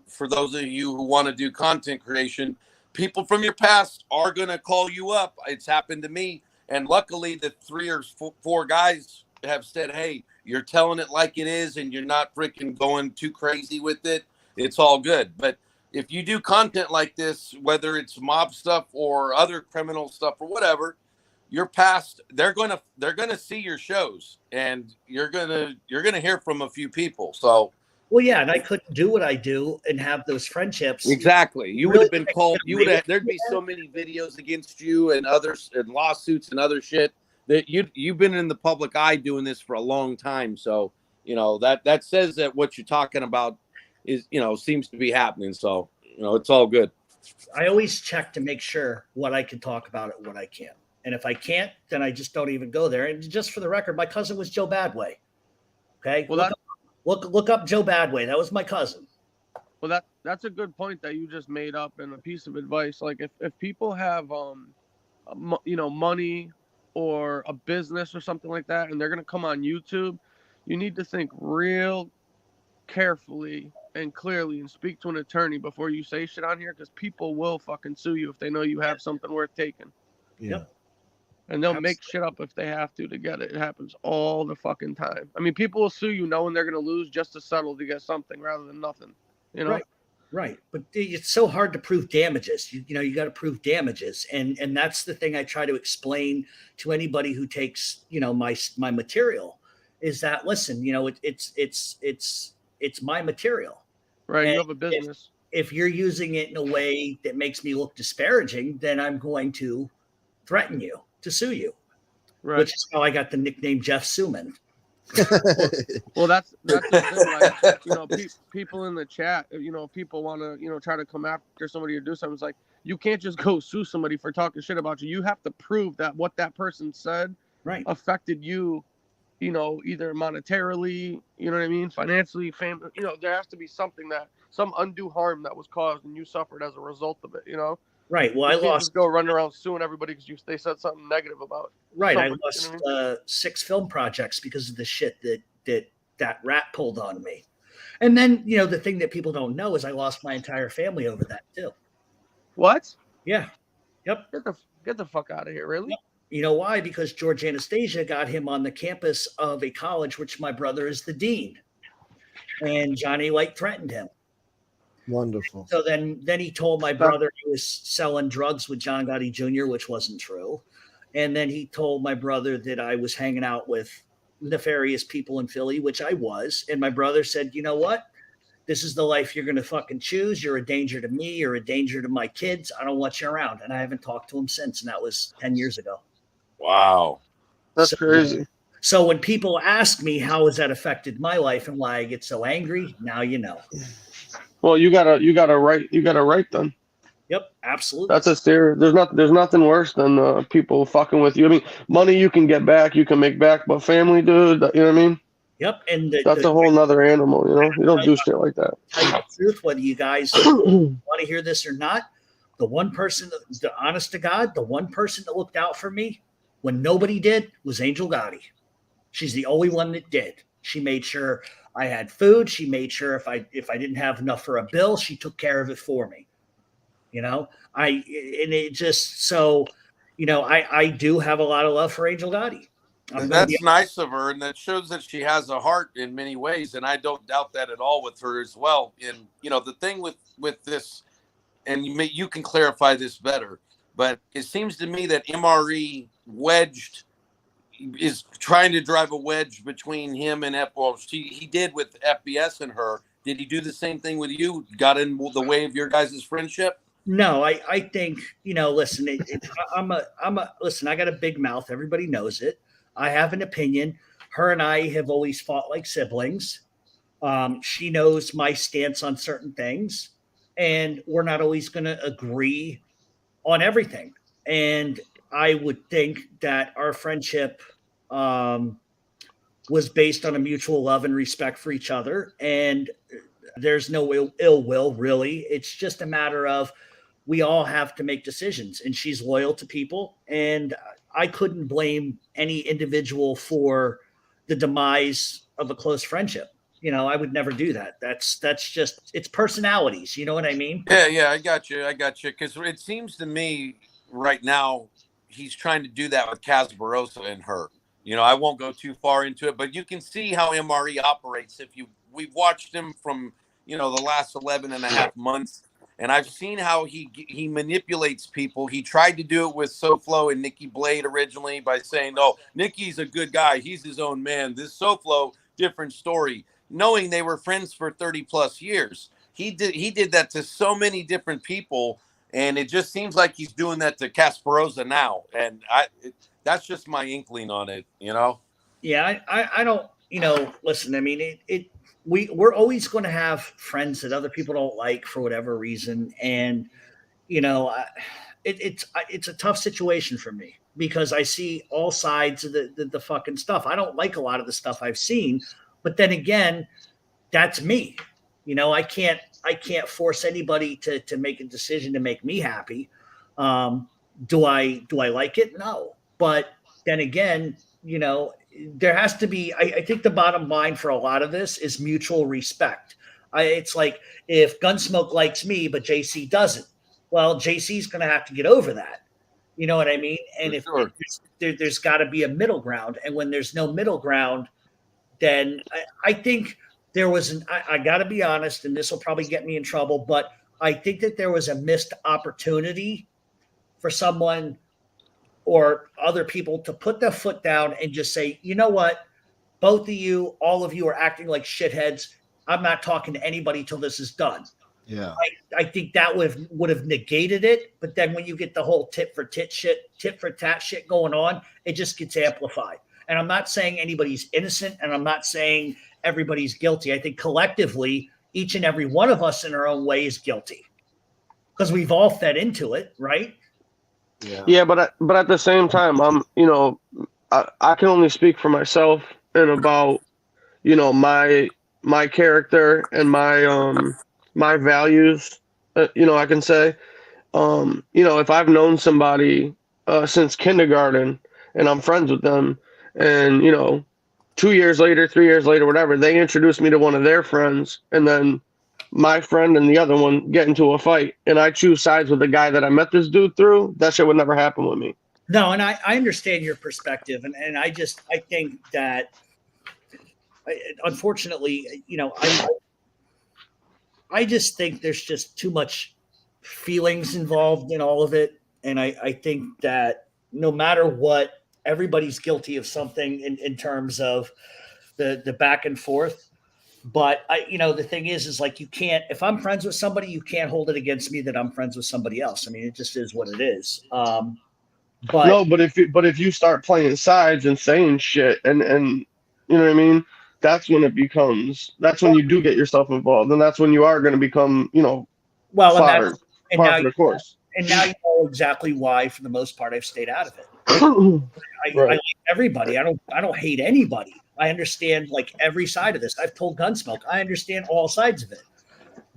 For those of you who want to do content creation, people from your past are going to call you up. It's happened to me. And luckily the 3 or 4 guys have said, hey, you're telling it like it is, and you're not freaking going too crazy with it. It's all good. But if you do content like this, whether it's mob stuff or other criminal stuff or whatever, your past, they're gonna see your shows, and you're gonna hear from a few people. So, well, yeah, and I couldn't do what I do and have those friendships. Exactly, you would have been called. You would have. There'd be so many videos against you and others, and lawsuits and other shit, that you've been in the public eye doing this for a long time. So that says that what you're talking about is seems to be happening. So it's all good. I always check to make sure what I can talk about and what I can't. And if I can't, then I just don't even go there. And just for the record, my cousin was Joe Badway. Okay. Well, look up Joe Badway. That was my cousin. Well, that's a good point that you just made up, and a piece of advice. Like, if people have money or a business or something like that, and they're gonna come on YouTube, you need to think real carefully and clearly and speak to an attorney before you say shit on here, because people will fucking sue you if they know you have something worth taking. Yeah. Yep. And they'll make shit up if they have to get it. It happens all the fucking time. I mean, people will sue you knowing they're going to lose just to settle to get something rather than nothing. Right. But it's so hard to prove damages. You got to prove damages. And that's the thing I try to explain to anybody who takes, my material, is that, listen, it's my material. Right. And you have a business. If you're using it in a way that makes me look disparaging, then I'm going to threaten you to sue you, right? Which is how I got the nickname Jeff Suman. Well, that's the thing. Like, people in the chat, people want to, try to come after somebody or do something. It's like, you can't just go sue somebody for talking shit about you. You have to prove that what that person said affected you, either monetarily, you know what I mean, financially, family. There has to be some undue harm that was caused and you suffered as a result of it. Right. Well, you can't just go running around suing everybody because they said something negative about. Right. Somebody, I lost 6 film projects because of the shit that rat pulled on me. And then, the thing that people don't know is I lost my entire family over that too. What? Yeah. Yep. Get the fuck out of here. Really? Yep. You know why? Because George Anastasia got him on the campus of a college, which my brother is the dean. And Johnny White threatened him. Wonderful. So then he told my brother he was selling drugs with John Gotti Jr., which wasn't true. And then he told my brother that I was hanging out with nefarious people in Philly, which I was. And my brother said, you know what? This is the life you're going to fucking choose. You're a danger to me. You're a danger to my kids. I don't want you around. And I haven't talked to him since. And that was 10 years ago. Wow. That's crazy. So when people ask me how has that affected my life and why I get so angry, now you know. Well, you gotta write them. Yep, absolutely. That's a steer. There's nothing worse than people fucking with you. I mean, money you can get back, you can make back, but family, dude, you know what I mean? Yep, and that's a whole nother animal. You don't do shit like that. Tell you the truth, whether you guys want to hear this or not, the one person, honest to God, the one person that looked out for me when nobody did was Angel Gotti. She's the only one that did. She made sure I had food. She made sure if I didn't have enough for a bill, she took care of it for me. I do have a lot of love for Angel Gotti. And that's nice of her, and that shows that she has a heart in many ways, and I don't doubt that at all with her as well. And the thing with this, and you can clarify this better, but it seems to me that MRE is trying to drive a wedge between him and he did with FBS and her. Did he do the same thing with you? Got in the way of your guys' friendship? No, I think, listen, listen, I got a big mouth. Everybody knows it. I have an opinion. Her and I have always fought like siblings. She knows my stance on certain things, and we're not always going to agree on everything. And I would think that our friendship was based on a mutual love and respect for each other. And there's no ill will, really. It's just a matter of we all have to make decisions, and she's loyal to people. And I couldn't blame any individual for the demise of a close friendship. I would never do that. That's just, it's personalities. You know what I mean? Yeah, I got you. Because it seems to me right now he's trying to do that with Casbarosa and her. I won't go too far into it, but you can see how MRE operates. We've watched him from the last 11 and a half months. And I've seen how he manipulates people. He tried to do it with SoFlo and Nikki Blade originally by saying, "Oh, Nikki's a good guy. He's his own man." This SoFlo, different story. Knowing they were friends for 30 plus years, he did that to so many different people, and it just seems like he's doing that to Casparosa now. And that's just my inkling on it. Yeah, I don't. Listen. I mean, we're always going to have friends that other people don't like for whatever reason. And, it's a tough situation for me because I see all sides of the fucking stuff. I don't like a lot of the stuff I've seen, but then again, that's me. I can't force anybody to make a decision to make me happy. Do I like it? No. But then again, there has to be, I think the bottom line for a lot of this is mutual respect. It's like if Gunsmoke likes me, but JC doesn't, well, JC's going to have to get over that. You know what I mean? And if there's got to be a middle ground, and when there's no middle ground, then I think there was I got to be honest, and this will probably get me in trouble, but I think that there was a missed opportunity for someone or other people to put their foot down and just say, you know what, both of you, all of you are acting like shitheads. I'm not talking to anybody till this is done. Yeah. I think that would have negated it. But then when you get the whole tit for tat shit going on, it just gets amplified. And I'm not saying anybody's innocent, and I'm not saying everybody's guilty. I think collectively, each and every one of us in our own way is guilty because we've all fed into it, right? Yeah, but at the same time, I can only speak for myself and about, my character and my values. I can say, if I've known somebody since kindergarten and I'm friends with them, and 2 years later, 3 years later, whatever, they introduce me to one of their friends, and then my friend and the other one get into a fight, and I choose sides with the guy that I met this dude through, that shit would never happen with me. No, and I understand your perspective, and I think that, unfortunately, I just think there's just too much feelings involved in all of it, and I think that no matter what, everybody's guilty of something in terms of the back and forth. But the thing is like, you can't, if I'm friends with somebody, you can't hold it against me that I'm friends with somebody else. I mean, it just is what it is. But if you start playing sides and saying shit and you know what I mean, that's when that's when you do get yourself involved, and that's when you are going to become, fodder, and now you know exactly why, for the most part, I've stayed out of it. I like everybody. I don't hate anybody. I understand like every side of this. I've told Gunsmoke, I understand all sides of it.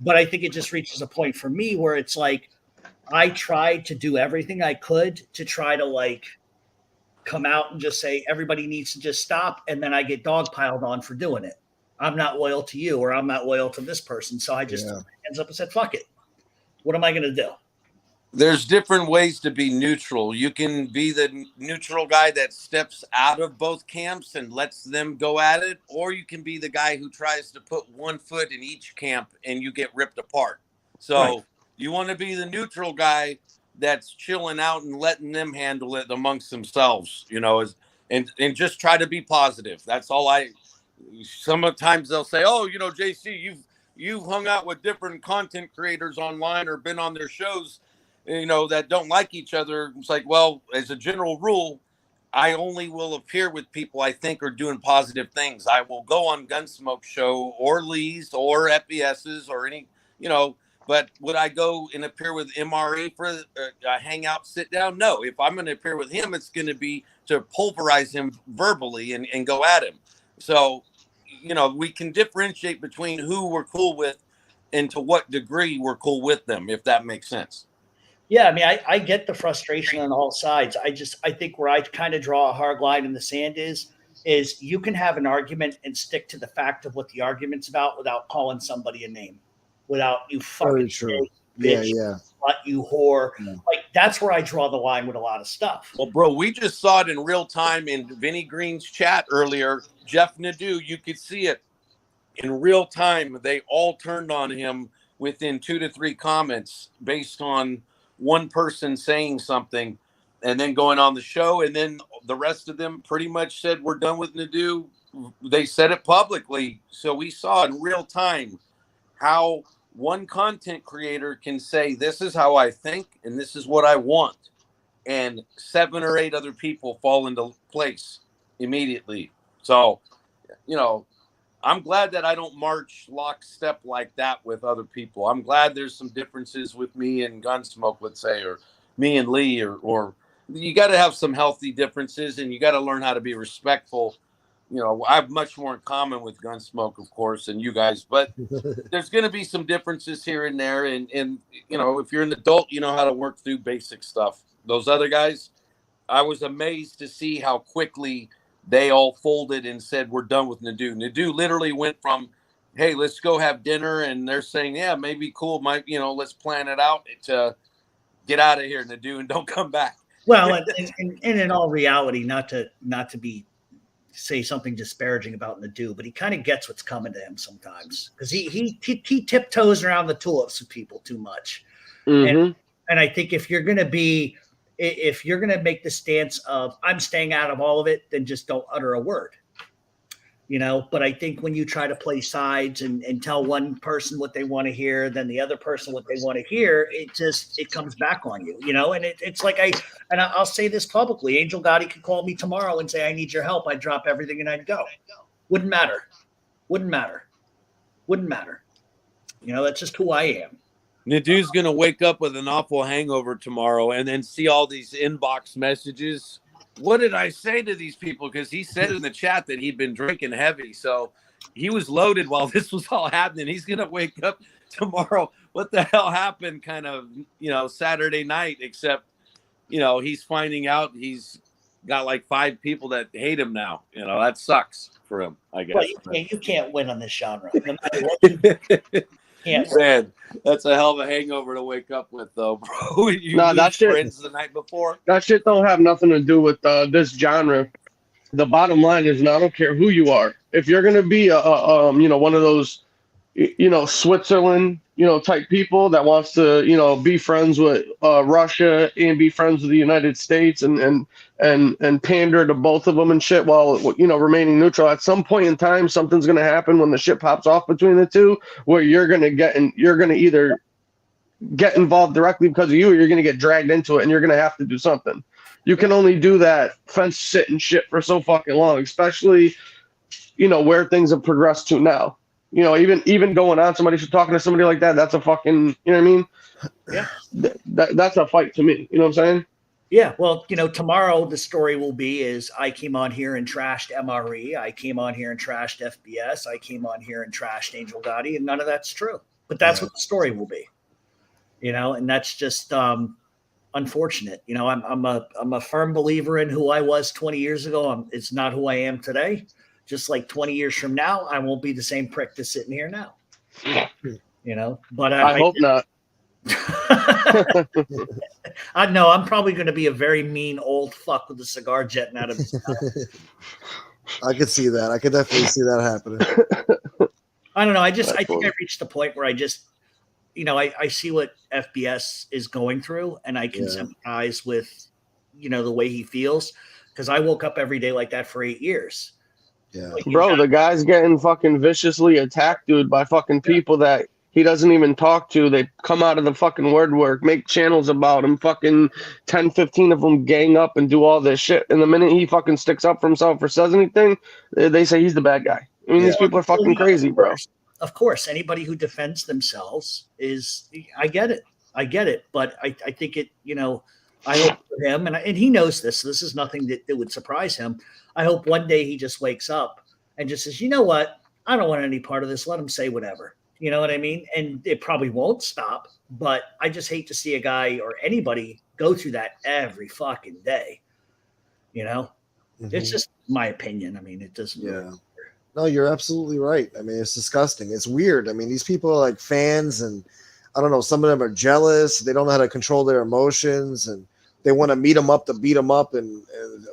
But I think it just reaches a point for me where it's like, I tried to do everything I could to try to like come out and just say, everybody needs to just stop. And then I get dogpiled on for doing it. I'm not loyal to you, or I'm not loyal to this person. So I just hands up and said, fuck it. What am I going to do? There's different ways to be neutral. You can be the neutral guy that steps out of both camps and lets them go at it, or you can be the guy who tries to put one foot in each camp and you get ripped apart. So Right. you want to be the neutral guy that's chilling out and letting them handle it amongst themselves, and just try to be positive. That's all sometimes they'll say, "Oh, JC, you've hung out with different content creators online or been on their shows, that don't like each other." It's like, well, as a general rule, I only will appear with people I think are doing positive things. I will go on Gunsmoke show or Lee's or FBS's or any, but would I go and appear with MRA for a hangout, sit down? No. If I'm going to appear with him, it's going to be to pulverize him verbally and go at him. So, we can differentiate between who we're cool with and to what degree we're cool with them, if that makes sense. Yeah, I mean, I get the frustration on all sides. I think where I kind of draw a hard line in the sand is you can have an argument and stick to the fact of what the argument's about without calling somebody a name, without you fucking true. bitch, Yeah. slut, you whore. Yeah. Like, that's where I draw the line with a lot of stuff. Well, bro, we just saw it in real time in Vinny Green's chat earlier. Jeff Nadeau, you could see it in real time. They all turned on him within 2 to 3 comments based on one person saying something and then going on the show. And then the rest of them pretty much said, we're done with Nadeau. They said it publicly. So we saw in real time how one content creator can say, this is how I think and this is what I want. And 7 or 8 other people fall into place immediately. So, I'm glad that I don't march lockstep like that with other people. I'm glad there's some differences with me and Gunsmoke, let's say, or me and Lee, or you got to have some healthy differences and you got to learn how to be respectful. I have much more in common with Gunsmoke, of course, than you guys, but there's going to be some differences here and there. And, if you're an adult, you know how to work through basic stuff. Those other guys, I was amazed to see how quickly they all folded and said, we're done with Nadeau. Nadeau literally went from, hey, let's go have dinner. And they're saying, yeah, maybe cool. Let's plan it out to get out of here, Nadeau, and don't come back. Well, and in all reality, not to say something disparaging about Nadeau, but he kind of gets what's coming to him sometimes because he tiptoes around the tulips with people too much. Mm-hmm. And I think if you're going to make the stance of I'm staying out of all of it, then just don't utter a word, but I think when you try to play sides and tell one person what they want to hear, then the other person what they want to hear, it comes back on you, and it's like I'll say this publicly. Angel Gotti could call me tomorrow and say, I need your help. I'd drop everything and I'd go. Wouldn't matter. That's just who I am. Nadeau's going to wake up with an awful hangover tomorrow and then see all these inbox messages. What did I say to these people? Because he said in the chat that he'd been drinking heavy. So he was loaded while this was all happening. He's going to wake up tomorrow. What the hell happened kind of, Saturday night, except, he's finding out he's got like 5 people that hate him now. That sucks for him, I guess. Well, you can't win on this genre. No matter what Man, that's a hell of a hangover to wake up with, though, bro. That shit, friends the night before. That shit don't have nothing to do with this genre. The bottom line is, I don't care who you are. If you're gonna be one of those, Switzerland, type people that wants to, be friends with Russia and be friends with the United States and pander to both of them and shit while, remaining neutral. At some point in time, something's going to happen when the shit pops off between the two where you're going to either get involved directly because of you or you're going to get dragged into it and you're going to have to do something. You can only do that fence sitting shit for so fucking long, especially, where things have progressed to now. Even going on talking to somebody like that, that's a fucking, you know what I mean? Yeah. That's a fight to me. You know what I'm saying? Yeah. Well, tomorrow the story will be is I came on here and trashed MRE. I came on here and trashed FBS. I came on here and trashed Angel Gotti, and none of that's true. But that's what the story will be. And that's just unfortunate. I'm a firm believer in who I was 20 years ago. It's not who I am today. Just like 20 years from now, I won't be the same prick that's sitting here now. But I hope not. I know I'm probably going to be a very mean old fuck with a cigar jetting out of his mouth. I could see that. I could definitely see that happening. I don't know. I think I reached the point where I just, I see what FBS is going through, and I can sympathize with, the way he feels, because I woke up every day like that for 8 years. Yeah, like, bro, the guy's getting fucking viciously attacked, dude, by fucking people that he doesn't even talk to. They come out of the fucking woodwork, make channels about him, fucking 10, 15 of them gang up and do all this shit. And the minute he fucking sticks up for himself or says anything, they say he's the bad guy. I mean, these people are fucking crazy, bro. Of course, anybody who defends themselves I get it. But I think it, I hope for him, and he knows this. So this is nothing that would surprise him. I hope one day he just wakes up and just says, you know what? I don't want any part of this. Let him say whatever. You know what I mean? And it probably won't stop, but I just hate to see a guy or anybody go through that every fucking day. It's just my opinion. I mean, it doesn't. Yeah. No, you're absolutely right. I mean, it's disgusting. It's weird. I mean, these people are like fans, and I don't know, some of them are jealous. They don't know how to control their emotions, and they want to meet him up to beat him up and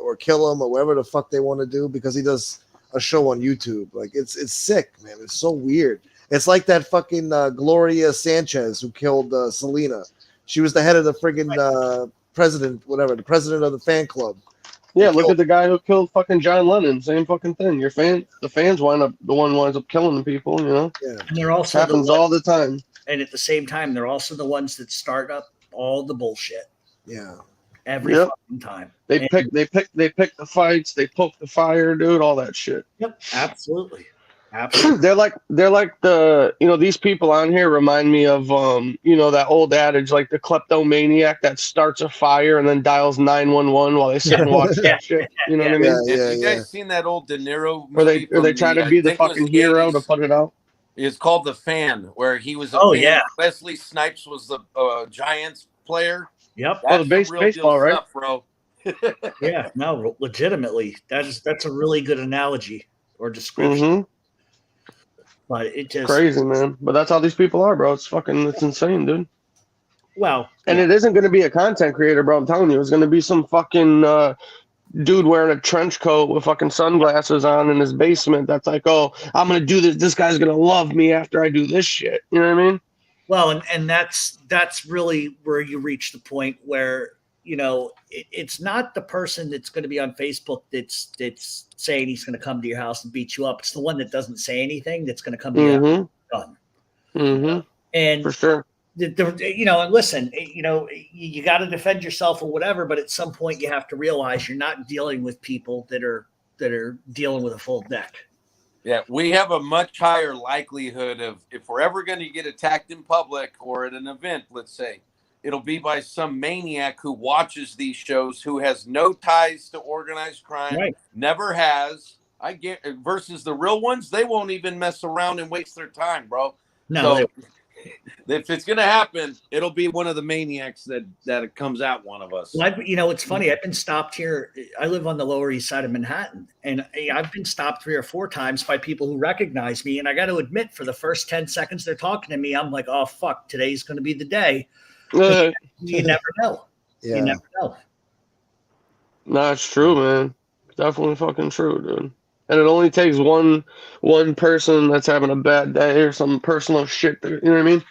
or kill him or whatever the fuck they want to do because he does a show on YouTube. Like, it's sick, man. It's so weird. It's like that fucking Gloria Sanchez who killed Selena. She was the head of the friggin' president, whatever, the president of the fan club. Yeah, look at the guy who killed fucking John Lennon. Same fucking thing. The fans winds up killing the people, Yeah. And they're also happens all the time. And at the same time, they're also the ones that start up all the bullshit. Yeah. Every fucking time. They pick the fights, they poke the fire, dude, all that shit. Yep, absolutely. They're like the these people on here remind me of that old adage, like the kleptomaniac that starts a fire and then dials 911 while they sit and watch that shit. You know what I mean? Have you guys seen that old De Niro movie? Or they try to be the fucking hero to put it out. It's called The Fan, where he was Wesley Snipes was the Giants player. Yep. That's the baseball, right? Stuff, bro. Yeah, no, legitimately. That's a really good analogy or description. Mm-hmm. But it just crazy, man. But that's how these people are, bro. It's insane, dude. Well, and it isn't going to be a content creator, bro. I'm telling you, it's going to be some fucking dude wearing a trench coat with fucking sunglasses on in his basement. That's like, oh, I'm going to do this. This guy's going to love me after I do this shit. You know what I mean? Well, and that's really where you reach the point where, it's not the person that's going to be on Facebook that's saying he's going to come to your house and beat you up. It's the one that doesn't say anything that's going to come to your house and gun. And for sure, and listen, you got to defend yourself or whatever, but at some point you have to realize you're not dealing with people that are dealing with a full deck. Yeah, we have a much higher likelihood of, if we're ever going to get attacked in public or at an event, let's say, it'll be by some maniac who watches these shows, who has no ties to organized crime, never has. I get versus the real ones, they won't even mess around and waste their time, bro. No, so if it's gonna happen, it'll be one of the maniacs that comes at one of us. Well, it's funny. I've been stopped here. I live on the Lower East Side of Manhattan, and I've been stopped 3 or 4 times by people who recognize me. And I got to admit, for the first 10 seconds they're talking to me, I'm like, oh fuck, today's going to be the day. You never know. Yeah. You never know. No, it's true, man. Definitely fucking true, dude. And it only takes one person that's having a bad day or some personal shit. You know what I mean?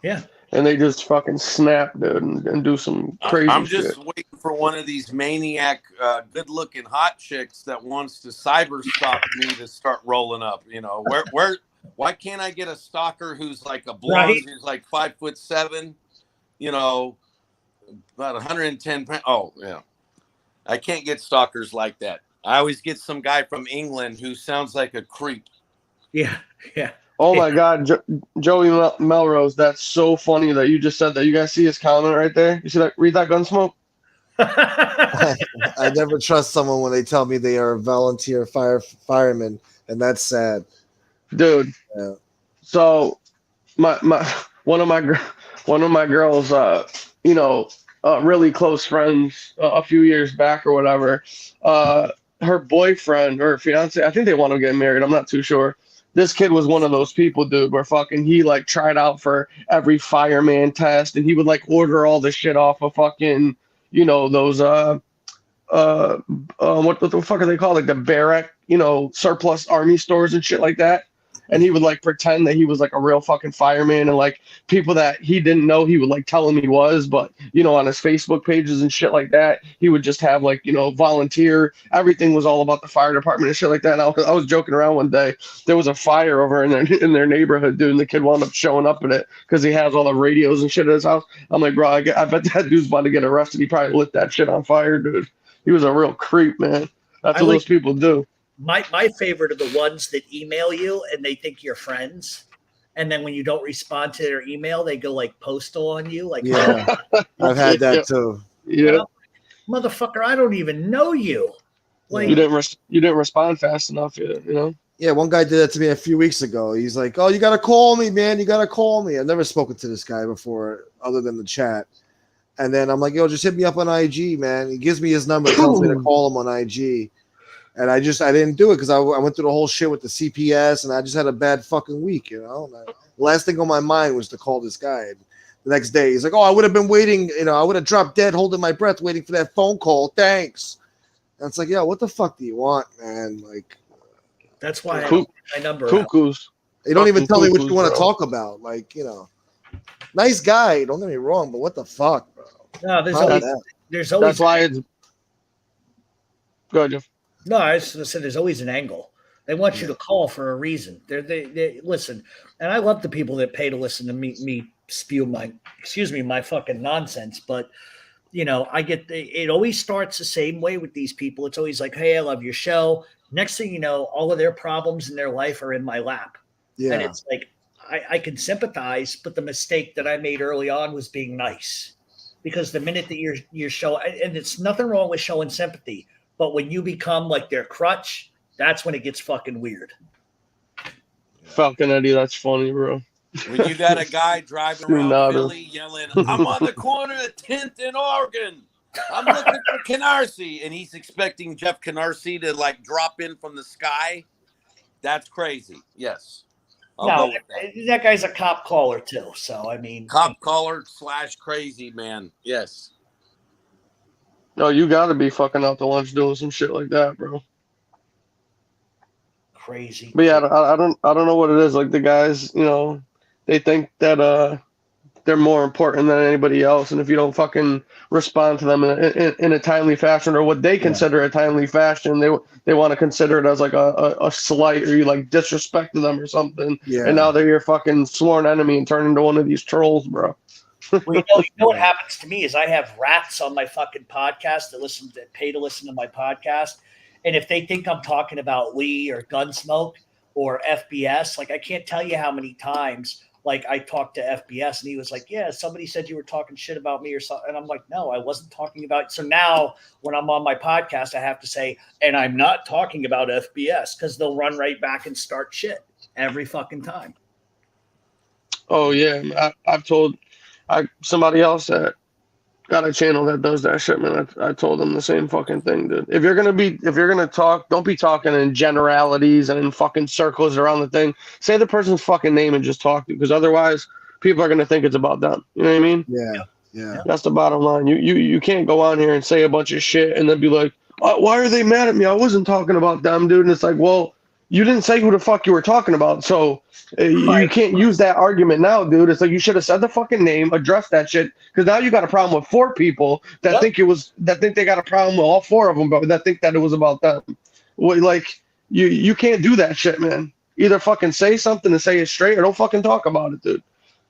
Yeah. And they just fucking snap, dude, and do some crazy shit. I'm just waiting for one of these maniac, good-looking hot chicks that wants to cyber stalk me to start rolling up. Why can't I get a stalker who's like a blonde, who's like 5'7"? About 110 pounds. Oh, yeah. I can't get stalkers like that. I always get some guy from England who sounds like a creep. Yeah, yeah. Oh, my God. Joey Melrose, that's so funny that you just said that. You guys see his comment right there? You see that? Read that, Gunsmoke? I never trust someone when they tell me they are a volunteer fireman, and that's sad. Dude. Yeah. So, one of my girls, really close friends a few years back or whatever, her boyfriend or fiance, I think they want to get married. I'm not too sure. This kid was one of those people, dude, where fucking he like tried out for every fireman test, and he would like order all the shit off of fucking, you know, those what the fuck are they called? Like the barrack, you know, surplus army stores and shit like that. And he would like pretend that he was like a real fucking fireman, and like people that he didn't know, he would like tell him he was, but you know, on his Facebook pages and shit like that, he would just have like, you know, volunteer. Everything was all about the fire department and shit like that. And I was joking around one day. There was a fire over in their neighborhood, dude, and the kid wound up showing up in it because he has all the radios and shit at his house. I'm like, bro, I bet that dude's about to get arrested. He probably lit that shit on fire, dude. He was a real creep, man. That's what those people do. My favorite are the ones that email you and they think you're friends, and then when you don't respond to their email, they go like postal on you. Like, yeah, I've had that too. Yeah, motherfucker, I don't even know you. Like, you didn't respond fast enough, you know. Yeah, one guy did that to me a few weeks ago. He's like, "Oh, you gotta call me, man. You gotta call me." I've never spoken to this guy before, other than the chat. And then I'm like, "Yo, just hit me up on IG, man." He gives me his number, tells me to call him on IG. And I didn't do it because I went through the whole shit with the CPS, and I just had a bad fucking week, you know. The last thing on my mind was to call this guy. The next day, he's like, "Oh, I would have been waiting, you know, I would have dropped dead holding my breath waiting for that phone call. Thanks." And it's like, "Yo, what the fuck do you want, man?" Like, that's why I don't my number. Cuckoos. They don't even tell me what you want to talk about. Like, you know, nice guy. Don't get me wrong, but what the fuck, bro? No, there's always. That's why it's. Go ahead, Jeff. No, I was going to say there's always an angle. They want you to call for a reason. They listen, and I love the people that pay to listen to me spew my fucking nonsense. But you know, it always starts the same way with these people. It's always like, "Hey, I love your show." Next thing you know, all of their problems in their life are in my lap. Yeah, and it's like I can sympathize, but the mistake that I made early on was being nice, because the minute that you're showing, and it's nothing wrong with showing sympathy. But when you become like their crutch, that's when it gets fucking weird. Falcon Eddie, that's funny, bro. When you got a guy driving around Philly yelling, "I'm on the corner of 10th and Oregon. I'm looking for Canarsie," and he's expecting Jeff Canarsie to like drop in from the sky. That's crazy. Yes. No, that guy's a cop caller too. So I mean, cop caller / crazy man. Yes. No, you got to be fucking out to lunch doing some shit like that, bro. Crazy. But yeah, I don't know what it is. Like the guys, you know, they think that they're more important than anybody else, and if you don't fucking respond to them in a timely fashion, or what they consider a timely fashion, they want to consider it as like a slight, or you like disrespected them or something. Yeah. And now they're your fucking sworn enemy and turn into one of these trolls, bro. Well, you know what happens to me is I have rats on my fucking podcast that pay to listen to my podcast. And if they think I'm talking about Lee or Gunsmoke or FBS, like I can't tell you how many times like I talked to FBS and he was like, "Yeah, somebody said you were talking shit about me or something." And I'm like, "No, I wasn't talking about." So now when I'm on my podcast, I have to say, "And I'm not talking about FBS," because they'll run right back and start shit every fucking time. Oh yeah, I've told somebody else that got a channel that does that shit, man. I told them the same fucking thing, dude. If you're gonna talk, don't be talking in generalities and in fucking circles around the thing. Say the person's fucking name and just talk to, because otherwise people are gonna think it's about them. You know what I mean? Yeah. That's the bottom line. You can't go on here and say a bunch of shit and then be like, "Why are they mad at me? I wasn't talking about them, dude." And it's like, well, you didn't say who the fuck you were talking about, so you can't use that argument now, dude. It's like you should have said the fucking name, addressed that shit, because now you got a problem with 4 people that think they got a problem with all 4 of them, but that think that it was about them. Well, like you can't do that shit, man. Either fucking say something and say it straight, or don't fucking talk about it, dude,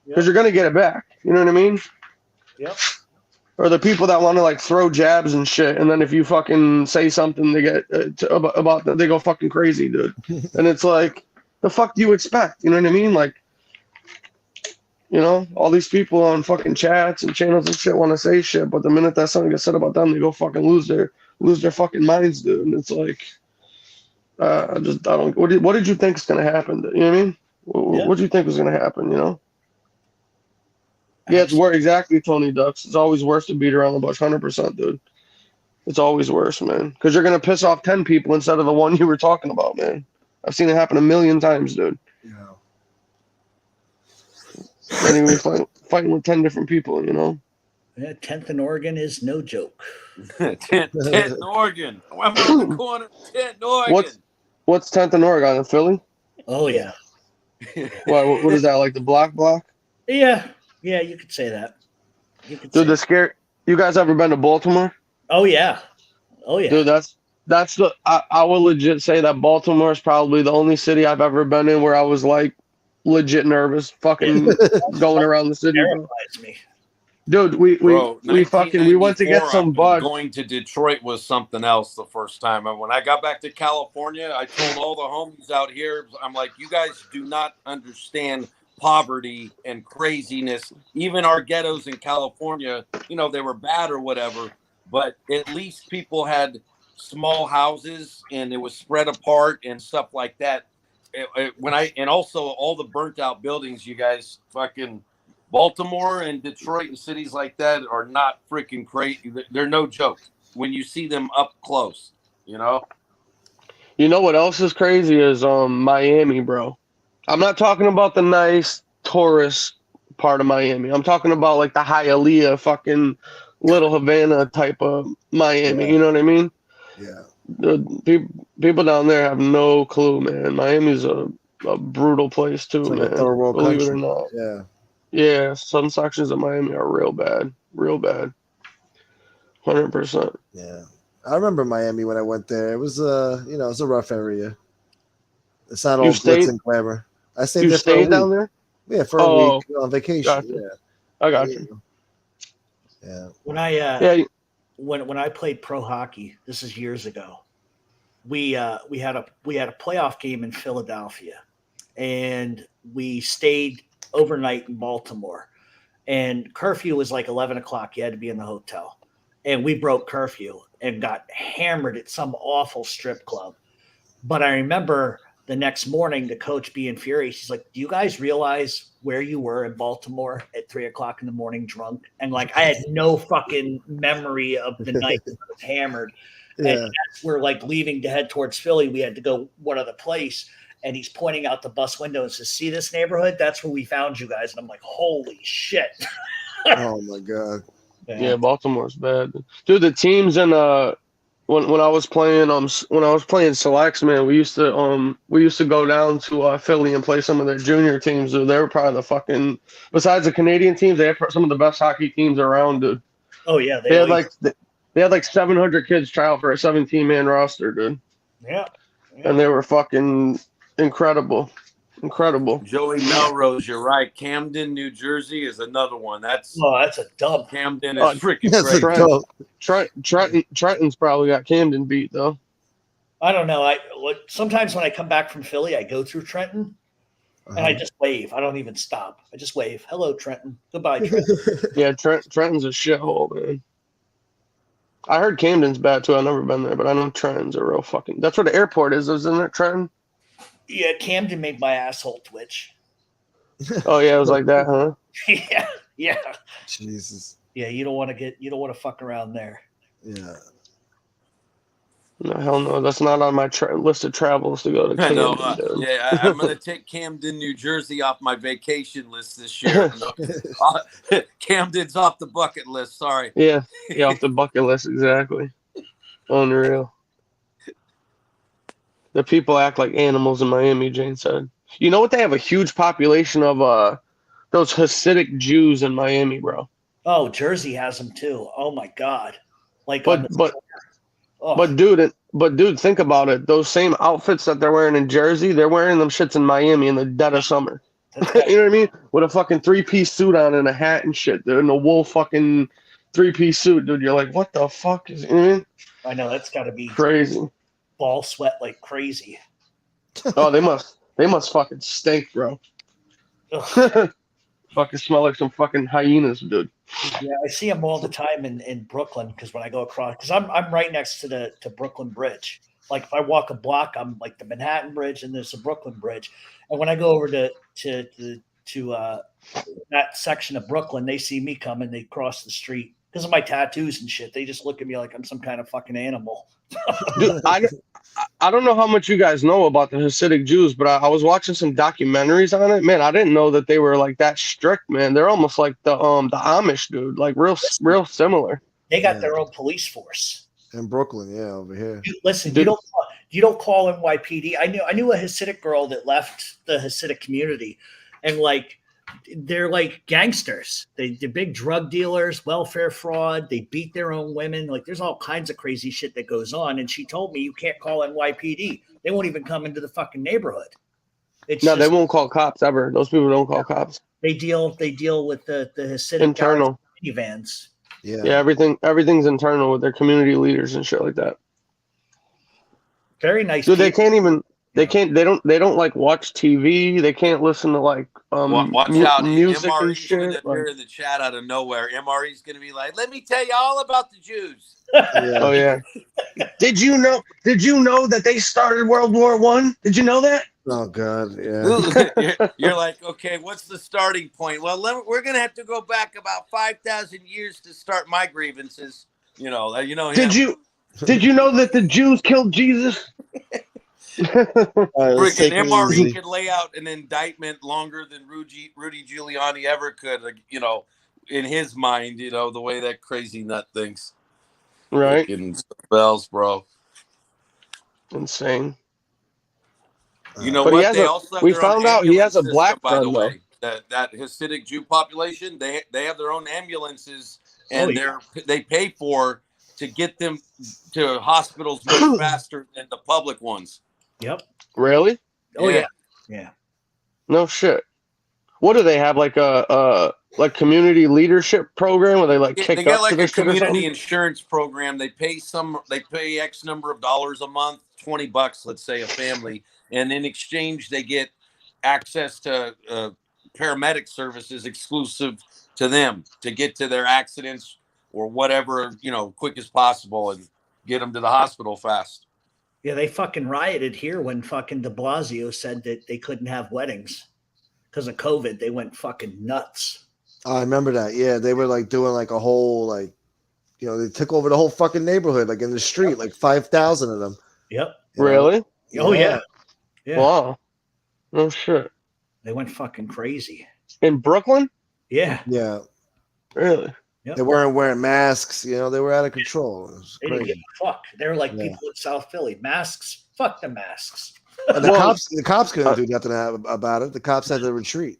because you're gonna get it back. You know what I mean? Yep. Or the people that want to like throw jabs and shit, and then if you fucking say something, they get about them, they go fucking crazy, dude. And it's like, the fuck do you expect? You know what I mean? Like, you know, all these people on fucking chats and channels and shit want to say shit, but the minute that something gets said about them, they go fucking lose their fucking minds, dude. And it's like, I don't. What did you think is gonna happen? You know what I mean? What do you think was gonna happen? You know? Yeah, it's worse. Exactly, Tony Ducks. It's always worse to beat around the bush. 100%, dude. It's always worse, man. Because you're gonna piss off 10 people instead of the one you were talking about, man. I've seen it happen a million times, dude. Yeah. And we fighting with 10 different people, you know. Yeah, 10th and Oregon is no joke. 10th in Oregon. I'm on the corner. 10th in Oregon. What's 10th in Oregon? In Philly? Oh yeah. What is that, like the block? Yeah, you could say that. Dude, the scare. You guys ever been to Baltimore? Oh yeah. Dude, that's the. I will legit say that Baltimore is probably the only city I've ever been in where I was like legit nervous, fucking going around the city. Terrifies me. Dude, we went to get some bud. Going to Detroit was something else the first time. And when I got back to California, I told all the homies out here, I'm like, you guys do not understand poverty and craziness. Even our ghettos in California, you know, they were bad or whatever, but at least people had small houses and it was spread apart and stuff like that. And also all the burnt out buildings, you guys fucking. Baltimore and Detroit and cities like that are not freaking crazy. They're no joke when you see them up close, you know? You know what else is crazy is Miami, bro. I'm not talking about the nice tourist part of Miami. I'm talking about like the Hialeah, fucking Little Havana type of Miami. Yeah. You know what I mean? Yeah. The people down there have no clue, man. Miami's a brutal place too, it's like man. A third world Believe country. it or not. Yeah. Yeah, some sections of Miami are real bad. 100%. Yeah. I remember Miami when I went there. It was it's a rough area. It's not all glitz and glamour. I stayed there for a week. Down there? Yeah, for a week on vacation. Gotcha. Yeah. I got you. Yeah. When I played pro hockey, this is years ago. We had a playoff game in Philadelphia, and we stayed overnight in Baltimore, and curfew was like 11 o'clock. You had to be in the hotel, and we broke curfew and got hammered at some awful strip club. But I remember the next morning, the coach being furious. He's like, "Do you guys realize where you were in Baltimore at 3 o'clock in the morning drunk?" And like, I had no fucking memory of the night that I was hammered. Yeah. And as we're like leaving to head towards Philly, we had to go one other place. And he's pointing out the bus window and says, "See this neighborhood? That's where we found you guys." And I'm like, "Holy shit!" Oh my god. Yeah, Baltimore's bad, dude. The teams in when I was playing selects, man, we used to go down to Philly and play some of their junior teams. Dude. They were probably the fucking, besides the Canadian teams, they had some of the best hockey teams around, dude. Oh yeah, they had like 700 kids try out for a 17-man roster, dude. Yeah. And they were fucking incredible. Joey Melrose, you're right. Camden, New Jersey is another one. That's a dub. Camden is freaking great. Trenton's probably got Camden beat though. I don't know. Sometimes when I come back from Philly, I go through Trenton and I just wave. I don't even stop. I just wave. "Hello, Trenton. Goodbye, Trenton." Yeah, Trenton's a shithole, man. I heard Camden's bad too. I've never been there, but I know Trenton's a real fucking. That's where the airport is, isn't it, Trenton? Yeah, Camden made my asshole twitch. Oh yeah, it was like that, huh? Yeah. Jesus. Yeah, you don't want to fuck around there. Yeah. No, hell no. That's not on my list of travels to go to Camden. I know. I'm going to take Camden, New Jersey off my vacation list this year. Camden's off the bucket list. Sorry. Yeah, off the bucket list. Exactly. Unreal. The people act like animals in Miami, Jane said. You know what? They have a huge population of those Hasidic Jews in Miami, bro. Oh, Jersey has them too. Oh my God. But dude, think about it. Those same outfits that they're wearing in Jersey, they're wearing them shits in Miami in the dead of summer. You know what I mean? With a fucking 3-piece suit on and a hat and shit, dude, and a wool fucking 3-piece suit, dude. You're like, what the fuck is? You know what I mean? I know that's got to be crazy. Ball sweat like crazy. Oh, they must fucking stink, bro. Fucking smell like some fucking hyenas, dude. Yeah, I see them all the time in Brooklyn because when I go across, because I'm right next to the Brooklyn Bridge. Like if I walk a block, I'm like the Manhattan Bridge and there's the Brooklyn Bridge. And when I go over to that section of Brooklyn, they see me coming, they cross the street because of my tattoos and shit. They just look at me like I'm some kind of fucking animal. Dude, I don't know how much you guys know about the Hasidic Jews, but I was watching some documentaries on it. Man, I didn't know that they were like that strict, man. They're almost like the Amish, dude, like real similar. They got their own police force. In Brooklyn, yeah, over here. Listen, Dude. you don't call NYPD. I knew a Hasidic girl that left the Hasidic community, and like they're like gangsters. They're big drug dealers, welfare fraud. They beat their own women. Like there's all kinds of crazy shit that goes on. And she told me you can't call NYPD. They won't even come into the fucking neighborhood. They won't call cops ever. Those people don't call cops. They deal with the Hasidic internal minivans. Yeah, everything's internal with their community leaders and shit like that. Very nice. Dude, they don't like watch TV. They can't listen to like watch out, music MRE's and shit. gonna appear in the chat out of nowhere. MRE's gonna be like, "Let me tell you all about the Jews." Oh yeah. Did you know that they started World War I? Did you know that? Oh god, yeah. You're like, okay, what's the starting point? Well, we're gonna have to go back about 5,000 years to start my grievances. You know. Did you know that the Jews killed Jesus? Freaking MRE could lay out an indictment longer than Rudy Giuliani ever could. Like, in his mind, the way that crazy nut thinks. Right. Freaking bells, bro. Insane. You know but what? we found out he has a black by the friend, way. That Hasidic Jew population, they have their own ambulances, and they pay for to get them to hospitals much faster than the public ones. Yep. Really? Oh yeah. No shit. What do they have, like a community leadership program where they like kick they got up like to a shit or community something? insurance program. They pay X number of dollars a month, $20, let's say, a family, and in exchange they get access to paramedic services exclusive to them to get to their accidents or whatever, quick as possible and get them to the hospital fast. Yeah, they fucking rioted here when fucking de Blasio said that they couldn't have weddings because of COVID. They went fucking nuts. I remember that. Yeah, they were like doing like a whole they took over the whole fucking neighborhood, like in the street, like 5,000 of them. Yep. Really? Oh yeah. Yeah. Wow. No shit. They went fucking crazy. In Brooklyn? Yeah. Yeah. Really? Yep. They weren't wearing masks. They were out of control. It was They didn't crazy. give a fuck. They were like people in South Philly. Masks. Fuck the masks. And the cops couldn't do nothing about it. The cops had to retreat.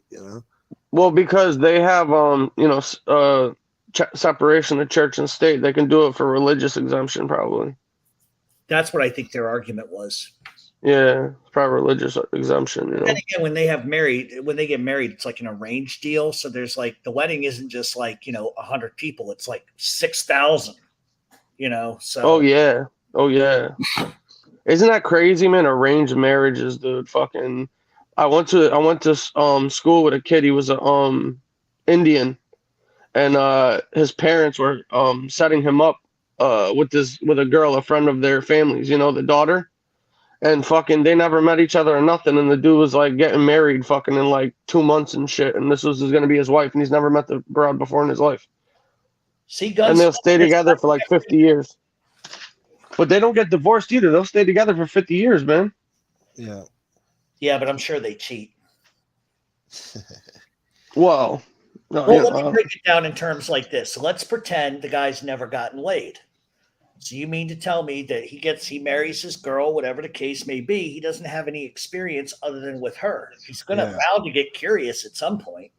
Well, because they have separation of church and state. They can do it for religious exemption, probably. That's what I think their argument was. Yeah, probably religious exemption. And again, when they get married, it's like an arranged deal. So there's like the wedding isn't just like 100 people. It's like 6,000. So. Oh yeah. Isn't that crazy, man? Arranged marriages, dude. Fucking. I went to school with a kid. He was a Indian, and his parents were setting him up with a girl, a friend of their families. The daughter. And fucking, they never met each other or nothing. And the dude was like getting married fucking in like 2 months and shit. And this was going to be his wife. And he's never met the broad before in his life. See, and they'll stay together for like 50 years. But they don't get divorced either. They'll stay together for 50 years, man. Yeah. Yeah, but I'm sure they cheat. Well, let me break it down in terms like this. So let's pretend the guy's never gotten laid. So you mean to tell me that he marries his girl, whatever the case may be, he doesn't have any experience other than with her. He's bound to get curious at some point.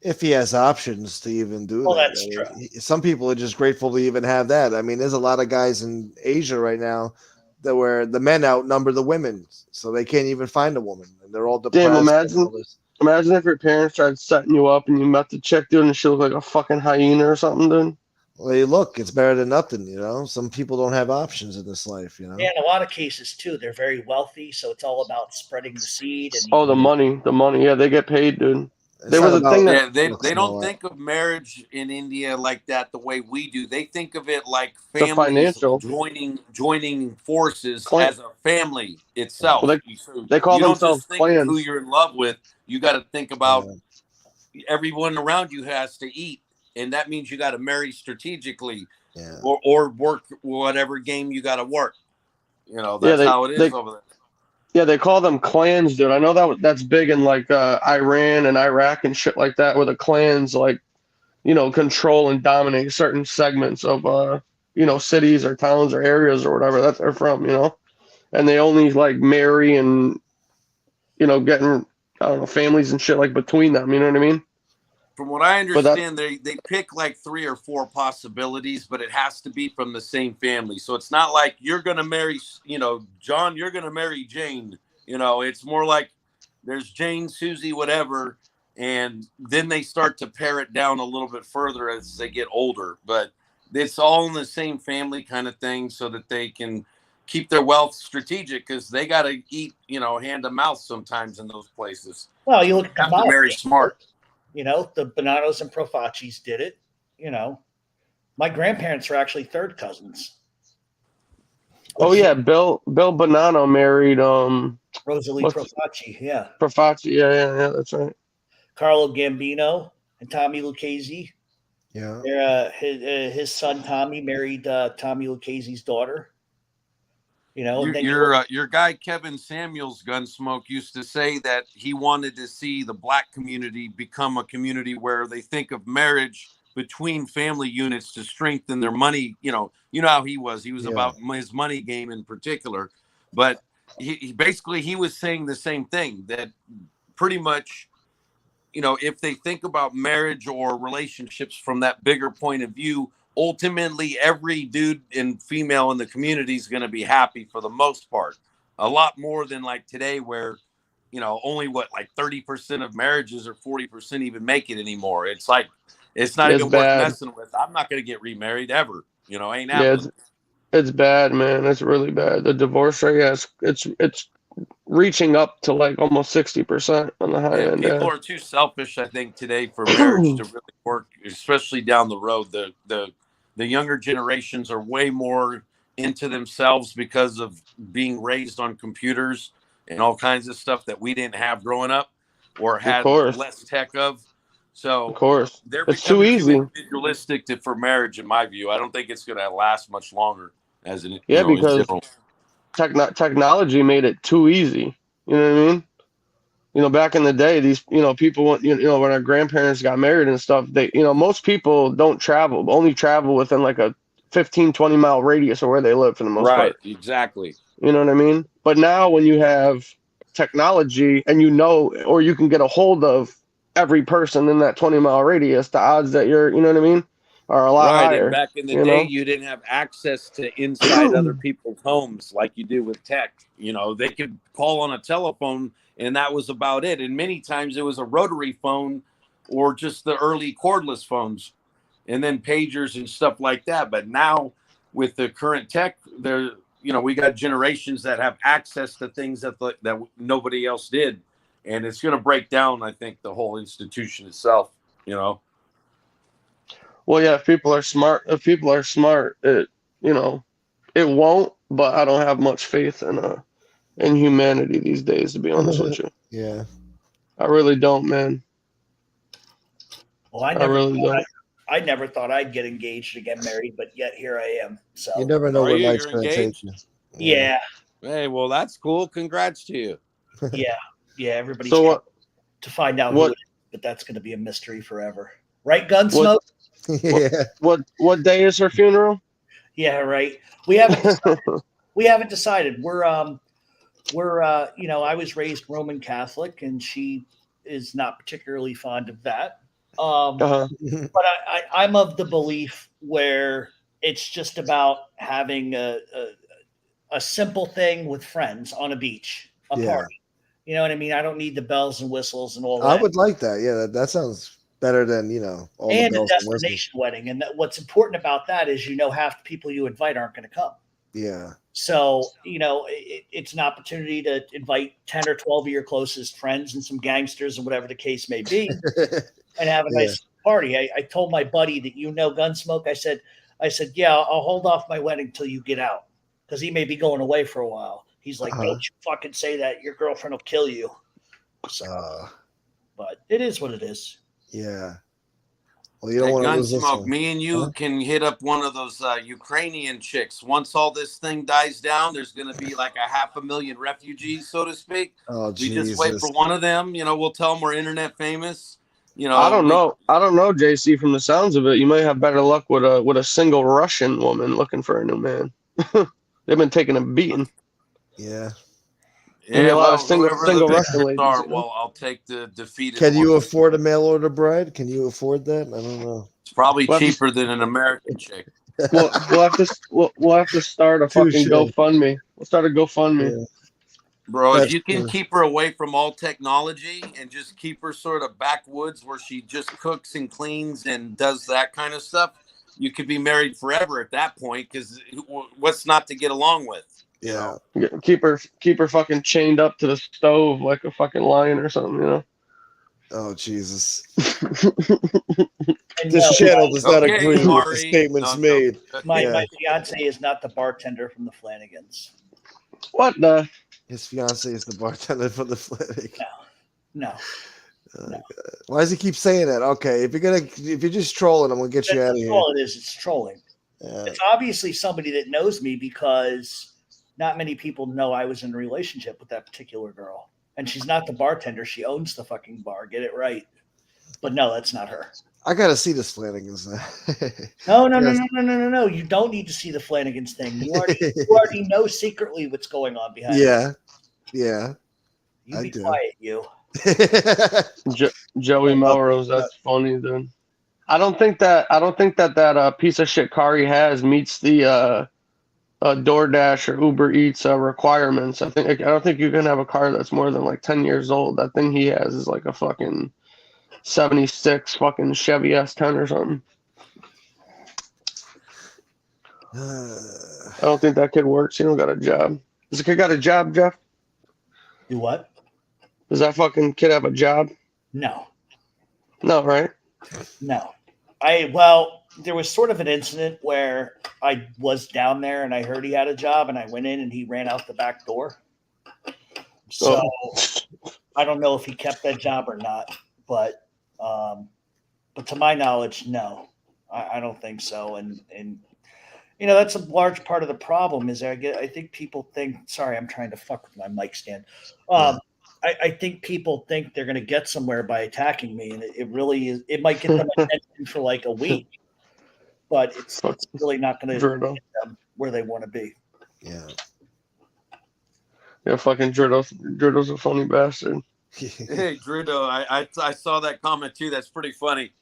If he has options to even do that. That's true. Some people are just grateful to even have that. I mean, there's a lot of guys in Asia right now where the men outnumber the women, so they can't even find a woman, and they're all depressed. Damn, imagine if your parents tried setting you up and you met the chick, dude, and she looked like a fucking hyena or something, dude. Well, hey, look, it's better than nothing, Some people don't have options in this life, Yeah, in a lot of cases too, they're very wealthy, so it's all about spreading the seed. And the money, yeah, they get paid, dude. They don't think of marriage in India like that the way we do. They think of it like families joining forces as a family itself. Well, they call themselves clans. Who you're in love with, you got to think about everyone around you has to eat. And that means you got to marry strategically or work whatever game you got to work. You know, Yeah, that's how it is over there. Yeah, they call them clans, dude. I know that's big in like Iran and Iraq and shit like that, where the clans like, you know, control and dominate certain segments of you know, cities or towns or areas or whatever that they're from, you know. And they only like marry and, you know, getting, I don't know, families and shit like between them, you know what I mean? From what I But that understand, they pick like 3 or 4 possibilities, but it has to be from the same family. So it's not like you're going to marry, you know, John, you're going to marry Jane. You know, it's more like there's Jane, Susie, whatever. And then they start to pare it down a little bit further as they get older. But it's all in the same family kind of thing so that they can keep their wealth strategic because they got to eat, you know, hand to mouth sometimes in those places. Well, you look at You have to marry smart. You know, the Bonanos and Profacis did it. You know, my grandparents were actually third cousins. Oh yeah, Bill Bonanno married Rosalie what's Profaci, yeah. Profaci, yeah, that's right. Carlo Gambino and Tommy Lucchese. Yeah. His son Tommy married Tommy Lucchese's daughter. You know, and then Your guy Kevin Samuels, Gunsmoke, used to say that he wanted to see the black community become a community where they think of marriage between family units to strengthen their money. You know how he was. He was about his money game in particular, but he basically he was saying the same thing, that pretty much, you know, if they think about marriage or relationships from that bigger point of view, ultimately every dude and female in the community is going to be happy for the most part. A lot more than like today, where, you know, only like 30% of marriages or 40% even make it anymore. It's like, it's not even worth messing with. I'm not going to get remarried ever. You know, ain't happening. It's bad, man. It's really bad. The divorce rate it's reaching up to like almost 60% on the high end. People are too selfish, I think, today for marriage to really work, especially down the road. The younger generations are way more into themselves because of being raised on computers and all kinds of stuff that we didn't have growing up or had less tech of. So they're it's too becoming too easy. individualistic for marriage, in my view. I don't think it's going to last much longer as an because technology made it too easy. You know what I mean? You know, back in the day, these, you know, people, you know, when our grandparents got married and stuff, they, you know, most people don't only travel within like a 15, 20 mile radius of where they live for the most part. Exactly. You know what I mean? But now when you have technology and you know, or you can get a hold of every person in that 20-mile radius, the odds that you're, you know what I mean, are a lot higher. And back in the day, you didn't have access to inside other people's homes like you do with tech. You know, they could call on a telephone and that was about it. And many times it was a rotary phone or just the early cordless phones and then pagers and stuff like that. But now with the current tech, there, you know, we got generations that have access to things that nobody else did. And it's going to break down, I think, the whole institution itself, you know. Well, yeah, if people are smart, it, you know, it won't, but I don't have much faith in humanity these days, to be honest with you. Yeah. I really don't, man. Well, I never thought I'd get engaged and get married, but yet here I am. So you never know where life's going to take you. Yeah. Hey, well, that's cool. Congrats to you. Yeah. Everybody's trying to find out who it is, but that's going to be a mystery forever. Right, Gunsmoke? What day is her funeral? Yeah, right. We haven't decided. We're you know, I was raised Roman Catholic and she is not particularly fond of that. But I'm of the belief where it's just about having a simple thing with friends on a beach, a party. You know what I mean? I don't need the bells and whistles and all that. I would like that. Yeah, that sounds better than, you know, all and the bells a and whistles. destination wedding. And what's important about that is, you know, half the people you invite aren't going to come. Yeah. So, you know, it's an opportunity to invite 10 or 12 of your closest friends and some gangsters and whatever the case may be and have a nice party. I told my buddy that, you know, Gunsmoke, I said, yeah, I'll hold off my wedding till you get out because he may be going away for a while. He's like, don't you fucking say that. Your girlfriend will kill you. So, but it is what it is. Yeah. Well, you don't Hey, want to lose this Gunsmoke, one. me and you can hit up one of those Ukrainian chicks. Once all this thing dies down, there's going to be like 500,000 refugees, so to speak. Oh, We just wait Jesus. for one of them. You know, we'll tell them we're internet famous. You know, I don't know. I don't know, JC. From the sounds of it, you might have better luck with a single Russian woman looking for a new man. They've been taking a beating. Yeah. Maybe a lot of single whoever the Russian victors ladies. are, You know? well, I'll take the defeated. Can you one. afford a mail order bride? Can you afford that? I don't know. It's probably We'll have to- cheaper than an American chick. We'll have to start a fucking Touche. GoFundMe. We'll start a GoFundMe. Yeah. Bro, That's if you can true. keep her away from all technology and just keep her sort of backwoods where she just cooks and cleans and does that kind of stuff, you could be married forever at that point, because what's not to get along with? You Yeah. know? Keep her fucking chained up to the stove like a fucking lion or something, you know. Oh, Jesus. And This no, channel does not Okay, agree with the Mari. statements No. made. my Yeah. fiance is not the bartender from the Flanagans. What the? His fiance is the bartender for the Flannigan. No. Oh, No. God. Why does he keep saying that? Okay, if you're just trolling, I'm gonna get you out of That's here. all it is. It's trolling. Yeah. It's obviously somebody that knows me, because not many people know I was in a relationship with that particular girl. And she's not the bartender. She owns the fucking bar. Get it right. But no, that's not her. I gotta see this Flanagan's now. No. You don't need to see the Flanagans thing. You already know secretly what's going on behind it. Yeah. You I be do. quiet, you. Joey Melrose, that's funny, dude. I don't think that piece of shit car he has meets the DoorDash or Uber Eats requirements. I don't think you can have a car that's more than like 10 years old. That thing he has is like a fucking 76 fucking Chevy S10 or something. I don't think that kid works. He don't got a job. Does the kid got a job, Jeff? Do what? Does that fucking kid have a job? No. No, right? No. There was sort of an incident where I was down there and I heard he had a job, and I went in and he ran out the back door. So I don't know if he kept that job or not, but to my knowledge, no, I don't think so. And you know, that's a large part of the problem is I think people think, sorry, I'm trying to fuck with my mic stand. I think people think they're going to get somewhere by attacking me, and it really is. It might get them attention for like a week, but it's really not going to get them where they want to be. Yeah. Yeah, fucking Dritto's a funny bastard. Hey, Drudo, I saw that comment too. That's pretty funny.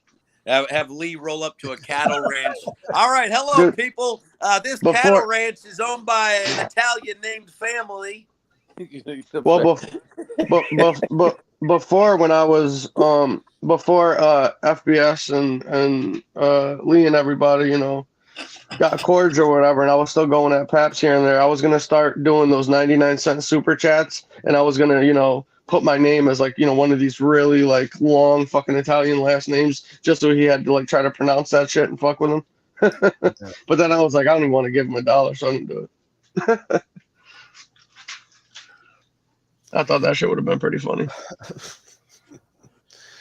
Have Lee roll up to a cattle ranch. All right, hello, Dude, people. This cattle ranch is owned by an Italian named family. Well, before when I was before FBS and Lee and everybody, you know, got cordial or whatever, and I was still going at Paps here and there. I was gonna start doing those 99-cent super chats, and I was gonna, you know, put my name as like, you know, one of these really like long fucking Italian last names, just so he had to like try to pronounce that shit and fuck with him. But then I was like, I don't even want to give him $1, so I didn't do it. I thought that shit would have been pretty funny.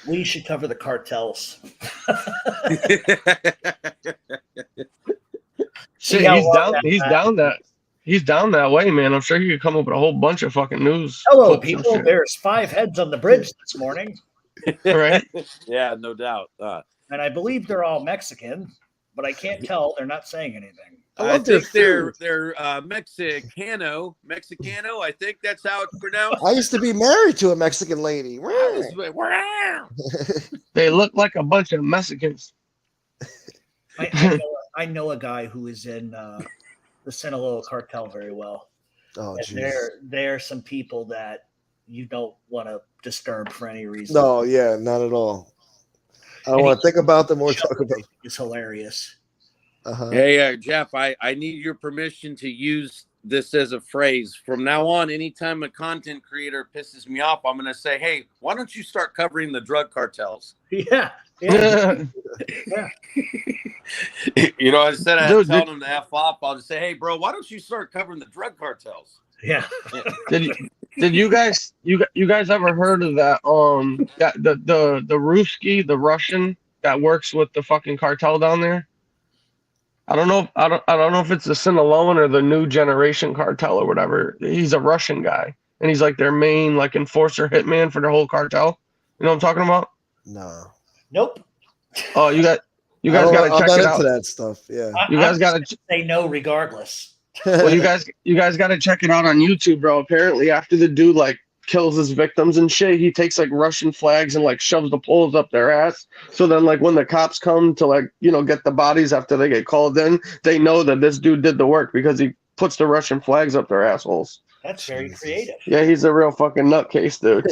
We should cover the cartels. Shit, he's down that way, man. I'm sure he could come up with a whole bunch of fucking news. Hello, people. There's 5 heads on the bridge this morning. Right? Yeah, no doubt. And I believe they're all Mexican, but I can't tell. They're not saying anything. I think they're Mexicano. I think that's how it's pronounced. I used to be married to a Mexican lady. They look like a bunch of Mexicans. I know a guy who is in the Sinaloa cartel very well. Oh, geez. There are some people that you don't want to disturb for any reason. No, yeah, not at all. I don't want to think about them or talk about them. It's hilarious. Uh-huh. Hey, Jeff, I need your permission to use this as a phrase. From now on, anytime a content creator pisses me off, I'm going to say, hey, why don't you start covering the drug cartels? Yeah. Yeah. You know, instead of telling them to F off, I'll just say, hey, bro, why don't you start covering the drug cartels? Yeah. Did you guys ever heard of that the Ruski, the Russian that works with the fucking cartel down there. I don't know. I don't know if it's the Sinaloan or the New Generation cartel or whatever. He's a Russian guy, and he's like their main like enforcer hitman for their whole cartel. You know what I'm talking about? No. Nope. Oh, you guys got to check I'm it not out. into that stuff. Yeah. You guys got to say no regardless. Well, you guys got to check it out on YouTube, bro. Apparently, after the dude like kills his victims and shit, he takes like Russian flags and like shoves the poles up their ass. So then, like when the cops come to like get the bodies after they get called in, they know that this dude did the work because he puts the Russian flags up their assholes. That's very creative. Yeah, he's a real fucking nutcase, dude.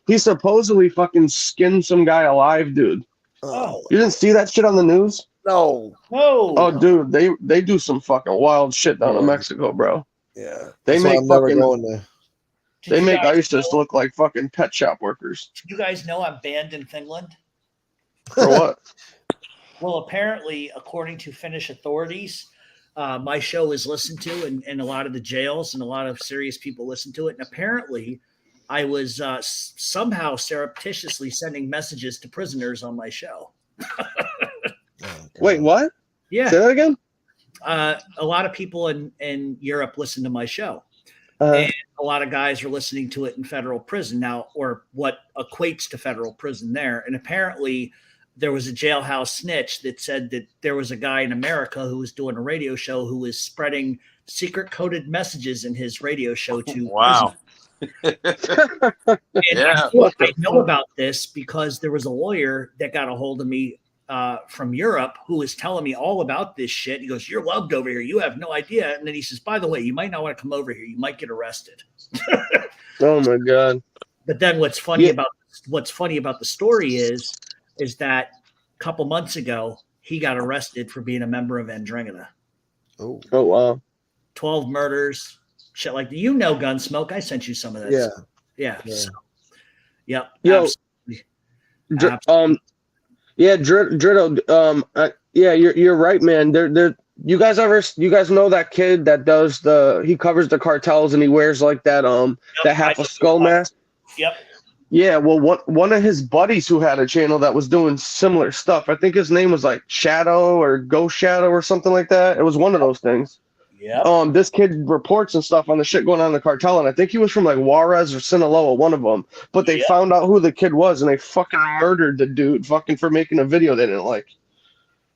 he supposedly fucking skinned some guy alive, dude. Oh, You didn't see that shit on the news? No. no. Oh, dude, they do some fucking wild shit down in Mexico, bro. Yeah. They That's why make I'm never fucking going there. they make ISIS look like fucking pet shop workers. You guys know I'm banned in Finland? For what? Well, apparently, according to Finnish authorities, my show is listened to in a lot of the jails, and a lot of serious people listen to it. And apparently, I was somehow surreptitiously sending messages to prisoners on my show. Wait, what? Yeah. Say that again? A lot of people in Europe listen to my show. And a lot of guys are listening to it in federal prison now, or what equates to federal prison there. And apparently there was a jailhouse snitch that said that there was a guy in America who was doing a radio show who was spreading secret coded messages in his radio show to Wow. And I know about this because there was a lawyer that got a hold of me from Europe who was telling me all about this shit. He goes, "You're loved over here. You have no idea." And then he says, "By the way, you might not want to come over here. You might get arrested." Oh my god! But then what's funny about the story is that a couple months ago he got arrested for being a member of Andromeda. Oh wow! 12 murders, shit like that. Gunsmoke. I sent you some of that. Yeah. Stuff. Yeah. So, yep. Yo, absolutely. Yeah, Dritto. Yeah, you're right, man. You guys know that kid that does he covers the cartels and he wears like that that half a skull mask? Yep. Yeah, well, one of his buddies who had a channel that was doing similar stuff. I think his name was like Shadow or Ghost Shadow or something like that. It was one of those things. Yeah. This kid reports and stuff on the shit going on in the cartel, and I think he was from like Juarez or Sinaloa, one of them. But they found out who the kid was, and they fucking murdered the dude, fucking for making a video they didn't like.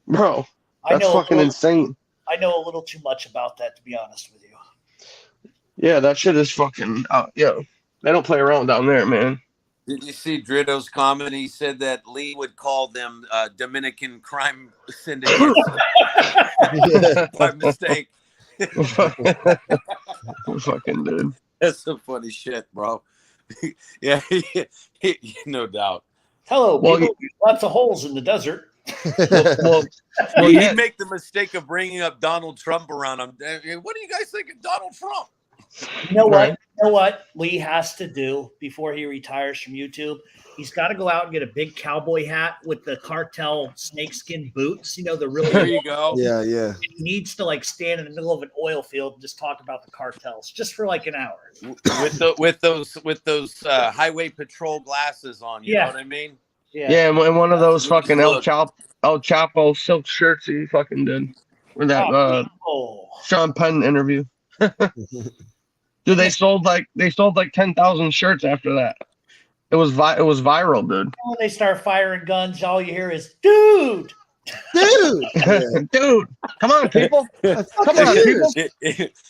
Bro, that's fucking insane. I know a little too much about that, to be honest with you. Yeah, that shit is fucking. They don't play around down there, man. Did you see Dritto's comment? He said that Lee would call them Dominican crime syndicates by mistake. Fucking dude. That's some funny shit, bro. Yeah, no doubt. Hello, people. Lots of holes in the desert. Well, he'd make the mistake of bringing up Donald Trump around him. What do you guys think of Donald Trump? You know what? You know what Lee has to do before he retires from YouTube? He's got to go out and get a big cowboy hat with the cartel snakeskin boots. You know, the really. There you go. Yeah, yeah. He needs to like stand in the middle of an oil field and just talk about the cartels just for like an hour. With those highway patrol glasses on. You know what I mean? Yeah, and one of those fucking El Chapo silk shirts he fucking did with that Sean Penn interview. Dude, they sold like 10,000 shirts after that. It was viral, dude. When they start firing guns, all you hear is "dude, dude, come on, people, come on, people."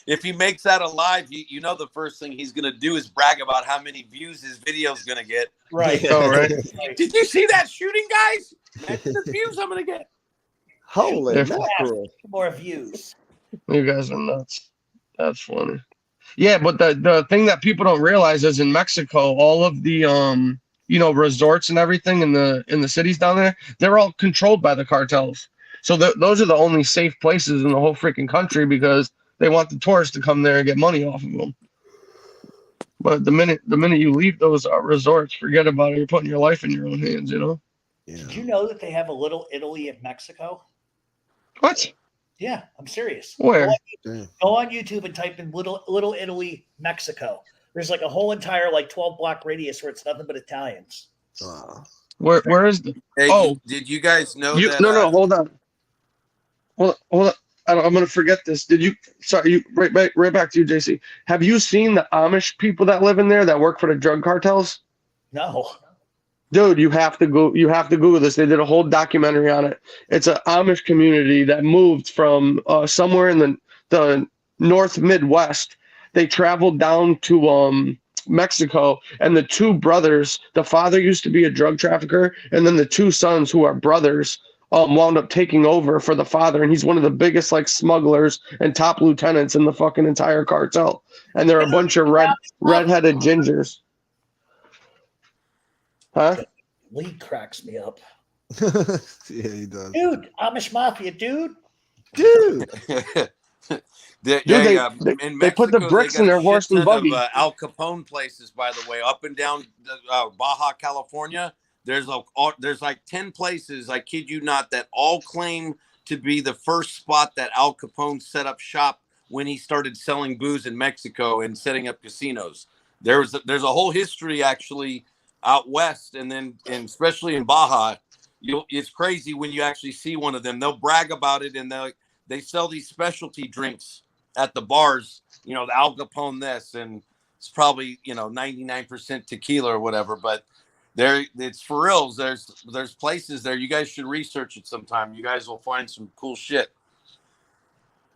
If he makes that alive, you know the first thing he's gonna do is brag about how many views his video's gonna get. Right. Oh, right. Did you see that shooting, guys? That's the views I'm gonna get. Holy mackerel! More views. You guys are nuts. That's funny. Yeah, but the thing that people don't realize is in Mexico, all of the resorts and everything in the cities down there, they're all controlled by the cartels. So those are the only safe places in the whole freaking country because they want the tourists to come there and get money off of them. But the minute you leave those resorts, forget about it. You're putting your life in your own hands, you know. Yeah. Did you know that they have a Little Italy in Mexico? What? Yeah, I'm serious. Where? Go on YouTube and type in Little Italy, Mexico. There's like a whole entire 12-block radius where it's nothing but Italians. Where is the? Hey, Oh, did you guys know that? No, hold on. Hold on. I'm gonna forget this. Did you? Sorry, you right back to you, JC. Have you seen the Amish people that live in there that work for the drug cartels? No. Dude, you have to go. You have to Google this. They did a whole documentary on it. It's an Amish community that moved from somewhere in the North Midwest. They traveled down to Mexico, and the two brothers. The father used to be a drug trafficker, and then the two sons, who are brothers, wound up taking over for the father, and he's one of the biggest like smugglers and top lieutenants in the fucking entire cartel. And they're a bunch of redheaded gingers. Huh? Lee cracks me up. Yeah, he does. Dude, Amish Mafia, dude. Dude. They put the bricks in their horse and buggy. Al Capone places, by the way, up and down Baja California. There's like 10 places, I kid you not, that all claim to be the first spot that Al Capone set up shop when he started selling booze in Mexico and setting up casinos. There's a whole history actually out west, and especially in Baja. It's crazy when you actually see one of them. They'll brag about it, and they sell these specialty drinks at the bars. You know, the Al Capone this, and it's probably 99% tequila or whatever. But it's for reals. There's places there. You guys should research it sometime. You guys will find some cool shit.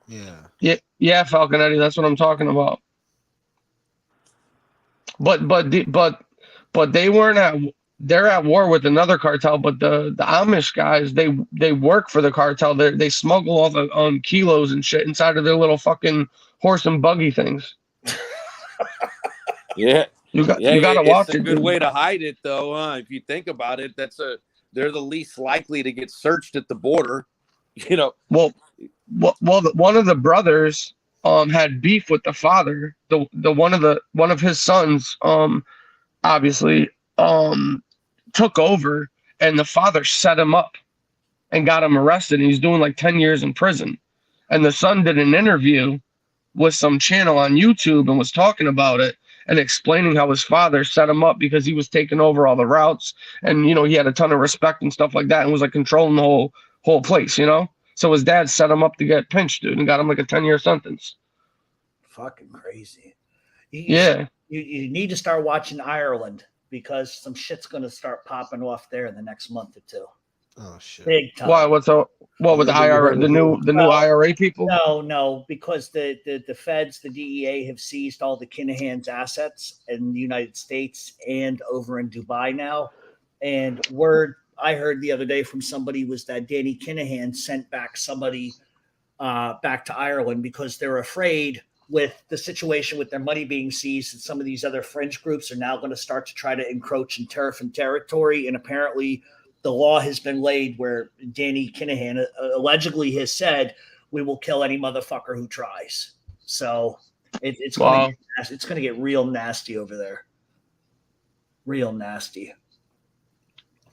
Yeah. Yeah, Falconetti. That's what I'm talking about. But they weren't they're at war with another cartel, but the Amish guys, they work for the cartel. They smuggle all the kilos and shit inside of their little fucking horse and buggy things. Yeah. You gotta watch it. It's a good way to hide it, though. If you think about it, they're the least likely to get searched at the border. Well, one of the brothers had beef with the father. The one of his sons obviously took over, and the father set him up and got him arrested, and he's doing like 10 years in prison. And the son did an interview with some channel on YouTube and was talking about it and explaining how his father set him up because he was taking over all the routes, and he had a ton of respect and stuff like that, and was like controlling the whole place. So his dad set him up to get pinched, dude, and got him like a 10-year sentence. Fucking crazy. Yeah. You need to start watching Ireland, because some shit's going to start popping off there in the next month or two. Oh shit! Big time. Why? What with the IRA? The new IRA people? No, because the feds, the DEA have seized all the Kinahan's assets in the United States and over in Dubai now. And word I heard the other day from somebody was that Danny Kinahan sent back somebody back to Ireland because they're afraid, with the situation with their money being seized, and some of these other fringe groups are now going to start to try to encroach in turf and territory. And apparently the law has been laid where Danny Kinahan allegedly has said, we will kill any motherfucker who tries. So it's going to get real nasty over there. Real nasty.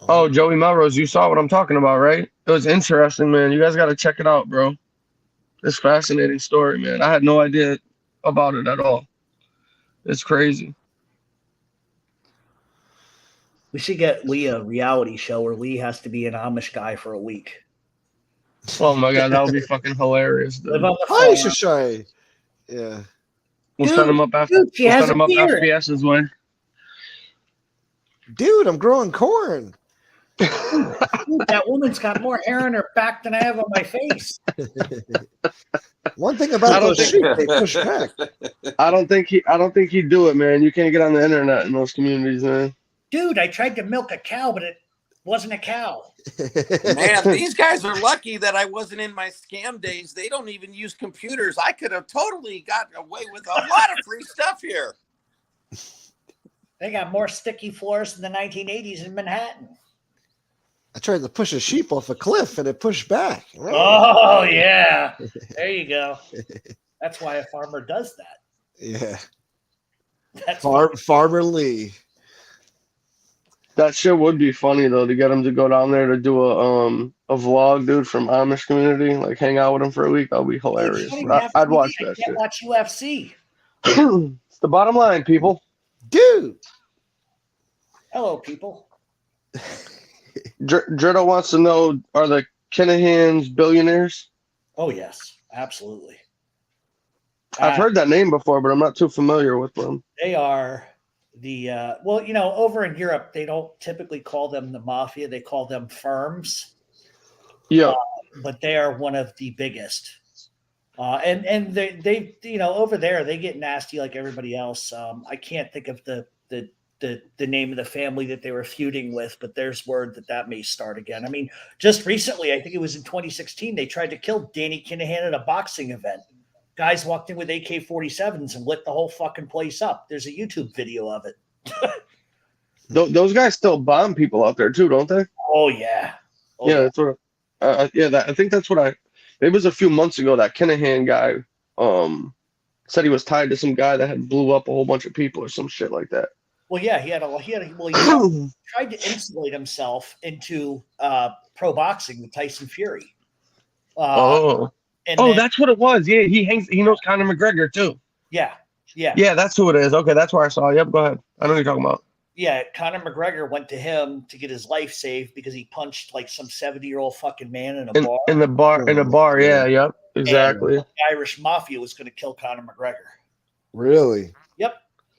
Oh, Joey Melrose, you saw what I'm talking about, right? It was interesting, man. You guys got to check it out, bro. It's a fascinating story, man. I had no idea about it at all. It's crazy. We should get Lee a reality show where Lee has to be an Amish guy for a week. Oh my God, that would be fucking hilarious, dude. Hi, Shashai. Yeah. We'll send him up after. We'll send him up FPS's way. Dude, I'm growing corn. That woman's got more hair on her back than I have on my face. One thing about those sheep, they push back. I don't think he'd do it, man. You can't get on the internet in those communities, man. Dude, I tried to milk a cow, but it wasn't a cow. Man, these guys are lucky that I wasn't in my scam days. They don't even use computers. I could have totally gotten away with a lot of free stuff here. They got more sticky floors in the 1980s in Manhattan. I tried to push a sheep off a cliff and it pushed back. Right. Oh, yeah. There you go. That's why a farmer does that. Yeah. That's Farmer Lee. That shit would be funny, though, to get him to go down there to do a vlog, dude, from Amish community, like hang out with him for a week. That would be hilarious. I'd watch that shit. I can't watch UFC. It's the bottom line, people. Dude. Hello, people. Dritto wants to know: are the Kinahans billionaires? Oh yes, absolutely. I've heard that name before, but I'm not too familiar with them. They are the well, over in Europe, they don't typically call them the mafia; they call them firms. Yeah, but they are one of the biggest. And they over there they get nasty like everybody else. I can't think of the name of the family that they were feuding with, but there's word that may start again. I mean, just recently, I think it was in 2016, they tried to kill Danny Kinahan at a boxing event. Guys walked in with AK-47s and lit the whole fucking place up. There's a YouTube video of it. Those guys still bomb people out there too, don't they? Oh yeah. Yeah, that's what. I think that's what it was a few months ago that Kinahan guy said he was tied to some guy that had blew up a whole bunch of people or some shit like that. Well, yeah, he tried to insulate himself into pro boxing with Tyson Fury. That's what it was. Yeah, he knows Conor McGregor too. Yeah. Yeah, that's who it is. Okay, that's where I saw. Yep, go ahead. I know what you're talking about. Yeah, Conor McGregor went to him to get his life saved because he punched like some 70-year-old fucking man in a bar. In a bar, yeah, yep, exactly. And the Irish mafia was going to kill Conor McGregor. Really? Yep.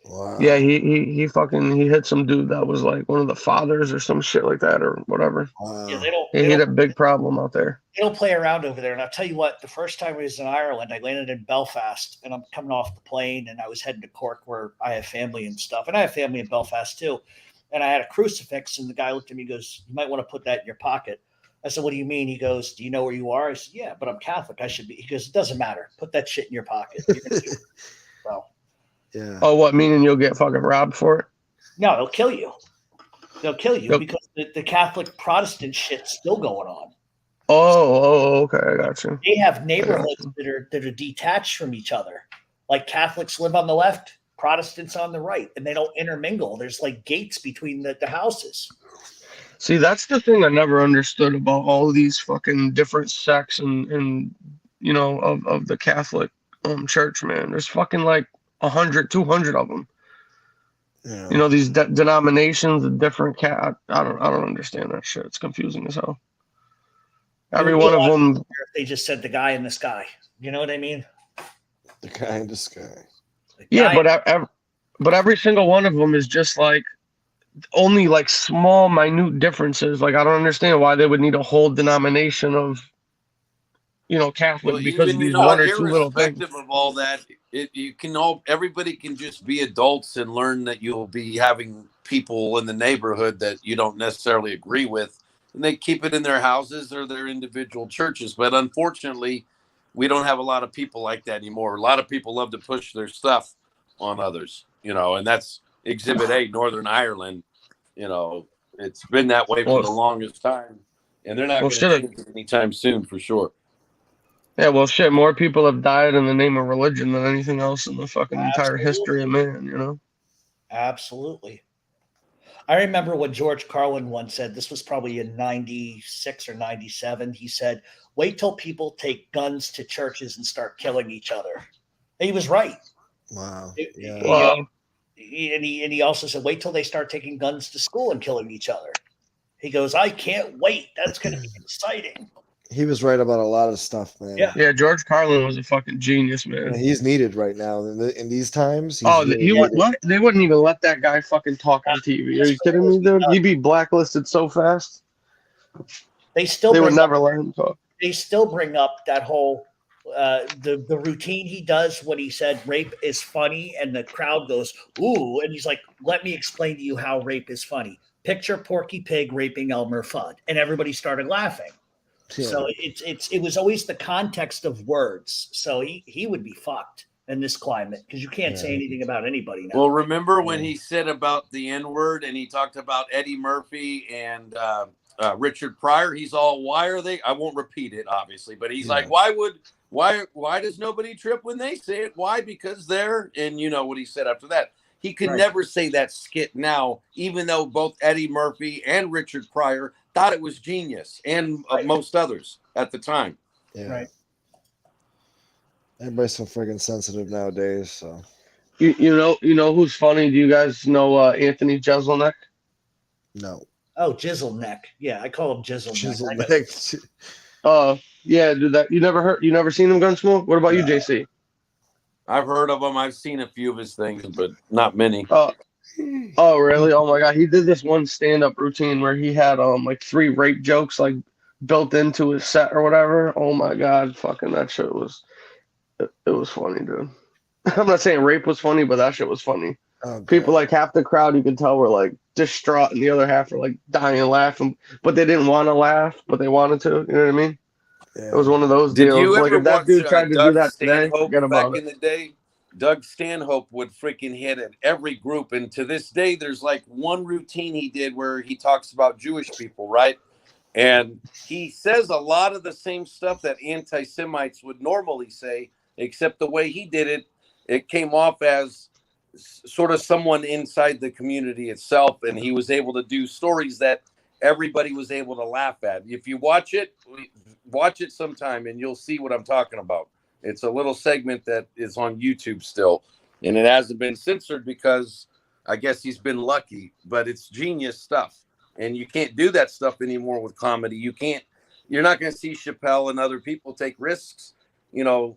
Wow. Yeah, he hit some dude that was like one of the fathers or some shit like that or whatever. Wow. Yeah, he had a big problem out there. They don't play around over there. And I'll tell you what, the first time I was in Ireland, I landed in Belfast and I'm coming off the plane and I was heading to Cork where I have family and stuff. And I have family in Belfast too. And I had a crucifix and the guy looked at me and goes, "You might want to put that in your pocket." I said, "What do you mean?" He goes, "Do you know where you are?" I said, "Yeah, but I'm Catholic. I should be." He goes, "It doesn't matter. Put that shit in your pocket." Well, yeah. Oh, what, meaning you'll get fucking robbed for it? No, they'll kill you. They'll kill you because the Catholic Protestant shit's still going on. Oh, okay, I got you. They have neighborhoods that are detached from each other. Like Catholics live on the left, Protestants on the right, and they don't intermingle. There's like gates between the houses. See, that's the thing I never understood about all of these fucking different sects and of the Catholic church, man. There's fucking like 100, 200 of them. Yeah. These denominations and different I don't understand that shit. It's confusing as hell. Every one of them. They just said the guy in the sky. You know what I mean? The guy in the sky. Yeah, but every single one of them is just like only like small, minute differences. Like I don't understand why they would need a whole denomination of, Catholic because of these one or two little things. Irrespective of all that, everybody can just be adults and learn that you'll be having people in the neighborhood that you don't necessarily agree with, and they keep it in their houses or their individual churches. But unfortunately, we don't have a lot of people like that anymore. A lot of people love to push their stuff on others, and that's Exhibit A, Northern Ireland. It's been that way for the longest time, and they're not going to change it anytime soon for sure. Yeah, well, shit, more people have died in the name of religion than anything else in the fucking entire history of man, Absolutely. I remember when George Carlin once said, this was probably in 96 or 97, he said, "Wait till people take guns to churches and start killing each other." And he was right. Wow. And he also said, "Wait till they start taking guns to school and killing each other." He goes, "I can't wait. That's going to be exciting." He was right about a lot of stuff, man. Yeah, George Carlin was a fucking genius, man. Yeah, he's needed right now in these times. They wouldn't even let that guy fucking talk on TV. Are you kidding me, dude? He'd be blacklisted so fast. They would never let him talk. They still bring up that whole the routine he does when he said rape is funny, and the crowd goes ooh, and he's like, "Let me explain to you how rape is funny. Picture Porky Pig raping Elmer Fudd," and everybody started laughing. Yeah. So it was always the context of words. So he would be fucked in this climate because you can't say anything about anybody now. Well, remember when he said about the N-word and he talked about Eddie Murphy and Richard Pryor? He's all, "Why are they?" I won't repeat it, obviously, but he's like, why does nobody trip when they say it? Why? Because they're, and you know what he said after that. He could never say that skit now, even though both Eddie Murphy and Richard Pryor thought it was genius, and most others at the time. Yeah. Right. Everybody's so friggin' sensitive nowadays. So you know who's funny? Do you guys know Anthony Jeselnik? No. Oh, Jizzle Neck. Yeah, I call him Jizzle Neck. Yeah, dude. That you never seen him, Gunsmoke? What about you, JC? I've heard of him. I've seen a few of his things, but not many. Oh, really? Oh my God, he did this one stand-up routine where he had like 3 rape jokes like built into his set or whatever. Oh my God, fucking that shit was it was funny, dude. I'm not saying rape was funny, but that shit was funny. People, like half the crowd, you could tell, were like distraught, and the other half were like dying laughing, but they didn't want to laugh, but they wanted to. You know what I mean? Yeah. It was one of those Did deals. you Like ever if that watch dude tried to do Doug that today, Stanhope forget about back it. in the day? Doug Stanhope would freaking hit at every group, and to this day, there's like one routine he did where he talks about Jewish people, right? And he says a lot of the same stuff that anti-Semites would normally say, except the way he did it, it came off as sort of someone inside the community itself, and he was able to do stories that everybody was able to laugh at. If you watch it sometime, and you'll see what I'm talking about. It's a little segment that is on YouTube still, and it hasn't been censored because I guess he's been lucky, but it's genius stuff. And you can't do that stuff anymore with comedy. You're not going to see Chappelle and other people take risks, the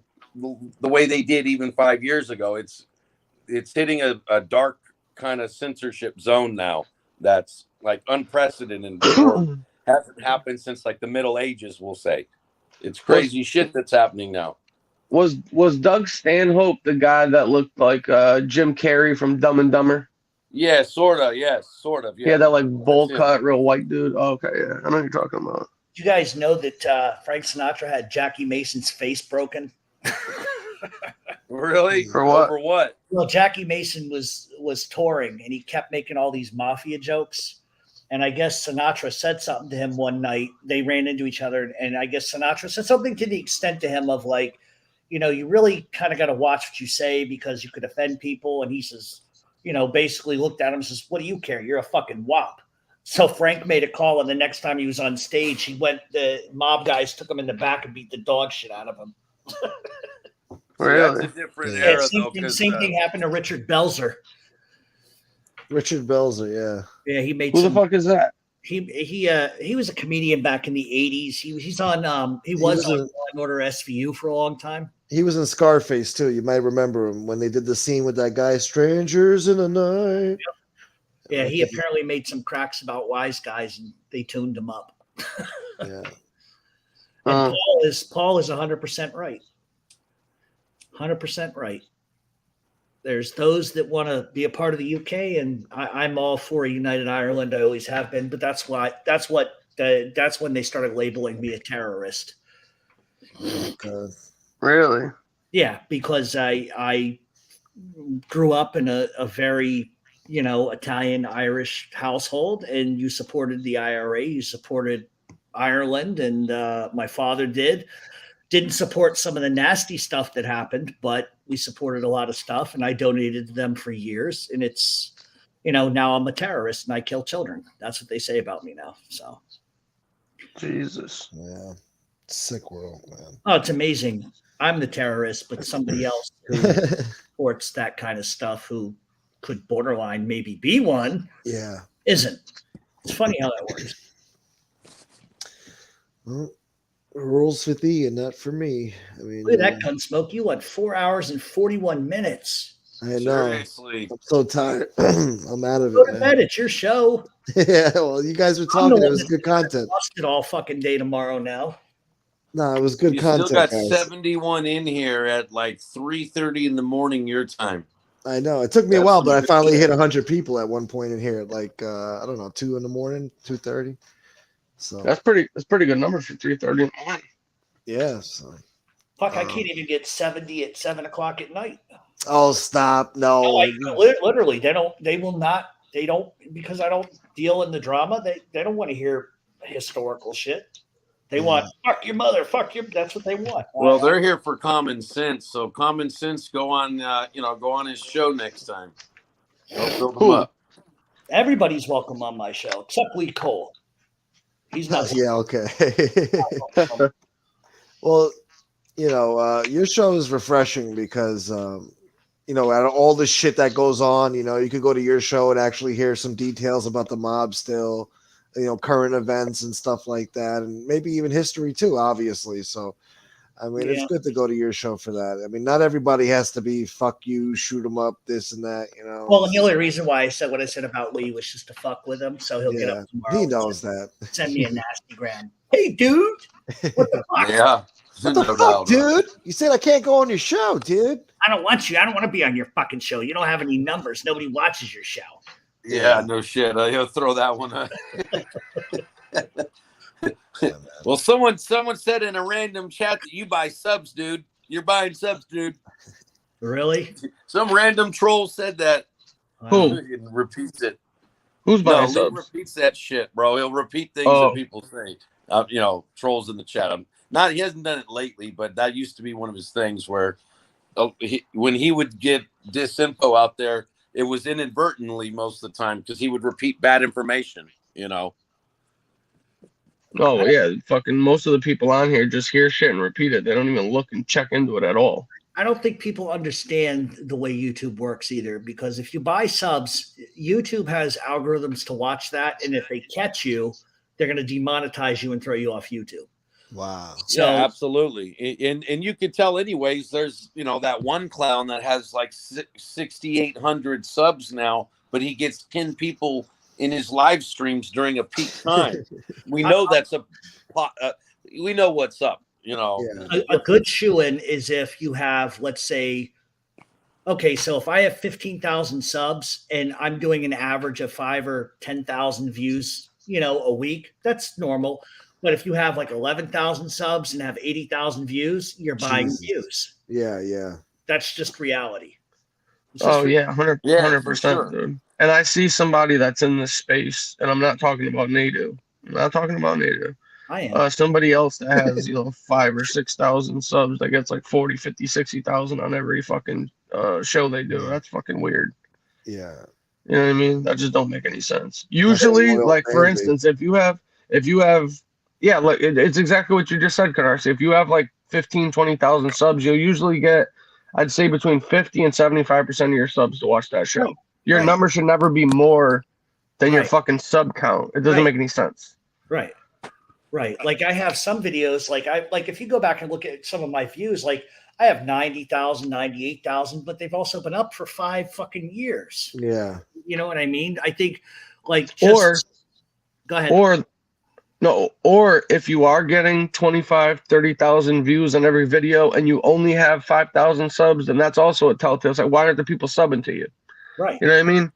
way they did even 5 years ago. It's hitting a dark kind of censorship zone now that's like unprecedented or hasn't happened since like the Middle Ages, we'll say. It's crazy shit that's happening now. Was Doug Stanhope the guy that looked like Jim Carrey from Dumb and Dumber? Yeah, sort of. Yes, sort of. Yeah, Yeah, that like bowl cut, real white dude. Oh, okay, yeah, I know what you're talking about. You guys know that Frank Sinatra had Jackie Mason's face broken? Really? For what? Over what? Well, Jackie Mason was touring, and he kept making all these mafia jokes. And I guess Sinatra said something to him one night. They ran into each other, and I guess Sinatra said something to the extent to him of like, you really kind of got to watch what you say because you could offend people. And he says, basically looked at him and says, "What do you care? You're a fucking wop." So Frank made a call, and the next time he was on stage, the mob guys took him in the back and beat the dog shit out of him. Really? That's a different era, Same thing happened to Richard Belzer. Richard Belzer, yeah. Yeah, he made. Who the fuck is that? He was a comedian back in the 80s. He's on he was on Law and Order SVU for a long time. He was in Scarface too. You might remember him when they did the scene with that guy, Strangers in the Night. Yep. Yeah, he apparently made some cracks about wise guys, and they tuned him up. Yeah. And Paul is 100% right. 100% right. There's those that want to be a part of the UK, and I'm all for a United Ireland. I always have been, but that's when they started labeling me a terrorist. Okay. Really? Yeah, because I grew up in a very Italian Irish household, and you supported the IRA, you supported Ireland, and my father didn't support some of the nasty stuff that happened, but we supported a lot of stuff, and I donated to them for years. And it's, now I'm a terrorist and I kill children. That's what they say about me now. So, Jesus. Yeah. Sick world, man. Oh, it's amazing. I'm the terrorist, but somebody else who supports that kind of stuff, who could borderline maybe be one, isn't. It's funny how that works. Well, rules for thee and not for me. I mean, look at that, Gunsmoke. You went 4 hours and 41 minutes. I know. Seriously. I'm so tired. I'm out of Go it, to man. bed. It's your show. Yeah, well, you guys were talking. It was good content. Lost it all fucking day tomorrow now. No, it was good You content. still got guys. 71 in here at like 3:30 in the morning your time. I know. It took me a while, but I finally hit 100 people at one point in here at like I don't know, 2 in the morning, 2:30. So that's pretty good number for 3:30. Yeah. So fuck, I can't even get 70 at 7 o'clock at night. Oh, stop! No, literally, they will not. They don't, because I don't deal in the drama. They don't want to hear historical shit. They want fuck your mother, fuck your. That's what they want. Well, they're here for common sense. So common sense, go on his show next time. I'll build them up. Everybody's welcome on my show except Lee Cole. He's not. Yeah. Okay. Well, your show is refreshing because, out of all the shit that goes on, you could go to your show and actually hear some details about the mob still. current events and stuff like that, and maybe even history too, obviously. So, I mean, it's good to go to your show for that. I mean, not everybody has to be fuck you, shoot 'em up, this and that, Well, and the only reason why I said what I said about Lee was just to fuck with him, so he'll get up tomorrow. He knows that. Send me a nasty gram. Hey, dude, what the fuck? Yeah. What the fuck, dude? You said I can't go on your show, dude. I don't want you. I don't want to be on your fucking show. You don't have any numbers. Nobody watches your show. Yeah, no shit. He'll throw that one up. Well, someone said in a random chat that you buy subs, dude. You're buying subs, dude. Really? Some random troll said that. Who? Repeats it. Who's buying Lee subs? repeats that shit, bro. He'll repeat things that people say. Trolls in the chat. He hasn't done it lately, but that used to be one of his things where when he would get disinfo out there, it was inadvertently most of the time because he would repeat bad information, Oh yeah, fucking most of the people on here just hear shit and repeat it. They don't even look and check into it at all. I don't think people understand the way YouTube works either, because if you buy subs, YouTube has algorithms to watch that, and if they catch you, they're going to demonetize you and throw you off YouTube. Wow. So, yeah, absolutely. And you can tell anyways, there's, that one clown that has like 6,800 subs now, but he gets 10 people in his live streams during a peak time. We know we know what's up, A good shoe-in is if you have, let's say, okay, so if I have 15,000 subs and I'm doing an average of 5,000 or 10,000 views, a week, that's normal. But if you have like 11,000 subs and have 80,000 views, you're buying views. Yeah. That's just reality. Oh yeah, 100%, dude. And I see somebody that's in this space, and I'm not talking about native. I am. Somebody else that has 5,000 or 6,000 subs that gets like 40, 50, 60,000 on every fucking show they do. That's fucking weird. Yeah. You know what I mean? That just don't make any sense. Usually, like for instance, if you have yeah, like it's exactly what you just said, Canarsie. If you have like 15, 20,000 subs, you'll usually get, I'd say, between 50 and 75% of your subs to watch that show. Right. Your number should never be more than your fucking sub count. It doesn't make any sense. Right. Like I have some videos, like if you go back and look at some of my views, like I have 90,000, 98,000, but they've also been up for 5 fucking years. Yeah. You know what I mean? I think go ahead. Or if you are getting 25, 30,000 views on every video and you only have 5,000 subs, then that's also a telltale. It's like, why aren't the people subbing to you? Right. You know what I mean?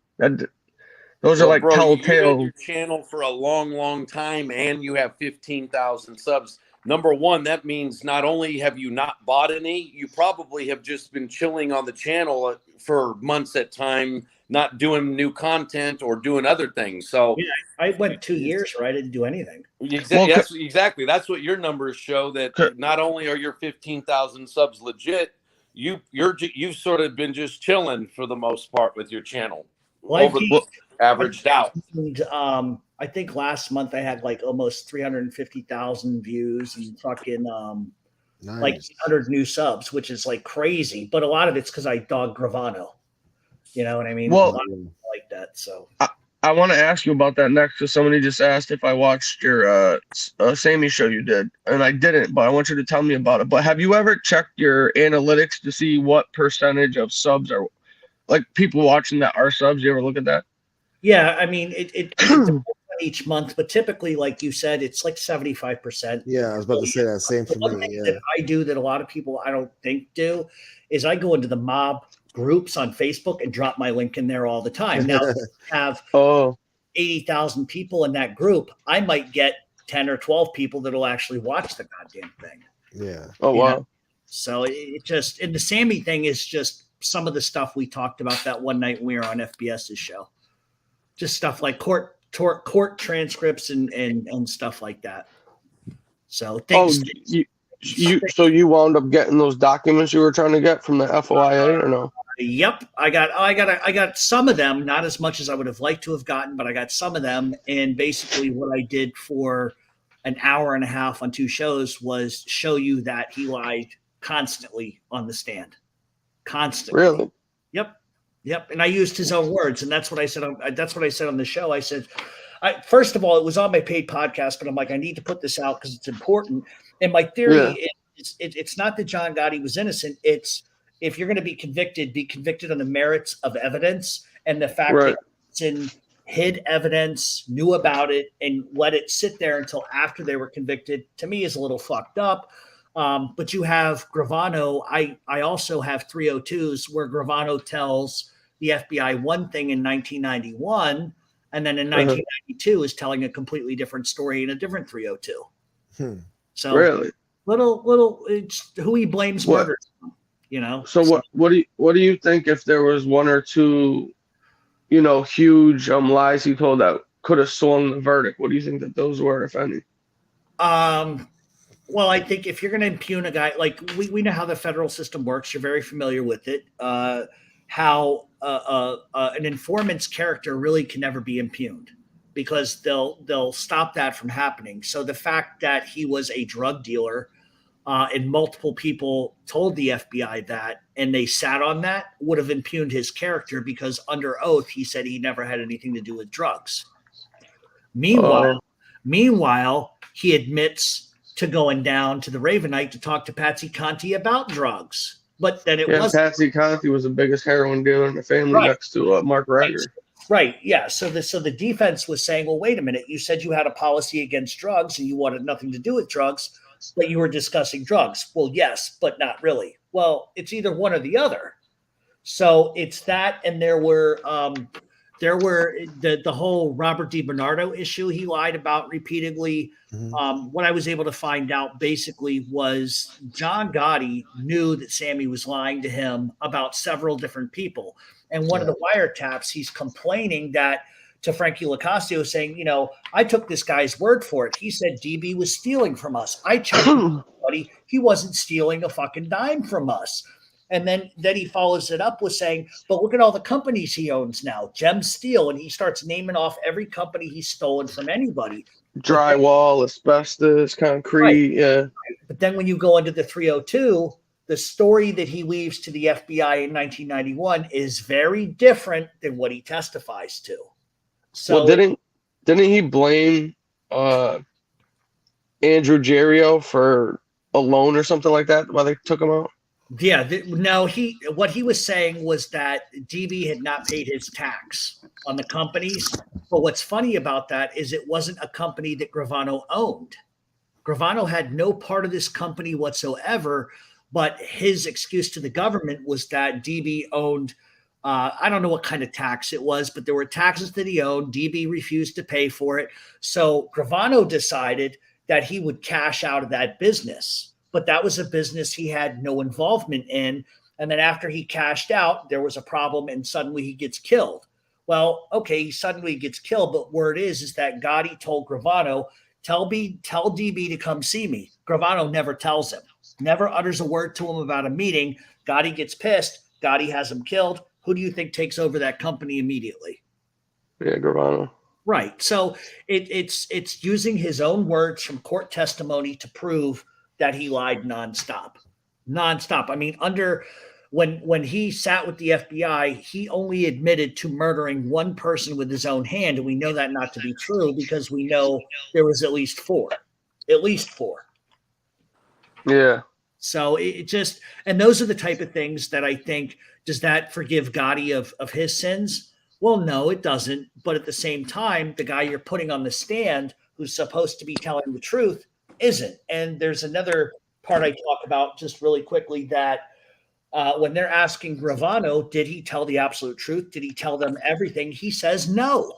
Those are like telltale. You've had your channel for a long, long time, and you have 15,000 subs. Number one, that means not only have you not bought any, you probably have just been chilling on the channel for months at time, not doing new content or doing other things. So yeah, I went 2 years where I didn't do anything. Exactly. That's what your numbers show, that not only are your 15,000 subs legit, you've sort of been just chilling for the most part with your channel. Averaged out. And, I think last month I had like almost 350,000 views and fucking like 100 new subs, which is like crazy. But a lot of it's because I dog Gravano. You know what I mean? Well, a lot of people like that. So I want to ask you about that next, because somebody just asked if I watched your Sammy show you did, and I didn't, but I want you to tell me about it. But have you ever checked your analytics to see what percentage of subs are like people watching that are subs? You ever look at that? Yeah, I mean it depends on each month, but typically, like you said, it's like 75%. Yeah, I was about to say that. Same for One me. thing that I do that a lot of people I don't think do is I go into the mob groups on Facebook and drop my link in there all the time. Now have 80,000 people in that group, I might get 10 or 12 people that'll actually watch the goddamn thing. Yeah. Oh wow. So it just, and the Sammy thing is just some of the stuff we talked about that one night we were on FBS's show. Just stuff like court transcripts and stuff like that. So things. So you wound up getting those documents you were trying to get from the FOIA or no? Yep, I got some of them, not as much as I would have liked to have gotten, but I got some of them. And basically, what I did for an hour and a half on 2 shows was show you that he lied constantly on the stand, constantly. Really? Yep. And I used his own words, and that's what I said. That's what I said on the show. I said, First of all, it was on my paid podcast, but I'm like, I need to put this out because it's important. And my theory it's not that John Gotti was innocent. It's if you're going to be convicted on the merits of evidence, and the fact that Nixon hid evidence, knew about it, and let it sit there until after they were convicted, to me is a little fucked up. But you have Gravano. I also have 302s where Gravano tells the FBI one thing in 1991, and then in 1992 is telling a completely different story in a different 302. So little, it's who he blames murder. So what do you think if there was one or two, huge lies he told that could have swung the verdict? What do you think that those were, if any? Well, I think if you're going to impugn a guy, like we know how the federal system works. You're very familiar with it. How an informant's character really can never be impugned because they'll stop that from happening. So the fact that he was a drug dealer and multiple people told the FBI that, and they sat on that, would have impugned his character because under oath he said he never had anything to do with drugs. Meanwhile, he admits to going down to the Ravenite to talk to Patsy Conti about drugs. But then Patsy Conti was the biggest heroin dealer in the family next to Mark Rager. Right. Yeah. So the defense was saying, well, wait a minute. You said you had a policy against drugs and you wanted nothing to do with drugs, but you were discussing drugs. Well, yes, but not really. Well, it's either one or the other. So it's that, and there were the whole Robert DiBernardo issue he lied about repeatedly. What I was able to find out basically was John Gotti knew that Sammy was lying to him about several different people. And one of the wiretaps, he's complaining that to Frankie Locascio, saying, I took this guy's word for it. He said DB was stealing from us. I checked him, buddy. He wasn't stealing a fucking dime from us. And then he follows it up with saying, but look at all the companies he owns now, Gem Steel. And he starts naming off every company he's stolen from anybody. Drywall, asbestos, concrete. Yeah. But then when you go into the 302, the story that he weaves to the FBI in 1991 is very different than what he testifies to. So didn't he blame Andrew Gerio for a loan or something like that while they took him out? Yeah, no, what he was saying was that DB had not paid his tax on the companies. But what's funny about that is it wasn't a company that Gravano owned. Gravano had no part of this company whatsoever, but his excuse to the government was that DB owned, I don't know what kind of tax it was, but there were taxes that he owed. DB refused to pay for it. So Gravano decided that he would cash out of that business. But that was a business he had no involvement in. And then after he cashed out, there was a problem and suddenly he gets killed. Well, okay, he suddenly gets killed. But word is that Gotti told Gravano, tell DB to come see me. Gravano never tells him, never utters a word to him about a meeting. Gotti gets pissed. Gotti has him killed. Who do you think takes over that company immediately? Yeah, Gravano. Right. So it's using his own words from court testimony to prove that he lied nonstop. I mean, when he sat with the FBI, he only admitted to murdering one person with his own hand. And we know that not to be true because we know there was at least four. Yeah. So and those are the type of things that I think, does that forgive Gotti of his sins? Well, no, it doesn't. But at the same time, the guy you're putting on the stand who's supposed to be telling the truth isn't. And there's another part I talk about just really quickly that when they're asking Gravano, did he tell the absolute truth? Did he tell them everything? He says no.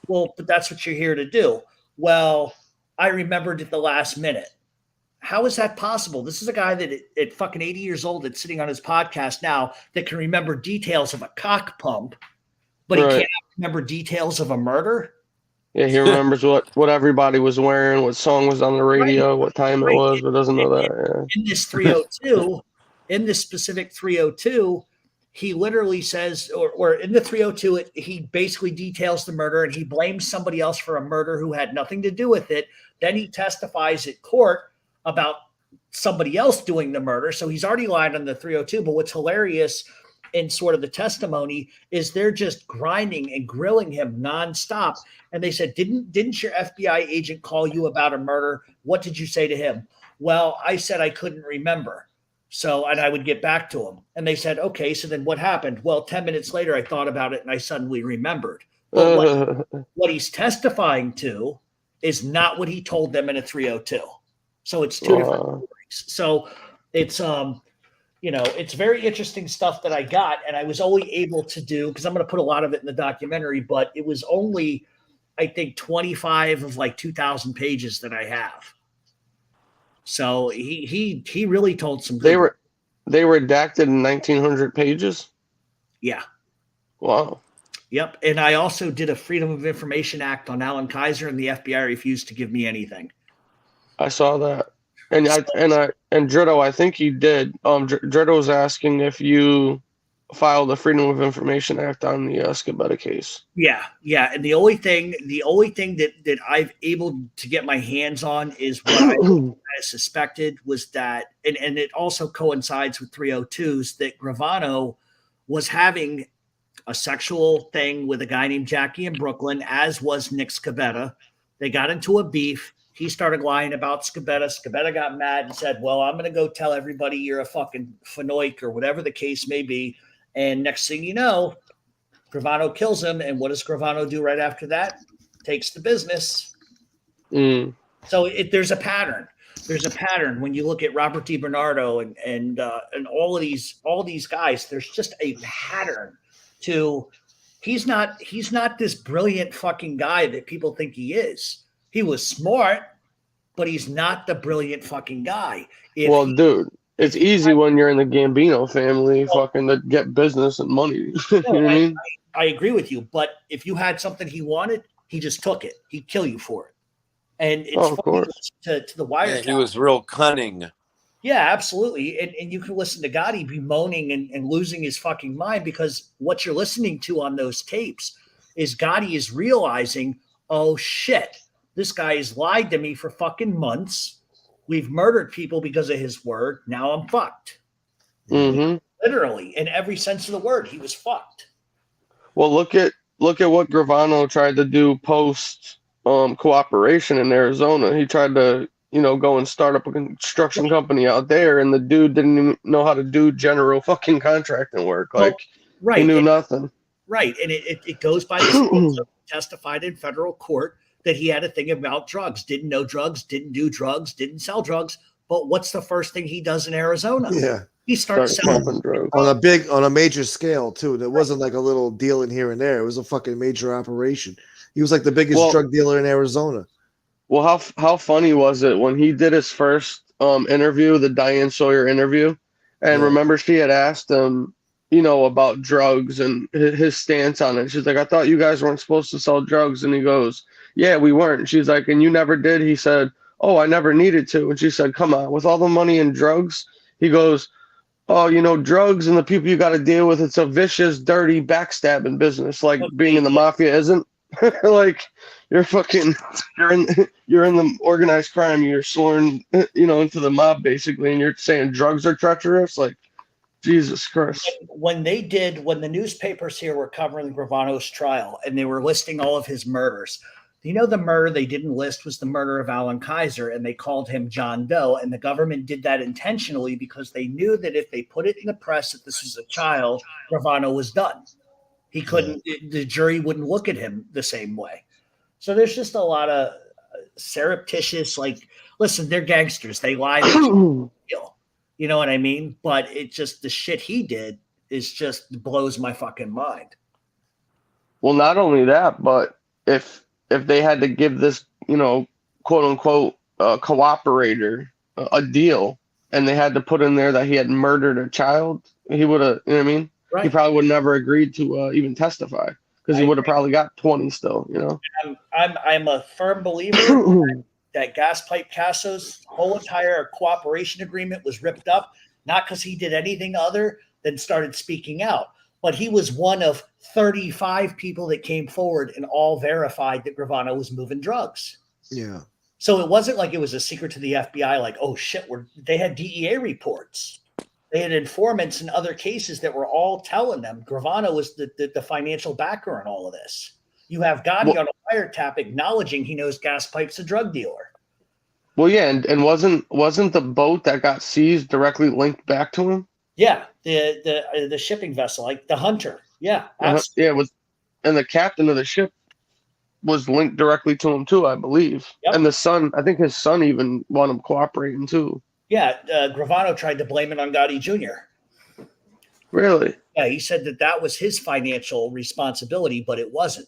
Well, but that's what you're here to do. Well, I remembered at the last minute. How is that possible? This is a guy that at fucking 80 years old that's sitting on his podcast now that can remember details of a cock pump, but he can't remember details of a murder. Yeah, he remembers what everybody was wearing, what song was on the radio, what time it was, but doesn't know that. Yeah. In this 302, in this specific 302, he literally says, or in the 302, he basically details the murder and he blames somebody else for a murder who had nothing to do with it. Then he testifies at court about somebody else doing the murder. So he's already lied on the 302. But what's hilarious in sort of the testimony is they're just grinding and grilling him nonstop. And they said, didn't your FBI agent call you about a murder? What did you say to him? Well, I said I couldn't remember. So, and I would get back to him. And they said, okay, so then what happened? Well, 10 minutes later, I thought about it and I suddenly remembered. But what he's testifying to is not what he told them in a 302. So it's two different stories. So it's, it's very interesting stuff that I got. And I was only able to do, because I'm going to put a lot of it in the documentary, but it was only, I think, 25 of like 2,000 pages that I have. So he really told some good. They were redacted in 1,900 pages. Yeah. Wow. Yep. And I also did a Freedom of Information Act on Alan Kaiser, and the FBI refused to give me anything. I saw that. And Dritto, I think you did. Dritto was asking if you filed the Freedom of Information Act on the Scabetta case. Yeah. And the only thing that I've able to get my hands on is what I suspected was that, and it also coincides with 302s, that Gravano was having a sexual thing with a guy named Jackie in Brooklyn, as was Nick Scabetta. They got into a beef. He started lying about Scabetta. Scabetta got mad and said, well, I'm going to go tell everybody you're a fucking fanoik or whatever the case may be. And next thing you know, Gravano kills him. And what does Gravano do right after that? Takes the business. So there's a pattern. There's a pattern when you look at Robert DiBernardo and all of these guys. There's just a pattern to he's not this brilliant fucking guy that people think he is. He was smart, but he's not the brilliant fucking guy. Dude, it's easy when you're in the Gambino family, fucking to get business and money. You know what I mean? I agree with you, but if you had something he wanted, he just took it. He'd kill you for it. And it's of course. To the wire. Yeah, he was real cunning. Yeah, absolutely. And you can listen to Gotti bemoaning and losing his fucking mind, because what you're listening to on those tapes is Gotti is realizing, oh shit, this guy has lied to me for fucking months. We've murdered people because of his word. Now I'm fucked. Mm-hmm. Literally, in every sense of the word, he was fucked. Well, look at what Gravano tried to do post cooperation in Arizona. He tried to, go and start up a construction company out there, and the dude didn't even know how to do general fucking contracting work. He knew nothing. Right, and it goes by the testified in federal court that he had a thing about drugs, didn't know drugs, didn't do drugs, didn't sell drugs. But what's the first thing he does in Arizona? Yeah. He starts selling drugs on a major scale too. It wasn't like a little deal in here and there. It was a fucking major operation. He was like the biggest drug dealer in Arizona. Well, how funny was it when he did his first interview, the Diane Sawyer interview, and remember she had asked him, about drugs and his stance on it. She's like, I thought you guys weren't supposed to sell drugs. And he goes, yeah, we weren't. She's like, and you never did? He said, oh, I never needed to. And she said, come on, with all the money in drugs? He goes, oh, drugs and the people you got to deal with, it's a vicious, dirty, backstabbing business. Like being in the mafia isn't. Like you're in the organized crime. You're sworn, into the mob basically, and you're saying drugs are treacherous. Like, Jesus Christ. When the newspapers here were covering Gravano's trial and they were listing all of his murders, the murder they didn't list was the murder of Alan Kaiser, and they called him John Doe. And the government did that intentionally because they knew that if they put it in the press that this was a child, Gravano was done. He couldn't, the jury wouldn't look at him the same way. So there's just a lot of surreptitious, listen, they're gangsters. They lie. You know what I mean? But it just, the shit he did is just blows my fucking mind. Well, not only that, but if they had to give this, quote unquote, cooperator a deal, and they had to put in there that he had murdered a child, he would have, you know what I mean? Right. He probably would never agreed to even testify, because he would have probably got 20 still, I'm a firm believer that Gas Pipe Casso's whole entire cooperation agreement was ripped up, not because he did anything other than started speaking out, but he was one of 35 people that came forward and all verified that Gravano was moving drugs. Yeah. So it wasn't like it was a secret to the FBI, like, oh shit, they had DEA reports. They had informants in other cases that were all telling them Gravano was the financial backer in all of this. You have Gotti on a wiretap acknowledging he knows Gas Pipe's a drug dealer. Well, yeah, and wasn't the boat that got seized directly linked back to him? Yeah, the shipping vessel, like the Hunter. Yeah, absolutely. Yeah, it was, and the captain of the ship was linked directly to him too, I believe. Yep. And the son, I think his son even wanted him cooperating too. Yeah, Gravano tried to blame it on Gotti Jr. Really? Yeah, he said that was his financial responsibility, but it wasn't.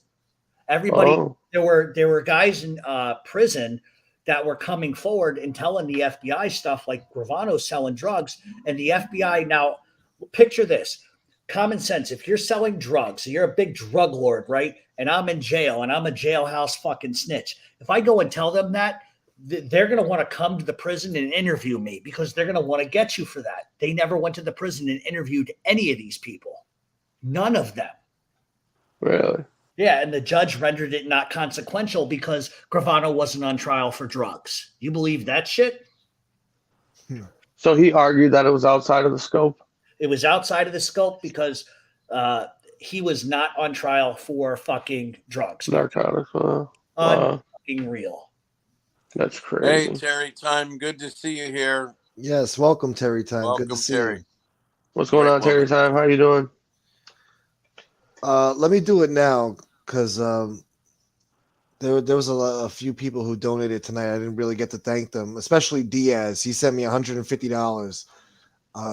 Everybody, there were guys in prison that were coming forward and telling the FBI stuff like Gravano's selling drugs, and the FBI now picture this. Common sense. If you're selling drugs, so you're a big drug lord, right? And I'm in jail and I'm a jailhouse fucking snitch. If I go and tell them that, they're going to want to come to the prison and interview me because they're going to want to get you for that. They never went to the prison and interviewed any of these people. None of them. Really? Yeah, and the judge rendered it not consequential because Gravano wasn't on trial for drugs. You believe that shit? So he argued that it was outside of the scope? It was outside of the scope because he was not on trial for fucking drugs. Narcotics. Fucking real. That's crazy. Hey, Terry Time. Good to see you here. Yes, welcome, Terry Time. Welcome, Good to see Terry. you. What's going on, Terry Time? How you doing? Let me do it now because there was a few people who donated tonight. I didn't really get to thank them, especially Diaz. He sent me $150,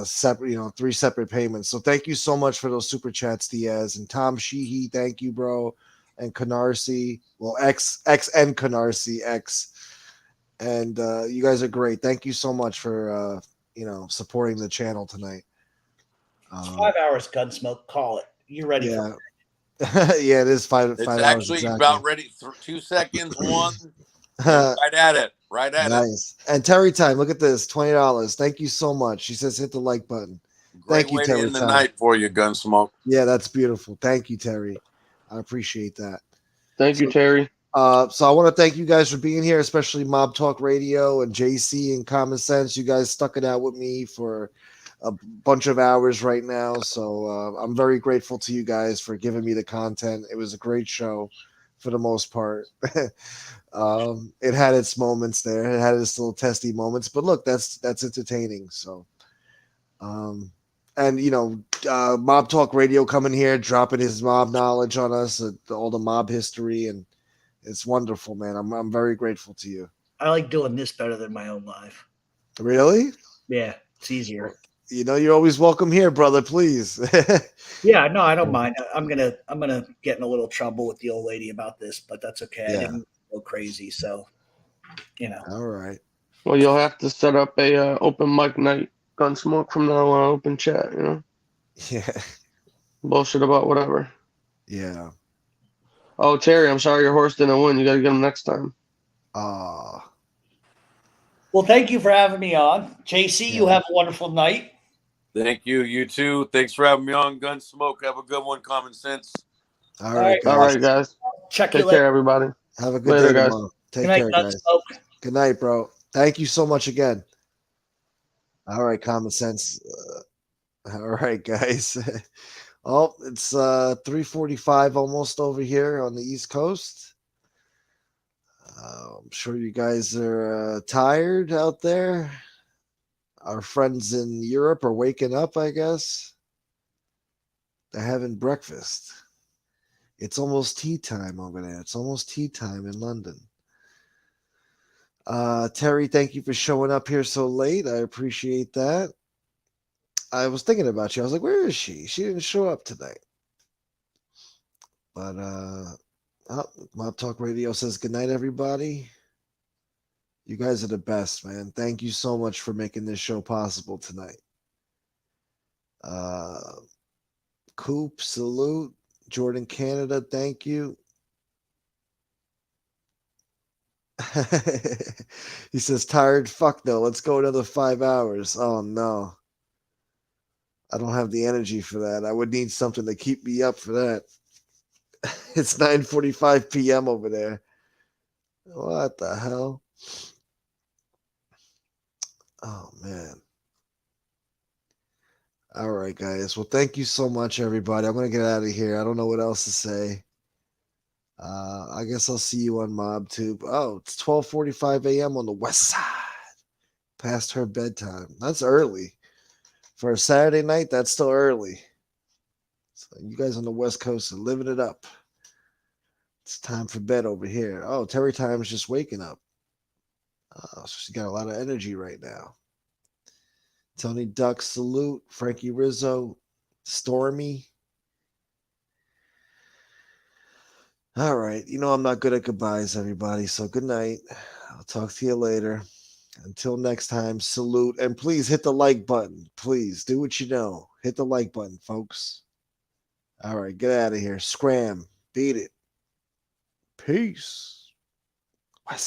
separate, 3 separate payments. So thank you so much for those super chats, Diaz. And Tom Sheehy, thank you, bro. And Canarsie, well, X and Canarsie, X. And you guys are great. Thank you so much for supporting the channel tonight. It's 5 hours, Gunsmoke. Call it. You ready? Yeah. Yeah, it is 5 It's hours. actually Exactly. about ready. 2 seconds, one. Right at it. Right at it. Nice. And Terry Time, look at this, $20. Thank you so much. She says hit the like button. Great Thank you, way Terry to end the Time. night for you, Gunsmoke. Yeah, that's beautiful. Thank you, Terry. I appreciate that. Thank you, Terry. So I want to thank you guys for being here, especially Mob Talk Radio and JC and Common Sense. You guys stuck it out with me for a bunch of hours right now. So I'm very grateful to you guys for giving me the content. It was a great show for the most part. It had its moments there. It had its little testy moments, but look, that's entertaining. So, and Mob Talk Radio coming here, dropping his mob knowledge on us, all the mob history, and it's wonderful, man. I'm very grateful to you. I like doing this better than my own live. Really? Yeah, it's easier. You're always welcome here, brother. Please. Yeah, no, I don't mind. I'm gonna get in a little trouble with the old lady about this, but that's okay. Yeah. I didn't go crazy, so All right. Well, you'll have to set up a open mic night, Gunsmoke, from now on, open chat. Yeah. Bullshit about whatever. Yeah. Oh, Terry, I'm sorry your horse didn't win. You got to get him next time. Well, thank you for having me on. JC, you have a wonderful night. Thank you. You too. Thanks for having me on, Gunsmoke. Have a good one, Common Sense. All right, guys. All right, guys. Check Take you later. care, everybody. Have a good Later, day, guys. tomorrow. Take Good night, care, guys. Gunsmoke. Good night, bro. Thank you so much again. All right, Common Sense. All right, guys. Oh, it's 3:45 almost over here on the East Coast. I'm sure you guys are tired out there. Our friends in Europe are waking up, I guess. They're having breakfast. It's almost tea time over there. It's almost tea time in London. Terry, thank you for showing up here so late. I appreciate that. I was thinking about you. I was like, where is she? She didn't show up tonight. But Mob Talk Radio says good night, everybody. You guys are the best, man. Thank you so much for making this show possible tonight. Coop, salute. Jordan Canada, thank you. He says, tired? Fuck no. Let's go another 5 hours. Oh, no. I don't have the energy for that. I would need something to keep me up for that. It's 9:45 p.m. over there. What the hell? Oh, man. All right, guys. Well, thank you so much, everybody. I'm going to get out of here. I don't know what else to say. I guess I'll see you on MobTube. Oh, it's 12:45 a.m. on the west side. Past her bedtime. That's early. For a Saturday night, that's still early. So you guys on the West Coast are living it up. It's time for bed over here. Oh, Terry Time is just waking up. So she's got a lot of energy right now. Tony Duck, salute. Frankie Rizzo, Stormy. All right. You know I'm not good at goodbyes, everybody. So good night. I'll talk to you later. Until next time, salute. And please hit the like button. Please do what you know. Hit the like button, folks. All right. Get out of here. Scram. Beat it. Peace.